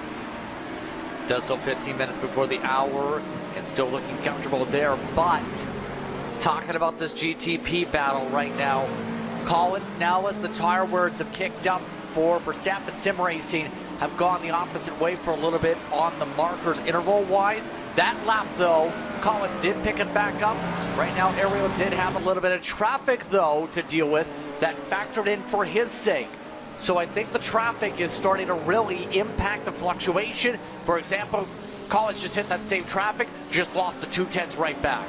S3: Does so 15 minutes before the hour and still looking comfortable there. But talking about this GTP battle right now, Collins, now as the tire wears have kicked up for Verstappen Sim Racing, have gone the opposite way for a little bit on the markers interval-wise. That lap, though, Collins did pick it back up. Right now, Ariel did have a little bit of traffic, though, to deal with that factored in for his sake. So I think the traffic is starting to really impact the fluctuation. For example, Collins just hit that same traffic, just lost the 2/10 right back.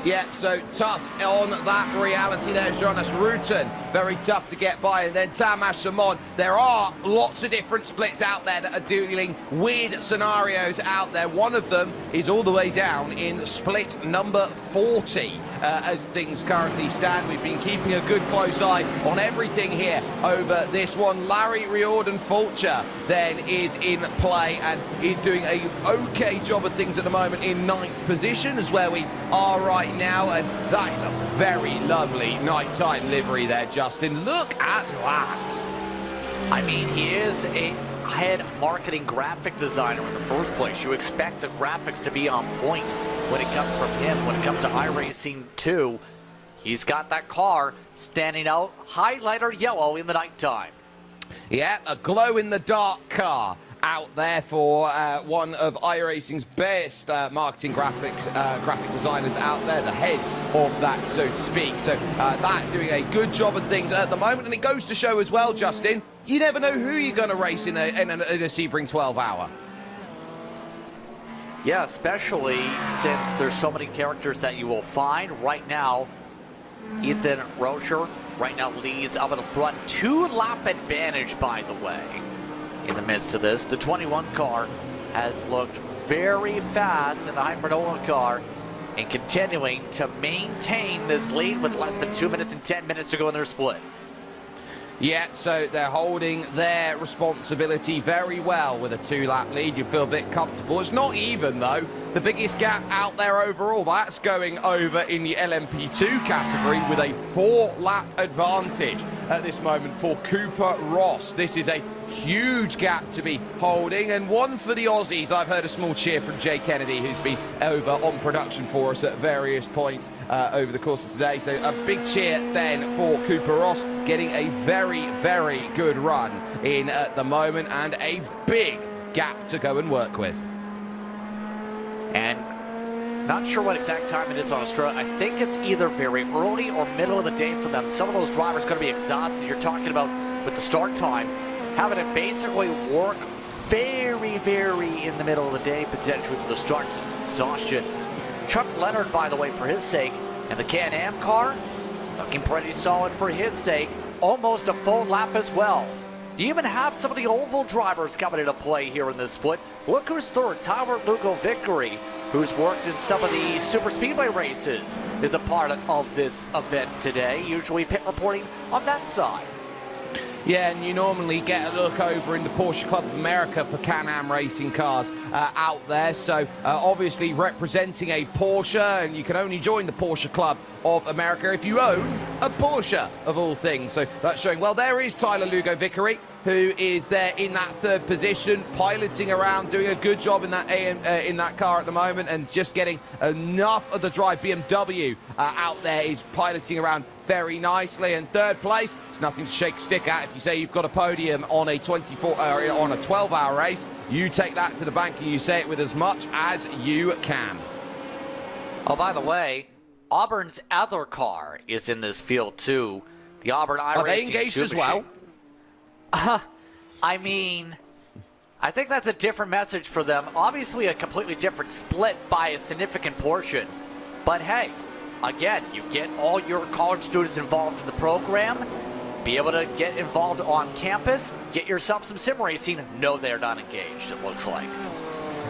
S1: Yeah, so tough on that reality there, Jonas Rutten. Very tough to get by. And then Tamas Simon. There are lots of different splits out there that are dealing weird scenarios out there. One of them is all the way down in split number 40 as things currently stand. We've been keeping a good close eye on everything here over this one. Larry Riordan Fulcher then is in play and is doing a okay job of things at the moment in 9th position, is where we are right now, and that is a very lovely nighttime livery there, Justin. Look at that.
S3: I mean, he is a head marketing graphic designer in the first place. You expect the graphics to be on point when it comes from him. When it comes to iRacing 2, he's got that car standing out highlighter yellow in the nighttime.
S1: Yeah, a glow-in-the-dark car out there for one of iRacing's best marketing graphic designers out there, the head of that, so to speak. So that doing a good job of things at the moment, and it goes to show as well, Justin, you never know who you're going to race in a Sebring 12 hour.
S3: Yeah, especially since there's so many characters that you will find. Right now, Ethan Rocher right now leads up in the front. 2-lap advantage, by the way. In the midst of this, the 21 car has looked very fast in the Hypernova car and continuing to maintain this lead with less than 2 minutes and 10 minutes to go in their split.
S1: Yeah, so they're holding their responsibility very well with a 2-lap lead. You feel a bit comfortable. It's not even, though. The biggest gap out there overall, that's going over in the LMP2 category with a 4-lap advantage at this moment for Cooper Ross. This is a huge gap to be holding, and one for the Aussies. I've heard a small cheer from Jay Kennedy, who's been over on production for us at various points over the course of today. So a big cheer then for Cooper Ross, getting a very, very good run in at the moment, and a big gap to go and work with.
S3: And not sure what exact time it is on Australia. I think it's either very early or middle of the day for them. Some of those drivers are going to be exhausted. You're talking about with the start time, having to basically work very, very in the middle of the day, potentially for the start exhaustion. Chuck Leonard, by the way, for his sake, and the Can-Am car, looking pretty solid for his sake. Almost a full lap as well. You even have some of the oval drivers coming into play here in this split. Look who's third. Tyler Lugo Vickery, who's worked in some of the super speedway races, is a part of this event today. Usually pit reporting on that side.
S1: Yeah, and you normally get a look over in the Porsche Club of America for Can-Am racing cars out there. So obviously representing a Porsche, and you can only join the Porsche Club of America if you own a Porsche, of all things. So that's showing, well, there is Tyler Lugo Vickery. who is there in that third position, piloting around, doing a good job in that car at the moment, and just getting enough of the drive. BMW out there is piloting around very nicely. And third place, it's nothing to shake a stick at. If you say you've got a podium on a 12-hour race, you take that to the bank and you say it with as much as you can.
S3: Oh, by the way, Auburn's other car is in this field too. The Auburn iRacing.
S1: Are they engaged as well?
S3: I mean, I think that's a different message for them. Obviously, a completely different split by a significant portion. But hey, again, you get all your college students involved in the program, be able to get involved on campus, get yourself some sim racing. No, they're not engaged, it looks like.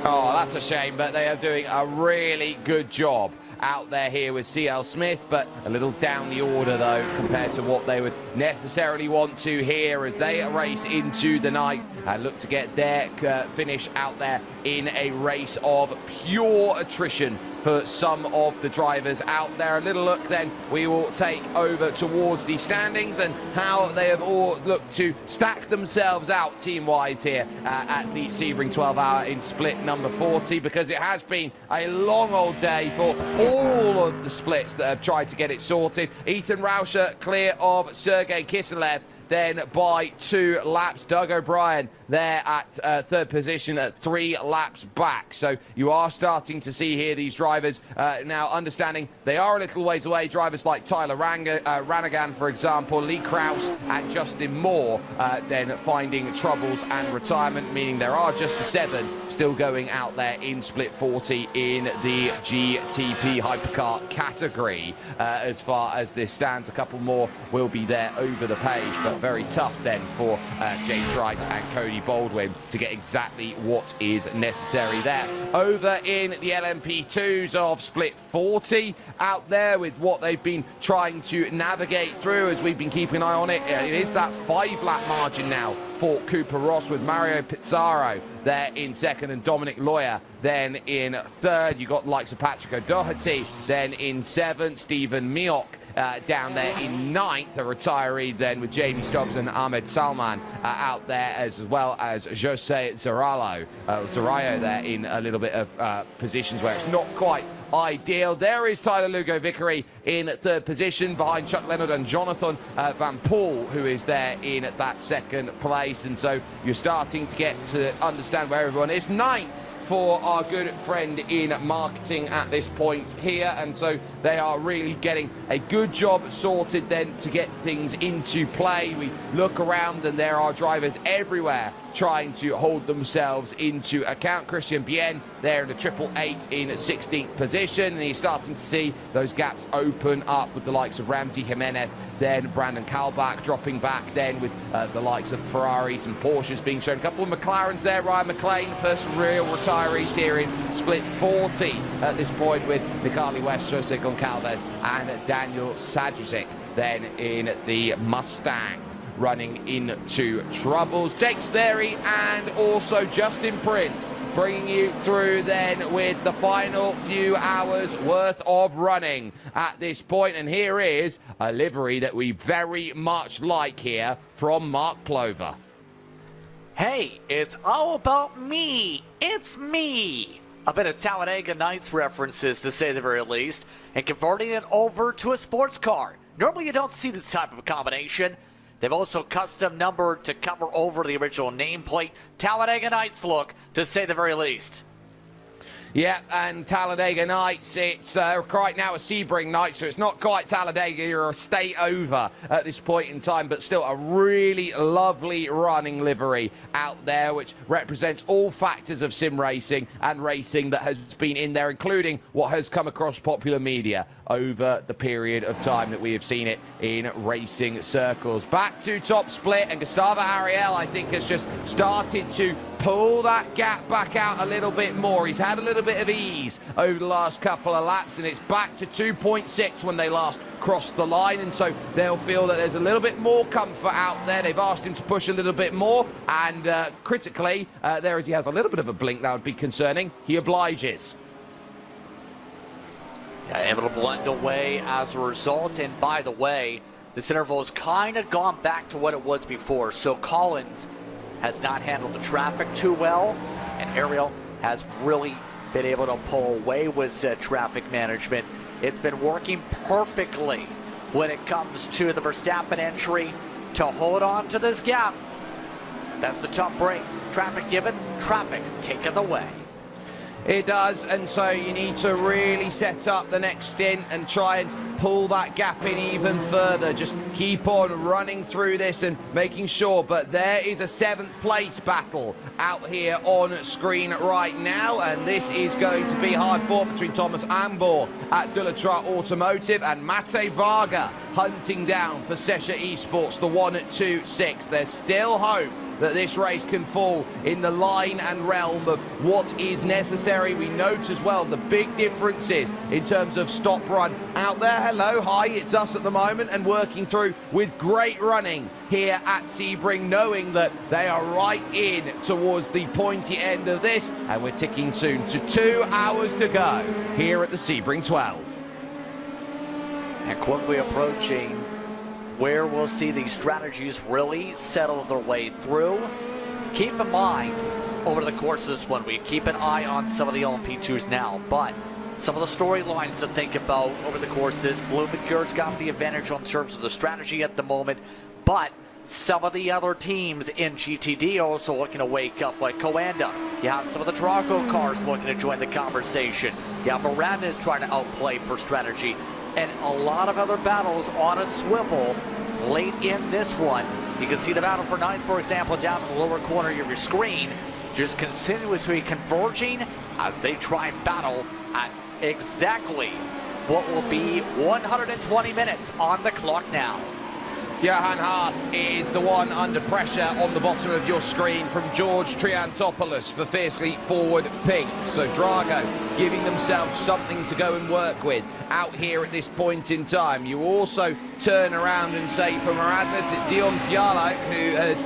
S1: Oh, that's a shame, but they are doing a really good job out there here with CL Smith, but a little down the order, though, compared to what they would necessarily want to here as they race into the night and look to get their finish out there in a race of pure attrition for some of the drivers out there. A little look then we will take over towards the standings and how they have all looked to stack themselves out team-wise here at the Sebring 12-hour in split number 40, because it has been a long old day for all of the splits that have tried to get it sorted. Ethan Rauscher clear of Sergei Kiselev, then by 2 laps. Doug O'Brien there at third position at 3 laps back. So you are starting to see here these drivers now understanding they are a little ways away. Drivers like Tyler Ranagan, for example, Lee Krause and Justin Moore then finding troubles and retirement, meaning there are just the 7 still going out there in split 40 in the GTP hypercar category. As far as this stands, a couple more will be there over the page, but very tough then for James Wright and Cody Baldwin to get exactly what is necessary there. Over in the LMP2s of split 40 out there with what they've been trying to navigate through as we've been keeping an eye on it. It is that 5-lap margin now for Cooper Ross, with Mario Pizarro there in second and Dominic Loyer then in third. You got the likes of Patrick O'Doherty then in seventh, Stephen Mioch down there in ninth, a retiree then with Jamie Stubbs and Ahmed Salman out there, as well as Jose Zarayo there in a little bit of positions where it's not quite ideal. There is Tyler Lugo Vickery in third position behind Chuck Leonard and Jonathan Van Poel, who is there in that second place. And so you're starting to get to understand where everyone is. Ninth for our good friend in marketing at this point here, and so they are really getting a good job sorted then to get things into play. We look around and there are drivers everywhere trying to hold themselves into account. Christian Bien there in the 888 in 16th position, and he's starting to see those gaps open up with the likes of Ramsey Jimenez, then Brandon Kalbach dropping back then with the likes of Ferraris and Porsches being shown. A couple of McLarens there. Ryan McLean, first real retirees here in split 40 at this point, with Nikali West, Jose Goncalves and Daniel Sadrzik then in the Mustang running into troubles. Jake Sperry and also Justin Prince bringing you through then with the final few hours worth of running at this point. And here is a livery that we very much like here from Mark Plover.
S3: Hey, it's all about me. It's me. A bit of Talladega Nights references, to say the very least, and converting it over to a sports car. Normally you don't see this type of a combination. They've also custom numbered to cover over the original nameplate. Talladega Nights look, to say the very least.
S1: Yeah, and Talladega Nights, it's right now a Sebring night, so it's not quite Talladega. You're a state over at this point in time, but still a really lovely running livery out there, which represents all factors of sim racing and racing that has been in there, including what has come across popular media over the period of time that we have seen it in racing circles. Back to top split, and Gustavo Ariel, I think, has just started to pull that gap back out a little bit more. He's had a little bit of ease over the last couple of laps, and it's back to 2.6 when they last crossed the line, and so they'll feel that there's a little bit more comfort out there. They've asked him to push a little bit more, and critically, there as he has a little bit of a blink, that would be concerning. He obliges.
S3: Yeah, able to blend away as a result. And by the way, this interval has kind of gone back to what it was before. So Collins has not handled the traffic too well, and Ariel has really been able to pull away with traffic management. It's been working perfectly when it comes to the Verstappen entry to hold on to this gap. That's the top break. Traffic given, traffic taken away.
S1: It does, and so you need to really set up the next stint and try and pull that gap in even further. Just keep on running through this and making sure. But there is a 7th place battle out here on screen right now, and this is going to be hard fought between Thomas Ambor at Dullatra Automotive and Mate Varga hunting down for Sesha Esports, the 1-2-6. There's still hope that this race can fall in the line and realm of what is necessary. We note as well the big differences in terms of stop run out there. Hello, hi, it's us at the moment, and working through with great running here at Sebring, knowing that they are right in towards the pointy end of this, and we're ticking soon to 2 hours to go here at the Sebring 12.
S3: And quickly approaching where we'll see these strategies really settle their way through. Keep in mind, over the course of this one, we keep an eye on some of the LMP2s now, but some of the storylines to think about over the course of this. Blue Mercure's got the advantage on terms of the strategy at the moment, but some of the other teams in GTD are also looking to wake up, like Coanda. You have some of the Drago cars looking to join the conversation. You have Miranda is trying to outplay for strategy, and a lot of other battles on a swivel late in this one. You can see the battle for 9th, for example, down in the lower corner of your screen, just continuously converging as they try and battle at exactly what will be 120 minutes on the clock now.
S1: Johan Hart is the one under pressure on the bottom of your screen from George Triantopoulos for fiercely forward pink. So Drago giving themselves something to go and work with out here at this point in time. You also turn around and say for Maradnas, it's Dion Fialo who has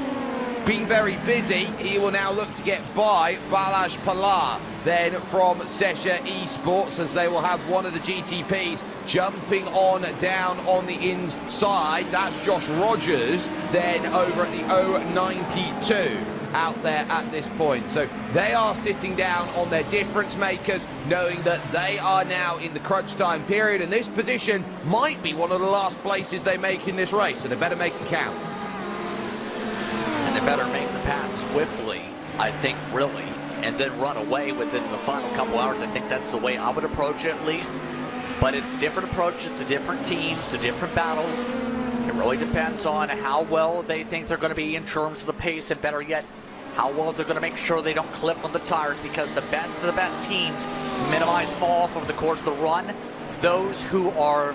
S1: been very busy. He will now look to get by Balazs Pilar then from Sesha Esports, as they will have one of the GTPs jumping on down on the inside. That's Josh Rogers then over at the 092 out there at this point. So they are sitting down on their difference makers, knowing that they are now in the crunch time period, and this position might be one of the last places they make in this race, so they better make it count.
S3: And they better make the pass swiftly, I think, really, and then run away within the final couple hours. I think that's the way I would approach it, at least. But it's different approaches to different teams, to different battles. It really depends on how well they think they're going to be in terms of the pace, and better yet, how well they're going to make sure they don't clip on the tires, because the best of the best teams minimize fall off over the course of the run. Those who are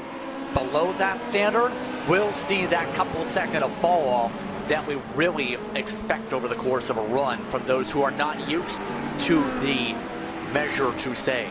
S3: below that standard will see that couple second of fall off that we really expect over the course of a run from those who are not used to the measure to save.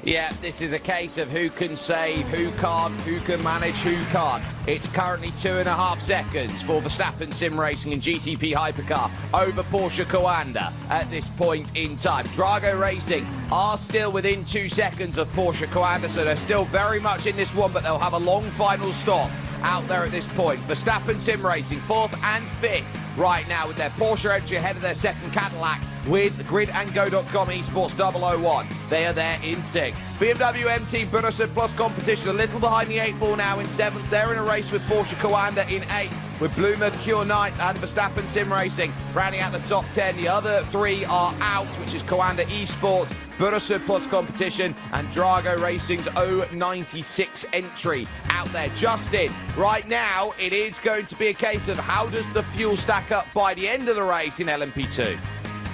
S1: Yeah, this is a case of who can save, who can't, who can manage, who can't. It's currently 2.5 seconds for Verstappen Sim Racing and GTP Hypercar over Porsche Coanda at this point in time. Drago Racing are still within 2 seconds of Porsche Coanda, so they're still very much in this one, but they'll have a long final stop out there at this point. Verstappen Sim Racing 4th and 5th right now with their Porsche entry ahead of their second Cadillac with gridandgo.com esports 001. They are there in 6th. BMW MT Burasud Plus competition a little behind the 8 ball now in 7th. They're in a race with Porsche Coanda in 8th, with Blue Mercure 9th and Verstappen Sim Racing rounding out the top 10. The other 3 are out, which is Coanda Esports, Burasud Plus competition, and Drago Racing's 096 entry out there. Justin, right now it is going to be a case of how does the fuel stack up by the end of the race in LMP2?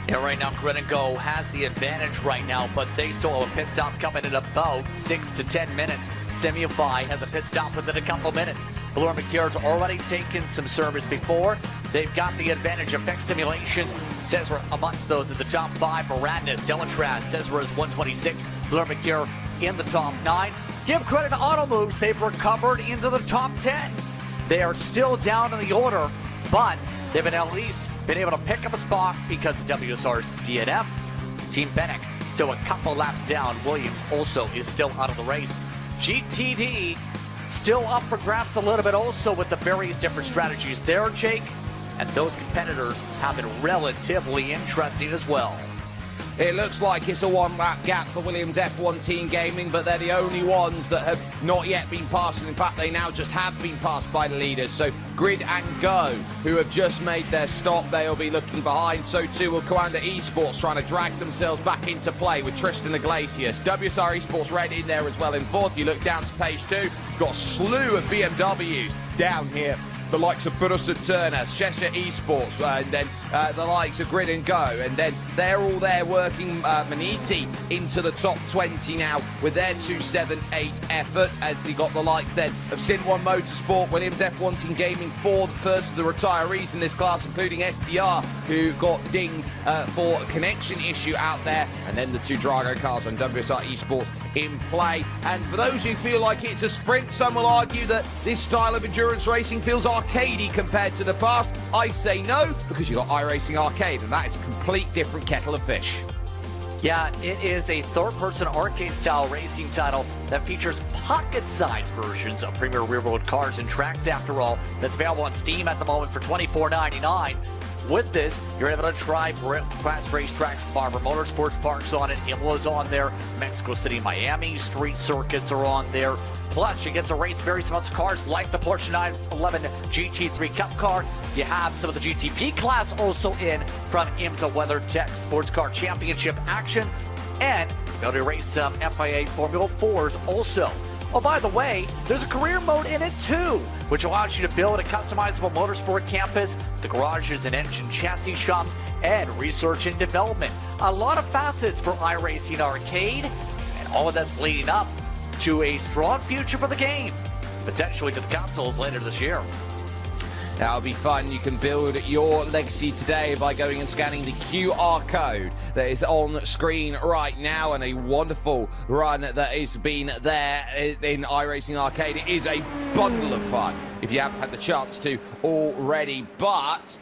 S3: Yeah, right now, Grid and Go has the advantage right now, but they still have a pit stop coming in about 6 to 10 minutes. Semify has a pit stop within a couple minutes. Blue Mercure's already taken some service before. They've got the advantage. Effect Simulations says we're amongst those in the top 5. Maradnas, Delatraz says we're as 126. Blue Mercure in the top 9. Give credit to Auto Moves. They've recovered into the top 10. They are still down in the order, but they've been at least been able to pick up a spot because of WSR's DNF. Team Benek still a couple laps down. Williams also is still out of the race. GTD still up for grabs a little bit also with the various different strategies there, Jake. And those competitors have been relatively interesting as well.
S1: It looks like it's a one-lap gap for Williams F1 Team Gaming, but they're the only ones that have not yet been passed. And in fact, they now just have been passed by the leaders. So Grid and Go, who have just made their stop, they'll be looking behind. So too will Coanda Esports, trying to drag themselves back into play with Tristan Iglesias. WSR Esports Red in there as well in fourth. You look down to page 2, got a slew of BMWs down here. The likes of Burusut Turner, Cheshire Esports, and then the likes of Grid and Go. And then they're all there working Maniti into the top 20 now with their 278 effort, as they got the likes then of Stint 1 Motorsport, Williams F1 Team Gaming for the first of the retirees in this class, including SDR, who got dinged for a connection issue out there. And then the 2 Drago cars on WSR Esports in play. And for those who feel like it's a sprint, some will argue that this style of endurance racing feels arcadey compared to the past. I say no, because you've got iRacing Arcade, and that is a complete different kettle of fish.
S3: Yeah, it is a third-person arcade-style racing title that features pocket-sized versions of premier rear-wheel cars and tracks, after all. That's available on Steam at the moment for $24.99. With this, you're able to try class racetracks, Barber Motorsports Park's on it, Imola's on there, Mexico City, Miami street circuits are on there. Plus, you get to race various amounts of cars like the Porsche 911 GT3 Cup car. You have some of the GTP class also in from IMSA WeatherTech SportsCar Championship action. And you're able to race some FIA Formula 4s also. Oh, by the way, there's a career mode in it too, which allows you to build a customizable motorsport campus, the garages and engine chassis shops, and research and development. A lot of facets for iRacing Arcade, and all of that's leading up to a strong future for the game, potentially to the consoles later this year.
S1: That'll be fun. You can build your legacy today by going and scanning the QR code that is on screen right now, and a wonderful run that has been there in iRacing Arcade. It is a bundle of fun if you haven't had the chance to already, but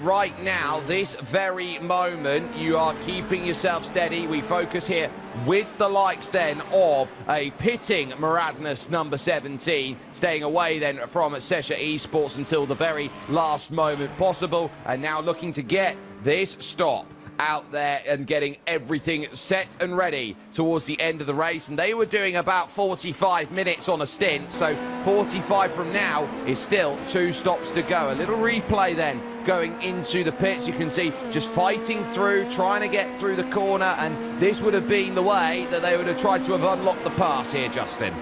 S1: right now, this very moment, you are keeping yourself steady. We focus here with the likes then of a pitting Maradness number 17, staying away then from Sesha Esports until the very last moment possible, and now looking to get this stop out there and getting everything set and ready towards the end of the race. And they were doing about 45 minutes on a stint, so 45 from now is still 2 stops to go. A little replay then going into the pits. You can see just fighting through, trying to get through the corner, and this would have been the way that they would have tried to have unlocked the pass here, Justin.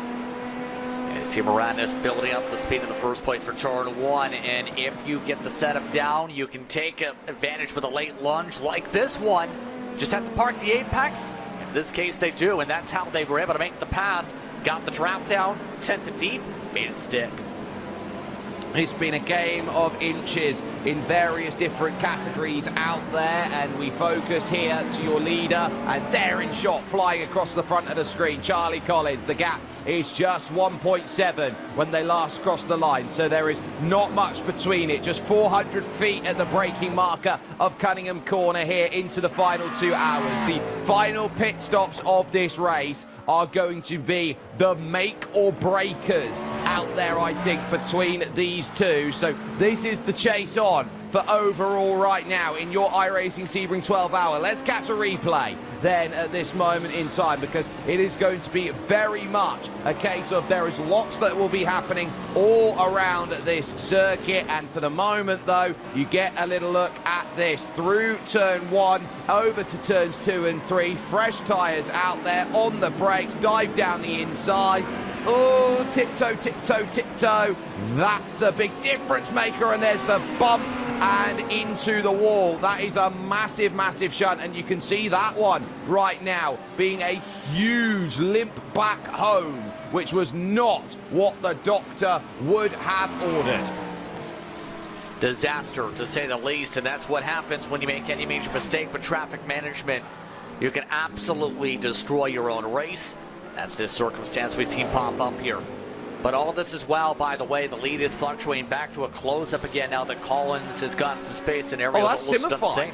S3: You see Moranis building up the speed in the first place for turn 1, and if you get the setup down, you can take advantage with a late lunge like this one. Just have to park the apex. In this case, they do, and that's how they were able to make the pass. Got the draft down, sent it deep, made it stick.
S1: It's been a game of inches in various different categories out there, and we focus here to your leader, and they're in shot, flying across the front of the screen. Charlie Collins, the gap is just 1.7 when they last crossed the line, so there is not much between it. Just 400 feet at the braking marker of Cunningham Corner here into the final 2 hours. The final pit stops of this race are going to be the make or breakers out there, I think, between these two. So this is the chase on for overall right now in your iRacing Sebring 12 hour. Let's catch a replay then at this moment in time, because it is going to be very much a case of there is lots that will be happening all around this circuit. And for the moment though, you get a little look at this through turn 1 over to turns 2 and 3. Fresh tires out there on the brakes, dive down the inside. Oh, tiptoe, tiptoe, tiptoe. That's a big difference maker, and there's the bump and into the wall. That is a massive, massive shunt, and you can see that one right now being a huge limp back home, which was not what the doctor would have ordered.
S3: Disaster, to say the least, and that's what happens when you make any major mistake with traffic management. You can absolutely destroy your own race. That's the circumstance we've seen pop up here. But all this as well, by the way, the lead is fluctuating back to a close-up again now that Collins has gotten some space and areas.
S1: Oh, that's Simify.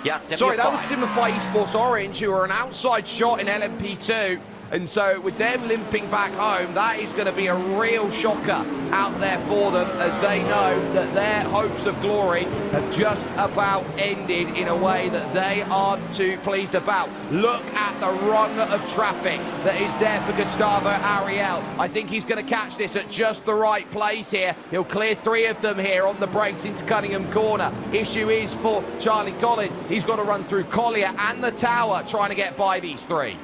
S3: Yeah, Simify.
S1: Sorry, that was Simify Esports Orange, who are an outside shot in LMP2. And so with them limping back home, that is going to be a real shocker out there for them, as they know that their hopes of glory have just about ended in a way that they aren't too pleased about. Look at the run of traffic that is there for Gustavo Ariel. I think he's going to catch this at just the right place here. He'll clear 3 of them here on the brakes into Cunningham Corner. Issue is for Charlie Collins. He's got to run through Collier and the Tower trying to get by these 3.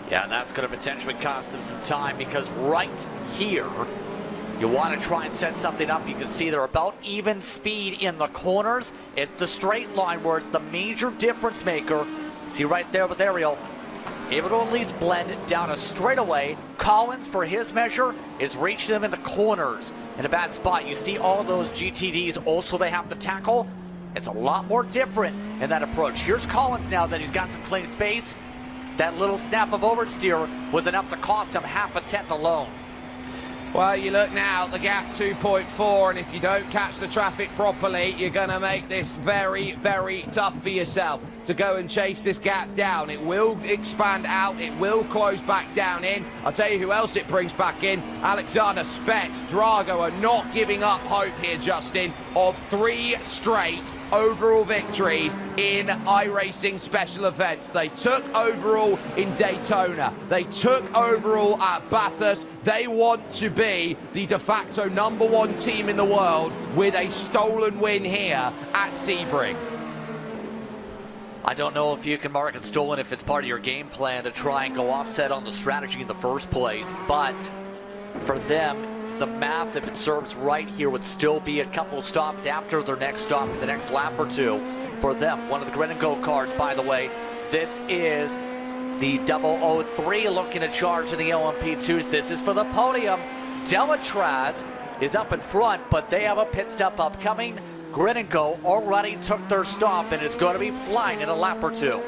S3: Yeah, and that's going to potentially cost them some time, because right here, you want to try and set something up. You can see they're about even speed in the corners. It's the straight line where it's the major difference maker. See right there with Ariel, able to at least blend down a straightaway. Collins, for his measure, is reaching them in the corners in a bad spot. You see all those GTDs also they have to tackle. It's a lot more different in that approach. Here's Collins now that he's got some clean space. That little snap of oversteer was enough to cost him half a tenth alone.
S1: Well, you look now, the gap 2.4, and if you don't catch the traffic properly, you're going to make this very, very tough for yourself to go and chase this gap down. It will expand out, it will close back down in. I'll tell you who else it brings back in. Alexander Spetz, Drago are not giving up hope here, Justin, of 3 straight overall victories in iRacing special events. They took overall in Daytona. They took overall at Bathurst. They want to be the de facto #1 team in the world with a stolen win here at Sebring.
S3: I don't know if you can mark it stolen if it's part of your game plan to try and go offset on the strategy in the first place, but for them, the math, if it serves right here, would still be a couple stops after their next stop, the next lap or 2 for them. One of the Grid and Go cars, by the way. This is the 003 looking to charge in the LMP2s. This is for the podium. Delatraz is up in front, but they have a pit stop upcoming. Grid and Go already took their stop and is going to be flying in a lap or 2.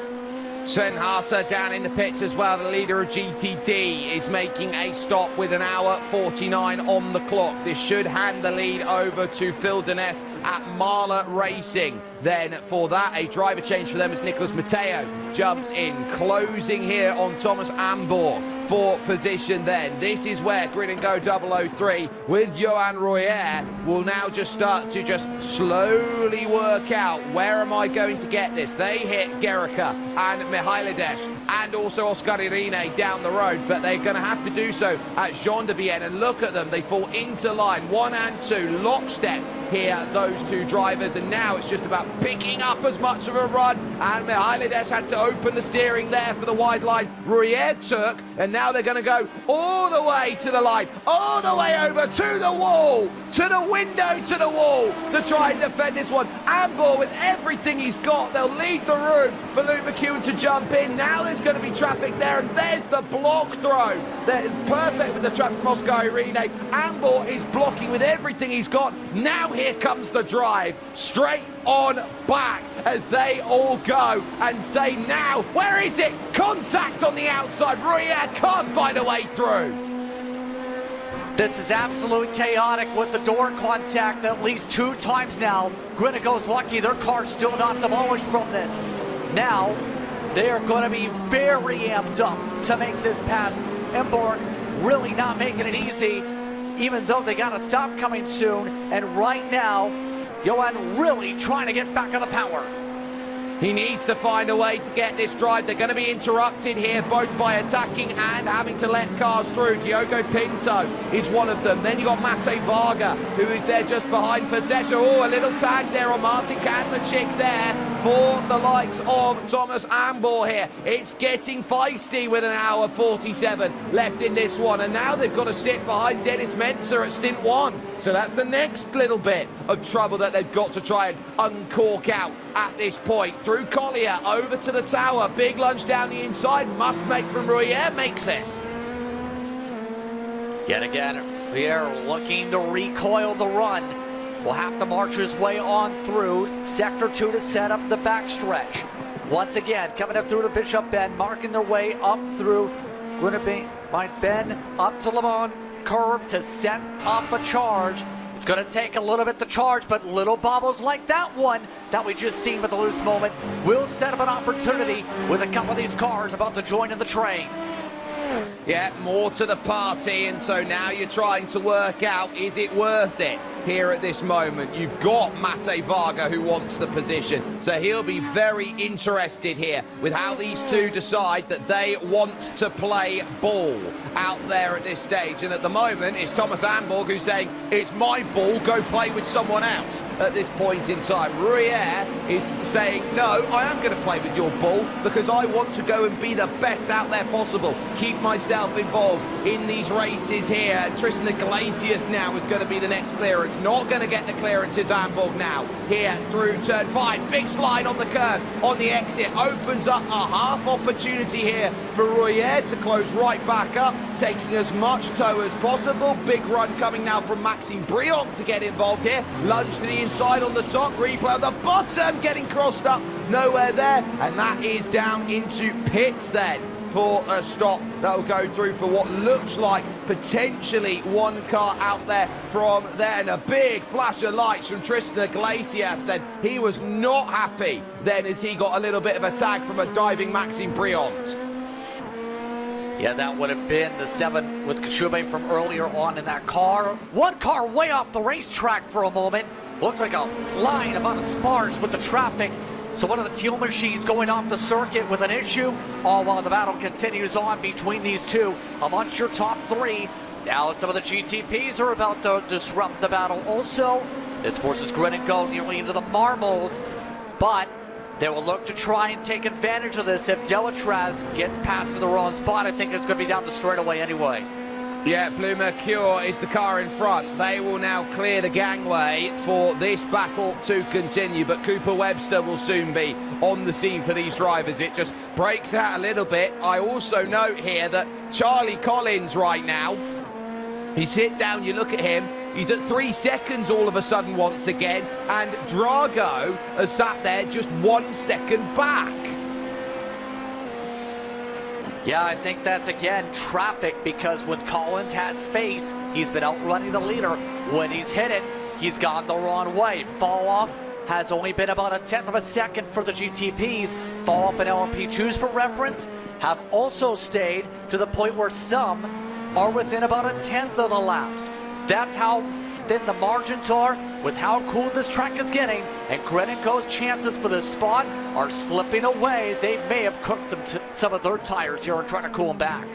S1: Sven Haase down in the pits as well. The leader of GTD is making a stop with 1 hour 49 on the clock. This should hand the lead over to Phil Deness at Marla Racing. Then for that, a driver change for them as Nicholas Matteo jumps in, closing here on Thomas Ambor for position then. This is where Grid and Go 003 with Johan Royer will now just start to just slowly work out, where am I going to get this? They hit Gericka and Mihailides and also Oscar Irine down the road, but they're going to have to do so at Jean de Vienne, and look at them, they fall into line 1 and 2, lockstep here, those 2 drivers, and now it's just about picking up as much of a run, and Mihailides had to open the steering there for the wide line. Royer took, and now they're going to go all the way to the line, all the way over to the wall, to the window, to the wall, to try and defend this one. Ambor with everything he's got, they'll leave the room for Luke McEwen to jump in. Now there's going to be traffic there, and there's the block throw. That is perfect with the traffic from Oscar Irine. Ambor is blocking with everything he's got. Now here comes the drive, straight on back as they all go and say, now, where is it? Contact on the outside. Royer can't find a way through.
S3: This is absolutely chaotic with the door contact at least 2 times now. Grid and Go's lucky their car's still not demolished from this. Now, they are going to be very amped up to make this pass. Emborg really not making it easy, even though they got a stop coming soon. And right now, Johan really trying to get back on the power.
S1: He needs to find a way to get this drive. They're going to be interrupted here, both by attacking and having to let cars through. Diogo Pinto is one of them. Then you got Mate Varga, who is there just behind Facesha. Oh, a little tag there on Martin Kadlachik there for the likes of Thomas Ambor here. It's getting feisty with 1 hour 47 left in this one. And now they've got to sit behind Dennis Menzer at stint 1. So that's the next little bit of trouble that they've got to try and uncork out at this point. Through Collier, over to the Tower. Big lunge down the inside. Must make from Royer. Makes it.
S3: Yet again, we are looking to recoil the run. Will have to march his way on through Sector 2 to set up the backstretch. Once again, coming up through the Bishop Bend, marking their way up through Gwinnett Bend, up to Le Mans curve to set up a charge. It's going to take a little bit to charge, but little bobbles like that one that we just seen with the loose moment will set up an opportunity with a couple of these cars about to join in the train.
S1: Yeah, more to the party, and so now you're trying to work out, is it worth it here at this moment? You've got Mate Varga who wants the position, so he'll be very interested here with how these two decide that they want to play ball out there at this stage. And at the moment, it's Thomas Anborg who's saying, it's my ball, go play with someone else at this point in time. Rouier is saying, no, I am going to play with your ball because I want to go and be the best out there possible, keep myself involved in these races here. And Tristan Iglesias now is going to be the next clearance. Not going to get the clearances, Anborg now here through turn 5. Big slide on the curve on the exit, opens up a half opportunity here for Rouier to close right back up, taking as much tow as possible. Big run coming now from Maxime Briand to get involved here. Lunge to the inside on the top, replay on the bottom, getting crossed up, nowhere there, and that is down into pits then for a stop that will go through for what looks like potentially one car out there from there. And a big flash of lights from Tristan Iglesias then. He was not happy then as he got a little bit of a tag from a diving Maxime Briand.
S3: Yeah, that would have been the 7 with Kashube from earlier on in that car. One car way off the racetrack for a moment. Looked like a flying amount of sparks with the traffic. So one of the teal machines going off the circuit with an issue, all while the battle continues on between these two amongst your top 3. Now some of the GTPs are about to disrupt the battle also. This forces Grin and Go nearly into the marbles, but they will look to try and take advantage of this. If Delatraz gets past to the wrong spot, I think it's going to be down the straightaway anyway.
S1: Yeah, Blue Mercure is the car in front. They will now clear the gangway for this battle to continue, but Cooper Webster will soon be on the scene for these drivers. It just breaks out a little bit. I also note here that Charlie Collins right now, you sit down, you look at him, he's at 3 seconds all of a sudden once again, and Drago has sat there just 1 second back.
S3: Yeah, I think that's, again, traffic, because when Collins has space, he's been outrunning the leader. When he's hit it, he's gone the wrong way. Fall off has only been about a 1/10 of a second for the GTPs. Fall off and LMP2s, for reference, have also stayed to the point where some are within about a 1/10 of the laps. That's how thin the margins are with how cool this track is getting, and Grenenco's chances for this spot are slipping away. They may have cooked some of their tires here and trying to cool them back.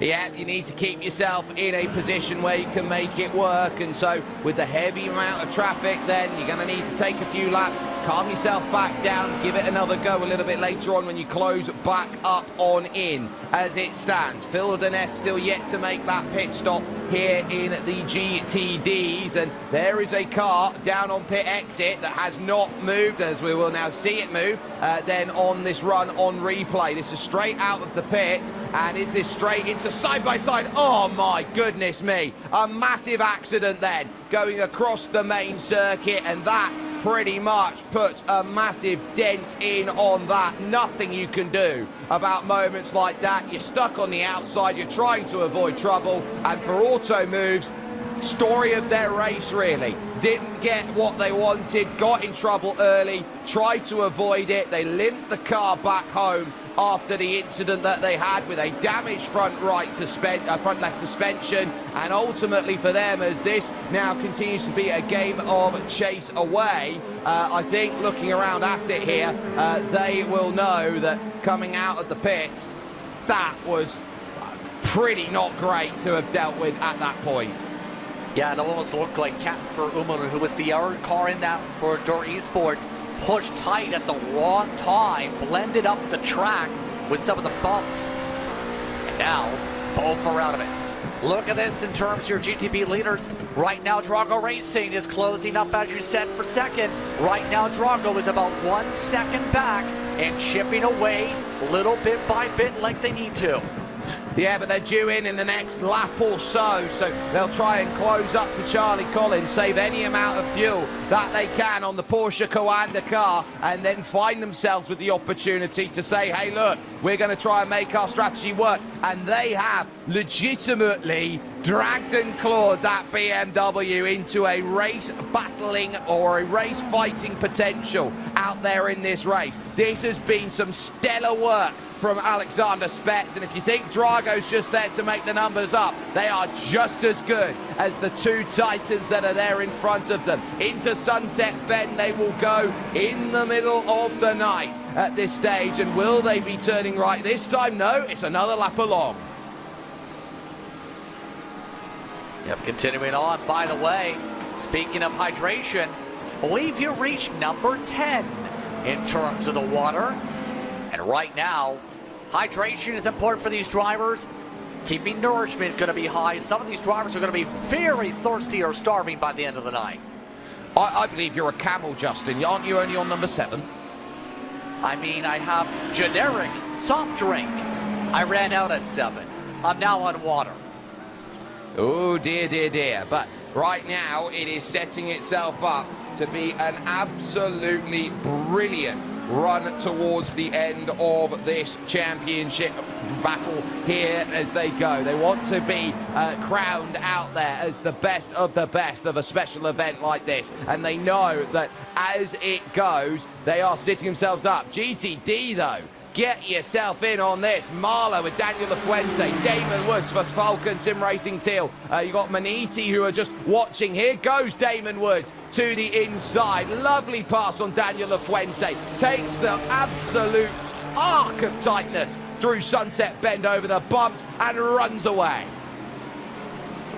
S1: Yeah, you need to keep yourself in a position where you can make it work, and so with the heavy amount of traffic then you're going to need to take a few laps, calm yourself back down, give it another go a little bit later on when you close back up on in. As it stands, Phil Deness still yet to make that pit stop here in the GTDs, and there is a car down on pit exit that has not moved, as we will now see it move then on this run on replay. This is straight out of the pit, and is this straight into side by side? Oh my goodness me, a massive accident then going across the main circuit, and that pretty much puts a massive dent in on that. Nothing you can do about moments like that. You're stuck on the outside, you're trying to avoid trouble, and for Auto Moves, story of their race really. Didn't get what they wanted, got in trouble early, tried to avoid it. They limped the car back home after the incident that they had with a damaged front left suspension, and ultimately for them, as this now continues to be a game of chase away, I think looking around at it here, they will know that coming out of the pits, that was pretty not great to have dealt with at that point.
S3: Yeah, it almost looked like Casper Umaru, who was the other car in that for Enduro Esports, pushed tight at the wrong time, blended up the track with some of the bumps. And now, both are out of it. Look at this in terms of your GTP leaders. Right now, Drago Racing is closing up, as you said, for second. Right now, Drago is about 1 second back and chipping away little bit by bit like they need to.
S1: Yeah, but they're due in the next lap or so they'll try and close up to Charlie Collins, save any amount of fuel that they can on the Porsche Coanda car, and then find themselves with the opportunity to say, hey, look, we're going to try and make our strategy work. And they have legitimately dragged and clawed that BMW into a race battling or a race fighting potential out there in this race. This has been some stellar work from Alexander Spetz, and if you think Drago's just there to make the numbers up, they are just as good as the two titans that are there in front of them. Into Sunset Bend they will go in the middle of the night at this stage, and will they be turning right this time? No, it's another lap along.
S3: Yep, continuing on, by the way, speaking of hydration, I believe you reached number 10 in terms of the water. And right now, hydration is important for these drivers. Keeping nourishment going to be high. Some of these drivers are going to be very thirsty or starving by the end of the night.
S1: I believe you're a camel, Justin. Aren't you only on number 7?
S3: I mean, I have generic soft drink. I ran out at 7. I'm now on water.
S1: Oh, dear, dear, dear. But right now, it is setting itself up to be an absolutely brilliant run towards the end of this championship battle here as they go. They want to be crowned out there as the best of a special event like this, and they know that as it goes they are setting themselves up. GTD though, get yourself in on this. Marlow with Daniel Lafuente, Damon Woods for Falcon Sim Racing Teal. You got Maniti who are just watching. Here goes Damon Woods to the inside. Lovely pass on Daniel Lafuente. Takes the absolute arc of tightness through Sunset Bend over the bumps and runs away.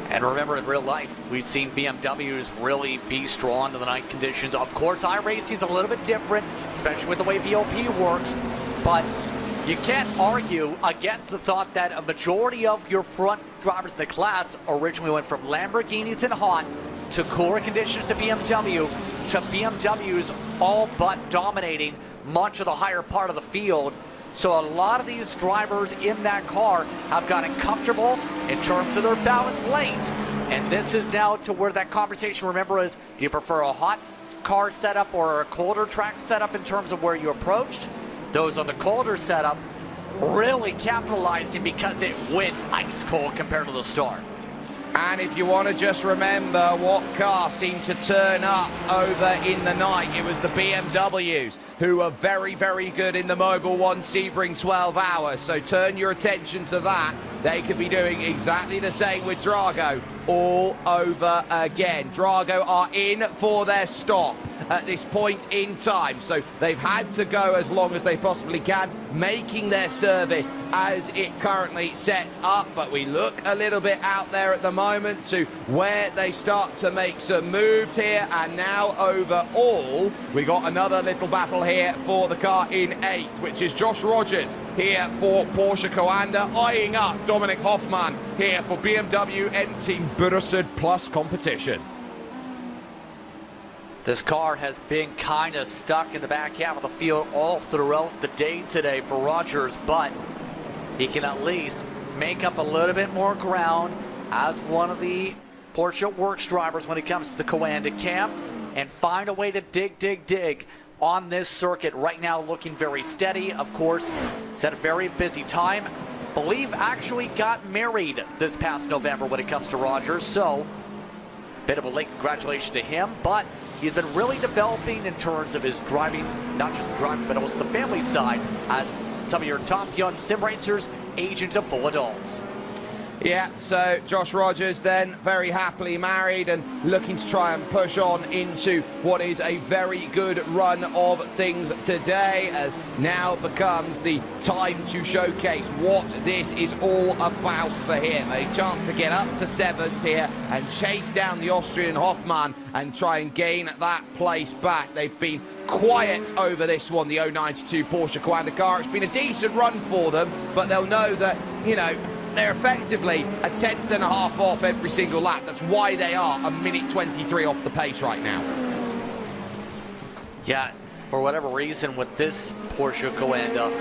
S3: And remember, in real life, we've seen BMWs really be strong in the night conditions. Of course, iRacing is a little bit different, especially with the way BOP works. But you can't argue against the thought that a majority of your front drivers in the class originally went from Lamborghinis and hot to cooler conditions to BMW to BMWs all but dominating much of the higher part of the field. So a lot of these drivers in that car have gotten comfortable in terms of their balance lanes. And this is now to where that conversation, remember, is do you prefer a hot car setup or a colder track setup in terms of where you approached? Those on the colder setup really capitalizing because it went ice cold compared to the start.
S1: And if you want to just remember what car seemed to turn up over in the night, it was the BMWs, who are very, very good in the Mobil 1 Sebring 12 hours. So turn your attention to that. They could be doing exactly the same with Drago all over again. Drago are in for their stop at this point in time, so they've had to go as long as they possibly can, making their service as it currently sets up. But we look a little bit out there at the moment to where they start to make some moves here, and now overall we got another little battle here for the car in 8th, which is Josh Rogers here for Porsche Coanda, eyeing up Dominic Hoffmann here for BMW M Team Burasud Plus competition.
S3: This car has been kind of stuck in the back half of the field all throughout the day today for Rogers, but he can at least make up a little bit more ground as one of the Porsche Works drivers when it comes to the Coanda camp and find a way to dig on this circuit. Right now looking very steady, of course. It's at a very busy time. Believe actually got married this past November when it comes to Rogers, so bit of a late congratulations to him, but he's been really developing in terms of his driving, not just the driving, but also the family side, as some of your top young sim racers age into full adults.
S1: Yeah, so Josh Rogers then very happily married and looking to try and push on into what is a very good run of things today, as now becomes the time to showcase what this is all about for him. A chance to get up to 7th here and chase down the Austrian Hoffmann and try and gain that place back. They've been quiet over this one, the 092 Porsche Coanda car. It's been a decent run for them, but they'll know that, you know, they're effectively a 10th and a half off every single lap. That's why they are a minute 23 off the pace right now.
S3: Yeah, for whatever reason with this Porsche Coanda,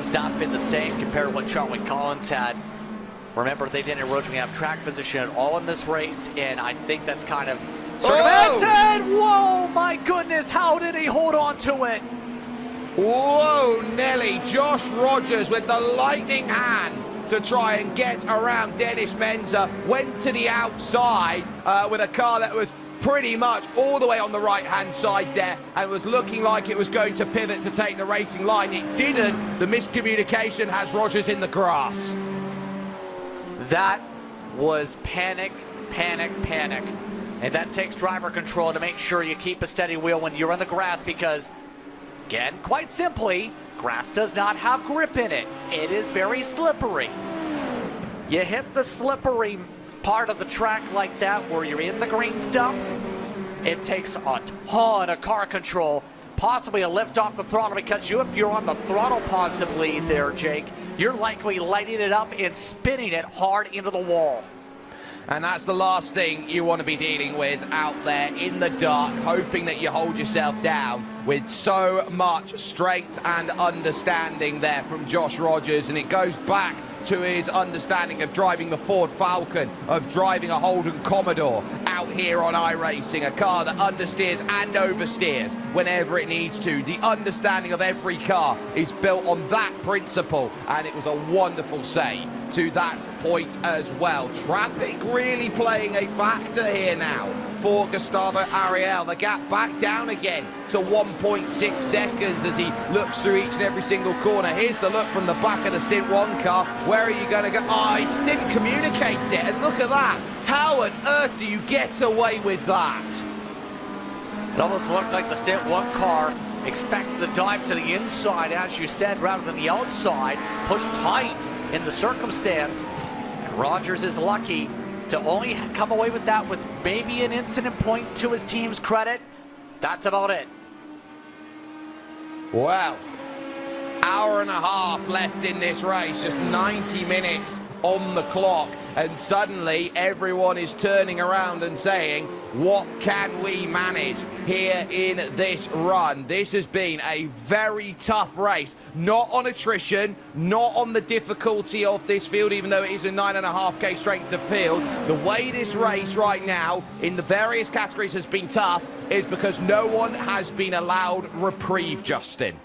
S3: it's not been the same compared to what Charlie Collins had Remember, they didn't originally have track position at all in this race, and I think that's kind of circumvented. Whoa, my goodness, how did he hold on to it?
S1: Whoa, Nelly, Josh Rogers with the lightning hand to try and get around Dennis Menzer, went to the outside with a car that was pretty much all the way on the right-hand side there and was looking like it was going to pivot to take the racing line. It didn't. The miscommunication has Rogers in the grass.
S3: That was panic, panic, panic. And that takes driver control to make sure you keep a steady wheel when you're on the grass because, again, quite simply, grass does not have grip in it. It is very slippery. You hit the slippery part of the track like that where you're in the green stuff, it takes a ton of car control, possibly a lift off the throttle, because if you're on the throttle possibly there, Jake, you're likely lighting it up and spinning it hard into the wall.
S1: And that's the last thing you want to be dealing with out there in the dark, hoping that you hold yourself down with so much strength and understanding there from Josh Rogers. And it goes back to his understanding of driving the Ford Falcon, of driving a Holden Commodore out here on iRacing, a car that understeers and oversteers whenever it needs to. The understanding of every car is built on that principle, and it was a wonderful save to that point as well. Traffic really playing a factor here now for Gustavo Ariel. The gap back down again to 1.6 seconds as he looks through each and every single corner. Here's the look from the back of the Stint 1 car. Where are you going to go? Oh, he just didn't communicate it, and look at that. How on earth do you get away with that?
S3: It almost looked like the Stint 1 car expected the dive to the inside, as you said, rather than the outside, pushed tight in the circumstance. And Rogers is lucky to only come away with that with maybe an incident point to his team's credit. That's about it.
S1: Well, hour and a half left in this race, just 90 minutes on the clock, and suddenly everyone is turning around and saying, what can we manage here in this run? This has been a very tough race, not on attrition, not on the difficulty of this field, even though it is a 9.5K strength of field. The way this race right now in the various categories has been tough is because no one has been allowed reprieve, Justin.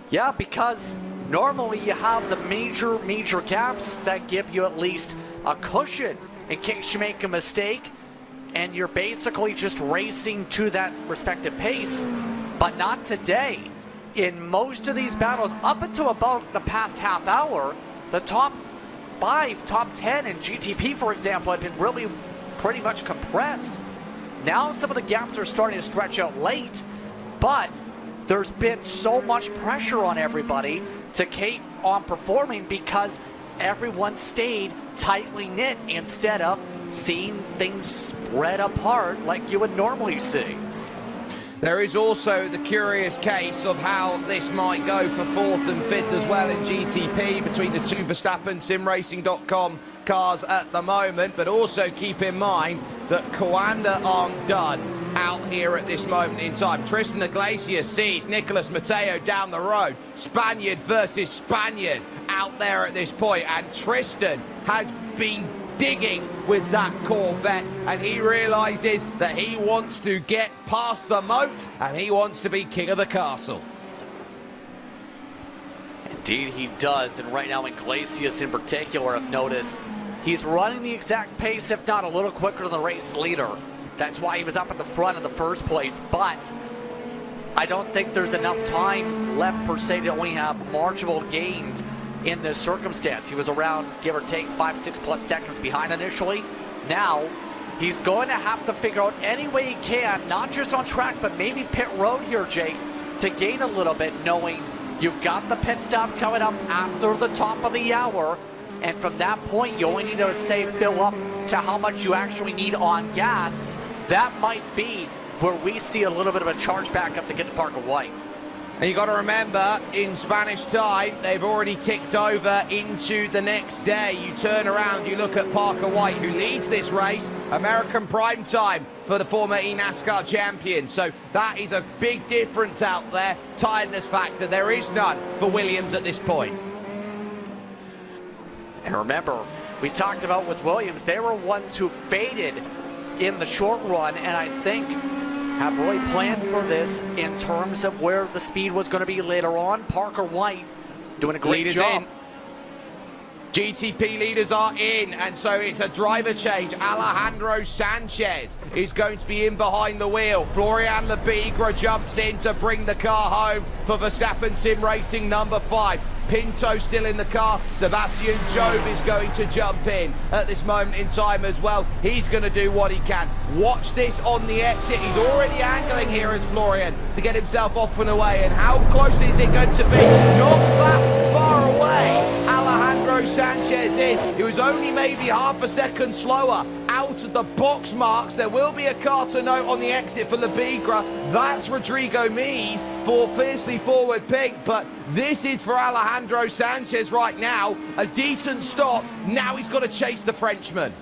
S3: Yeah, because normally you have the major gaps that give you at least a cushion in case you make a mistake and you're basically just racing to that respective pace, but not today. In most of these battles, up until about the past half hour, the top 5, top 10 in GTP, for example, had been really pretty much compressed. Now some of the gaps are starting to stretch out late, but there's been so much pressure on everybody to keep on performing because everyone stayed tightly knit instead of seeing things spread apart like you would normally see.
S1: There is also the curious case of how this might go for 4th and 5th as well in GTP between the two Verstappen simracing.com cars at the moment, but also keep in mind that Coanda aren't done out here at this moment in time. Tristan Iglesias sees Nicolas Mateo down the road. Spaniard versus Spaniard out there at this point, and Tristan has been digging with that Corvette, and he realizes that he wants to get past the moat and he wants to be king of the castle.
S3: Indeed he does, and right now Iglesias in particular, I've noticed he's running the exact pace, if not a little quicker than the race leader. That's why he was up at the front in the first place, but I don't think there's enough time left per se to only have marginal gains in this circumstance. He was around, give or take, 5-6 plus seconds behind initially. Now, he's going to have to figure out any way he can, not just on track, but maybe pit road here, Jake, to gain a little bit, knowing you've got the pit stop coming up after the top of the hour, and from that point, you only need to, say, fill up to how much you actually need on gas. That might be where we see a little bit of a charge back up to get to Parker White.
S1: And you got to remember, in Spanish time, they've already ticked over into the next day. You turn around, you look at Parker White, who leads this race, American prime time for the former eNASCAR champion. So that is a big difference out there. Tiredness factor, there is none for Williams at this point.
S3: And remember, we talked about with Williams, they were ones who faded in the short run, and I think have really planned for this in terms of where the speed was going to be later on. Parker White doing a great job.
S1: In. GTP leaders are in, and so it's a driver change. Alejandro Sanchez is going to be in behind the wheel. Florian Lebigra jumps in to bring the car home for Verstappen Sim Racing number 5. Pinto still in the car. Sebastian Job is going to jump in at this moment in time as well. He's going to do what he can. Watch this on the exit. He's already angling here as Florian to get himself off and away. And how close is it going to be? Not that far away. Alejandro Sanchez is. He was only maybe half a second slower out of the box marks. There will be a car to note on the exit for Lebigra. That's Rodrigo Mies for fiercely forward pink, but this is for Alejandro Sanchez right now. A decent stop. Now he's got to chase the Frenchman.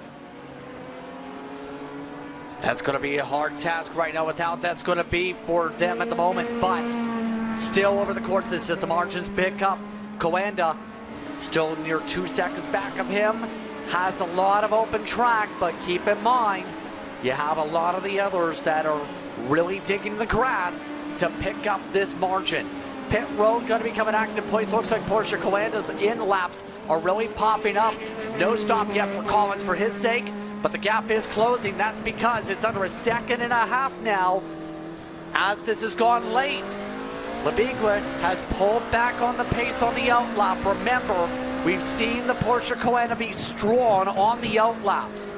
S3: That's going to be a hard task right now without that's going to be for them at the moment, but still over the course, it's just the margins pick up. Coanda still near 2 seconds back of him. Has a lot of open track, but keep in mind, you have a lot of the others that are really digging the grass to pick up this margin. Pit road going to become an active place. Looks like Porsche Coanda's in laps are really popping up. No stop yet for Collins for his sake, but the gap is closing. That's because it's under a second and a half now as this has gone late. Lebigra has pulled back on the pace on the outlap. Remember, we've seen the Porsche Coanda be strong on the outlaps.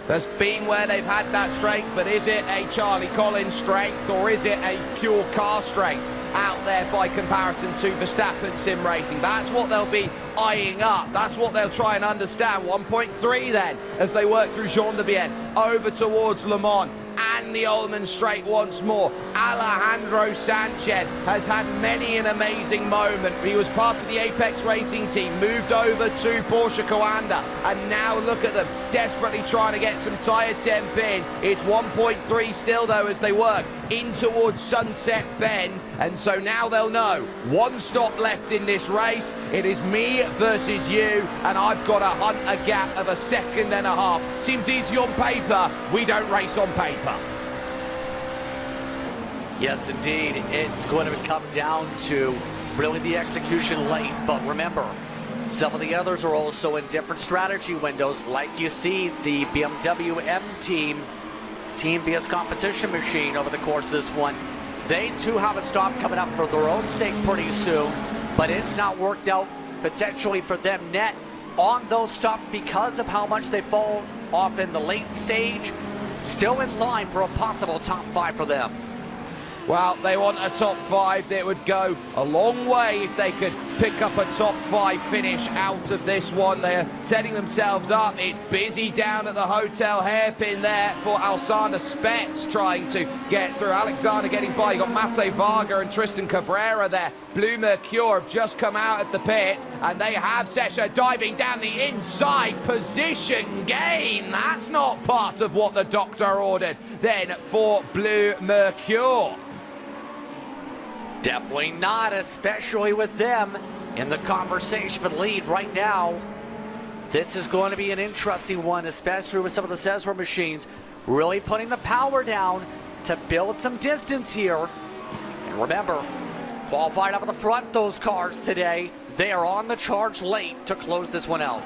S1: That's been where they've had that strength, but is it a Charlie Collins strength or is it a pure car strength out there by comparison to Verstappen Sim Racing? That's what they'll be eyeing up. That's what they'll try and understand. 1.3 then as they work through Jean de Bienne over towards Le Mans and the Ullman Straight once more. Alejandro Sanchez has had many an amazing moment. He was part of the Apex Racing team, moved over to Porsche Coanda, and now look at them desperately trying to get some tyre temp in. It's 1.3 still though as they work in towards Sunset Bend, and so now they'll know one stop left in this race. It is me versus you, and I've got to hunt a gap of a second and a half. Seems easy on paper. We don't race on paper.
S3: Yes, indeed. It's going to come down to really the execution late, but remember, some of the others are also in different strategy windows, like you see the BMW M Team BS competition machine over the course of this one. They too have a stop coming up for their own sake pretty soon, but it's not worked out potentially for them net on those stops because of how much they fall off in the late stage. Still in line for a possible top 5 for them.
S1: Well, they want a top 5. It would go a long way if they could pick up a top 5 finish out of this one. They're setting themselves up. It's busy down at the hotel hairpin there for Alexander Spets trying to get through. Alexander getting by. You got Mate Varga and Tristan Cabrera there. Blue Mercure have just come out at the pit, and they have Sesha diving down the inside. Position gain. That's not part of what the doctor ordered then for Blue Mercure.
S3: Definitely not, especially with them in the conversation for the lead right now. This is going to be an interesting one, especially with some of the Cesar machines really putting the power down to build some distance here. And remember, qualified up at the front, those cars today, they are on the charge late to close this one out.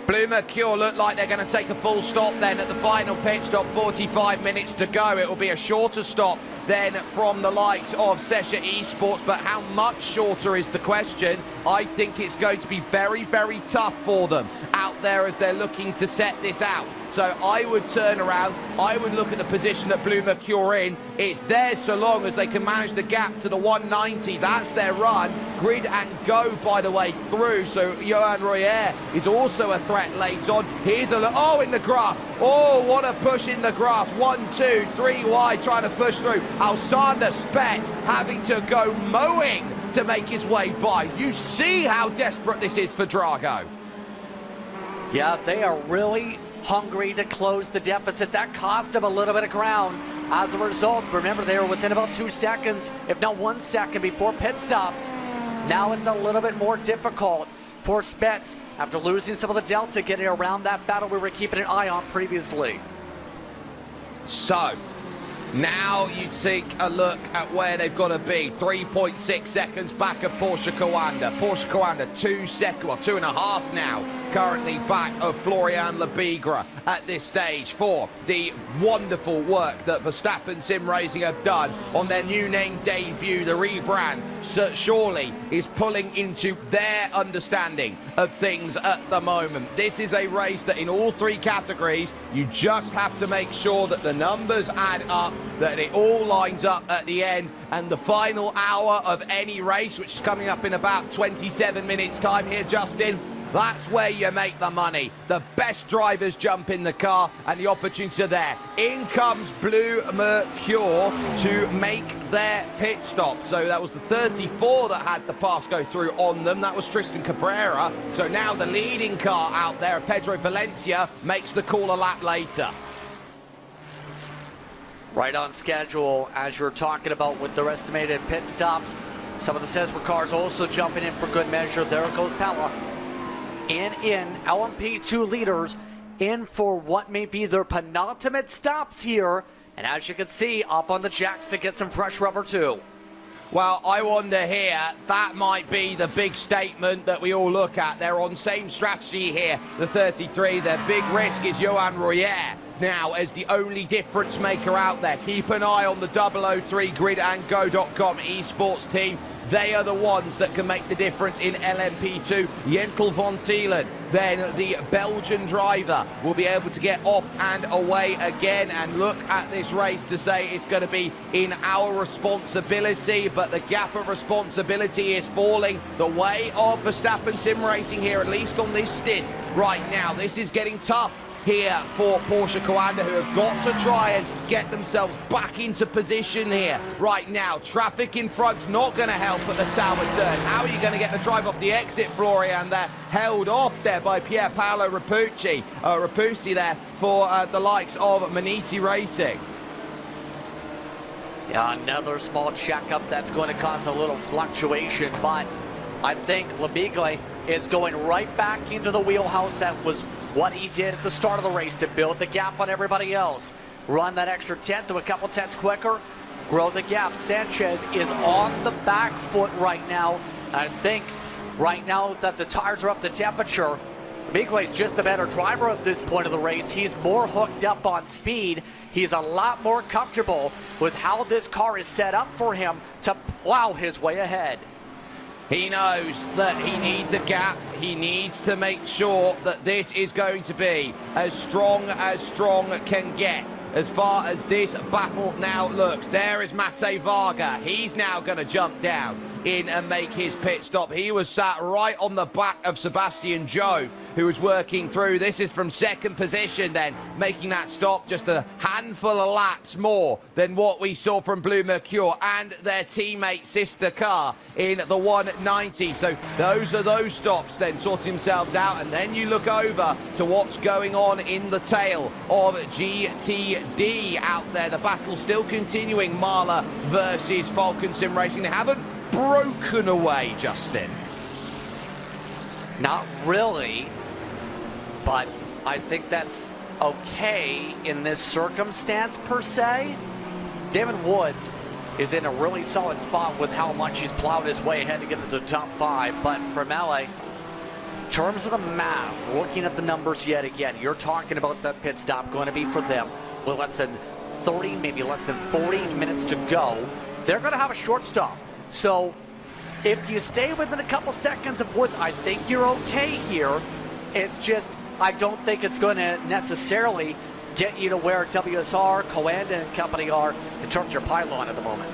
S1: Blue Mercure look like they're going to take a full stop then at the final pit stop. 45 minutes to go. It will be a shorter stop then from the likes of Sesha Esports, but how much shorter is the question. I think it's going to be very, very tough for them out there as they're looking to set this out. So I would turn around, I would look at the position that Blue Mercure in. It's theirs so long as they can manage the gap to the 190. That's their run. Grid and go, by the way, through. So Johan Royer is also a threat late on. Here's a look. Oh, in the grass. Oh, what a push in the grass. 1, 2, 3 wide trying to push through. Alexander Spet having to go mowing to make his way by. You see how desperate this is for Drago.
S3: Yeah, they are really hungry to close the deficit. That cost them a little bit of ground. As a result, remember, they were within about 2 seconds, if not 1 second before pit stops. Now it's a little bit more difficult for Spets after losing some of the delta, getting around that battle we were keeping an eye on previously.
S1: So, now you take a look at where they've got to be. 3.6 seconds back of Porsche Coanda. Porsche Coanda 2.5 now. Currently back of Florian Lebigre at this stage for the wonderful work that Verstappen Sim Racing have done on their new name debut. The rebrand surely is pulling into their understanding of things at the moment. This is a race that in all three categories, you just have to make sure that the numbers add up, that it all lines up at the end, and the final hour of any race, which is coming up in about 27 minutes time here, Justin, that's where you make the money. The best drivers jump in the car and the opportunities are there. In comes Blue Mercure to make their pit stop. So that was the 34 that had the pass go through on them. That was Tristan Cabrera. So now the leading car out there, Pedro Valencia, makes the call a lap later.
S3: Right on schedule, as you're talking about with their estimated pit stops. Some of the Cesar cars also jumping in for good measure. There goes Pella. In LMP2 leaders in for what may be their penultimate stops here. And as you can see, up on the jacks to get some fresh rubber too.
S1: Well, I wonder here, that might be the big statement that we all look at. They're on same strategy here, the 33. Their big risk is Johan Royer now as the only difference maker out there. Keep an eye on the 003 Grid and Go.com esports team. They are the ones that can make the difference in LMP2. Jentel von Thielen, then the Belgian driver, will be able to get off and away again and look at this race to say it's going to be in our responsibility, but the gap of responsibility is falling the way of Verstappen Sim Racing here, at least on this stint right now. This is getting tough here for Porsche Coanda, who have got to try and get themselves back into position here right now. Traffic in front's not going to help at the tower turn. How are you going to get the drive off the exit, Florian? They're held off there by Pier Paolo Rapucci there for the likes of Maniti Racing.
S3: Yeah, another small checkup that's going to cause a little fluctuation, but I think Lebigre is going right back into the wheelhouse. That was what he did at the start of the race to build the gap on everybody else. Run that extra tenth to a couple tenths quicker, grow the gap. Sanchez is on the back foot right now. I think right now that the tires are up to temperature, Lebigre's just the better driver at this point of the race. He's more hooked up on speed. He's a lot more comfortable with how this car is set up for him to plow his way ahead.
S1: He knows that he needs a gap. He needs to make sure that this is going to be as strong can get as far as this battle now looks. There is Mate Varga. He's now going to jump down in and make his pit stop. He was sat right on the back of Sebastian Joe, who was working through. This is from second position then, making that stop just a handful of laps more than what we saw from Blue Mercure and their teammate sister car in the 190. So those are those stops then sort themselves out, and then you look over to what's going on in the tail of GTD out there. The battle still continuing, Marla versus Falcon Sim Racing. They haven't broken away, Justin.
S3: Not really, but I think that's okay in this circumstance per se. Damon Woods is in a really solid spot with how much he's plowed his way ahead to get into the top 5, but for Mele, in terms of the math, looking at the numbers yet again, you're talking about that pit stop going to be for them with less than 30, maybe less than 40 minutes to go. They're going to have a short stop. So if you stay within a couple seconds of Woods, I think you're okay here. It's just, I don't think it's going to necessarily get you to where WSR, Coanda, and company are in terms of your pylon at the moment.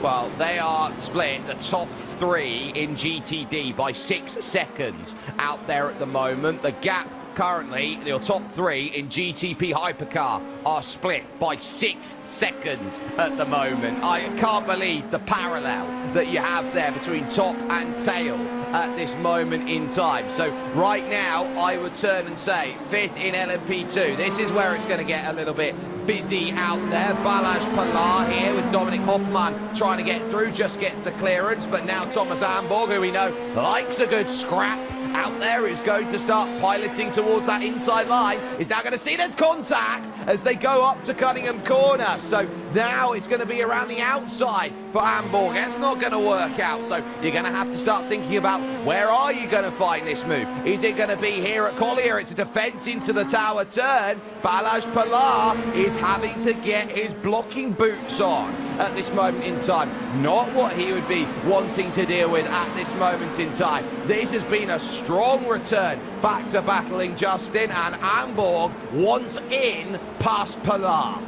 S1: Well, they are split, the top 3 in GTD by 6 seconds out there at the moment. The gap currently, the top 3 in GTP Hypercar are split by 6 seconds at the moment. I can't believe the parallel that you have there between top and tail at this moment in time. So right now, I would turn and say 5th in LMP2. This is where it's going to get a little bit busy out there. Balazs Pilar here with Dominic Hoffman trying to get through, just gets the clearance, but now Thomas Amborg, who we know likes a good scrap out there, is going to start piloting towards that inside line. Is now going to see there's contact as they go up to Cunningham Corner. So now it's going to be around the outside for Hamburg. That's not going to work out. So you're going to have to start thinking about where are you going to find this move? Is it going to be here at Collier? It's a defence into the tower turn. Balázs Pilar is having to get his blocking boots on at this moment in time. Not what he would be wanting to deal with at this moment in time. This has been a strong return back to battling Justin, and Hamburg wants in past Pilar.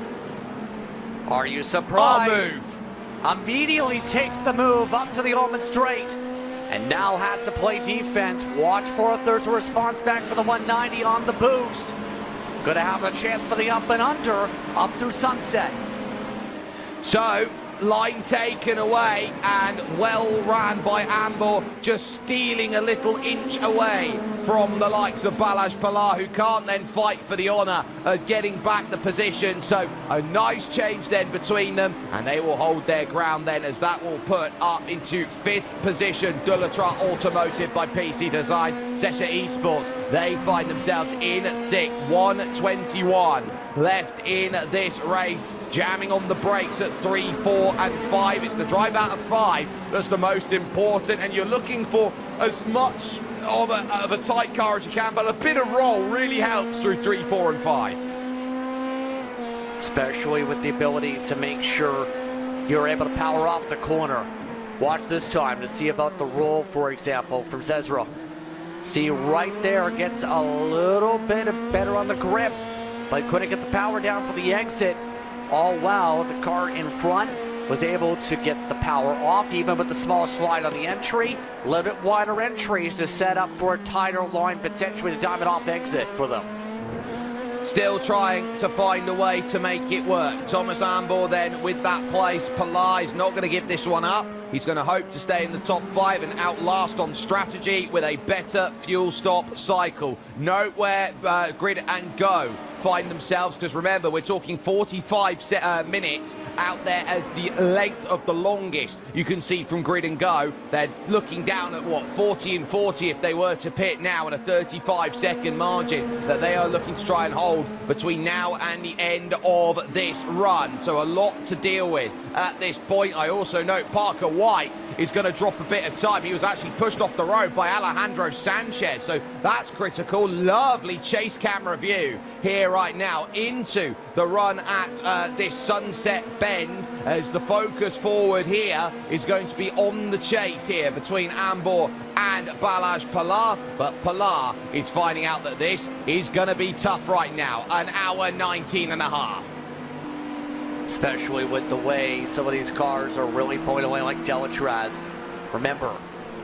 S3: Are you surprised?
S1: Move.
S3: Immediately takes the move up to the Omen Straight, and now has to play defense. Watch for if there's a response back for the 190 on the boost. Gonna have a chance for the up and under, up through Sunset.
S1: So, line taken away and well ran by Amber, just stealing a little inch away from the likes of Balázs Pilar, who can't then fight for the honour of getting back the position. So a nice change then between them, and they will hold their ground then, as that will put up into 5th position Dullatra Automotive by PC Design. Sesha Esports, they find themselves in 6th, 1:21 left in this race, jamming on the brakes at 3, 4 and 5. It's the drive out of 5 that's the most important, and you're looking for as much of a tight car as you can, but a bit of roll really helps through 3, 4 and 5.
S3: Especially with the ability to make sure you're able to power off the corner. Watch this time to see about the roll, for example, from Cesra. See right there, gets a little bit better on the grip, but couldn't get the power down for the exit. All while the car in front was able to get the power off, even with the small slide on the entry. A little bit wider entries to set up for a tighter line, potentially to diamond off exit for them.
S1: Still trying to find a way to make it work. Thomas Amber then with that place. Pilar is not going to give this one up. He's going to hope to stay in the top 5 and outlast on strategy with a better fuel stop cycle. Note where Grid and Go find themselves, because remember, we're talking 45 minutes out there as the length of the longest. You can see from Grid and Go, they're looking down at what, 40 and 40 if they were to pit now, at a 35-second margin that they are looking to try and hold between now and the end of this run. So a lot to deal with at this point. I also note Parker White is going to drop a bit of time. He was actually pushed off the road by Alejandro Sanchez, so that's critical. Lovely chase camera view here right now into the run at this Sunset Bend, as the focus forward here is going to be on the chase here between Amber and Balázs Pilar, but Pilar is finding out that this is going to be tough right now. An hour 19 and a half.
S3: Especially with the way some of these cars are really pulling away like Delatraz. Remember,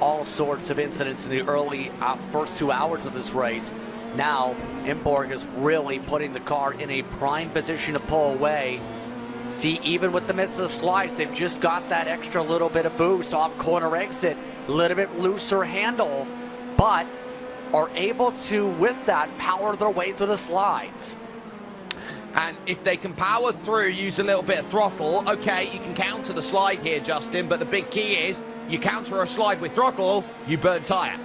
S3: all sorts of incidents in the early first 2 hours of this race. Now, Imborg is really putting the car in a prime position to pull away. See, even with the midst of the slides, they've just got that extra little bit of boost off corner exit, a little bit looser handle, but are able to, with that, power their way through the slides.
S1: And if they can power through, use a little bit of throttle, okay, you can counter the slide here, Justin, but the big key is you counter a slide with throttle, you burn tire.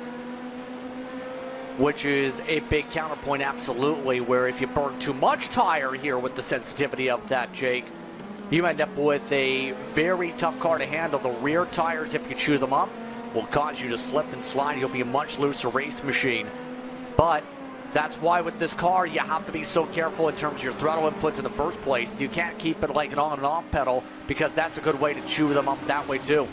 S3: Which is a big counterpoint, absolutely, where if you burn too much tire here with the sensitivity of that, Jake, you end up with a very tough car to handle. The rear tires, if you chew them up, will cause you to slip and slide. You'll be a much looser race machine. But that's why with this car, you have to be so careful in terms of your throttle inputs in the first place. You can't keep it like an on and off pedal, because that's a good way to chew them up that way too.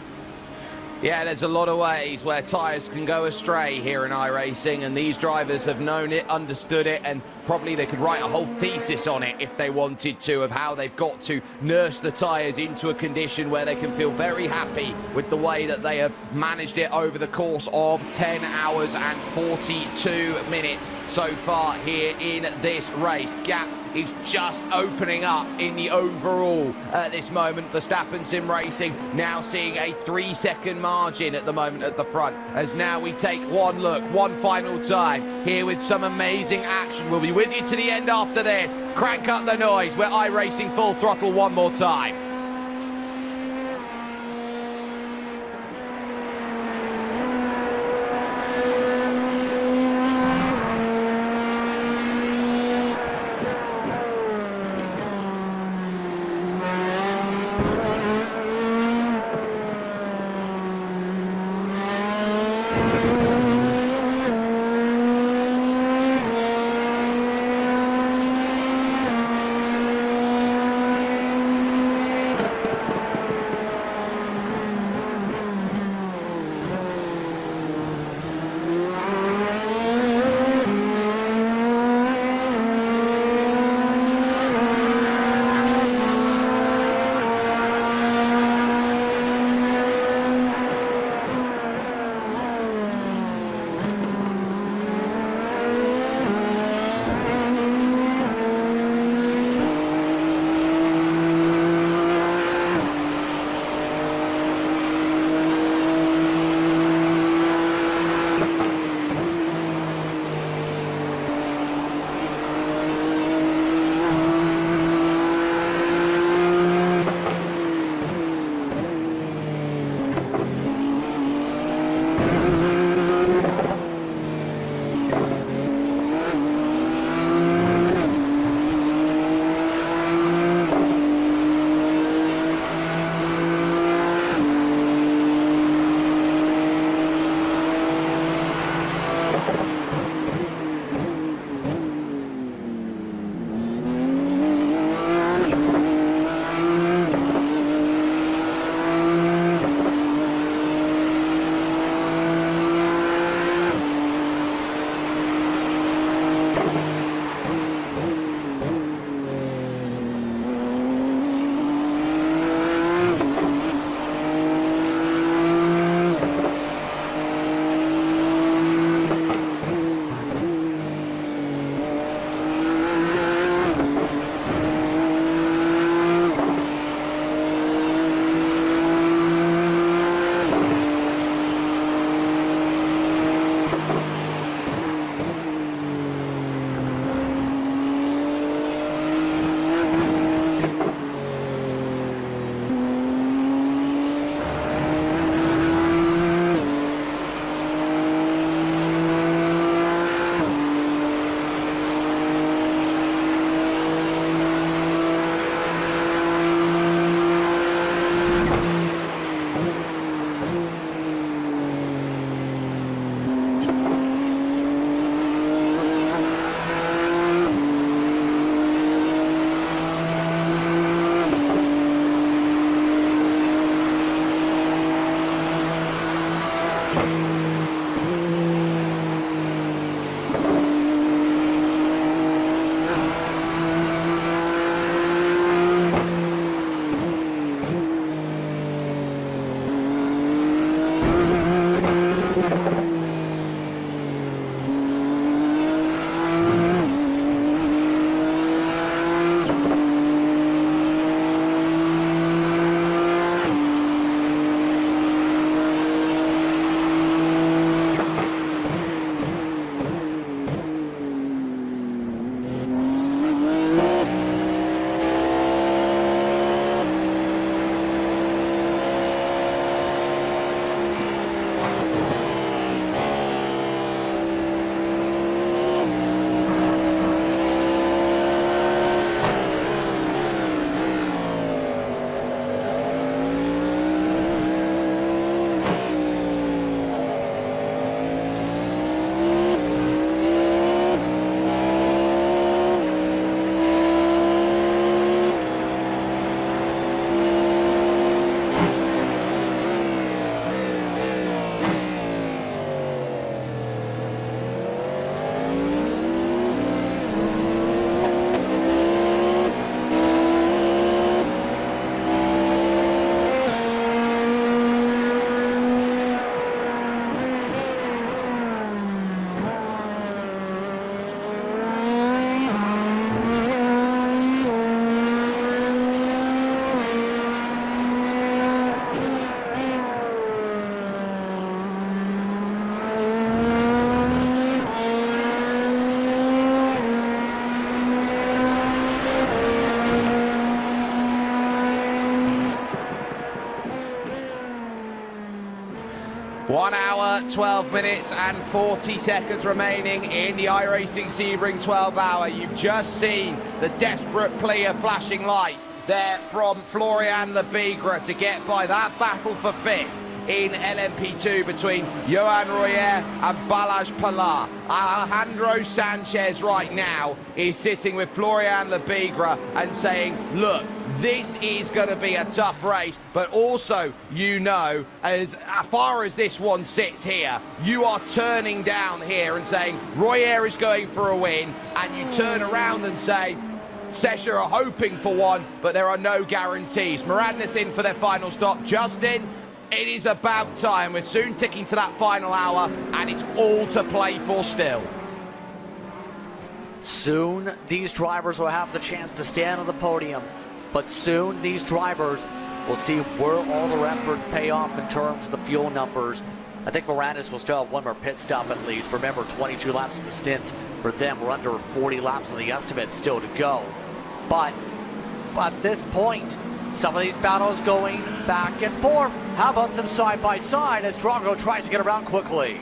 S1: Yeah, there's a lot of ways where tyres can go astray here in iRacing, and these drivers have known it, understood it, and probably they could write a whole thesis on it if they wanted to, of how they've got to nurse the tyres into a condition where they can feel very happy with the way that they have managed it over the course of 10 hours and 42 minutes so far here in this race. Gap is just opening up in the overall at this moment. Verstappen Sim Racing now seeing a 3-second margin at the moment at the front, as now we take one look, one final time here with some amazing action. We'll be with you to the end after this. Crank up the noise. We're iRacing full throttle one more time. 1 hour, 12 minutes and 40 seconds remaining in the iRacing Sebring 12 hour. You've just seen the desperate plea of flashing lights there from Florian Lebigra to get by that battle for fifth in LMP2 between Johan Royer and Balázs Pilar. Alejandro Sanchez right now is sitting with Florian Lebigra and saying, look, this is going to be a tough race, but also, you know, as far as this one sits here, you are turning down here and saying Royer is going for a win, and you turn around and say Sesha are hoping for one, but there are no guarantees. Moradnis in for their final stop. Justin, it is about time. We're soon ticking to that final hour, and it's all to play for still.
S3: Soon, these drivers will have the chance to stand on the podium. But soon, these drivers will see where all their efforts pay off in terms of the fuel numbers. I think Moradnis will still have one more pit stop at least. Remember, 22 laps of the stints for them. We're under 40 laps of the estimate still to go. But at this point, some of these battles going back and forth. How about some side-by-side as Drago tries to get around quickly?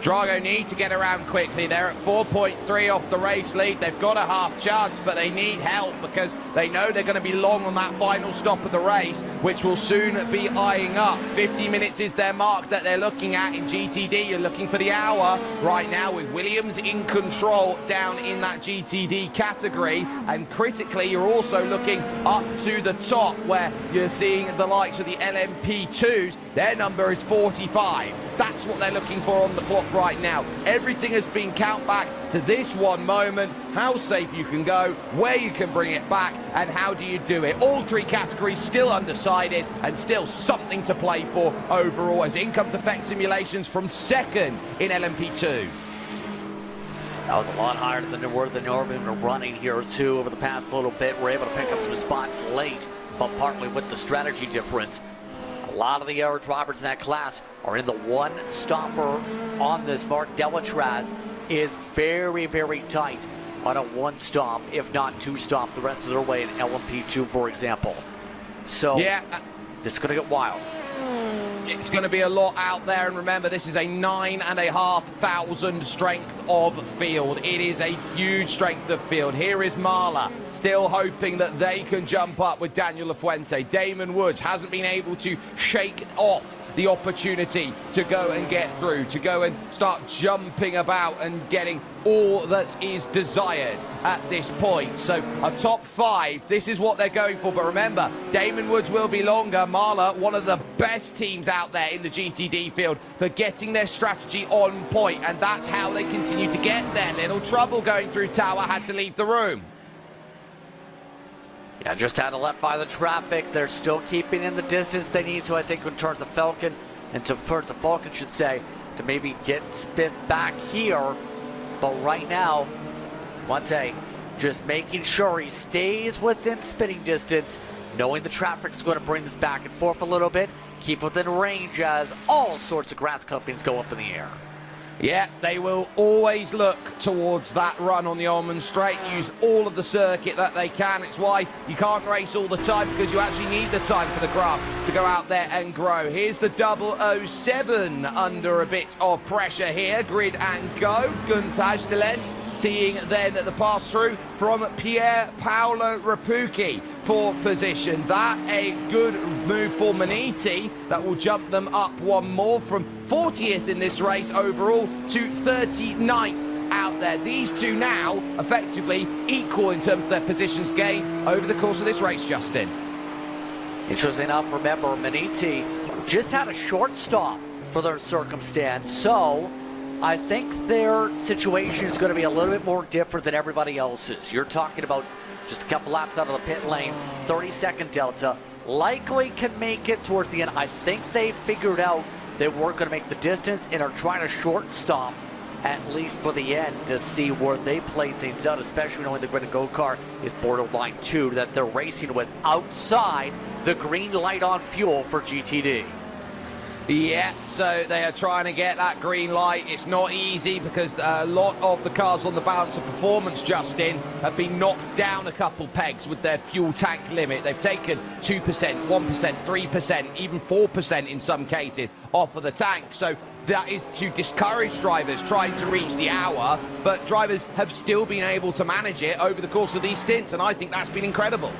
S1: Drago need to get around quickly. They're at 4.3 off the race lead. They've got a half chance, but they need help because they know they're going to be long on that final stop of the race, which will soon be eyeing up. 50 minutes is their mark that they're looking at in GTD. You're looking for the hour right now with Williams in control down in that GTD category. And critically, you're also looking up to the top where you're seeing the likes of the LMP2s. Their number is 45. That's what they're looking for on the clock right now. Everything has been count back to this one moment, how safe you can go, where you can bring it back, and how do you do it. All three categories still undecided and still something to play for overall as in comes effect simulations from second in LMP2.
S3: That was a lot higher than where the Nurburgring were running here too over the past little bit. We're able to pick up some spots late, but partly with the strategy difference. A lot of the other drivers in that class are in the one stopper on this. Mark Delatraz is very, very tight on a one stop, if not two stop, the rest of their way in LMP2, for example. So, yeah, this is going to get wild.
S1: It's going to be a lot out there, and remember, this is a 9,500 strength of field. It is a huge strength of field. Here is Marla, still hoping that they can jump up with Daniel Lafuente. Damon Woods hasn't been able to shake off the opportunity to go and get through, to go and start jumping about and getting all that is desired at this point. So a top five, this is what they're going for. But remember, Damon Woods will be longer. Marla, one of the best teams out there in the GTD field for getting their strategy on point, and that's how they continue to get there. Little trouble going through Tower, had to leave the room.
S3: Yeah, just had to let by the traffic. They're still keeping in the distance they need to, I think, in terms of Falcon, and to first of Falcon should say, to maybe get spit back here. But right now, Monte just making sure he stays within spitting distance, knowing the traffic's going to bring this back and forth a little bit, keep within range as all sorts of grass clippings go up in the air.
S1: Yeah, they will always look towards that run on the Almond Straight, use all of the circuit that they can. It's why you can't race all the time, because you actually need the time for the grass to go out there and grow. Here's the 007 under a bit of pressure here. Grid and go. Guntaj Delen seeing then the pass through from Pierre Paolo Rapucci for position. That a good move for Maniti. That will jump them up one more from 40th in this race overall to 39th out there. These two now effectively equal in terms of their positions gained over the course of this race, Justin.
S3: Interesting enough, remember, Maniti just had a short stop for their circumstance, so I think their situation is going to be a little bit more different than everybody else's. You're talking about just a couple laps out of the pit lane, 30-second delta, likely can make it towards the end. I think they figured out they weren't going to make the distance and are trying to short stop, at least for the end, to see where they play things out, especially knowing the grid and go-kart is borderline 2 that they're racing with outside the green light on fuel for GTD.
S1: Yeah, so they are trying to get that green light. It's not easy because a lot of the cars on the balance of performance, Justin, have been knocked down a couple pegs with their fuel tank limit. They've taken 2%, 1%, 3%, even 4% in some cases off of the tank. So that is to discourage drivers trying to reach the hour, but drivers have still been able to manage it over the course of these stints, and I think that's been incredible.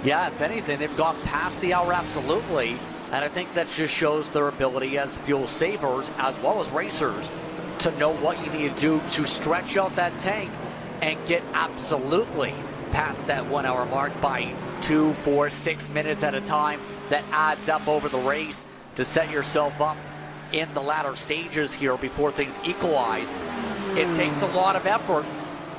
S3: Yeah, if anything, they've gone past the hour absolutely. And I think that just shows their ability as fuel savers as well as racers to know what you need to do to stretch out that tank and get absolutely past that 1 hour mark by 2, 4, 6 minutes at a time. That adds up over the race to set yourself up in the latter stages here before things equalize. It takes a lot of effort,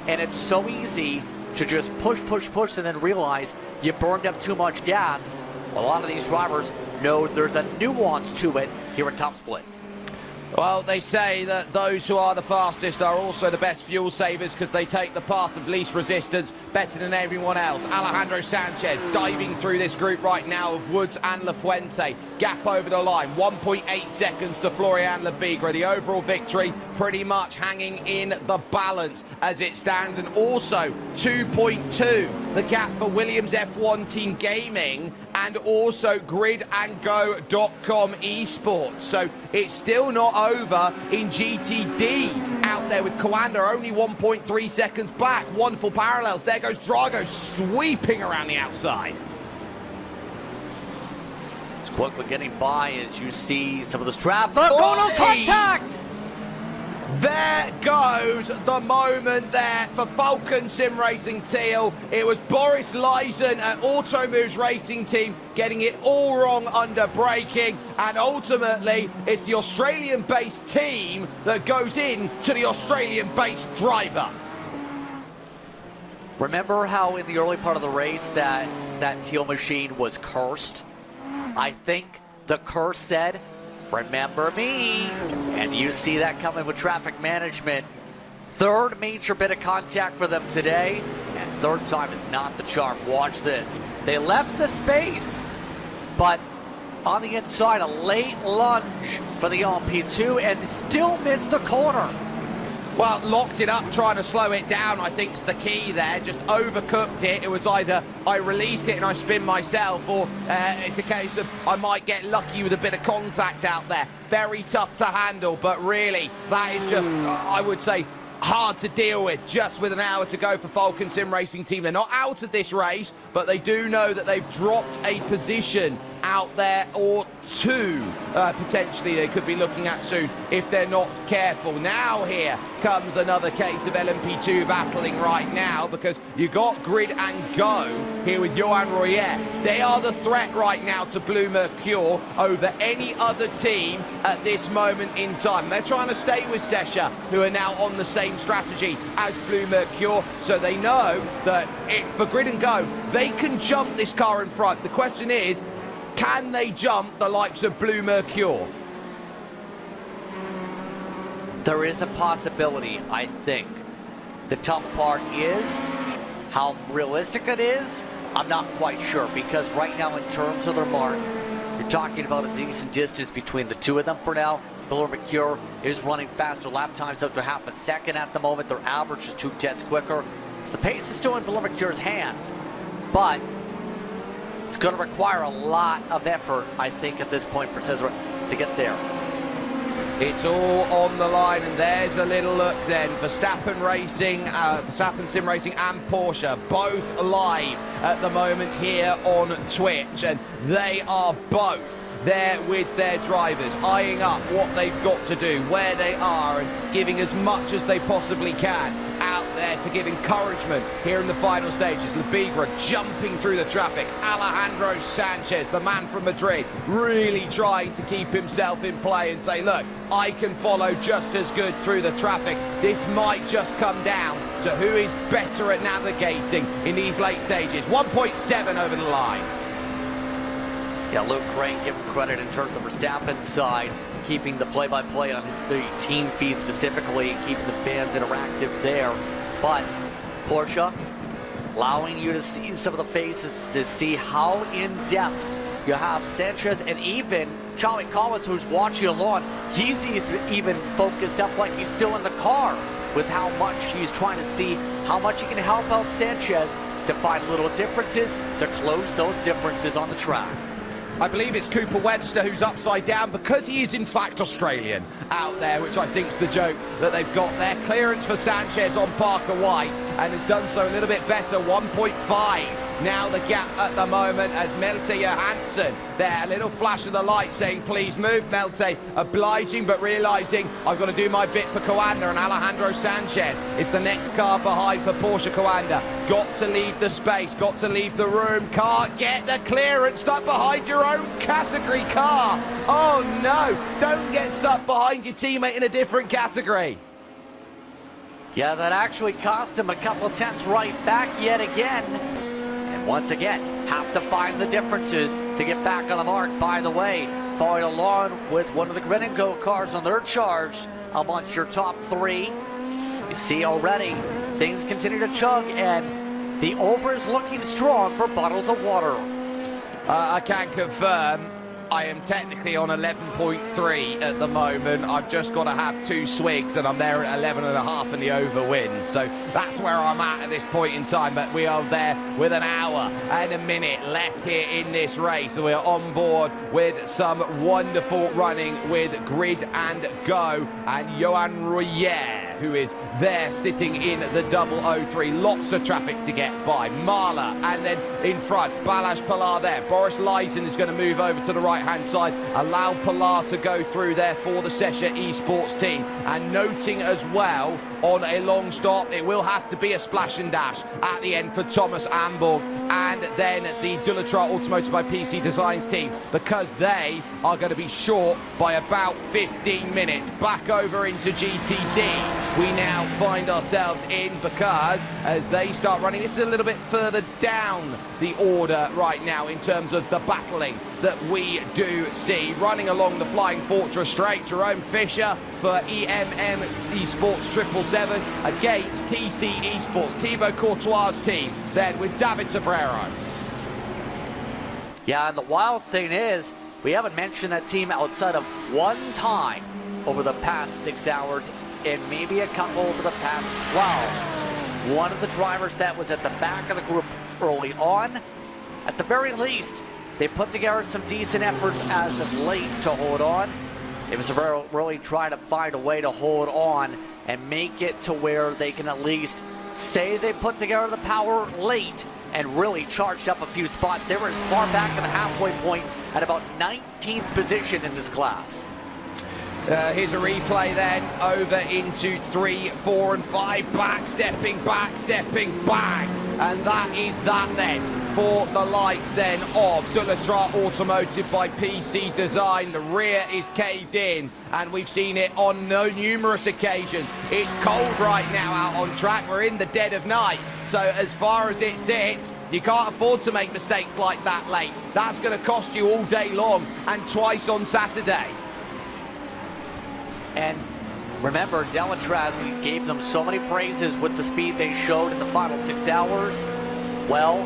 S3: and it's so easy to just push, and then realize you burned up too much gas. A lot of these drivers know there's a nuance to it here at Top Split.
S1: Well, they say that those who are the fastest are also the best fuel savers because they take the path of least resistance better than everyone else. Alejandro Sanchez diving through this group right now of Woods and La Fuente. Gap over the line, 1.8 seconds to Florian Lebigra. The overall victory pretty much hanging in the balance as it stands, and also 2.2 the gap for Williams F1 Team Gaming and also gridandgo.com esports. So it's still not over in GTD out there with Coanda only 1.3 seconds back. Wonderful parallels. There goes Drago sweeping around the outside.
S3: It's quickly getting by as you see some of the traffic going on contact.
S1: There goes the moment there for Falcon Sim Racing Teal. It was Boris Leisen at Automoves Racing Team getting it all wrong under braking, and ultimately it's the Australian-based team that goes in to the Australian-based driver.
S3: Remember how in the early part of the race that Teal machine was cursed? I think the curse said, "Remember me," and you see that coming with traffic management. Third major bit of contact for them today, and third time is not the charm. Watch this. They left the space, but on the inside, a late lunge for the LMP2 and still missed the corner.
S1: Well, locked it up, trying to slow it down, I think's the key there. Just overcooked it. It was either I release it and I spin myself, or it's a case of I might get lucky with a bit of contact out there. Very tough to handle, but really, that is just, I would say, hard to deal with just with an hour to go for Falcon Sim Racing Team. They're not out of this race, but they do know that they've dropped a position out there, or two potentially they could be looking at soon if they're not careful. Now here comes another case of LMP2 battling right now, because you got Grid and Go here with Johan Royer. They are the threat right now to Blue Mercure over any other team at this moment in time. They're trying to stay with Sesha, who are now on the same strategy as Blue Mercure, so they know that for Grid and Go, they can jump this car in front. The question is, can they jump the likes of Blue Mercure?
S3: There is a possibility, I think. The tough part is how realistic it is. I'm not quite sure, because right now in terms of their mark, you're talking about a decent distance between the two of them for now. Blue Mercure is running faster lap times up to half a second at the moment. Their average is 2/10 quicker. So the pace is still in Blue Mercure's hands, but it's going to require a lot of effort, I think, at this point for Cesar to get there.
S1: It's all on the line, and there's a little look then. Verstappen Sim Racing and Porsche, both live at the moment here on Twitch, and they are both there with their drivers, eyeing up what they've got to do, where they are, and giving as much as they possibly can out there to give encouragement here in the final stages. Lebigra jumping through the traffic. Alejandro Sanchez, the man from Madrid, really trying to keep himself in play and say, look, I can follow just as good through the traffic. This might just come down to who is better at navigating in these late stages. 1.7 over the line.
S3: Yeah, Luke Crane, give him credit in terms of Verstappen's side, keeping the play-by-play on the team feed specifically, and keeping the fans interactive there. But Porsche allowing you to see some of the faces, to see how in-depth You have Sanchez and even Charlie Collins, who's watching along. He's even focused up like he's still in the car with how much he's trying to see how much he can help out Sanchez to find little differences, to close those differences on the track.
S1: I believe it's Cooper Webster who's upside down because he is in fact Australian out there, which I think's the joke that they've got there. Clearance for Sanchez on Parker White, and has done so a little bit better, 1.5. Now the gap at the moment as Melte Johansson there, a little flash of the light saying please move, Melte obliging but realising I've got to do my bit for Coanda, and Alejandro Sanchez is the next car behind for Porsche Coanda. Got to leave the space, got to leave the room, can't get the clearance, stuck behind your own category car. Oh no, don't get stuck behind your teammate in a different category.
S3: Yeah, that actually cost him a couple tenths right back yet again. Once again, have to find the differences to get back on the mark. By the way, following along with one of the Grid and Go cars on their charge amongst your top three. You see already, things continue to chug, and the over is looking strong for bottles of water.
S1: I can confirm I am technically on 11.3 at the moment. I've just got to have 2 swigs and I'm there at 11.5 in the over wins. So that's where I'm at this point in time. But we are there with an hour and a minute left here in this race. So we are on board with some wonderful running with Grid and Go and Johan Royer, who is there sitting in the 003. Lots of traffic to get by. Marla, and then in front, Balazs Pilar there. Boris Leisen is going to move over to the right-hand side. Allow Pilar to go through there for the Sesha Esports team. And noting as well, on a long stop, it will have to be a splash and dash at the end for Thomas Amborg. And then the Dullatra Automotive by PC Designs team, because they are going to be short by about 15 minutes. Back over into GTD. We now find ourselves in, because as they start running, this is a little bit further down the order right now in terms of the battling that we do see. Running along the Flying Fortress straight, Jerome Fisher for EMM Esports 777 against TC Esports, Thibaut Courtois' team, then with David Sobrero.
S3: Yeah, and the wild thing is, we haven't mentioned that team outside of one time over the past 6 hours, and maybe a couple over the past 12. One of the drivers that was at the back of the group early on, at the very least, they put together some decent efforts as of late to hold on. It was really trying to find a way to hold on and make it to where they can at least say they put together the power late and really charged up a few spots. They were as far back at the halfway point at about 19th position in this class.
S1: Here's a replay then, over into 3, 4 and 5, backstepping, bang, and that is that then for the likes then of Dullatra Automotive by PC Design. The rear is caved in, and we've seen it on numerous occasions. It's cold right now out on track. We're in the dead of night, so as far as it sits, you can't afford to make mistakes like that late. That's going to cost you all day long and twice on Saturday.
S3: And remember, Delatraz, we gave them so many praises with the speed they showed in the final 6 hours. Well,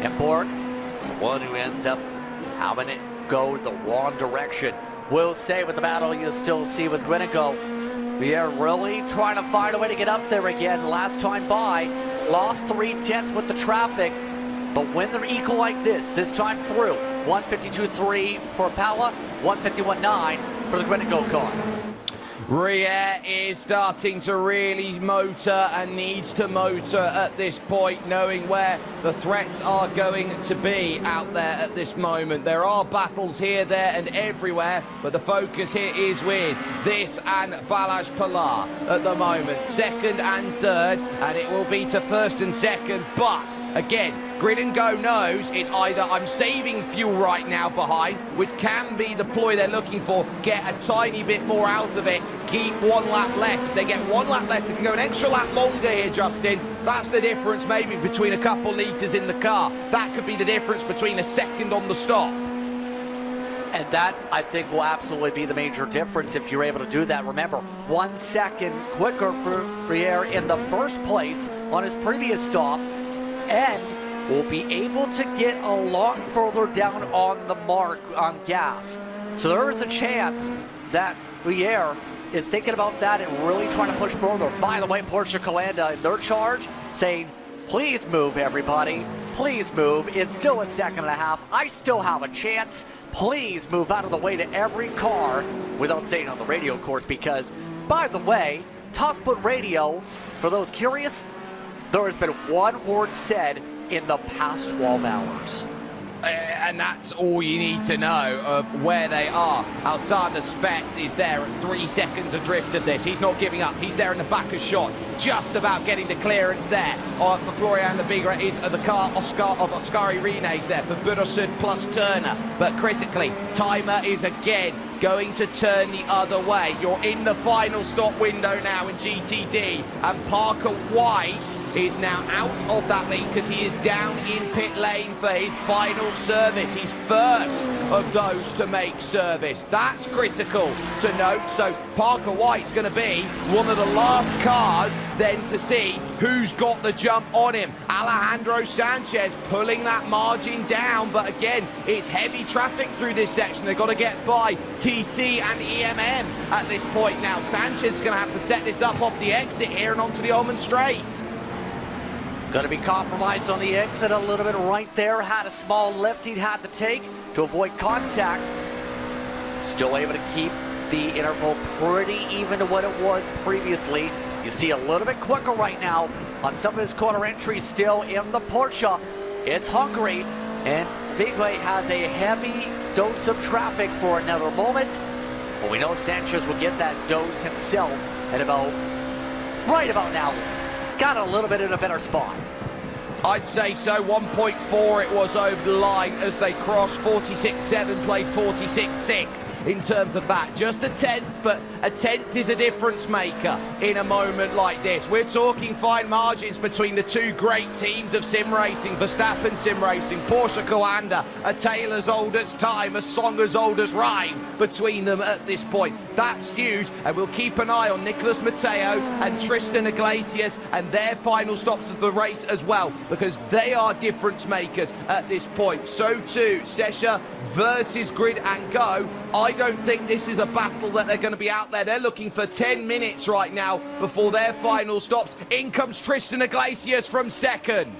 S3: and Borg is the one who ends up having it go the wrong direction. We'll say with the battle you'll still see with Grinico. We are really trying to find a way to get up there again. Last time by, lost 3 tenths with the traffic. But when they're equal like this time through, 152.3 for Pala, 151.9 for the Grinico car.
S1: Rier is starting to really motor and needs to motor at this point, knowing where the threats are going to be out there at this moment. There are battles here, there and everywhere, but the focus here is with this and Balazs Pilar at the moment. Second and third, and it will be to first and second, but again, Grid and Go knows it's either I'm saving fuel right now behind, which can be the ploy they're looking for, get a tiny bit more out of it, keep 1 lap less. If they get 1 lap less, they can go an extra lap longer here, Justin. That's the difference maybe between a couple litres in the car. That could be the difference between a second on the stop.
S3: And that, I think, will absolutely be the major difference if you're able to do that. Remember, 1 second quicker for Rier in the first place on his previous stop, and will be able to get a lot further down on the mark on gas. So there is a chance that Lier is thinking about that and really trying to push further. By the way, Porsche Coanda in their charge saying, please move, everybody. Please move. It's still a second and a half. I still have a chance. Please move out of the way to every car, without saying on the radio, of course, because, by the way, Tossput Radio, for those curious, there has been one word said in the past 12 hours.
S1: And that's all you need to know of where they are. Alexander Spetz is there at 3 seconds adrift of this. He's not giving up. He's there in the back of shot, just about getting the clearance there. For Florian Lebigra is the car of Oscari Rines there for Burosud plus Turner. But critically, Timer is again going to turn the other way. You're in the final stop window now in GTD, and Parker White is now out of that lead because he is down in pit lane for his final service. He's first of those to make service. That's critical to note. So Parker White's going to be one of the last cars then to see who's got the jump on him. Alejandro Sanchez pulling that margin down, but again, it's heavy traffic through this section. They've got to get by TC and EMM at this point now. Sanchez is going to have to set this up off the exit here and onto the Ulman Straight.
S3: Going to be compromised on the exit a little bit right there. Had a small lift he'd had to take to avoid contact. Still able to keep the interval pretty even to what it was previously. You see a little bit quicker right now on some of his corner entries still in the Porsche. It's hungry, and Bigway has a heavy dose of traffic for another moment. But we know Sanchez will get that dose himself at right about now. Got a little bit in a better spot.
S1: I'd say so. 1.4 it was over the line as they crossed 46.7, played 46.6 in terms of that. Just a tenth, but a tenth is a difference maker in a moment like this. We're talking fine margins between the two great teams of sim racing, Verstappen sim racing, Porsche Coanda, a tale as old as time, a song as old as rhyme between them at this point. That's huge, and we'll keep an eye on Nicolas Mateo and Tristan Iglesias and their final stops of the race as well, because they are difference makers at this point. So too, Sesha versus Grid and Go. I don't think this is a battle that they're going to be out there. They're looking for 10 minutes right now before their final stops. In comes Tristan Iglesias from second.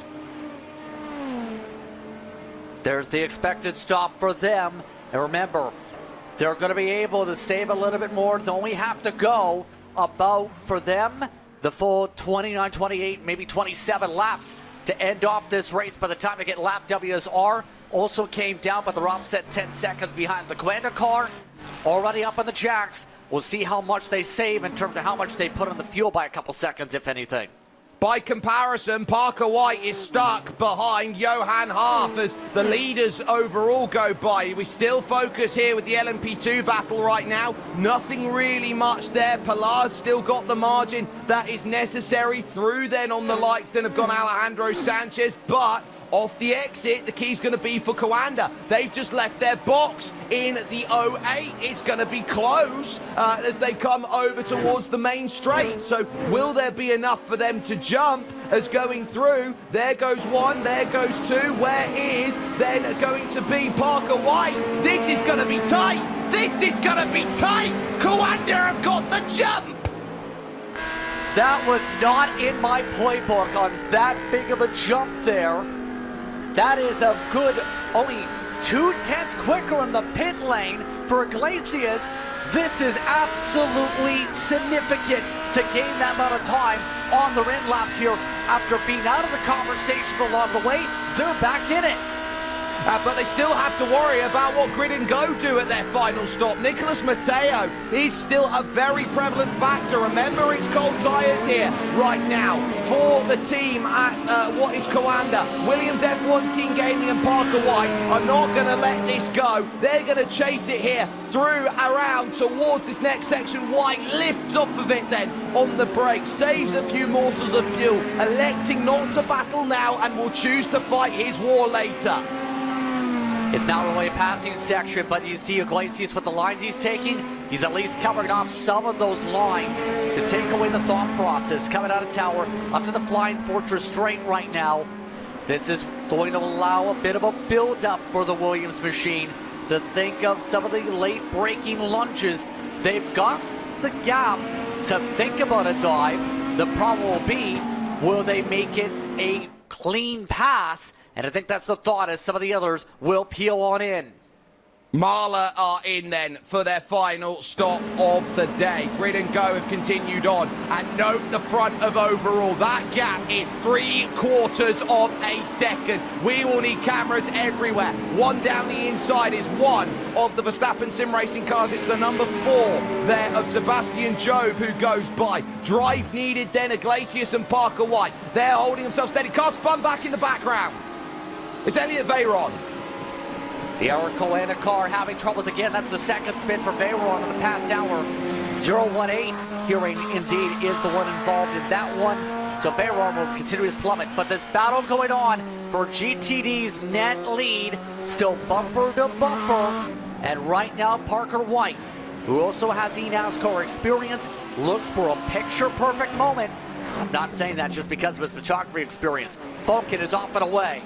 S3: There's the expected stop for them. And remember, they're going to be able to save a little bit more. They only have to go about, for them, the full 29, 28, maybe 27 laps to end off this race. By the time they get lap WSR, also came down, but they're offset 10 seconds behind the Coanda car. Already up on the jacks. We'll see how much they save in terms of how much they put on the fuel by a couple seconds, if anything.
S1: By comparison, Parker White is stuck behind Johan Half as the leaders overall go by. We still focus here with the LMP2 battle right now. Nothing really much there. Pilar's still got the margin that is necessary. Through then on the likes then have gone Alejandro Sanchez, but off the exit, the key's going to be for Coanda. They've just left their box in the 08. It's going to be close as they come over towards the main straight. So will there be enough for them to jump as going through? There goes one, there goes two. Where is then going to be Parker White? This is going to be tight. This is going to be tight. Coanda have got the jump.
S3: That was not in my playbook on that big of a jump there. That is a good, only 2/10 quicker in the pit lane for Iglesias. This is absolutely significant to gain that amount of time on the end laps here. After being out of the conversation along the way, they're back in it.
S1: But they still have to worry about what Grid and Go do at their final stop. Nicolas Mateo is still a very prevalent factor. Remember, it's cold tyres here right now for the team at what is Coanda. Williams F1 Team Gaming and Parker White are not going to let this go. They're going to chase it here through, around, towards this next section. White lifts off of it then on the brakes, saves a few morsels of fuel, electing not to battle now and will choose to fight his war later.
S3: It's not really a passing section, but you see Iglesias with the lines he's taking. He's at least covering off some of those lines to take away the thought process. Coming out of Tower up to the Flying Fortress straight right now. This is going to allow a bit of a build-up for the Williams machine to think of some of the late-breaking lunges. They've got the gap to think about a dive. The problem will be, will they make it a clean pass? And I think that's the thought as some of the others will peel on in.
S1: Marla are in then for their final stop of the day. Grid and Go have continued on. And note the front of overall. That gap is 3/4 of a second. We will need cameras everywhere. One down the inside is one of the Verstappen sim racing cars. It's the number 4 there of Sebastian Job who goes by. Drive needed then Iglesias and Parker White. They're holding themselves steady. Car spun back in the background. It's Elliot Veyron.
S3: The Eric Coena car having troubles again. That's the second spin for Veyron in the past hour. 018 hearing indeed is the one involved in that one. So Veyron will continue his plummet. But this battle going on for GTD's net lead, still bumper to bumper. And right now Parker White, who also has eNASCAR experience, looks for a picture-perfect moment. I'm not saying that just because of his photography experience. Falcon is off and away.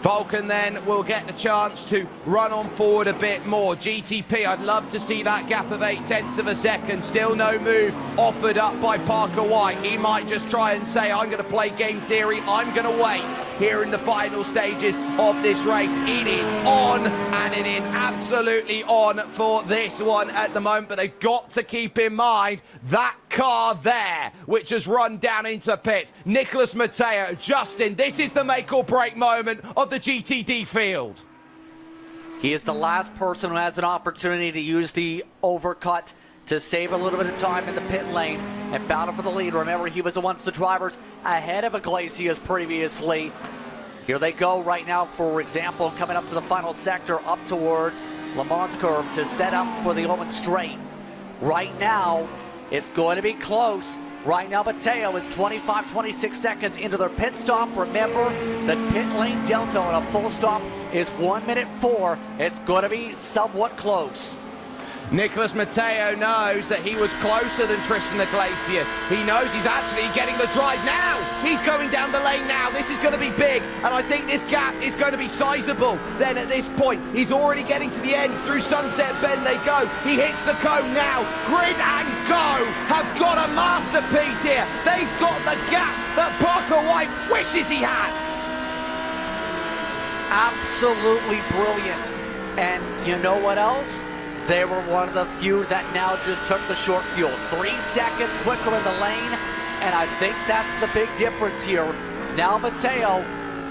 S1: Vulcan then will get the chance to run on forward a bit more. GTP, I'd love to see that gap of 0.8 of a second. Still no move offered up by Parker White. He might just try and say, I'm going to play game theory. I'm going to wait here in the final stages of this race. It is on, and it is absolutely on for this one at the moment. But they've got to keep in mind that car there, which has run down into pits. Nicholas Matteo, Justin, this is the make or break moment of the GTD field.
S3: He is the last person who has an opportunity to use the overcut to save a little bit of time in the pit lane and battle for the lead. Remember, he was once the drivers ahead of Iglesias previously. Here they go right now, for example, coming up to the final sector, up towards Le Mans curve to set up for the Owen Straight. Right now, it's going to be close. Right now, Matteo is 25-26 seconds into their pit stop. Remember, the pit lane delta on a full stop is 1:04. It's going to be somewhat close.
S1: Nicholas Matteo knows that he was closer than Tristan Iglesias. He knows he's actually getting the drive now. He's going down the lane now. This is going to be big, and I think this gap is going to be sizable. Then at this point, he's already getting to the end. Through Sunset Bend they go. He hits the cone now. Grid and Go have got a masterpiece here. They've got the gap that Parker White wishes he had.
S3: Absolutely brilliant. And you know what else? They were one of the few that now just took the short fuel. 3 seconds quicker in the lane, and I think that's the big difference here. Now Matteo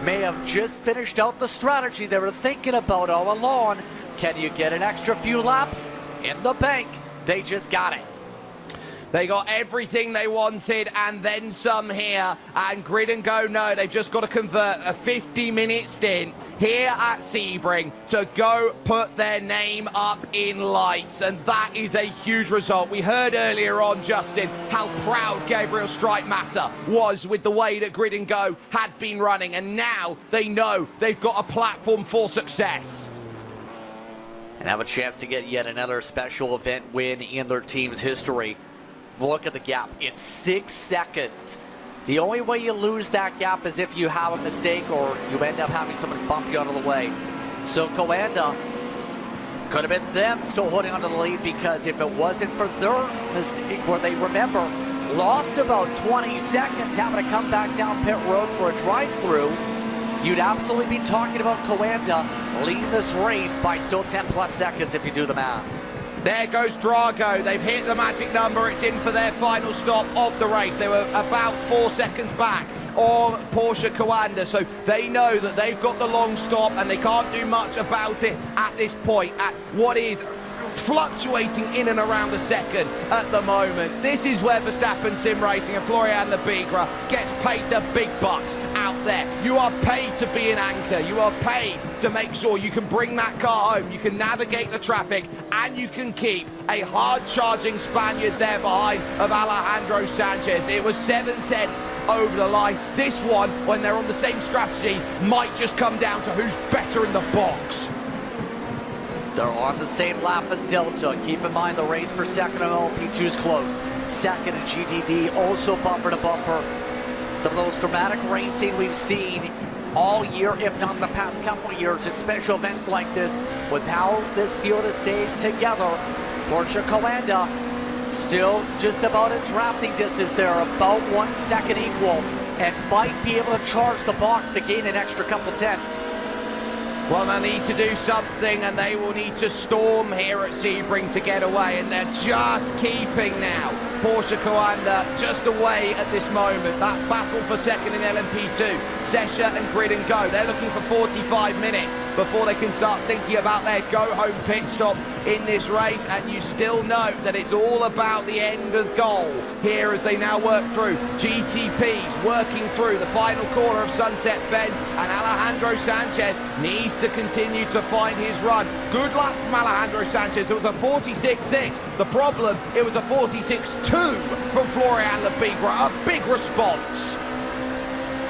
S3: may have just finished out the strategy they were thinking about all along. Can you get an extra few laps? In the bank, they just got it.
S1: They got everything they wanted and then some here. And Grid and Go know they've just got to convert a 50-minute stint here at Sebring to go put their name up in lights. And that is a huge result. We heard earlier on, Justin, how proud Gabriel Streitmatter was with the way that Grid and Go had been running. And now they know they've got a platform for success.
S3: And have a chance to get yet another special event win in their team's history. Look at the gap. It's 6 seconds. The only way you lose that gap is if you have a mistake or you end up having someone bump you out of the way. So Coanda could have been them still holding onto the lead, because if it wasn't for their mistake where they, remember, lost about 20 seconds having to come back down pit road for a drive-through, you'd absolutely be talking about Coanda leading this race by still 10+ seconds if you do the math.
S1: There goes Drago. They've hit the magic number. It's in for their final stop of the race. They were about 4 seconds back on Porsche Coanda, so they know that they've got the long stop and they can't do much about it at this point, at what is fluctuating in and around a second at the moment. This is where Verstappen Sim Racing and Florian Lebigra gets paid the big bucks out there. You are paid to be an anchor. You are paid to make sure you can bring that car home, you can navigate the traffic, and you can keep a hard-charging Spaniard there behind of Alejandro Sanchez. It was 7/10 over the line. This one, when they're on the same strategy, might just come down to who's better in the box.
S3: They're on the same lap as Delta. Keep in mind the race for second and LP2's close. Second and GTD also bumper to bumper. Some of the most dramatic racing we've seen all year, if not the past couple of years, in special events like this, with how this field has stayed together. Porsche Coanda still just about in drafting distance. They're about 1 second equal and might be able to charge the box to gain an extra couple tenths.
S1: Well, they need to do something, and they will need to storm here at Sebring to get away, and they're just keeping now Porsche Coanda just away at this moment. That battle for second in LMP2, Sesha and Grid and Go, they're looking for 45 minutes before they can start thinking about their go-home pit stop in this race, and you still know that it's all about the end of goal here as they now work through. GTP's working through the final corner of Sunset Bend, and Alejandro Sanchez needs to continue to find his run. Good luck from Alejandro Sanchez. It was a 46.6. The problem, it was a 46.2 from Florian Lebigra. A big response.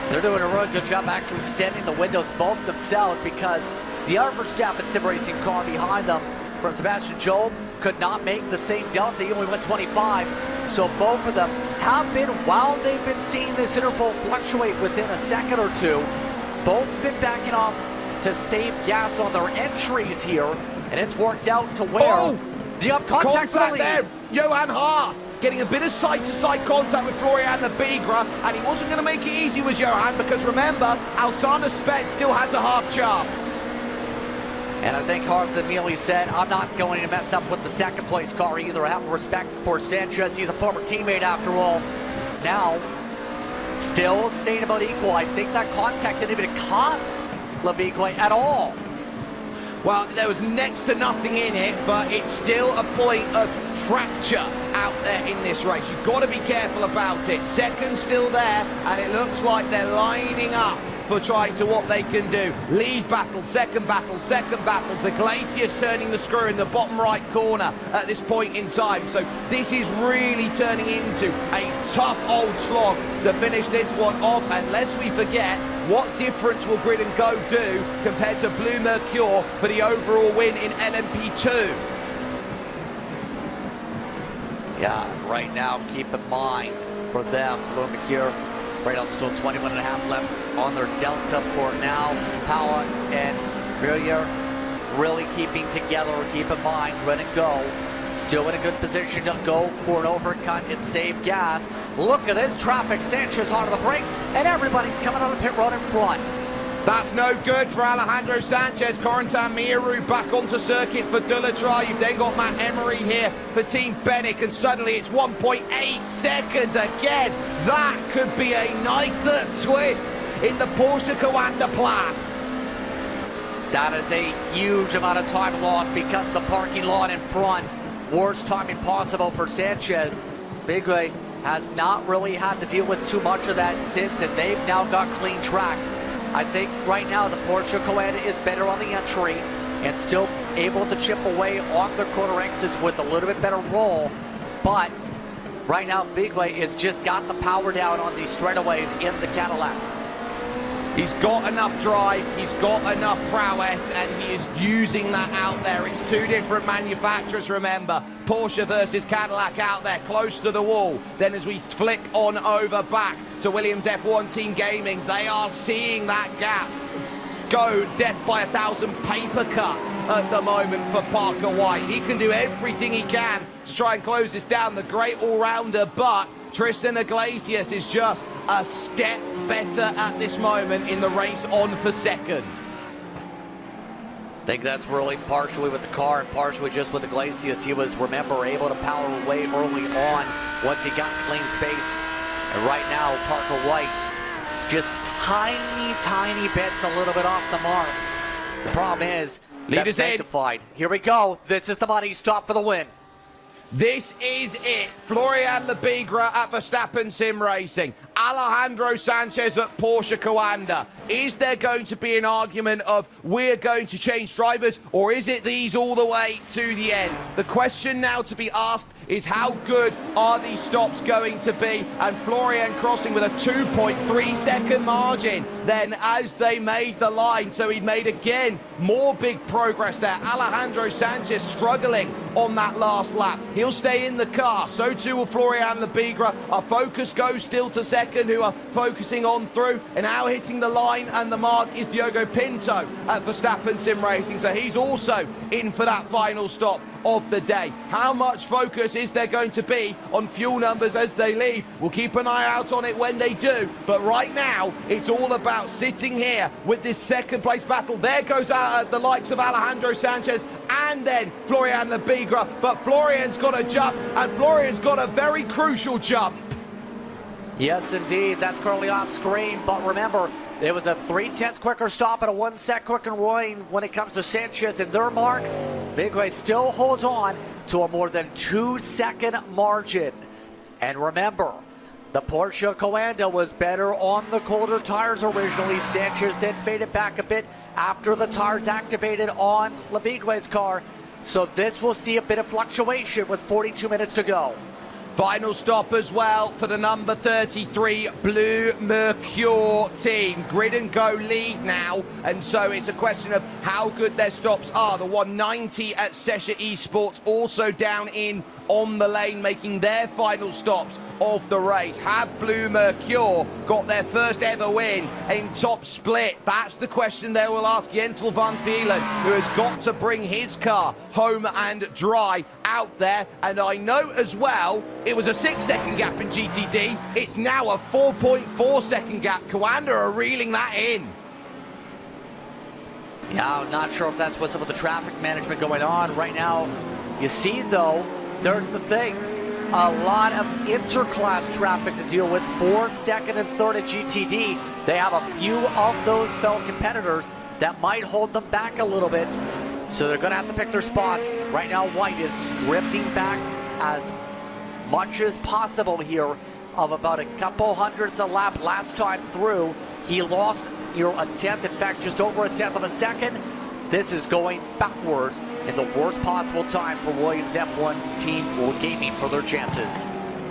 S3: They're doing a really good job actually extending the windows both themselves, because the other Verstappen sim racing car behind them from Sebastian Job could not make the same delta. He only went 25. So both of them have been, while they've been seeing this interval fluctuate within a second or two, both been backing off to save gas on their entries here, and it's worked out to where the up contact
S1: there. Johan Haaf getting a bit of side-to-side contact with Florian Lebigra, and he wasn't going to make it easy, was Johan, because remember, Alsana Spets still has a half chance.
S3: And I think Arthur Mealy said, I'm not going to mess up with the second place car either. I have respect for Sanchez. He's a former teammate after all. Now, still staying about equal. I think that contact didn't even cost Lebigra at all.
S1: Well, there was next to nothing in it, but it's still a point of fracture out there in this race. You've got to be careful about it. Second still there, and it looks like they're lining up for trying to what they can do. Lead battle, second battle, The Glaciers turning the screw in the bottom right corner at this point in time. So this is really turning into a tough old slog to finish this one off. And lest we forget, what difference will Grid and Go do compared to Blue Mercure for the overall win in LMP2?
S3: Yeah, right now, keep in mind for them, Blue Mercure, right now still 21.5 laps on their delta for now. Power and Villiers really keeping together. Keep in mind, Grid and Go still in a good position to go for an overcut and save gas. Look at this traffic. Sanchez onto the brakes, and everybody's coming on the pit road in front.
S1: That's no good for Alejandro Sanchez. Corentin Miru back onto circuit for Dulatrar. You've then got Matt Emery here for Team Benick, and suddenly it's 1.8 seconds again. That could be a knife that twists in the Porsche Coanda plan.
S3: That is a huge amount of time lost because the parking lot in front. Worst timing possible for Sanchez. Bigway has not really had to deal with too much of that since, and they've now got clean track. I think right now the Porsche Coanda is better on the entry and still able to chip away off their corner exits with a little bit better roll. But right now Bigway has just got the power down on these straightaways in the Cadillac.
S1: He's got enough drive, he's got enough prowess, and he is using that out there. It's two different manufacturers, remember. Porsche versus Cadillac out there, close to the wall. Then as we flick on over back to Williams F1 Team Gaming, they are seeing that gap go death by 1,000 paper cut at the moment for Parker White. He can do everything he can to try and close this down, the great all-rounder, but Tristan Iglesias is just a step better at this moment in the race on for second.
S3: I think that's really partially with the car and partially just with Iglesias. He was, remember, able to power away early on once he got clean space. And right now, Parker White just tiny bits a little bit off the mark. The problem is,
S1: leaders
S3: sanctified. Here we go. This is the money stop for the win.
S1: This is it. Florian Lebigra at Verstappen Sim Racing. Alejandro Sanchez at Porsche Coanda. Is there going to be an argument of we're going to change drivers, or is it these all the way to the end? The question now to be asked is how good are these stops going to be? And Florian crossing with a 2.3 second margin then as they made the line. So he made again more big progress there. Alejandro Sanchez struggling on that last lap. He'll stay in the car. So too will Florian Lebigra. Our focus goes still to second, who are focusing on through. And now hitting the line and the mark is Diogo Pinto at Verstappen Sim Racing. So he's also in for that final stop of the day. How much focus is there going to be on fuel numbers as they leave? We'll keep an eye out on it when they do, but right now it's all about sitting here with this second place battle. There goes the likes of Alejandro Sanchez and then Florian Lebigra, but Florian's got a jump, and Florian's got a very crucial jump.
S3: Yes, indeed. That's currently off screen, but remember, it was a 3/10 quicker stop and a 1 sec quicker when it comes to Sanchez and their mark. Bigway still holds on to a more than 2-second margin. And remember, the Porsche Coanda was better on the colder tires originally. Sanchez then faded back a bit after the tires activated on Lebigwe's car. So this will see a bit of fluctuation with 42 minutes to go.
S1: Final stop as well for the number 33 Blue Mercure team. Grid and go lead now, and so it's a question of how good their stops are. The 190 at Sesha Esports also down in on the lane, making their final stops of the race. Have Blue Mercure got their first ever win in top split? That's the question they will ask Jentel van Thielen, who has got to bring his car home and dry out there. And I know as well, it was a 6-second gap in GTD. It's now a 4.4-second gap. Coanda are reeling that in.
S3: Yeah, I'm not sure if that's what's up with the traffic management going on right now. You see, though, there's the thing. A lot of interclass traffic to deal with for second and third at GTD. They have a few of those fellow competitors that might hold them back a little bit. So they're going to have to pick their spots. Right now, White is drifting back as much as possible here of about a couple hundredths a lap last time through. He lost a tenth, in fact, just over a tenth of a second. This is going backwards in the worst possible time for Williams F1 team or gaming for their chances.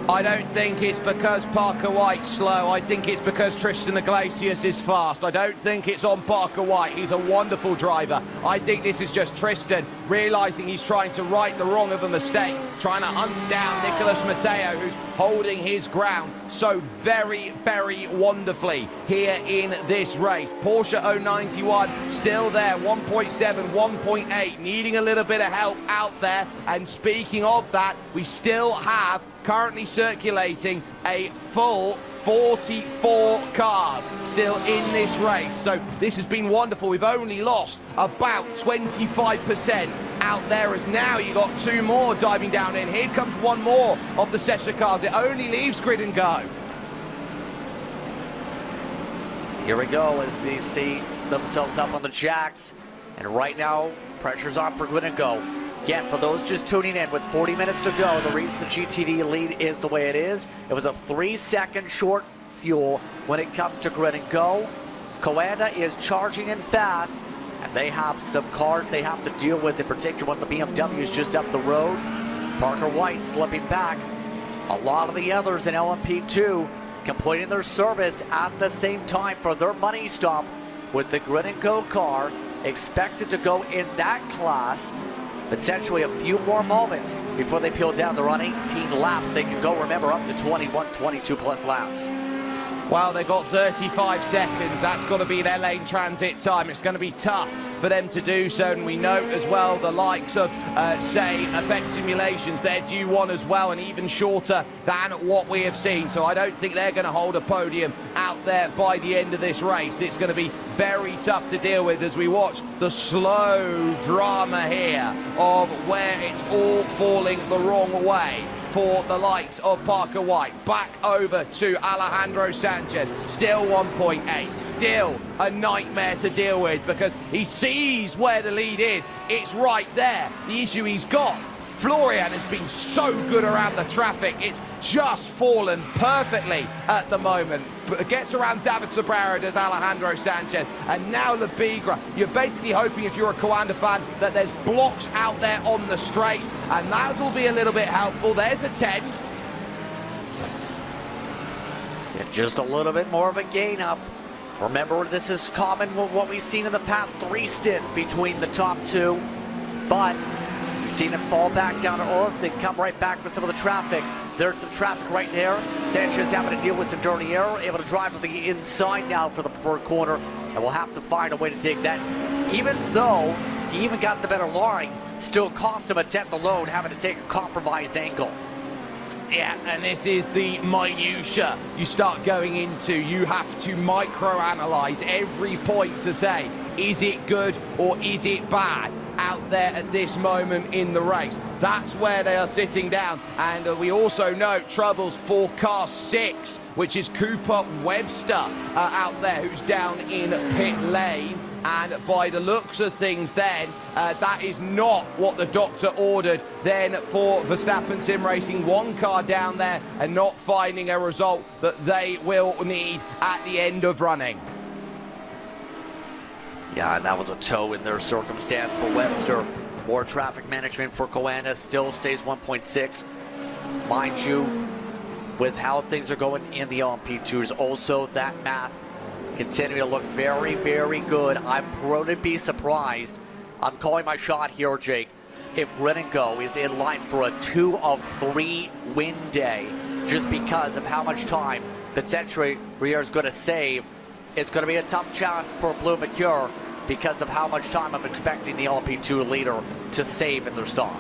S1: I don't think it's because Parker White's slow. I think it's because Tristan Iglesias is fast. I don't think it's on Parker White. He's a wonderful driver. I think this is just Tristan realizing he's trying to right the wrong of a mistake, trying to hunt down Nicolas Matteo, who's holding his ground so very, very wonderfully here in this race. Porsche 091 still there, 1.7, 1.8, needing a little bit of help out there. And speaking of that, we still have currently circulating a full 44 cars still in this race. So this has been wonderful. We've only lost about 25% out there, as now you got two more diving down in. Here comes one more of the Sesha cars. It only leaves grid and go.
S3: Here we go as they see themselves up on the jacks. And right now, pressure's on for grid and go. Again, for those just tuning in, with 40 minutes to go, the reason the GTD lead is the way it is, it was a 3-second short fuel when it comes to grid and go. Coanda is charging in fast, and they have some cars they have to deal with, in particular when the BMW is just up the road. Parker White slipping back. A lot of the others in LMP2 completing their service at the same time for their money stop, with the grid and go car expected to go in that class potentially a few more moments before they peel down. They're on 18 laps. They can go, remember, up to 21, 22 plus laps.
S1: Well, they've got 35 seconds. That's got to be their lane transit time. It's going to be tough for them to do so. And we know as well the likes of, say, Effect Simulations, they're due one as well, and even shorter than what we have seen. So I don't think they're going to hold a podium out there by the end of this race. It's going to be very tough to deal with as we watch the slow drama here of where it's all falling the wrong way for the likes of Parker White. Back over to Alejandro Sanchez, still 1.8, still a nightmare to deal with because he sees where the lead is. It's right there. The issue he's got, Florian has been so good around the traffic. It's just fallen perfectly at the moment. But gets around David Sobrero, does Alejandro Sanchez. And now Lebigra. You're basically hoping, if you're a Coanda fan, that there's blocks out there on the straight. And that will be a little bit helpful. There's a 10th.
S3: Yeah, just a little bit more of a gain up. Remember, this is common with what we've seen in the past 3 stints between the top two. But You've seen it fall back down to earth, then come right back with some of the traffic. There's some traffic right there. Sanchez having to deal with some dirty air, able to drive to the inside now for the preferred corner, and we'll have to find a way to dig that. Even though he even got the better line, still cost him a tenth alone, having to take a compromised angle.
S1: Yeah, and this is the minutia you start going into. You have to micro-analyze every point to say, is it good or is it bad out there at this moment in the race? That's where they are sitting down. And we also know Troubles forecast 6, which is Cooper Webster out there, who's down in pit lane. And by the looks of things then, that is not what the doctor ordered then for Verstappen Sim Racing. One car down there and not finding a result that they will need at the end of running.
S3: Yeah, and that was a toe in their circumstance for Webster. More traffic management for Coana, still stays 1.6. Mind you, with how things are going in the LMP2s, also that math continuing to look very, very good. I'm prone to be surprised. I'm calling my shot here, Jake. If Go is in line for a 2 of 3 win day, just because of how much time potentially Rier is going to save, it's going to be a tough challenge for Blue Mercure because of how much time I'm expecting the LP2 leader to save in their start.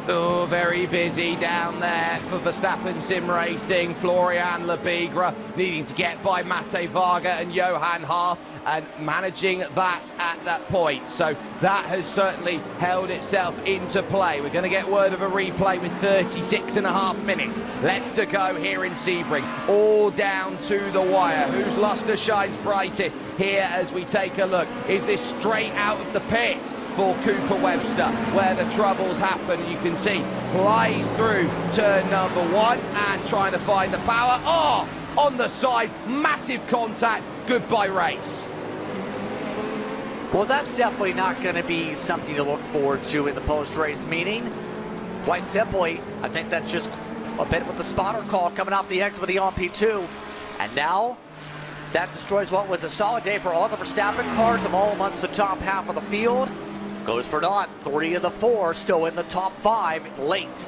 S1: Oh, very busy down there for Verstappen Sim Racing. Florian Lebigre needing to get by Mate Varga and Johan Haaf, and managing that at that point. So that has certainly held itself into play. We're going to get word of a replay with 36.5 minutes left to go here in Sebring. All down to the wire. Whose luster shines brightest here as we take a look? Is this straight out of the pit for Cooper Webster, where the troubles happen? You can see flies through turn number 1 and trying to find the power. Oh, on the side, massive contact. Goodbye race.
S3: Well, that's definitely not going to be something to look forward to in the post-race meeting. Quite simply, I think that's just a bit with the spotter call coming off the exit with the LP2. And now, that destroys what was a solid day for all the Verstappen cars. I'm all amongst the top half of the field. Goes for naught. 3 of the 4 still in the top 5 late.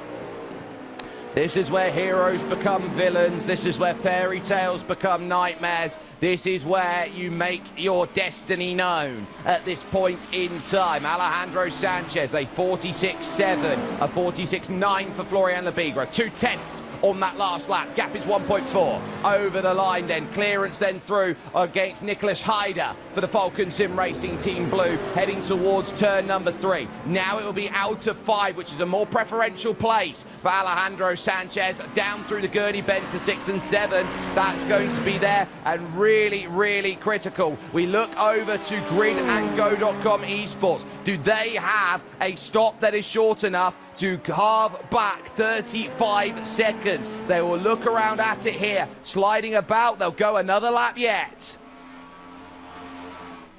S1: This is where heroes become villains. This is where fairy tales become nightmares. This is where you make your destiny known at this point in time. Alejandro Sanchez, a 46.7, a 46.9 for Florian Lebigre. 2/10 on that last lap. Gap is 1.4. Over the line then. Clearance then through against Nicholas Haider for the Falcon Sim Racing Team Blue, heading towards turn number 3. Now it will be out of 5, which is a more preferential place for Alejandro Sanchez. Down through the Gurney bend to 6 and 7. That's going to be there and really, really critical. We look over to gridandgo.com esports. Do they have a stop that is short enough to carve back 35 seconds? They will look around at it here, sliding about. They'll go another lap yet.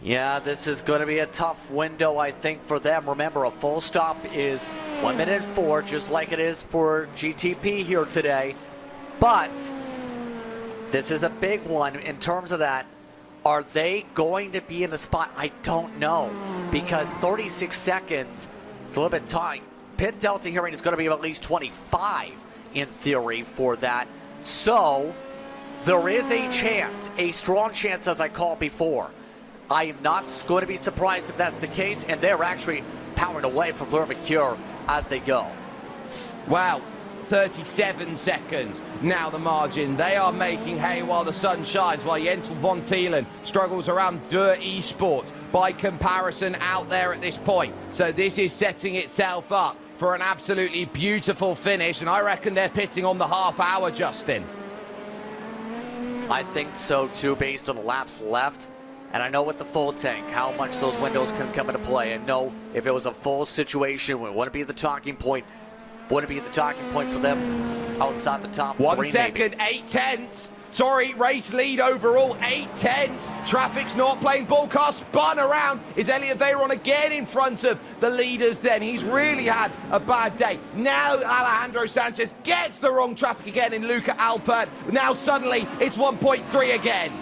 S3: Yeah, this is going to be a tough window, I think, for them. Remember, a full stop is 1 minute 4, just like it is for GTP here today. But this is a big one in terms of that. Are they going to be in the spot? I don't know, because 36 seconds, it's a little bit tight. Pit delta hearing is going to be at least 25 in theory for that. So there is a chance, a strong chance, as I called before. I am not going to be surprised if that's the case, and they're actually powering away from Blur Mercure as they go.
S1: Wow. 37 seconds now the margin. They are making hay while the sun shines, while Jensel von Thielen struggles around Dur Esports by comparison out there at this point. So this is setting itself up for an absolutely beautiful finish, and I reckon they're pitting on the half hour, Justin.
S3: I think so too, based on the laps left. And I know with the full tank, how much those windows can come into play. And know if it was a full situation, it wouldn't be the talking point. Wouldn't be the talking point for them outside the top 3.
S1: 1 second,
S3: maybe.
S1: 8/10. Sorry, race lead overall, 8/10. Traffic's not playing ball. Car spun around. Is Elliot Veyron again in front of the leaders then? He's really had a bad day. Now Alejandro Sanchez gets the wrong traffic again in Luca Alpert. Now suddenly it's 1.3 again.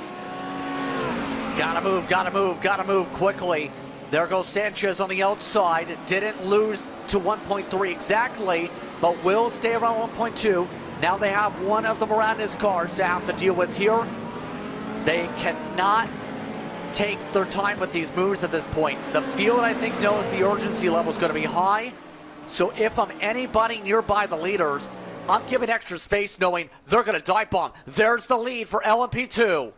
S3: Gotta move, gotta move, gotta move quickly. There goes Sanchez on the outside. Didn't lose to 1.3 exactly, but will stay around 1.2. Now they have one of the Miranda's cars to have to deal with here. They cannot take their time with these moves at this point. The field, I think, knows the urgency level is going to be high. So if I'm anybody nearby the leaders, I'm giving extra space knowing they're going to dive bomb. There's the lead for LMP2.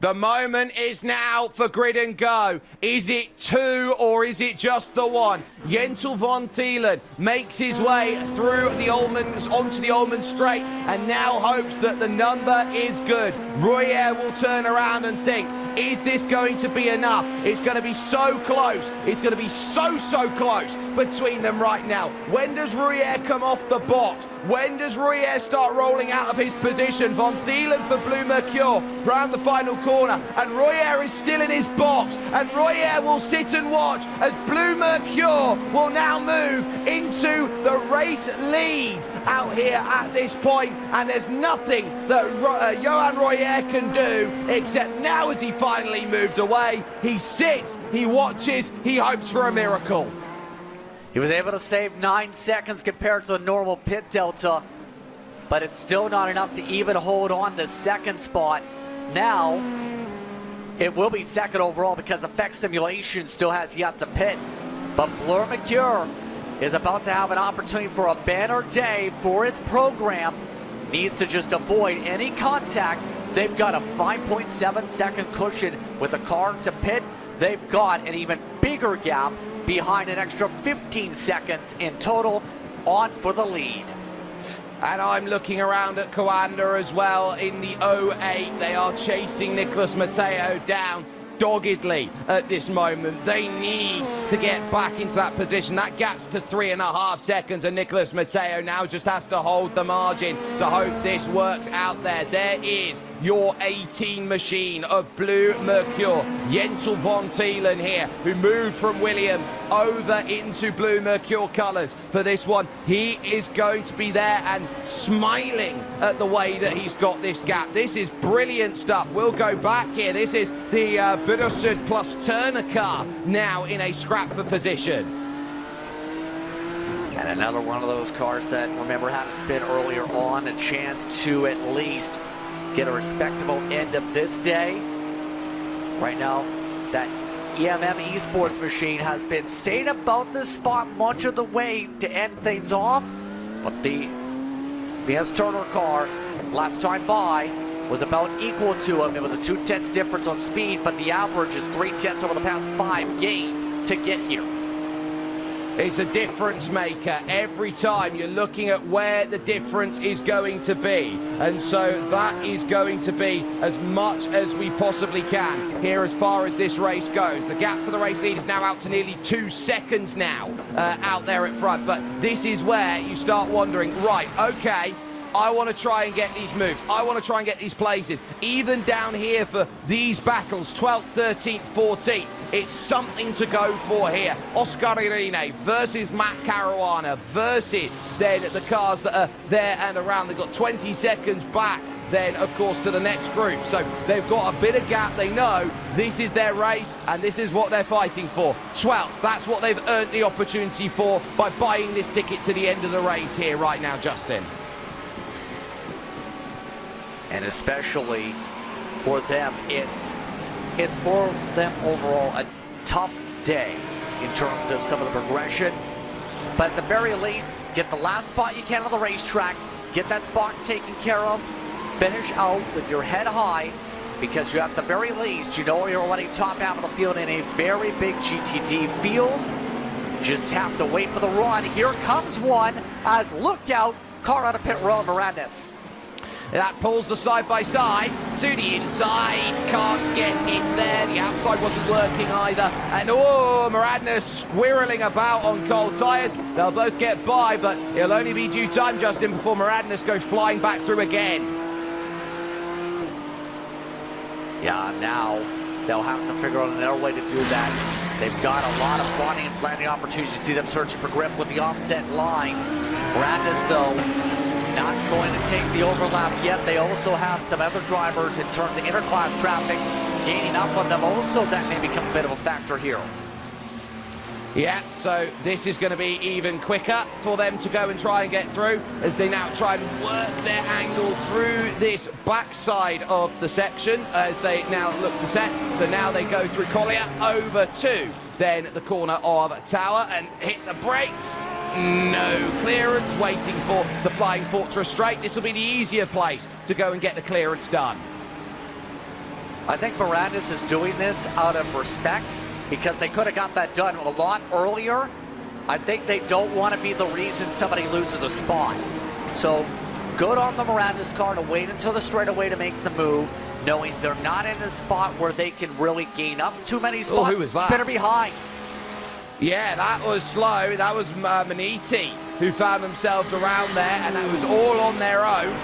S1: The moment is now for Grid and Go. Is it 2 or is it just the 1? Jensel von Thielen makes his way through the Ullmans onto the Ullman straight and now hopes that the number is good. Royer will turn around and think, is this going to be enough? It's going to be so close. It's going to be so close between them right now. When does Royer come off the box? When does Royer start rolling out of his position? Von Thielen for Blue Mercure round the final corner, and Royer is still in his box, and Royer will sit and watch as Blue Mercure will now move into the race lead out here at this point, and there's nothing that Johan Royer can do except now as he finally moves away, he sits, he watches, he hopes for a miracle.
S3: He was able to save 9 seconds compared to the normal pit delta, but it's still not enough to even hold on the second spot. Now, it will be second overall because Effect Simulation still has yet to pit. But Blur Mercure is about to have an opportunity for a banner day for its program. Needs to just avoid any contact. They've got a 5.7 second cushion with a car to pit. They've got an even bigger gap behind an extra 15 seconds in total on for the lead.
S1: And I'm looking around at Coanda as well in the 08. They are chasing Nicolas Matteo down doggedly at this moment. They need to get back into that position. That gap's to 3.5 seconds, and Nicolas Matteo now just has to hold the margin to hope this works out there. There is your 18 machine of Blue Mercure. Jensel von Thielen here, who moved from Williams over into Blue Mercure colours for this one. He is going to be there and smiling at the way that he's got this gap. This is brilliant stuff. We'll go back here. This is the Budosud plus Turner car now in a scrap for position.
S3: And another one of those cars that, remember, had a spin earlier on, a chance to at least get a respectable end of this day. Right now, that EMM Esports machine has been staying about this spot much of the way to end things off, but the BS Turner car last time by was about equal to him. It was a 0.2 difference on speed, but the average is 0.3 over the past 5 gained to get here.
S1: It's a difference maker every time. You're looking at where the difference is going to be, and so that is going to be as much as we possibly can here as far as this race goes. The gap for the race lead is now out to nearly 2 seconds now out there at front, but this is where you start wondering, right, okay, I want to try and get these moves. I want to try and get these places. Even down here for these battles, 12th, 13th, 14th, it's something to go for here. Oscar Irene versus Matt Caruana versus then the cars that are there and around. They've got 20 seconds back then, of course, to the next group. So they've got a bit of gap. They know this is their race and this is what they're fighting for. 12th, that's what they've earned the opportunity for by buying this ticket to the end of the race here right now, Justin.
S3: And especially for them, it's for them overall a tough day in terms of some of the progression. But at the very least, get the last spot you can on the racetrack, get that spot taken care of, finish out with your head high, because you at the very least, you know you're running top half of the field in a very big GTD field. Just have to wait for the run. Here comes one, as look out, car out of pit road, Miranda's.
S1: That pulls the side-by-side to the inside. Can't get it there. The outside wasn't working either. And oh, Miranda's squirreling about on cold tyres. They'll both get by, but it'll only be due time, Justin, before Miranda's goes flying back through again.
S3: Yeah, now they'll have to figure out another way to do that. They've got a lot of plotting and planning opportunities. You see them searching for grip with the offset line. Miranda's, though, not going to take the overlap yet. They also have some other drivers in terms of interclass traffic gaining up on them also. That may become a bit of a factor here.
S1: Yeah, so this is going to be even quicker for them to go and try and get through as they now try and work their angle through this backside of the section as they now look to set. So now they go through Collier over to then the corner of Tower and hit the brakes. No clearance, waiting for the Flying Fortress straight. This will be the easier place to go and get the clearance done.
S3: I think Mirandis is doing this out of respect because they could have got that done a lot earlier. I think they don't want to be the reason somebody loses a spot. So good on the Mirandis car to wait until the straightaway to make the move, knowing they're not in a spot where they can really gain up too many spots.
S1: Oh, who was that?
S3: Spinner behind.
S1: Yeah, that was slow. That was Maniti who found themselves around there, and that was all on their own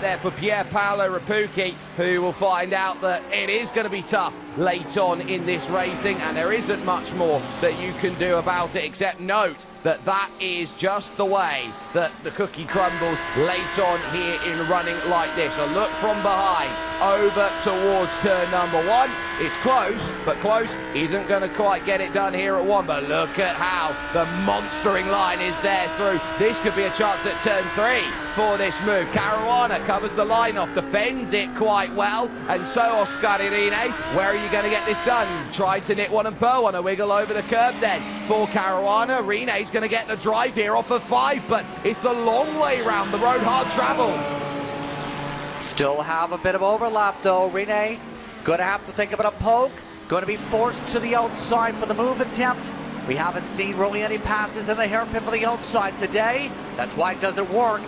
S1: there for Pier Paolo Rapucci, who will find out that it is going to be tough late on in this racing, and there isn't much more that you can do about it except note that that is just the way that the cookie crumbles late on here in running like this. A look from behind over towards turn number one. It's close, but close isn't going to quite get it done here at one. But look at how the monstering line is there through. This could be a chance at turn three for this move. Caruana covers the line off, defends it quite well, and so Oscar Irene, where are you going to get this done? Tried to nit one and pearl one, a wiggle over the curb then for Caruana. Irene's going to get the drive here off of 5, but it's the long way round, the road hard travelled.
S3: Still have a bit of overlap though. Rene going to have to think about a poke. Going to be forced to the outside for the move attempt. We haven't seen really any passes in the hairpin for the outside today. That's why it doesn't work.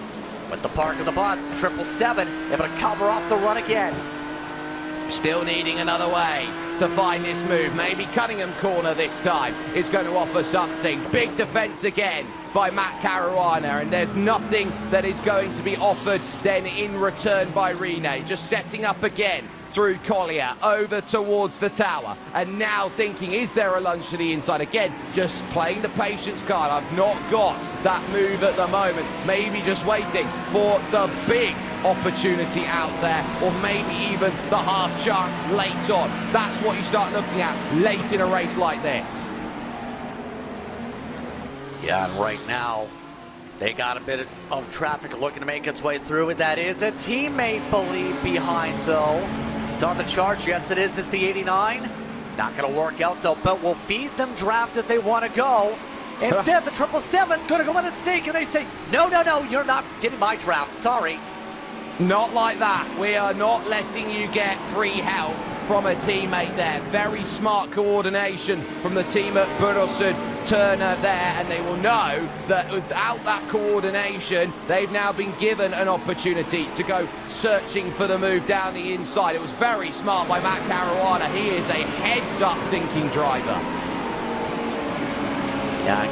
S3: But the park of the bus, the 777, able to cover off the run again.
S1: Still needing another way to find this move. Maybe Cunningham corner this time is going to offer something. Big defense again by Matt Caruana, and there's nothing that is going to be offered then in return by Rene. Just setting up again through Collier over towards the Tower, and now thinking, is there a lunge to the inside? Again, just playing the patience card. I've not got that move at the moment. Maybe just waiting for the big opportunity out there, or maybe even the half chance late on. That's what you start looking at late in a race like this.
S3: Yeah, and right now they got a bit of traffic looking to make its way through, and that is a teammate behind though. It's on the charge. Yes, it is. It's the 89. Not going to work out though, but we'll feed them draft if they want to go. Instead, the 777's going to go on a stake, and they say, no, you're not getting my draft. Sorry.
S1: Not like that. We are not letting you get free help from a teammate there. Very smart coordination from the team at Burosud Turner there, and they will know that without that coordination, they've now been given an opportunity to go searching for the move down the inside. It was very smart by Matt Caruana. He is a heads-up thinking driver.
S3: Yeah,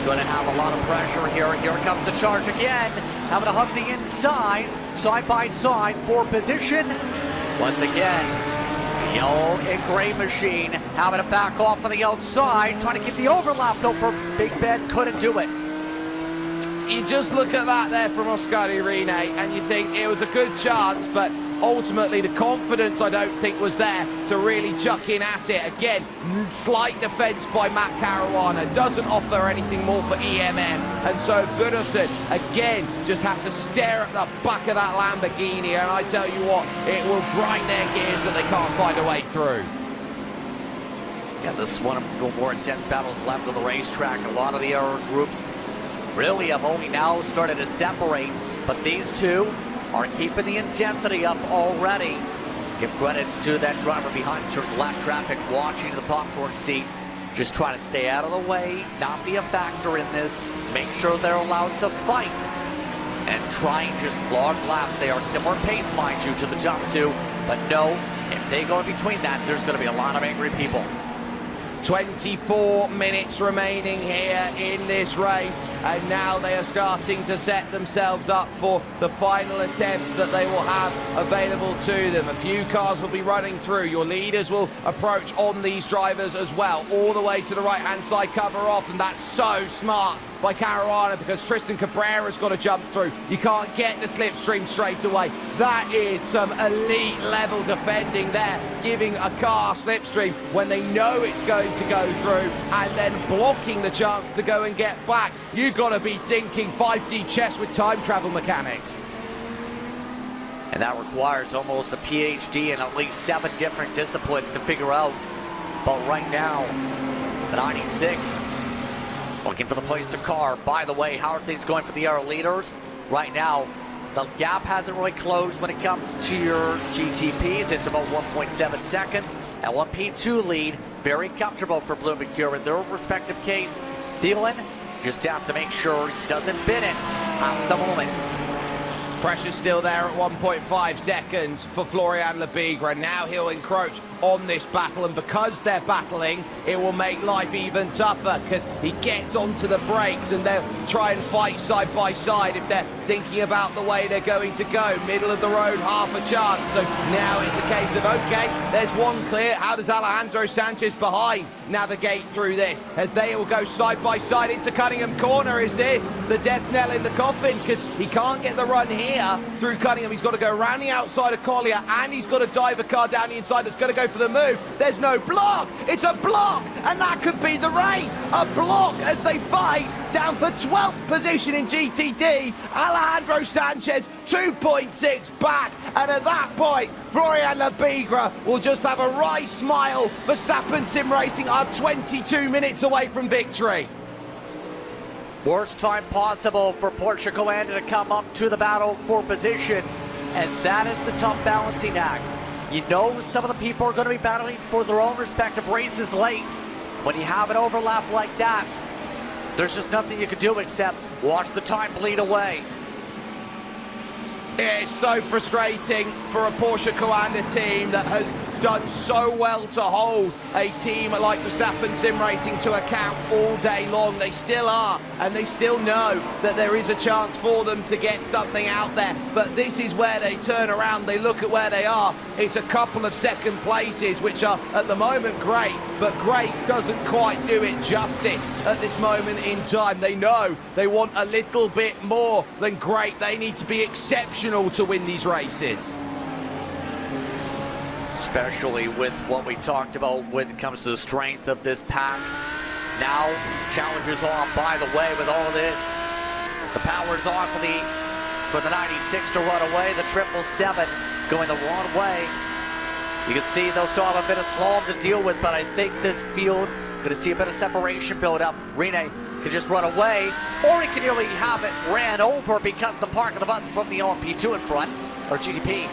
S3: going to have a lot of pressure here. Here comes the charge again. Having to hug the inside, side by side for position. Once again, the old and gray machine having to back off on the outside, trying to keep the overlap though for Big Ben. Couldn't do it.
S1: You just look at that there from Oscar Irene, and you think it was a good chance, but ultimately the confidence I don't think was there to really chuck in at it. Again, slight defense by Matt Caruana, doesn't offer anything more for EMM, and so Burosud again just have to stare at the back of that Lamborghini, and I tell you what, it will grind their gears that they can't find a way through.
S3: Yeah, this is one of the more intense battles left on the racetrack. A lot of the other groups really have only now started to separate, but these two are keeping the intensity up already. Give credit to that driver behind in terms of lap traffic, watching the popcorn seat, just trying to stay out of the way, not be a factor in this, make sure they're allowed to fight, and try and just log laps. They are similar pace, mind you, to the top two, but no, if they go in between that, there's going to be a lot of angry people.
S1: 24 minutes remaining here in this race, and now they are starting to set themselves up for the final attempts that they will have available to them. A few cars will be running through. Your leaders will approach on these drivers as well, all the way to the right-hand side, cover off, and that's so smart by Caruana because Tristan Cabrera's got to jump through. You can't get the slipstream straight away. That is some elite level defending there, giving a car slipstream when they know it's going to go through and then blocking the chance to go and get back. You've got to be thinking 5D chess with time travel mechanics.
S3: And that requires almost a PhD in at least 7 different disciplines to figure out. But right now, the 96 looking for the place to car. By the way, how are things going for the other leaders? Right now, the gap hasn't really closed when it comes to your GTPs. It's about 1.7 seconds. And 1P2 lead, very comfortable for Blue Mercure in their respective case. Thielen just has to make sure he doesn't bin it at the moment.
S1: Pressure still there at 1.5 seconds for Florian Lebigra. Now he'll encroach on this battle, and because they're battling, it will make life even tougher because he gets onto the brakes and they'll try and fight side by side if they're thinking about the way they're going to go. Middle of the road, half a chance. So now it's a case of, okay, there's one clear. How does Alejandro Sanchez behind navigate through this as they will go side by side into Cunningham Corner? Is this the death knell in the coffin? Because he can't get the run here through Cunningham. He's got to go around the outside of Collier and he's got to dive a car down the inside that's going to go for the move. There's no block. It's a block, and that could be the race. A block as they fight down for 12th position in GTD. Alejandro Sanchez 2.6 back, and at that point Florian Lebigra will just have a wry smile. Verstappen Sim Racing are 22 minutes away from victory.
S3: Worst time possible for Porsche Coanda to come up to the battle for position, and that is the tough balancing act. You know some of the people are going to be battling for their own respective races late. When you have an overlap like that, there's just nothing you can do except watch the time bleed away.
S1: It's so frustrating for a Porsche Coanda team that has done so well to hold a team like Verstappen Sim Racing to account all day long. They still are, and they still know that there is a chance for them to get something out there. But this is where they turn around, they look at where they are. It's a couple of second places, which are at the moment great, but great doesn't quite do it justice at this moment in time. They know they want a little bit more than great. They need to be exceptional to win these races.
S3: Especially with what we talked about when it comes to the strength of this pack. Now, challengers on, by the way, with all of this. The power's on for the 96 to run away. The 777 going the wrong way. You can see they'll still have a bit of slalom to deal with, but I think this field going to see a bit of separation build up. Rene can just run away, or he can nearly have it ran over because the park of the bus from the RP2 in front, or GTP.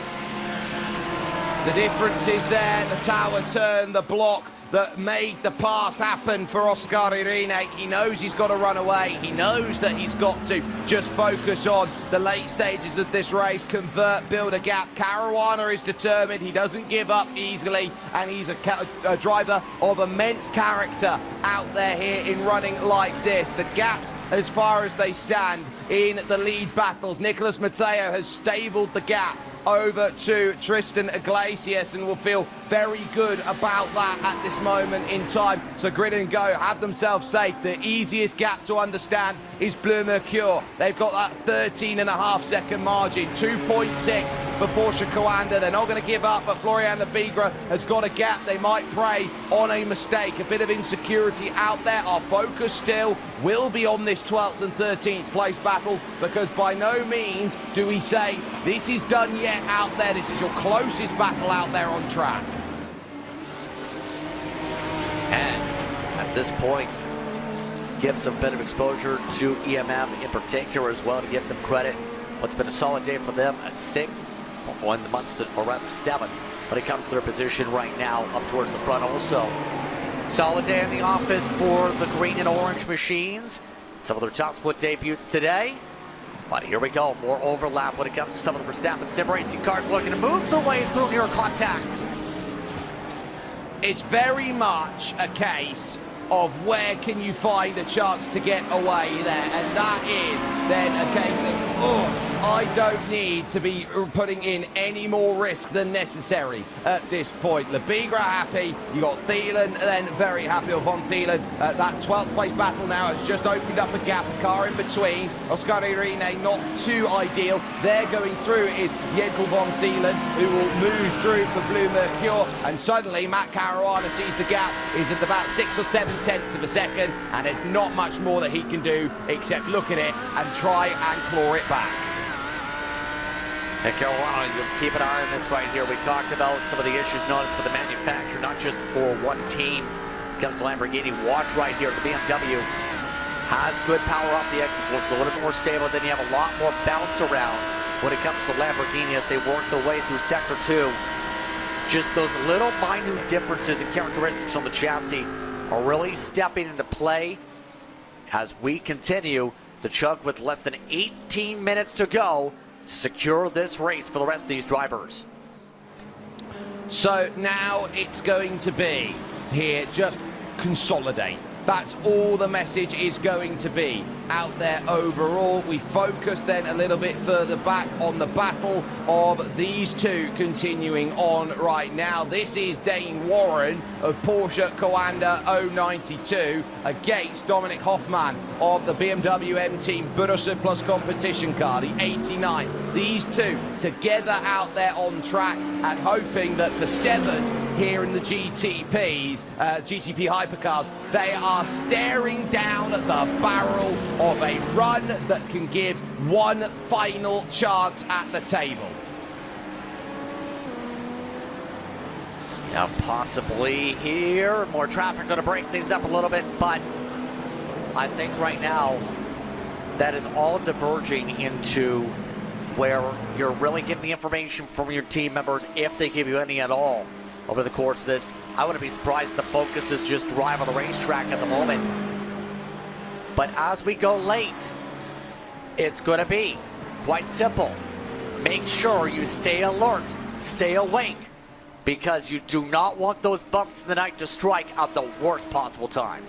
S1: The difference is there, the tower turn, the block that made the pass happen for Oscar Irene. He knows he's got to run away. He knows that he's got to just focus on the late stages of this race, convert, build a gap. Caruana is determined. He doesn't give up easily, and he's a driver of immense character out there here in running like this. The gaps, as far as they stand in the lead battles, Nicolas Matteo has stabled the gap over to Tristan Iglesias and will feel very good about that at this moment in time. So Grid and Go have themselves safe. The easiest gap to understand is Bleu Mercure. They've got that 13.5 second margin, 2.6 for Porsche Coanda. They're not going to give up, but Florian Lebigra has got a gap. They might prey on a mistake, a bit of insecurity out there. Our focus still will be on this 12th and 13th place battle, because by no means do we say this is done yet out there. This is your closest battle out there on track.
S3: And at this point, give some bit of exposure to EMM in particular as well, to give them credit. What's been a solid day for them, a 6th on the months to around 7th when it comes to their position right now up towards the front also. Solid day in the office for the green and orange machines. Some of their top split debuts today. But here we go, more overlap when it comes to some of the Verstappen Sim Racing cars looking to move their way through near contact.
S1: It's very much a case of where can you find a chance to get away there, and that is then a case of I don't need to be putting in any more risk than necessary at this point. Labigra happy, you got Thielen then very happy, or Von Thielen. That 12th place battle now has just opened up a gap, car in between. Oscar Irene not too ideal. They're going through is Jenkel Von Thielen, who will move through for Blue Mercure, and suddenly Matt Caruana sees the gap, is at about 6 or 7 tenths of a second, and there's not much more that he can do except look at it and try and claw it back.
S3: And Caruana, you'll keep an eye on this right here. We talked about some of the issues noticed for the manufacturer, not just for one team. When it comes to Lamborghini, watch right here. The BMW has good power off the exits, looks a little bit more stable. Then you have a lot more bounce around when it comes to Lamborghini as they work their way through Sector 2. Just those little minute differences and characteristics on the chassis are really stepping into play as we continue to chug with less than 18 minutes to go. Secure this race for the rest of these drivers.
S1: So now it's going to be here, just consolidate. That's all the message is going to be out there overall. We focus then a little bit further back on the battle of these two continuing on right now. This is Dane Warren of Porsche Coanda 092 against Dominic Hoffman of the BMW M Team Borussen Plus competition car, the 89. These two together out there on track and hoping that for 7 here in the GTP hypercars, they are staring down at the barrel of a run that can give one final chance at the table.
S3: Now possibly here, more traffic going to break things up a little bit, but I think right now that is all diverging into where you're really getting the information from your team members, if they give you any at all over the course of this. I wouldn't be surprised if the focus is just drive on the racetrack at the moment. But as we go late, it's going to be quite simple. Make sure you stay alert, stay awake, because you do not want those bumps in the night to strike at the worst possible time.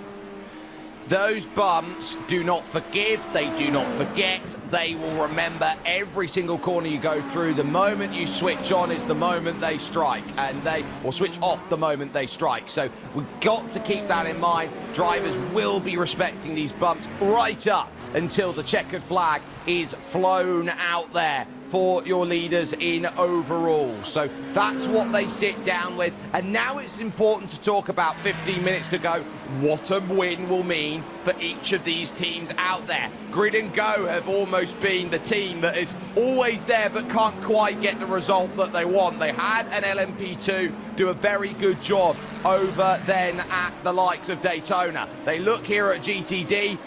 S1: Those bumps do not forgive, they do not forget, they will remember every single corner you go through. The moment you switch on is the moment they strike, and or switch off the moment they strike. So we've got to keep that in mind. Drivers will be respecting these bumps right up until the checkered flag is flown out there for your leaders in overall. So that's what they sit down with. And now it's important to talk about 15 minutes to go, what a win will mean for each of these teams out there. Grid and Go have almost been the team that is always there but can't quite get the result that they want. They had an LMP2 do a very good job over then at the likes of Daytona. They look here at GTD,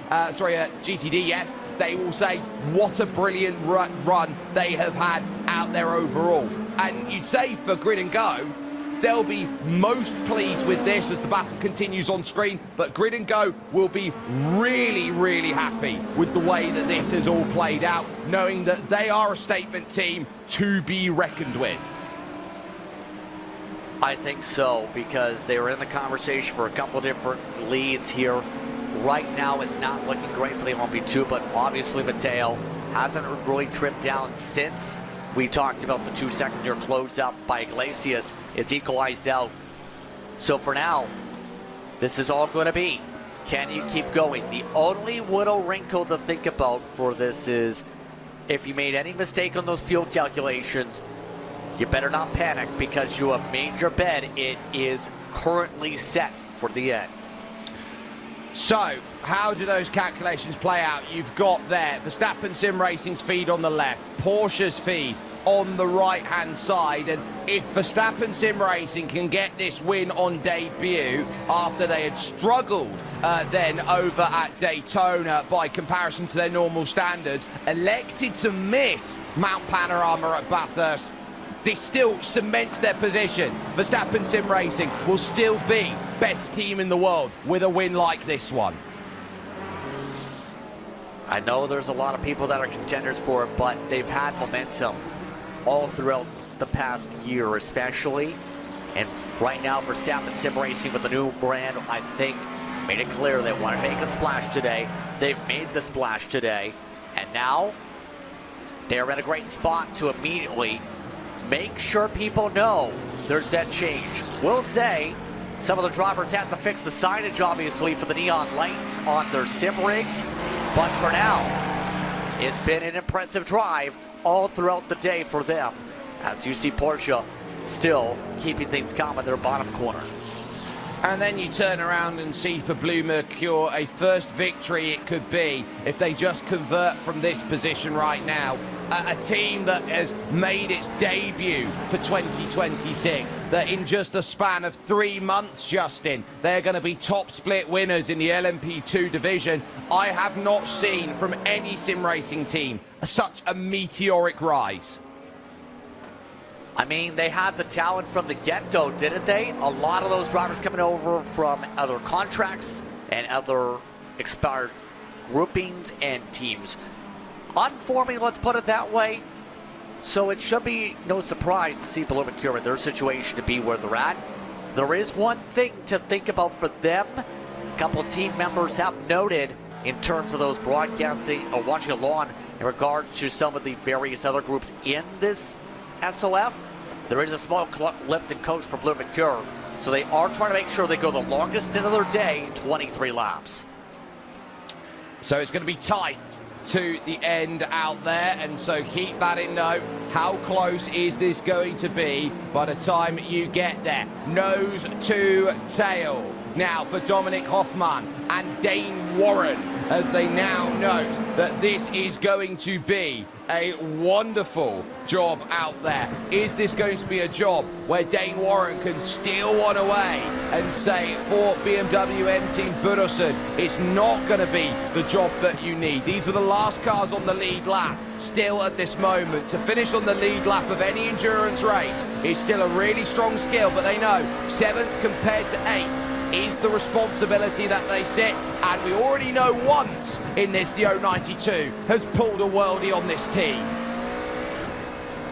S1: yes, they will say what a brilliant run they have had out there overall. And you'd say for Grid and Go, they'll be most pleased with this as the battle continues on screen, but Grid and Go will be really, really happy with the way that this has all played out, knowing that they are a statement team to be reckoned with.
S3: I think so, because they were in the conversation for a couple different leads here. Right now, it's not looking great for the LMP2, but obviously Mateo hasn't really tripped down since we talked about the 2 seconds here closed up by Iglesias. It's equalized out. So for now, this is all going to be, can you keep going? The only little wrinkle to think about for this is, if you made any mistake on those fuel calculations, you better not panic, because you have made your bed. It is currently set for the end.
S1: So, how do those calculations play out? You've got there Verstappen Sim Racing's feed on the left, Porsche's feed on the right-hand side, and if Verstappen Sim Racing can get this win on debut after they had struggled then over at Daytona by comparison to their normal standards, elected to miss Mount Panorama at Bathurst, this still cements their position. Verstappen Sim Racing will still be best team in the world with a win like this one.
S3: I know there's a lot of people that are contenders for it, but they've had momentum all throughout the past year especially. And right now, Verstappen Sim Racing with the new brand, I think, made it clear they want to make a splash today. They've made the splash today. And now, they're in a great spot to immediately make sure people know there's that change. We'll say some of the drivers have to fix the signage, obviously, for the neon lights on their sim rigs. But for now, it's been an impressive drive all throughout the day for them, as you see Porsche still keeping things calm in their bottom corner.
S1: And then you turn around and see for Blue Mercure a first victory it could be if they just convert from this position right now. A team that has made its debut for 2026, that in just a span of 3 months, Justin, they're going to be top split winners in the LMP2 division. I have not seen from any sim racing team such a meteoric rise.
S3: I mean, they had the talent from the get-go, didn't they? A lot of those drivers coming over from other contracts and other expired groupings and teams unforming, let's put it that way. So it should be no surprise to see Blue Mercure in their situation to be where they're at. There is one thing to think about for them. A couple of team members have noted in terms of those broadcasting or watching along in regards to some of the various other groups in this SOF. There is a small lift and coach for Blue Mercure, so they are trying to make sure they go the longest stint of their day, 23 laps.
S1: So it's going to be tight to the end out there, and so keep that in note. How close is this going to be by the time you get there? Nose to tail now for Dominic Hoffman and Dane Warren, as they now note that this is going to be a wonderful job out there. Is this going to be a job where Dane Warren can steal one away and say for BMW M Team Burleson, it's not going to be the job that you need? These are the last cars on the lead lap. Still at this moment, to finish on the lead lap of any endurance race is still a really strong skill, but they know 7th compared to 8th is the responsibility that they sit, and we already know once in this the 092 has pulled a worldie on this team.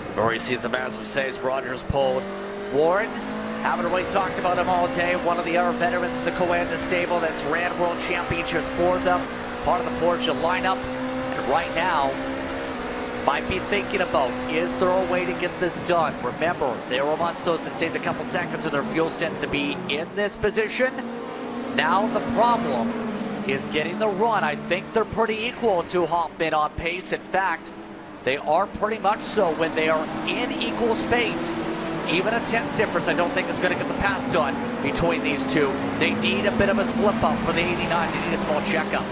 S3: We've already seen some massive saves. Rogers pulled. Warren, haven't really talked about him all day. One of the other veterans in the Coanda stable that's ran World Championships for them. Part of the Porsche lineup. And right now, might be thinking about, is there a way to get this done? Remember, they were amongst those that saved a couple seconds of their fuel stints to be in this position. Now the problem is getting the run. I think they're pretty equal to Hoffman on pace. In fact, they are pretty much so when they are in equal space. Even a 10th difference, I don't think is going to get the pass done between these two. They need a bit of a slip up for the 89. They need a small checkup.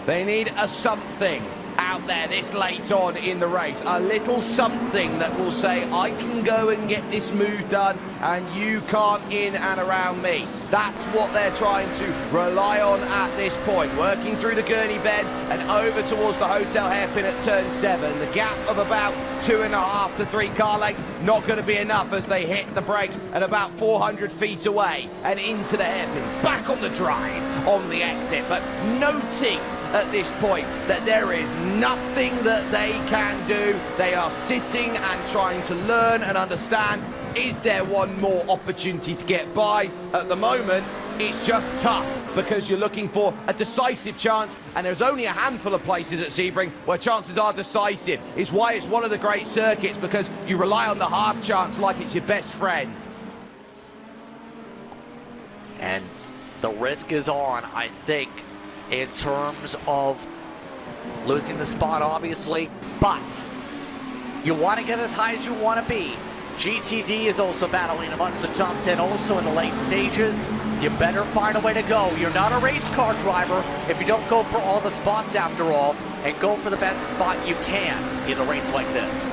S1: They need a something out there this late on in the race, a little something that will say, I can go and get this move done and you can't in and around me. That's what they're trying to rely on at this point. Working through the gurney bend and over towards the hotel hairpin at turn 7. The gap of about 2.5 to 3 car lengths, not going to be enough as they hit the brakes at about 400 feet away and into the hairpin. Back on the drive on the exit, but noting at this point that there is nothing that they can do. They are sitting and trying to learn and understand, is there one more opportunity to get by? At the moment, it's just tough because you're looking for a decisive chance, and there's only a handful of places at Sebring where chances are decisive. It's why it's one of the great circuits, because you rely on the half chance like it's your best friend.
S3: And the risk is on, I think, in terms of losing the spot, obviously, but you want to get as high as you want to be. GTD is also battling amongst the top 10 also in the late stages. You better find a way to go. You're not a race car driver if you don't go for all the spots after all, and go for the best spot you can in a race like this.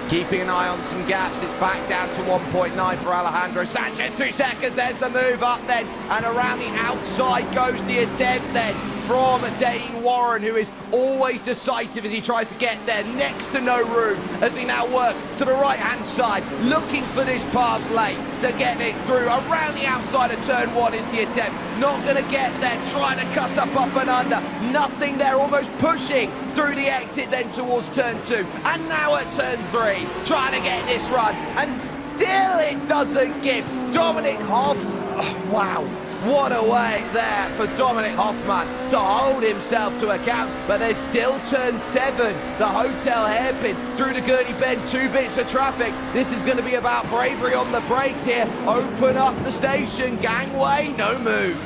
S1: Keeping an eye on some gaps, it's back down to 1.9 for Alejandro Sanchez. 2 seconds, there's the move up then, and around the outside goes the attempt then from Dane Warren, who is always decisive as he tries to get there. Next to no room as he now works to the right-hand side, looking for this pass lane to get it through. Around the outside of turn 1 is the attempt. Not going to get there, trying to cut up and under. Nothing there, almost pushing through the exit then towards turn 2. And now at turn 3, trying to get this run. And still it doesn't give. Dominic Hoff, oh, wow. What a way there for Dominic Hoffmann to hold himself to account, but there's still turn 7, the hotel hairpin through the Gurney Bend, 2 bits of traffic. This is going to be about bravery on the brakes here. Open up the station, gangway, no move.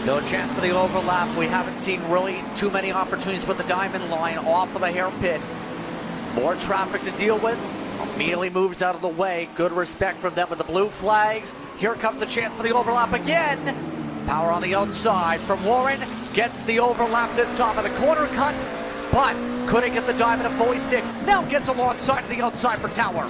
S3: No chance for the overlap. We haven't seen really too many opportunities for the diamond line off of the hairpin. More traffic to deal with. Immediately moves out of the way. Good respect from them with the blue flags. Here comes the chance for the overlap again. Power on the outside from Warren. Gets the overlap this time of the corner cut, but couldn't get the diamond to fully stick. Now gets alongside to the outside for Tower.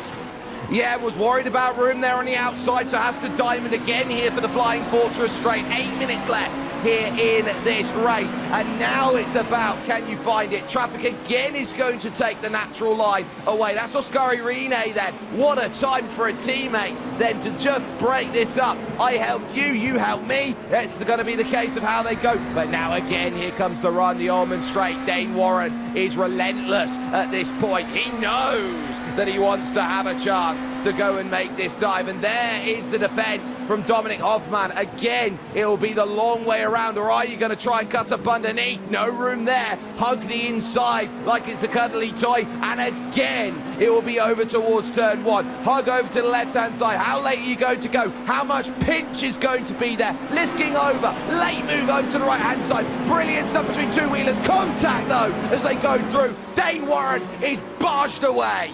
S1: Yeah, was worried about room there on the outside, so has to diamond again here for the Flying Fortress straight. 8 minutes left here in this race, and now it's about, can you find it? Traffic again is going to take the natural line away. That's Oscar Rene then. What a time for a teammate then to just break this up. I helped you, you helped me. That's going to be the case of how they go. But now again, here comes the run, the Almond Straight. Dane Warren is relentless at this point. He knows that he wants to have a chance to go and make this dive, and there is the defense from Dominic Hoffmann. Again, it will be the long way around, or are you going to try and cut up underneath? No room there. Hug the inside like it's a cuddly toy, and again it will be over towards turn 1. Hug over to the left hand side. How late are you going to go? How much pinch is going to be there? Lisking over, late move over to the right hand side. Brilliant stuff between two wheelers. Contact though as they go through. Dane Warren is barged away.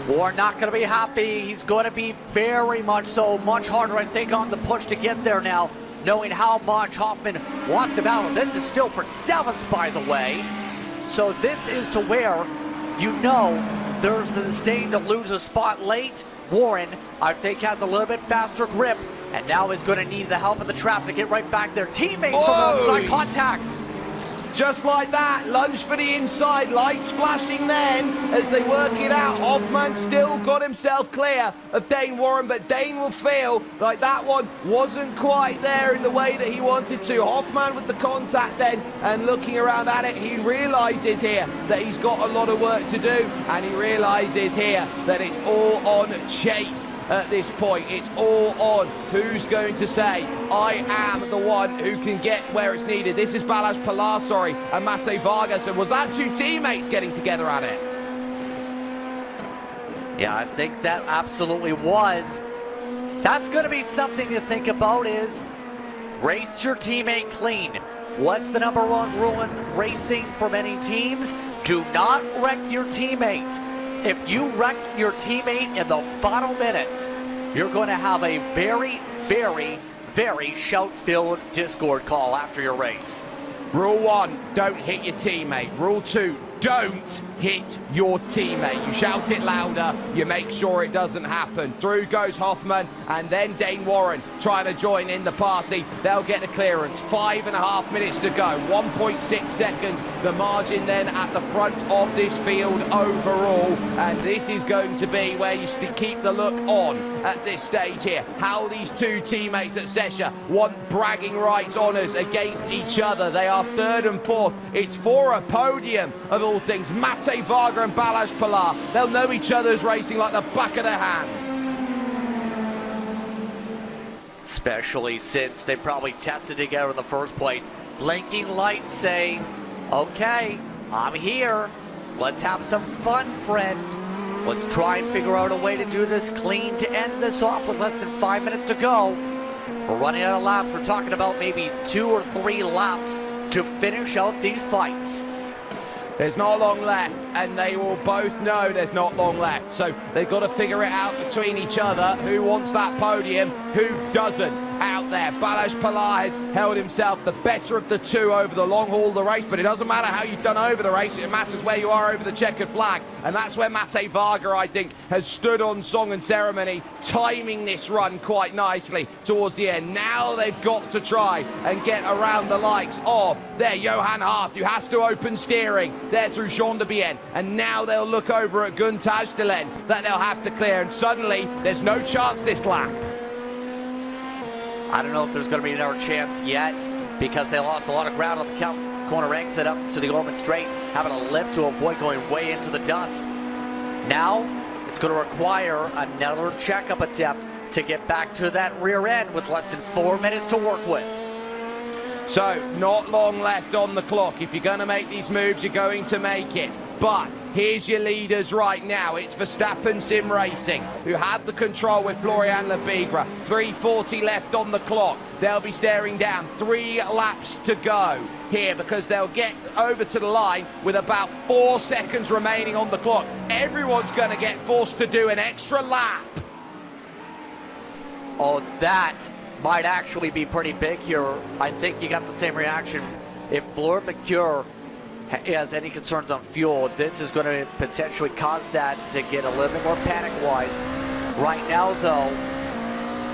S3: Warren not going to be happy. He's going to be very much so, much harder, I think, on the push to get there now, knowing how much Hoffmann wants to battle. This is still for 7th, by the way. So this is to where you know there's the disdain to lose a spot late. Warren, I think, has a little bit faster grip, and now is going to need the help of the traffic to get right back there. Teammates on the outside contact.
S1: Just like that, lunge for the inside, lights flashing then as they work it out. Hoffmann still got himself clear of Dane Warren, but Dane will feel like that one wasn't quite there in the way that he wanted to. Hoffmann with the contact then, and looking around at it, he realizes here that he's got a lot of work to do, and he realizes here that it's all on Chase at this point. It's all on who's going to say, I am the one who can get where it's needed. This is Balázs Pilar, and Mate Vargas, and was that two teammates getting together at it?
S3: Yeah, I think that absolutely was. That's going to be something to think about, is race your teammate clean. What's the #1 rule in racing for many teams? Do not wreck your teammate. If you wreck your teammate in the final minutes, you're going to have a very, very, very shout-filled Discord call after your race.
S1: Rule 1, don't hit your teammate. Rule 2, don't hit your teammate. You shout it louder, you make sure it doesn't happen. Through goes Hoffmann, and then Dane Warren trying to join in the party. They'll get the clearance. 5.5 minutes to go, 1.6 seconds. The margin then at the front of this field overall, and this is going to be where you keep the look on at this stage here. How these two teammates at Sesha want bragging rights honours against each other. They are 3rd and 4th. It's for a podium of all things. Mate Varga and Balázs Pilar. They'll know each other's racing like the back of their hand.
S3: Especially since they probably tested together in the first place. Blinking lights saying, okay, I'm here. Let's have some fun, friend. Let's try and figure out a way to do this clean to end this off with less than 5 minutes to go. We're running out of laps. We're talking about maybe 2 or 3 laps to finish out these fights.
S1: There's not long left, and they will both know there's not long left. So they've got to figure it out between each other. Who wants that podium? Who doesn't out there? Balázs Pilar has held himself the better of the two over the long haul of the race, but it doesn't matter how you've done over the race. It matters where you are over the checkered flag. And that's where Mate Varga, I think, has stood on song and ceremony, timing this run quite nicely towards the end. Now they've got to try and get around the likes of there, Johan Hart, who has to open steering there through Jean de Bienne, and now they'll look over at Guntage Delen that they'll have to clear, and suddenly there's no chance this lap.
S3: I don't know if there's going to be another chance yet, because they lost a lot of ground on the corner exit up to the Gorman Straight, having a lift to avoid going way into the dust. Now it's going to require another checkup attempt to get back to that rear end with less than 4 minutes to work with.
S1: So, not long left on the clock. If you're going to make these moves, you're going to make it. But here's your leaders right now. It's Verstappen Sim Racing, who have the control with Florian Lebigra. 3:40 left on the clock. They'll be staring down 3 laps to go here because they'll get over to the line with about 4 seconds remaining on the clock. Everyone's going to get forced to do an extra lap.
S3: Oh, that might actually be pretty big here. I think you got the same reaction. If Fleur McCure has any concerns on fuel, this is going to potentially cause that to get a little bit more panic-wise. Right now, though,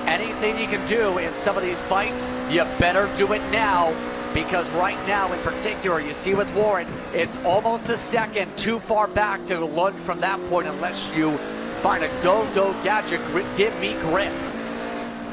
S3: anything you can do in some of these fights, you better do it now, because right now, in particular, you see with Warren, it's almost a second too far back to lunge from that point unless you find a go-go gadget, give me grip.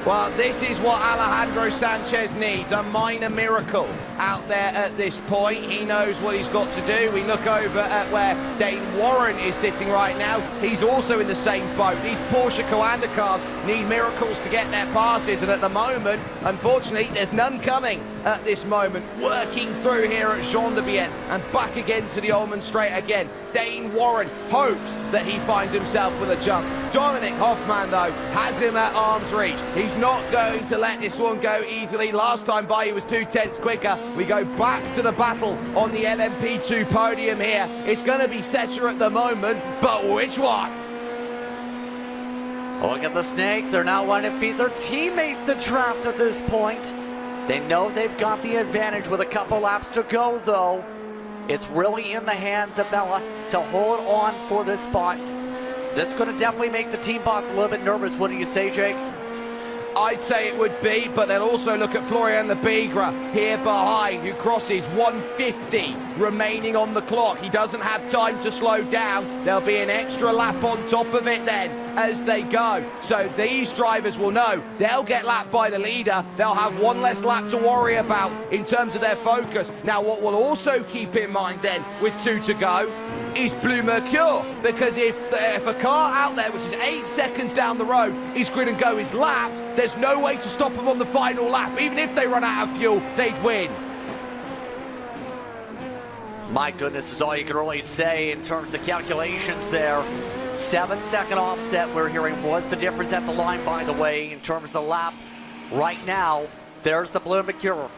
S1: Well, this is what Alejandro Sanchez needs, a minor miracle out there at this point. He knows what he's got to do. We look over at where Dane Warren is sitting right now. He's also in the same boat. These Porsche Coanda cars need miracles to get their passes, and at the moment, unfortunately, there's none coming at this moment. Working through here at Jean-de-Bienne and back again to the Ullman Straight again. Dane Warren hopes that he finds himself with a jump. Dominic Hoffman, though, has him at arm's reach. He's not going to let this one go easily. Last time by, he was 2/10 quicker. We go back to the battle on the LMP2 podium here. It's going to be Sesha at the moment, but which one?
S3: Look at the snake. They're now wanting to feed their teammate the draft at this point. They know they've got the advantage with a couple laps to go, though. It's really in the hands of Bella to hold on for this spot. That's going to definitely make the team boss a little bit nervous, wouldn't you say, Jake?
S1: I'd say it would be, but then also look at Florian Lebigra here behind, who crosses 150 remaining on the clock. He doesn't have time to slow down. There'll be an extra lap on top of it then as they go. So these drivers will know they'll get lapped by the leader. They'll have one less lap to worry about in terms of their focus. Now, what we'll also keep in mind then with 2 to go is Blue Mercure, because if a car out there, which is 8 seconds down the road, is grid and go is lapped, there's no way to stop them on the final lap. Even if they run out of fuel, they'd win.
S3: My goodness, is all you can really say in terms of the calculations there. 7-second offset we're hearing was the difference at the line, by the way, in terms of the lap. Right now, there's the Blue Mercure.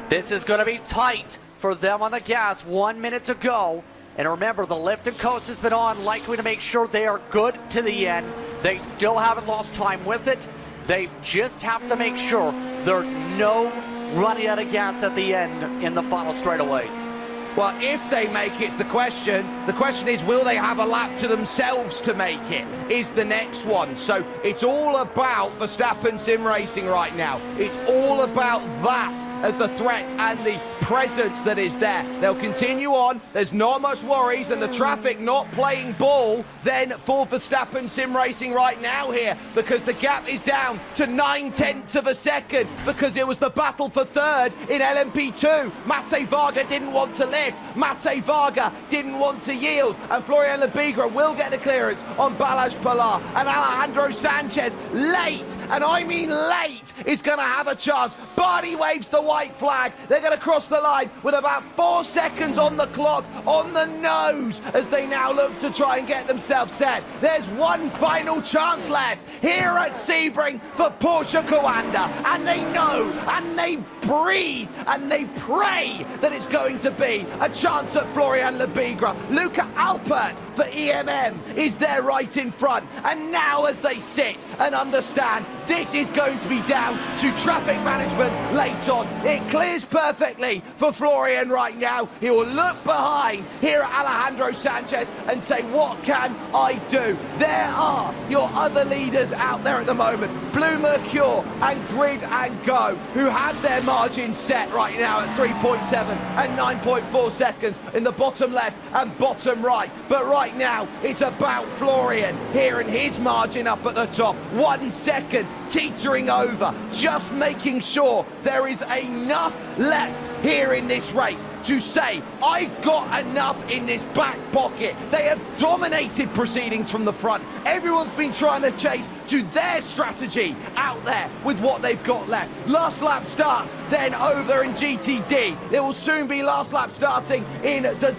S3: This is going to be tight for them on the gas. 1 minute to go. And remember, the lift and coast has been on, likely to make sure they are good to the end. They still haven't lost time with it. They just have to make sure there's no running out of gas at the end in the final straightaways.
S1: Well, if they make it's the question. The question is, will they have a lap to themselves to make it, is the next one. So it's all about Verstappen Sim Racing right now. It's all about that as the threat and the presence that is there. They'll continue on. There's not much worries, and the traffic not playing ball then for Verstappen Sim Racing right now here, because the gap is down to 9/10 of a second, because it was the battle for third in LMP2. Mate Varga didn't want to lift. Mate Varga didn't want to yield, and Florian Lebigra will get the clearance on Balazs Pilar, and Alejandro Sanchez late, and I mean late, is going to have a chance. Barney waves the white flag. They're going to cross the line with about 4 seconds on the clock, on the nose, as they now look to try and get themselves set. There's one final chance left here at Sebring for Porsche Coanda, and they know, and they breathe, and they pray that it's going to be a chance at Florian Lebigra. Luca Alpert for EMM is there right in front, and now as they sit and understand, this is going to be down to traffic management late on. It clears perfectly for Florian right now. He will look behind here at Alejandro Sanchez and say, what can I do? There are your other leaders out there at the moment, Blue Mercure and Grid and Go, who have their margin set right now at 3.7 and 9.4 seconds in the bottom left and bottom right. But right right now, it's about Florian here and his margin up at the top. 1 second, teetering over, just making sure there is enough left here in this race to say, I got enough in this back pocket. They have dominated proceedings from the front. Everyone's been trying to chase to their strategy out there with what they've got left. Last lap starts, then over in GTD. There will soon be last lap starting in the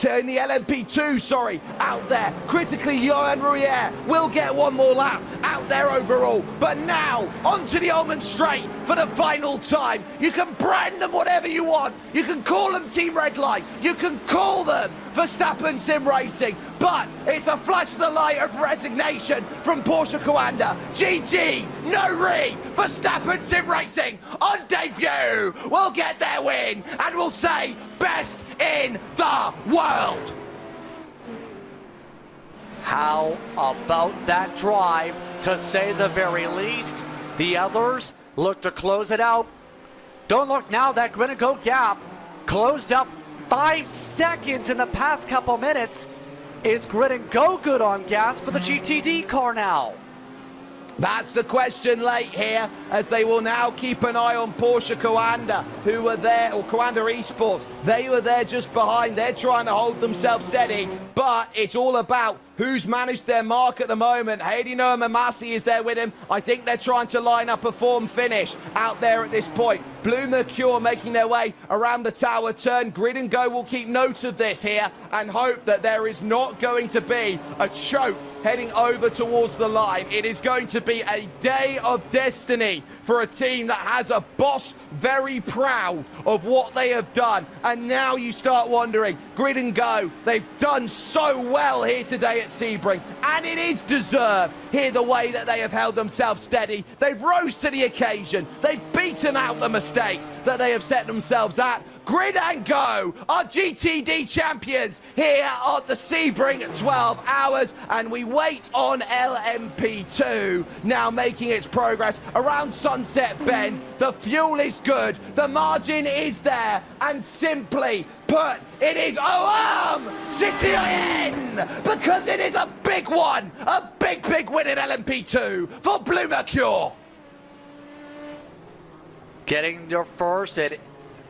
S1: in the LMP2, sorry, out there. Critically, Johan Rouier will get one more lap out there overall. But now, onto the Ulmann Straight for the final time. You can brand them whatever you want. You can call them Team Redline. You can call them Verstappen Sim Racing. But it's a flash of the light of resignation from Porsche Coanda. GG, no re, Verstappen Sim Racing on debut will get their win and will say best in the world.
S3: How about that drive, to say the very least? The others look to close it out. Don't look now, that Grid and Go gap closed up 5 seconds in the past couple minutes. Is Grid and Go good on gas for the GTD car now?
S1: That's the question late here, as they will now keep an eye on Porsche Coanda, who were there, or Coanda Esports. They were there just behind. They're trying to hold themselves steady, but it's all about who's managed their mark at the moment. Heidi Noah Mamasi is there with him. I think they're trying to line up a form finish out there at this point. Blue Mercure making their way around the tower turn. Grid and Go will keep note of this here and hope that there is not going to be a choke heading over towards the line. It is going to be a day of destiny for a team that has a boss very proud of what they have done. And now you start wondering, Grid and Go, they've done so well here today at Sebring, and it is deserved here the way that they have held themselves steady. They've rose to the occasion. They've beaten out the mistakes that they have set themselves at. Grid and Go are GTD champions here at the Sebring 12 hours, and we wait on LMP2 now making its progress around Sunset Bend. The fuel is good, the margin is there, and simply put, it is OM Citoyen, because it is a big one, a big win in LMP2 for Blue Mercure.
S3: Getting their first, it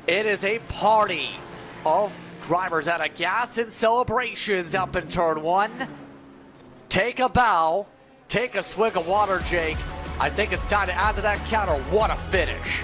S3: is a party of drivers out of gas and celebrations up in turn one. Take a bow, take a swig of water, Jake. I think it's time to add to that counter. What a finish.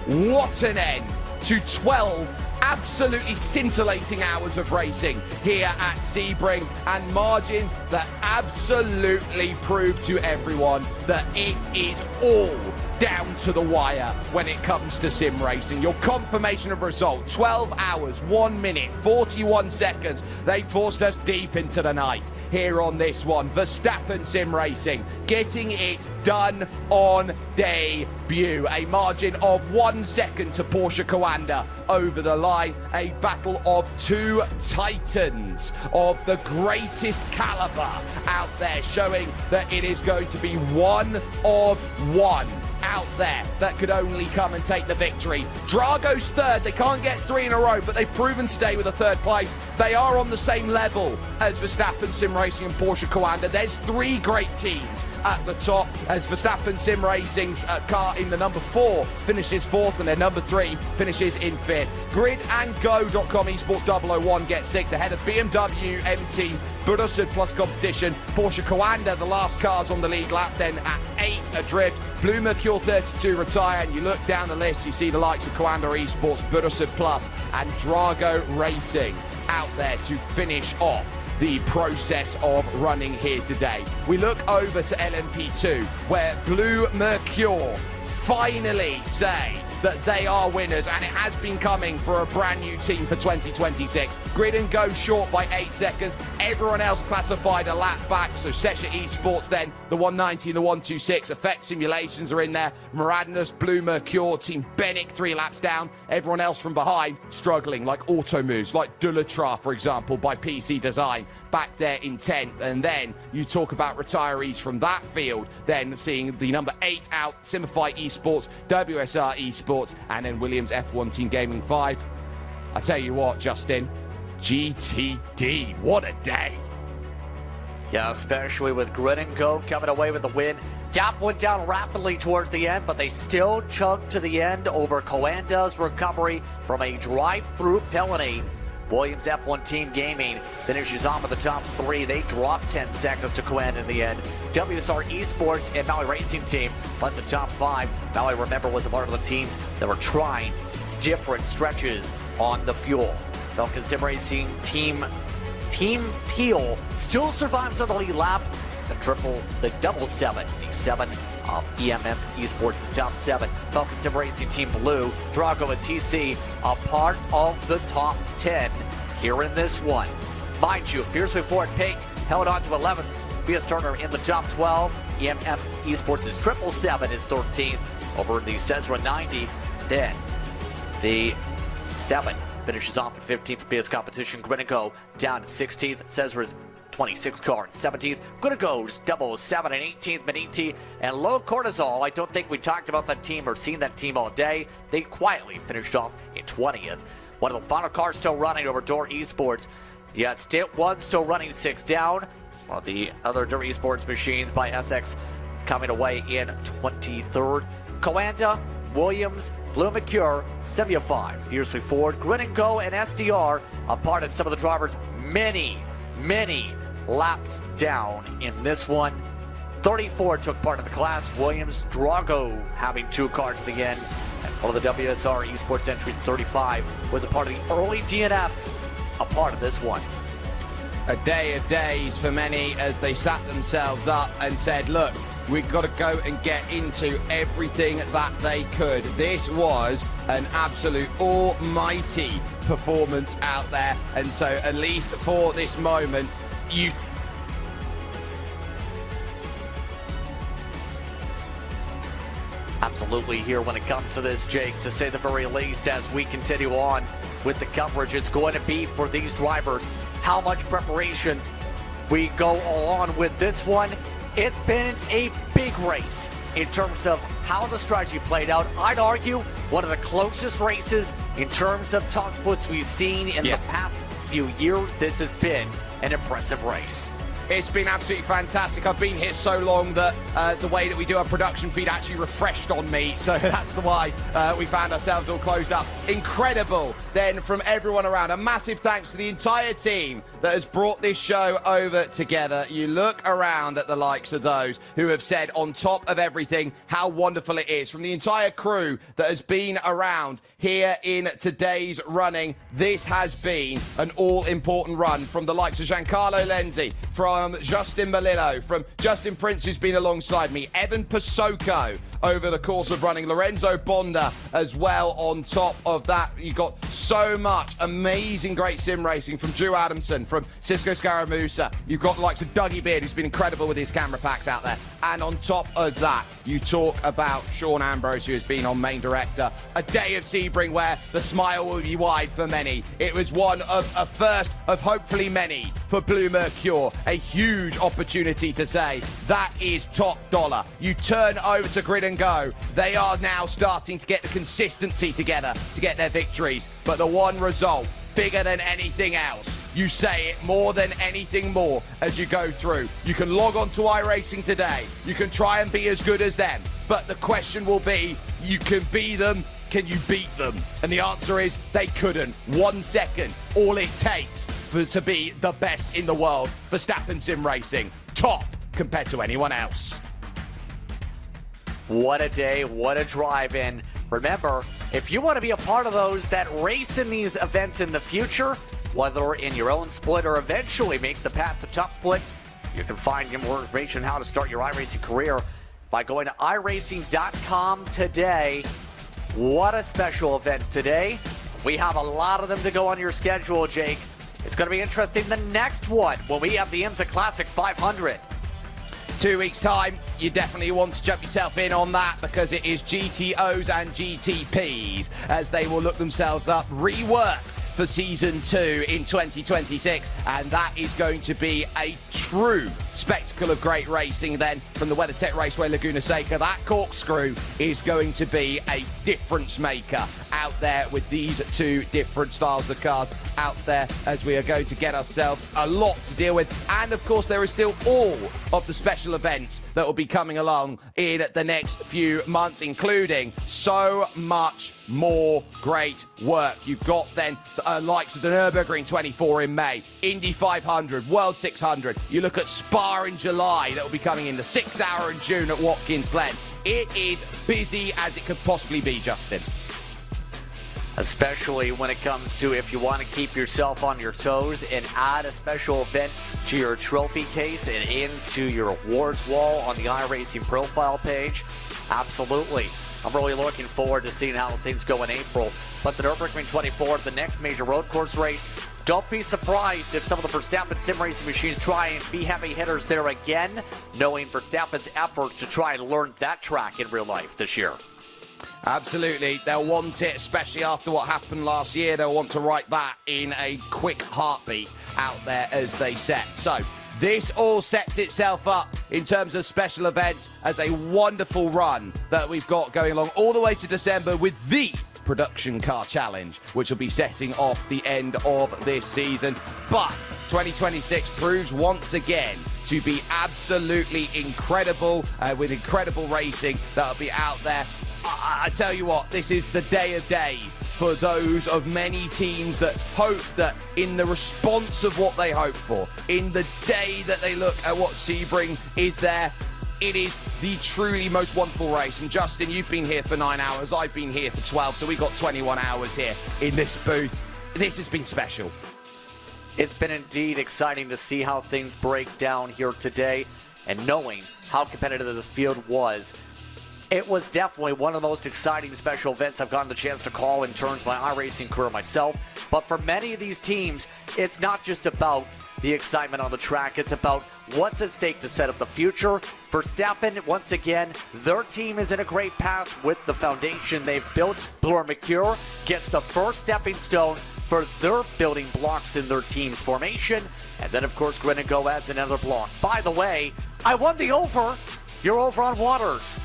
S1: What an end to 12 absolutely scintillating hours of racing here at Sebring, and margins that absolutely prove to everyone that it is all down to the wire when it comes to sim racing. Your confirmation of result, 12 hours, 1 minute, 41 seconds. They forced us deep into the night here on this one. Verstappen Sim Racing getting it done on debut. A margin of 1 second to Porsche Coanda over the line. A battle of two titans of the greatest caliber out there, showing that it is going to be one of one out there that could only come and take the victory. Drago's third. They can't get 3 in a row, but they've proven today with a third place they are on the same level as Verstappen Sim Racing and Porsche Coanda. There's 3 great teams at the top, as Verstappen Sim Racing's car in the number 4 finishes 4th, and their number 3 finishes in 5th. GridandGo.com eSports 001 gets 6th ahead of BMW MT Borussia Plus competition. Porsche Coanda, the last cars on the lead lap, then at 8 adrift. Blue Mercure 32 retire, and you look down the list, you see the likes of Coanda Esports, Borussia Plus, and Drago Racing out there to finish off the process of running here today. We look over to LMP2, where Blue Mercure finally say that they are winners, and it has been coming for a brand new team for 2026. Grid and Go short by 8 seconds. Everyone else classified a lap back. So Sesha Esports, then the 190 and the 126. Effect Simulations are in there. Maradnus, Blue Mercure, Team Benick 3 laps down. Everyone else from behind struggling, like Auto Moves, like Dulatra, for example, by PC Design, back there in 10th. And then you talk about retirees from that field, then seeing the number 8 out, Simify Esports, WSR Esports, and then Williams F1 Team Gaming 5. I tell you what, Justin, GTD. What a day.
S3: Yeah, especially with Grit and Go coming away with the win. Gap went down rapidly towards the end, but they still chugged to the end over Coanda's recovery from a drive-through penalty. Williams F1 Team Gaming finishes off with the top 3. They dropped 10 seconds to Coanda in the end. WSR Esports and Maui Racing Team plus the top 5. Maui, remember, was a part of the teams that were trying different stretches on the fuel. Falcon Sim Racing Team Teal still survives on the lead lap. The double 7, the 7 of EMM Esports, the top 7. Falcon Sim Racing Team Blue, Drago and TC, a part of the top 10 here in this one. Mind you, Fiercely Forward Pink held on to 11th. B.S. Turner in the top 12. EMM Esports' 777 is 13th over the Cesra 90. Then the 7 finishes off at 15th for BS Competition. Grinico down to 16th. Cesra's 26th car in 17th. Grinico's 007 and 18th. Maniti and Low Cortisol. I don't think we talked about that team or seen that team all day. They quietly finished off in 20th. One of the final cars still running over Door Esports. Yeah, Stint 1 still running 6 down. One of the other Door Esports machines by SX coming away in 23rd. Coanda, Williams, Blue McCure, 75. Fiercely Forward, Grit and Go, and SDR a part of some of the drivers' many laps down in this one. 34 took part in the class. Williams, Drago having 2 cars at the end. And one of the WSR Esports entries, 35, was a part of the early DNFs, a part of this one.
S1: A day of days for many as they sat themselves up and said, look, we've got to go and get into everything that they could. This was an absolute almighty performance out there. And so at least for this moment, you...
S3: Absolutely here when it comes to this, Jake, to say the very least, as we continue on with the coverage, it's going to be for these drivers how much preparation we go on with this one. It's been a big race in terms of how the strategy played out. I'd argue one of the closest races in terms of top splits we've seen in the past few years. This has been an impressive race.
S1: It's been absolutely fantastic. I've been here so long that the way that we do our production feed actually refreshed on me. So that's why we found ourselves all closed up. Incredible then from everyone around. A massive thanks to the entire team that has brought this show over together. You look around at the likes of those who have said on top of everything how wonderful it is. From the entire crew that has been around here in today's running, this has been an all-important run from the likes of Giancarlo Lenzi, from Justin Melillo, from Justin Prince, who's been alongside me, Evan Pasocco over the course of running, Lorenzo Bonda as well on top of that. You've got so much amazing great sim racing from Drew Adamson, from Cisco Scaramusa. You've got the likes of Dougie Beard, who's been incredible with his camera packs out there. And on top of that, you talk about Sean Ambrose, who has been on main director. A day of Sebring where the smile will be wide for many. It was one of a first of hopefully many for Blue Mercure. A huge opportunity to say that is top dollar. You turn over to Grid and Go. They are now starting to get the consistency together to get their victories. But the one result, bigger than anything else, you say it more than anything more as you go through. You can log on to iRacing today. You can try and be as good as them. But the question will be, you can be them. Can you beat them? And the answer is they couldn't. 1 second, all it takes to be the best in the world. Verstappen Sim Racing, top compared to anyone else.
S3: What a day, what a drive-in. Remember, if you want to be a part of those that race in these events in the future, whether in your own split or eventually make the path to top split, you can find more information on how to start your iRacing career by going to iRacing.com today. What a special event today. We have a lot of them to go on your schedule, Jake. It's going to be interesting the next one when we have the IMSA Classic 500.
S1: 2 weeks' time, you definitely want to jump yourself in on that, because it is GTOs and GTPs as they will look themselves up, reworked for Season 2 in 2026, and that is going to be a true spectacle of great racing then from the WeatherTech Raceway Laguna Seca. That corkscrew is going to be a difference maker out there with these two different styles of cars out there, as we are going to get ourselves a lot to deal with. And of course, there is still all of the special events that will be coming along in the next few months, including so much more great work. You've got then the likes of the Nurburgring 24 in May, Indy 500, World 600. You look at Spa in July, that will be coming in, the 6 hour in June at Watkins Glen. It is busy as it could possibly be, Justin.
S3: Especially when it comes to if you want to keep yourself on your toes and add a special event to your trophy case and into your awards wall on the iRacing profile page. Absolutely. I'm really looking forward to seeing how things go in April. But the Nurburgring 24, the next major road course race, don't be surprised if some of the Verstappen sim racing machines try and be heavy hitters there again, knowing Verstappen's efforts to try and learn that track in real life this year.
S1: Absolutely. They'll want it, especially after what happened last year. They'll want to write that in a quick heartbeat out there as they set. So this all sets itself up in terms of special events as a wonderful run that we've got going along all the way to December with the Production Car Challenge, which will be setting off the end of this season. But 2026 proves once again to be absolutely incredible, with incredible racing that will be out there. I tell you what, this is the day of days for those of many teams that hope that in the response of what they hope for, in the day that they look at what Sebring is there, it is the truly most wonderful race. And Justin, you've been here for 9 hours, I've been here for 12, so we've got 21 hours here in this booth. This has been special.
S3: It's been indeed exciting to see how things break down here today, and knowing how competitive this field was. It was definitely one of the most exciting special events I've gotten the chance to call in terms of my iRacing career myself. But for many of these teams, it's not just about the excitement on the track. It's about what's at stake to set up the future. Verstappen, once again, their team is in a great path with the foundation they've built. Bloor McCure gets the first stepping stone for their building blocks in their team formation. And then, of course, Grenadier adds another block. By the way, I won the over. You're over on Waters.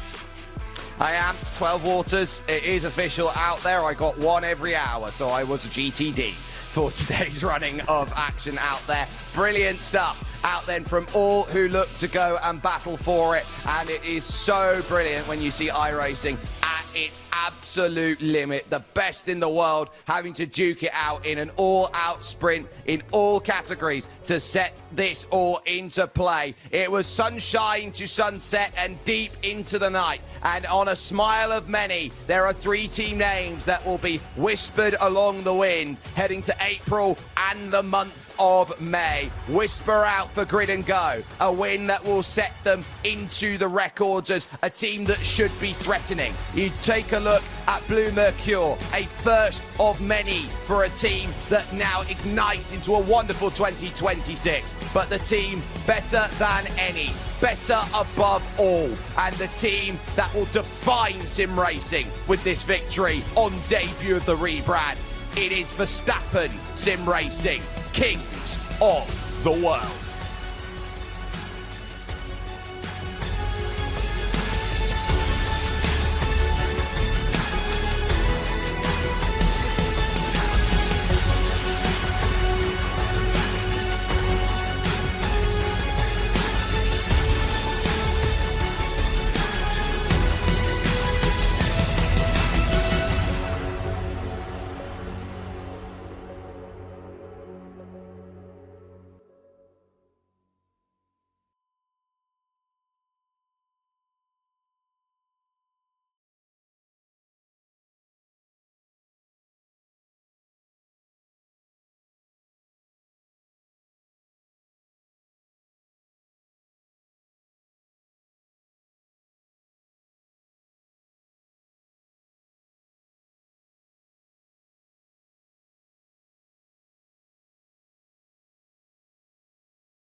S1: I am 12 Waters. It is official out there. I got one every hour, so I was a GTD for today's running of action out there. Brilliant stuff out then from all who look to go and battle for it, and it is so brilliant when you see iRacing at its absolute limit, the best in the world, having to duke it out in an all-out sprint in all categories to set this all into play. It was sunshine to sunset and deep into the night, and on a smile of many, there are 3 team names that will be whispered along the wind heading to April and the month of May. Whisper out for Grid and Go, a win that will set them into the records as a team that should be threatening. You take a look at Bloor McCure, a first of many for a team that now ignites into a wonderful 2026. But the team better than any, better above all, and the team that will define sim racing with this victory on debut of the rebrand. It is Verstappen Sim Racing, kings of the world.